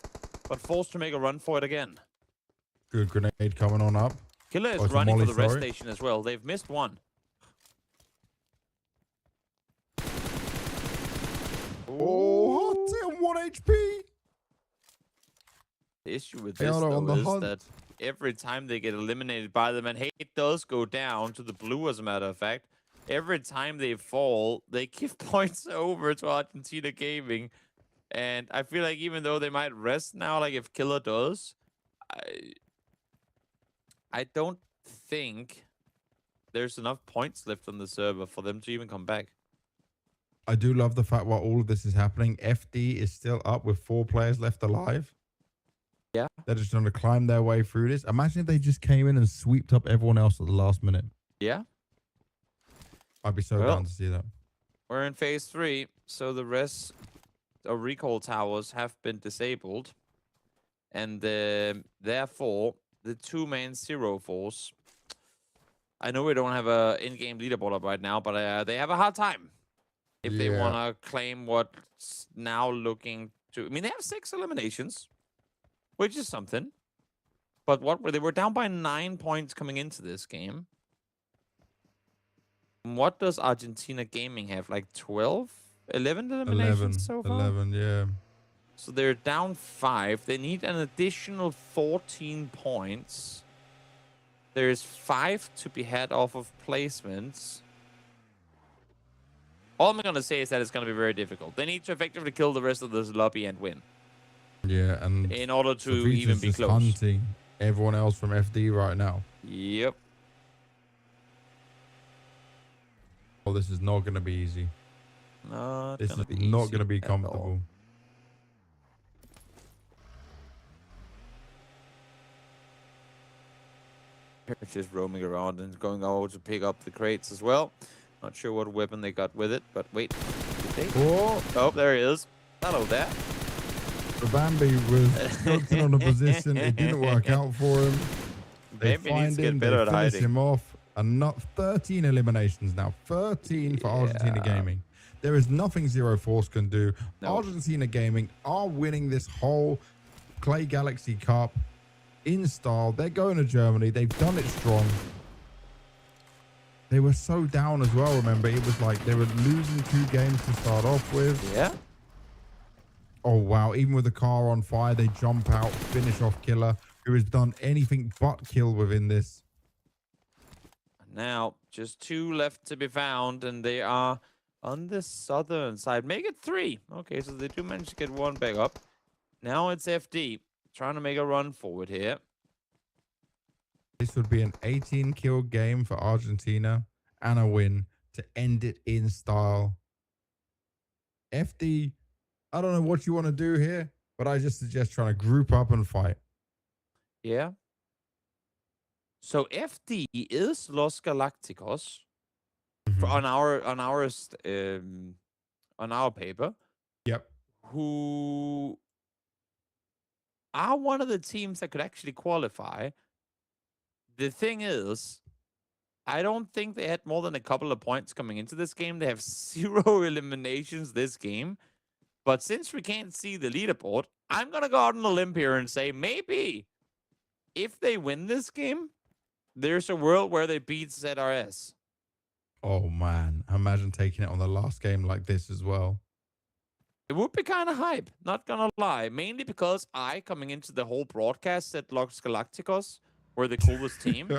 but forced to make a run for it again.
Good grenade coming on up.
Killer is
Oh, it's a
running for
molly,
the rest
sorry.
station as well. They've missed one.
Oh, hot on 1 HP.
The issue with
They
this,
are on
though,
the
is
hunt.
that every time they get eliminated by them, and hate does go down to the blue, as a matter of fact, every time they fall, they give points over to Argentina Gaming. And I feel like even though they might rest now, like if Killer does, I don't think there's enough points left on the server for them to even come back.
I do love the fact while all of this is happening, FD is still up with 4 players left alive.
Yeah.
They're just trying to climb their way through this. Imagine if they just came in and swept up everyone else at the last minute.
Yeah.
I'd be so down to see that.
We're in phase 3, so the rest of recall towers have been disabled. And therefore, the 2 main 0-4s, I know we don't have a in-game leaderboard up right now, but they have a hard time if they want to claim what's now looking to... I mean, they have 6 eliminations, which is something. But they were down by 9 points coming into this game. What does Argentina Gaming have? Like 12? 11 eliminations so far?
11, yeah.
So they're down 5. They need an additional 14 points. There's 5 to be had off of placements. All I'm going to say is that it's going to be very difficult. They need to effectively kill the rest of this lobby and win.
Yeah, and
in order to
Savita's
even be
just
close.
hunting everyone else from FD right now.
Yep.
Oh, this is not going to be easy. This is not going to be comfortable.
Just roaming around and going over to pick up the crates as well. Not sure what weapon they got with it, but wait. Did they? Oh, there he is. Hello there.
The Bambi was stuck on a position. It didn't work out for him. They find him, they finish him off. And not 13 eliminations now. 13 for Argentina Gaming. There is nothing Zero Force can do. No. Argentina Gaming are winning this whole Clay Galaxy Cup in style. They're going to Germany. They've done it strong. They were so down as well, remember? It was like they were losing 2 games to start off with.
Yeah.
Oh, wow. Even with the car on fire, they jump out, finish off Killer, who has done anything but kill within this.
Now, just 2 left to be found, and they are on the southern side. Make it 3. Okay, so they do manage to get 1 back up. Now it's FD trying to make a run forward here.
This would be an 18-kill game for Argentina and a win to end it in style. FD, I don't know what you want to do here, but I just suggest trying to group up and fight.
Yeah. So FD is Los Galacticos on our paper.
Yep.
Who are one of the teams that could actually qualify. The thing is, I don't think they had more than a couple of points coming into this game. They have 0 eliminations this game. But since we can't see the leaderboard, I'm going to go out on a limb here and say maybe if they win this game, there's a world where they beat ZRS.
Oh, man. Imagine taking it on the last game like this as well.
It would be kind of hype, not going to lie. Mainly because coming into the whole broadcast, said Los Galacticos were the coolest team.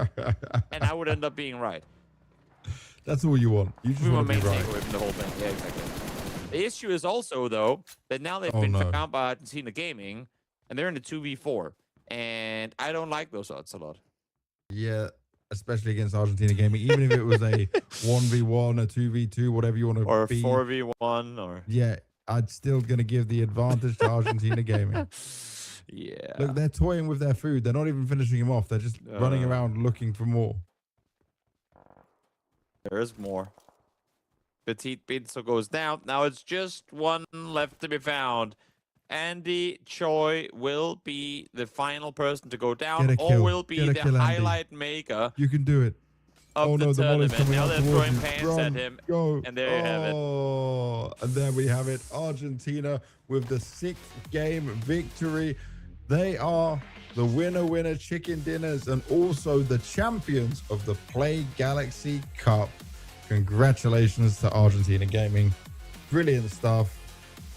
And I would end up being right.
That's all you want. You just want to be right.
The whole thing. Yeah, exactly. The issue is also, though, that now they've been found by Argentina Gaming, and they're in the 2v4. And I don't like those odds a lot.
Yeah, especially against Argentina Gaming. Even if it was a 1v1, a 2v2, whatever you want to
or
be.
Or a 4v1. Or
yeah, I'd still going to give the advantage to Argentina Gaming.
Yeah.
Look, they're toying with their food. They're not even finishing him off. They're just running around looking for more.
There is more. Petit Pizzo goes down. Now it's just 1 left to be found. Andy Choi will be the final person to go down, or will be the highlight maker.
You can do it.
Of the tournament. Now they're throwing pans at him.
Go.
And there you have it.
And there we have it. Argentina with the 6th game victory. They are the winner chicken dinners and also the champions of the Play Galaxy Cup. Congratulations to Argentina Gaming. Brilliant stuff.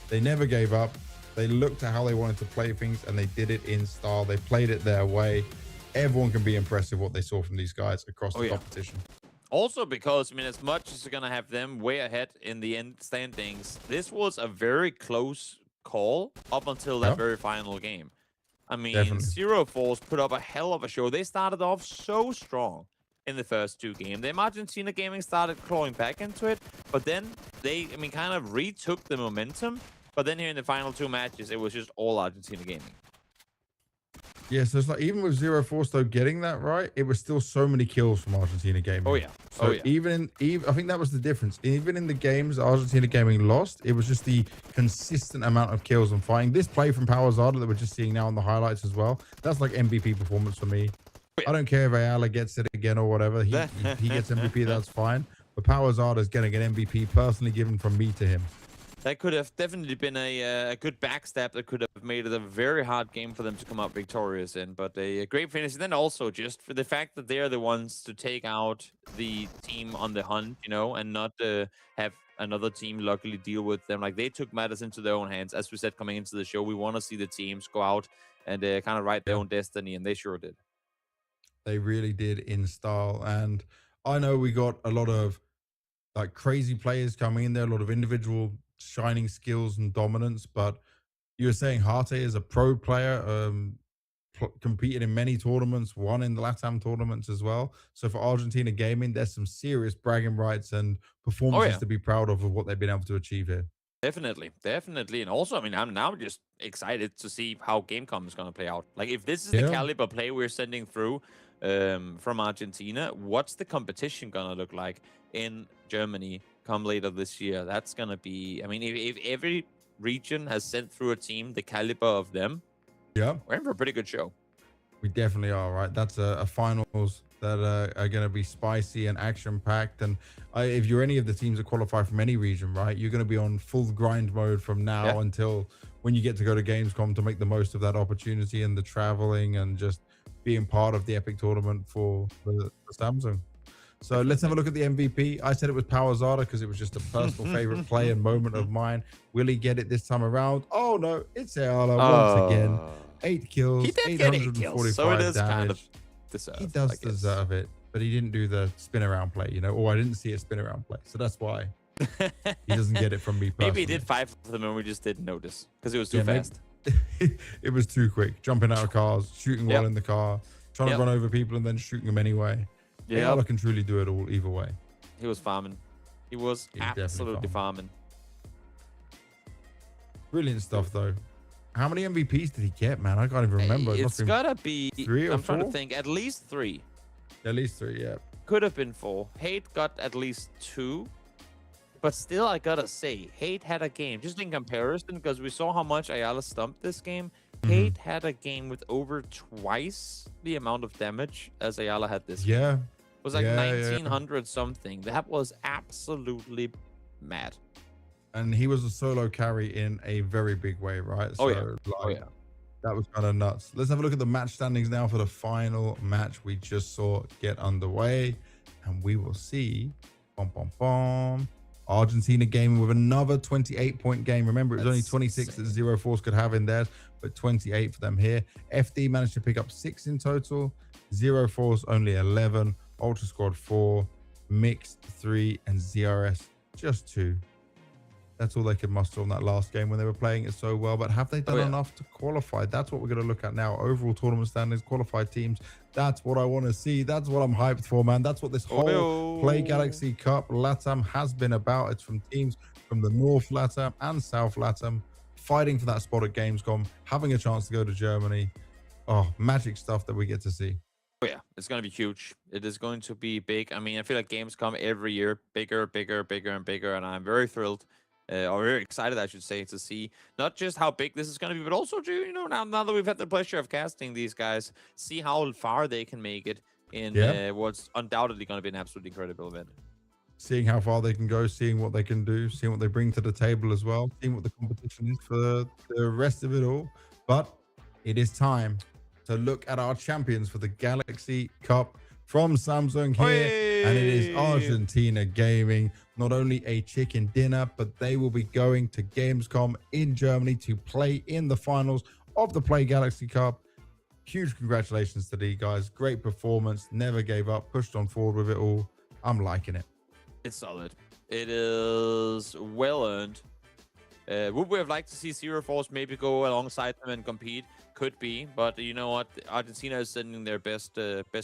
They never gave up. They looked at how they wanted to play things and they did it in style. They played it their way. Everyone can be impressed with what they saw from these guys across the competition.
Also because, I mean, as much as you're going to have them way ahead in the end standings, this was a very close call up until that very final game. I mean, Zero Force put up a hell of a show. They started off so strong in the first two games. Then Argentina Gaming started clawing back into it, but then they, I mean, kind of retook the momentum. But then here in the final two matches, it was just all Argentina Gaming.
Yeah, so it's like even with Zero Force though getting that right, it was still so many kills from Argentina Gaming.
Oh yeah.
So even I think that was the difference. Even in the games Argentina Gaming lost, it was just the consistent amount of kills and fighting. This play from Powerzada that we're just seeing now on the highlights as well, that's like MVP performance for me. I don't care if Ayala gets it again or whatever. He gets MVP, that's fine. But Powerzada is getting an MVP personally given from me to him.
That could have definitely been a good backstab that could have made it a very hard game for them to come out victorious in. But a great finish. And then also just for the fact that they're the ones to take out the team on the hunt, you know, and not have another team luckily deal with them. Like they took matters into their own hands. As we said coming into the show, we want to see the teams go out and kind of write their own destiny. And they sure did.
They really did in style. And I know we got a lot of like crazy players coming in there, a lot of individual shining skills and dominance, but you were saying Harte is a pro player, competed in many tournaments, won in the LATAM tournaments as well. So for Argentina Gaming, there's some serious bragging rights and performances to be proud of what they've been able to achieve here.
Definitely. And also, I mean, I'm now just excited to see how Gamecom is going to play out. Like, if this is the caliber play we're sending through from Argentina, what's the competition going to look like in Germany come later this year? That's going to be, I mean, if every region has sent through a team the caliber of them, we're in for a pretty good show.
We definitely are, right? That's a finals that are going to be spicy and action-packed. And if you're any of the teams that qualify from any region, right, you're going to be on full grind mode from now until when you get to go to Gamescom to make the most of that opportunity and the traveling and just being part of the epic tournament for Samsung. So let's have a look at the MVP. I said it was Powerzada because it was just a personal favorite play and moment of mine. Will he get it this time around? Oh no, it's Ayala once again. 8 kills, 845
so it is
damage.
kind of deserved.
He does deserve it, but he didn't do the spin around play, you know, or I didn't see a spin around play. So that's why he doesn't get it from me personally.
Maybe he did 5 of them and we just didn't notice because it was too fast.
It was too quick. Jumping out of cars, shooting while in the car, trying to run over people and then shooting them anyway. Yeah, Ayala can truly do it all either way.
He was farming. He was absolutely farming.
Brilliant stuff, though. How many MVPs did he get, man? I can't even remember.
It's gotta be
3 or 4?
I'm trying to think. At least 3.
At least 3, yeah.
Could have been 4. Hate got at least 2. But still, I gotta say, Hate had a game. Just in comparison, because we saw how much Ayala stumped this game. Hate had a game with over twice the amount of damage as Ayala had this game. It was like 1900 something. That was absolutely mad.
And he was a solo carry in a very big way, right? So, that was kind of nuts. Let's have a look at the match standings now for the final match we just saw get underway. And we will see, Argentina Gaming with another 28-point game. Remember, it was only 26 that Zero Force could have in theirs, but 28 for them here. FD managed to pick up 6 in total. Zero Force only 11. Ultra Squad 4. Mixed 3. And ZRS just 2. That's all they could muster on that last game when they were playing it so well. But have they done enough to qualify? That's what we're going to look at now. Overall tournament standings, qualified teams. That's what I want to see. That's what I'm hyped for, man. That's what this whole Play Galaxy Cup LATAM has been about. It's from teams from the North LATAM and South LATAM fighting for that spot at Gamescom, having a chance to go to Germany. Oh, magic stuff that we get to see.
Oh, yeah, it's going to be huge. It is going to be big. I mean, I feel like Gamescom every year, bigger, and bigger. And I'm very thrilled. Or very excited, I should say, to see not just how big this is going to be, but also to, you know, now that we've had the pleasure of casting these guys, see how far they can make it in what's undoubtedly going to be an absolutely incredible event.
Seeing how far they can go, seeing what they can do, seeing what they bring to the table as well, seeing what the competition is for the rest of it all. But it is time to look at our champions for the Galaxy Cup from Samsung here. And it is Argentina Gaming. Not only a chicken dinner, but they will be going to Gamescom in Germany to play in the finals of the Play Galaxy Cup. Huge congratulations to these guys. Great performance. Never gave up. Pushed on forward with it all. I'm liking it.
It's solid. It is well earned. Would we have liked to see Zero Force maybe go alongside them and compete? Could be, but you know what? Argentina is sending their best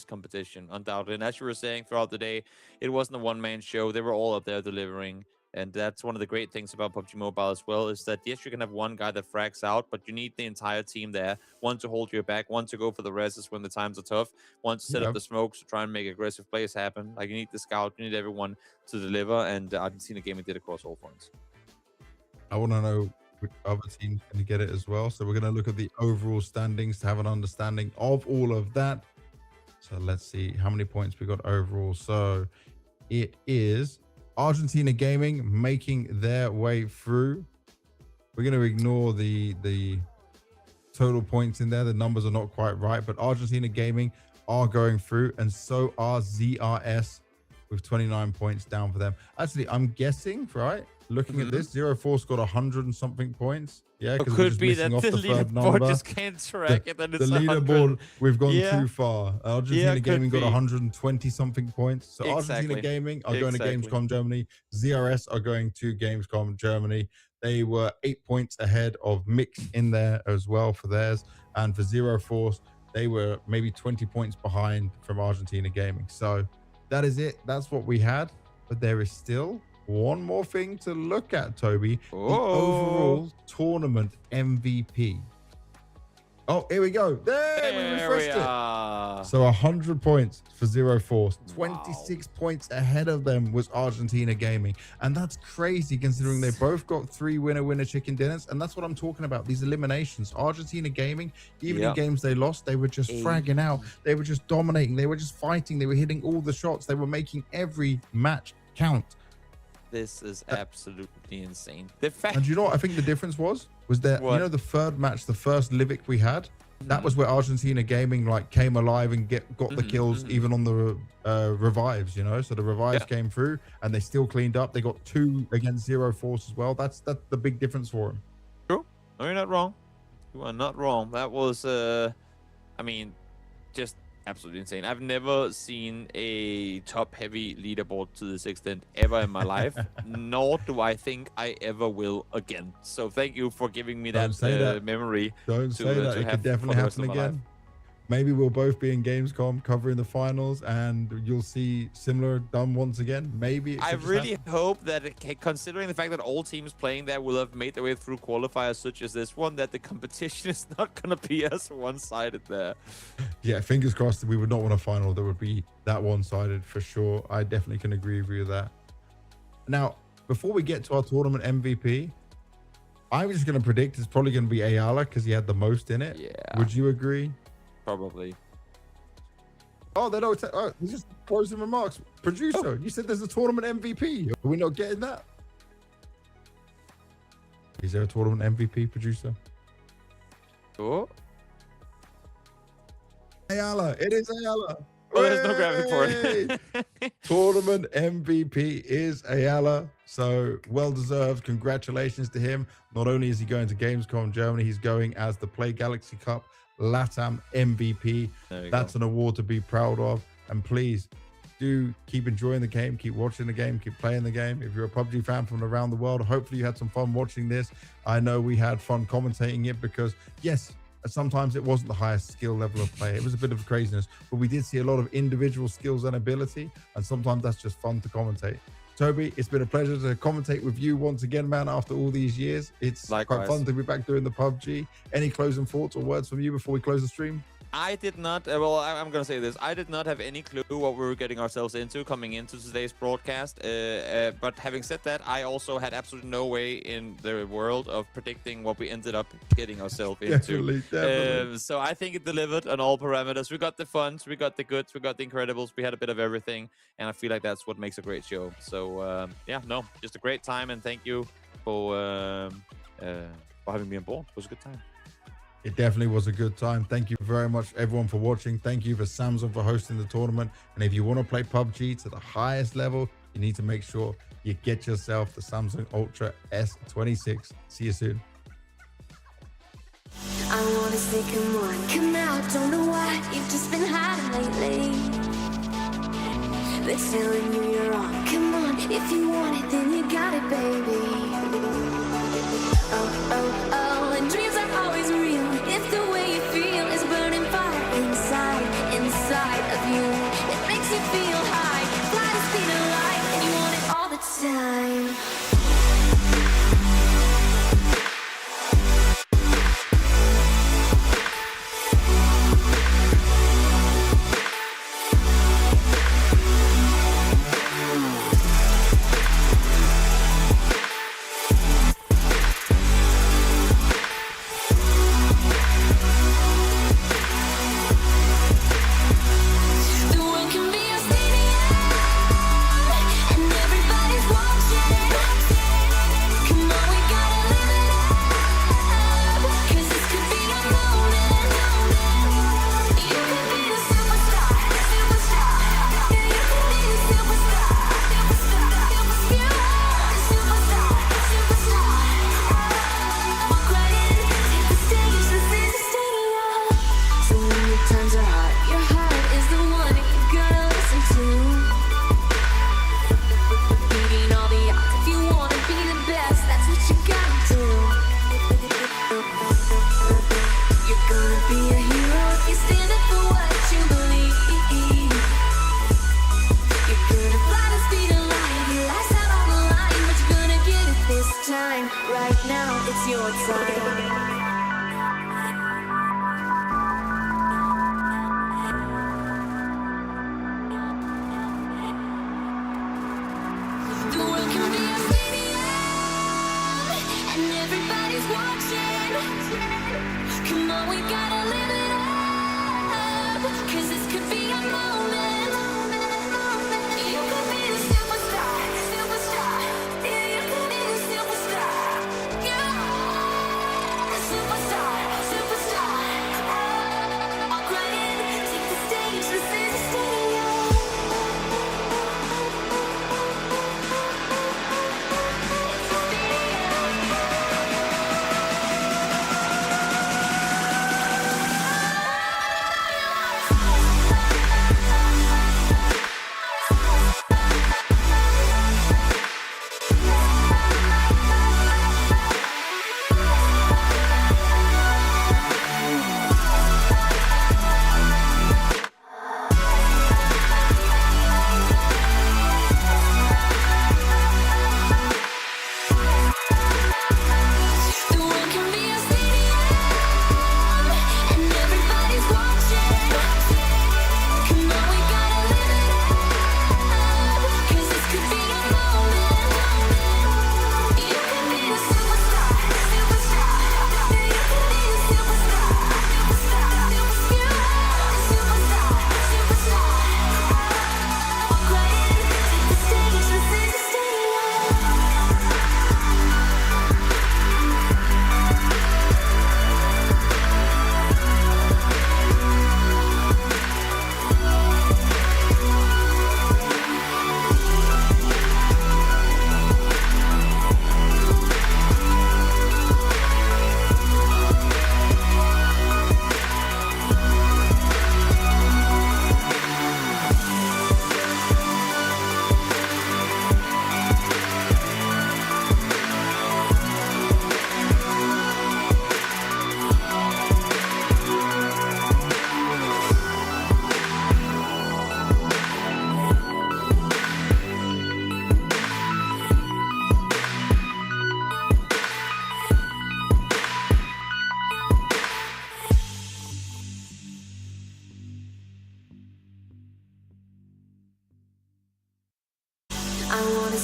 competition, undoubtedly. And as you were saying throughout the day, it wasn't a one-man show. They were all up there delivering. And that's one of the great things about PUBG Mobile as well, is that yes, you can have one guy that frags out, but you need the entire team there. One to hold your back, one to go for the reses when the times are tough, one to set up the smokes to try and make aggressive plays happen. Like, you need the scout, you need everyone to deliver, and Argentina Gaming did across all fronts.
I want to know which other team's going to get it as well. So we're going to look at the overall standings to have an understanding of all of that. So let's see how many points we got overall. So it is Argentina Gaming making their way through. We're going to ignore the total points in there. The numbers are not quite right, but Argentina Gaming are going through, and so are ZRS with 29 points down for them. Actually, I'm guessing, right? Looking at this, Zero Force got 100 and something points. Yeah,
it could be that the leaderboard just can't track it. And it's
the leaderboard, we've gone too far. Argentina Gaming got 120 something points. So Argentina Gaming are going to Gamescom Germany. ZRS are going to Gamescom Germany. They were 8 points ahead of Mix in there as well for theirs. And for Zero Force, they were maybe 20 points behind from Argentina Gaming. So that is it. That's what we had. But there is still one more thing to look at, Toby. The overall tournament MVP. Oh, here we go. There we refreshed it. So 100 points for Zero Force. 26 points ahead of them was Argentina Gaming. And that's crazy considering they both got 3 winner chicken dinners. And that's what I'm talking about, these eliminations. Argentina Gaming, even in games they lost, they were just fragging out. They were just dominating. They were just fighting. They were hitting all the shots. They were making every match count.
This is absolutely insane.
And you know what I think the difference was that, you know, the third match, the first Livic we had, that was where Argentina Gaming like came alive and got the kills even on the revives, you know. So the revives came through and they still cleaned up. They got 2 against Zero Force as well. That's the big difference for them.
True. No, you're not wrong. You are not wrong. That was I mean, just absolutely insane. I've never seen a top-heavy leaderboard to this extent ever in my life, nor do I think I ever will again. So thank you for giving me that memory.
Don't say that. It could definitely happen again. Maybe we'll both be in Gamescom covering the finals and you'll see similar done once again. Maybe
I really hope that, considering the fact that all teams playing there will have made their way through qualifiers such as this one, that the competition is not going to be as one-sided there.
Yeah, fingers crossed that we would not want a final that would be that one-sided for sure. I definitely can agree with you with that. Now, before we get to our tournament MVP, I'm just going to predict it's probably going to be Ayala because he had the most in it.
Yeah.
Would you agree?
Probably.
Oh, they don't. Just closing remarks. Producer, you said there's a tournament MVP. Are we not getting that? Is there a tournament MVP, producer?
Oh.
Ayala. It is Ayala.
Oh, there's no graphic for it.
Tournament MVP is Ayala. So well deserved. Congratulations to him. Not only is he going to Gamescom Germany, he's going as the Play Galaxy Cup LATAM MVP. That's an award to be proud of. And please do keep enjoying the game, keep watching the game, keep playing the game. If you're a PUBG fan from around the world, hopefully you had some fun watching this. I know we had fun commentating it because yes, sometimes it wasn't the highest skill level of play. It was a bit of craziness, but we did see a lot of individual skills and ability, and sometimes that's just fun to commentate. Toby, it's been a pleasure to commentate with you once again, man, after all these years. It's quite fun to be back doing the PUBG. Any closing thoughts or words from you before we close the stream?
I did not, well, I'm going to say this. I did not have any clue what we were getting ourselves into coming into today's broadcast. But having said that, I also had absolutely no way in the world of predicting what we ended up getting ourselves into. Definitely. So I think it delivered on all parameters. We got the funs, we got the goods, we got the incredibles. We had a bit of everything. And I feel like that's what makes a great show. So, yeah, no, just a great time. And thank you for having me on board. It was a good time.
It definitely was a good time. Thank you very much, everyone, for watching. Thank you for Samsung for hosting the tournament. And if you want to play PUBG to the highest level, you need to make sure you get yourself the Samsung Ultra S26. See you soon.
I wanna say come on, come out, don't know why you've just been hiding lately. They're telling you you're on, come on, if you want it then you got it, baby. Oh, oh, oh, and dreams are always real, if the way you feel is burning fire inside, inside of you. It makes you feel high, fly the speed of light, and you want it all the time.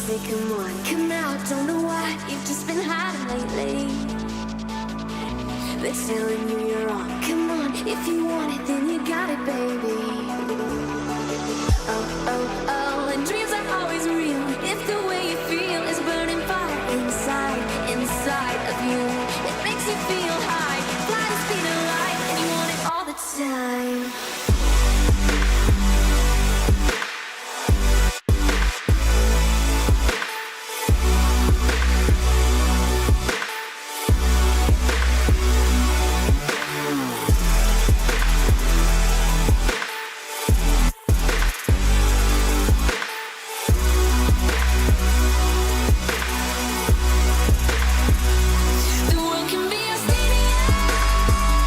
say come on, come out, don't know why you've just been hiding lately. They're telling you you're on, come on, if you want it then you got it, baby. Oh, oh, oh, and dreams are always real if the way you feel is burning fire inside, inside of you. It makes you feel high, fly the speed of time.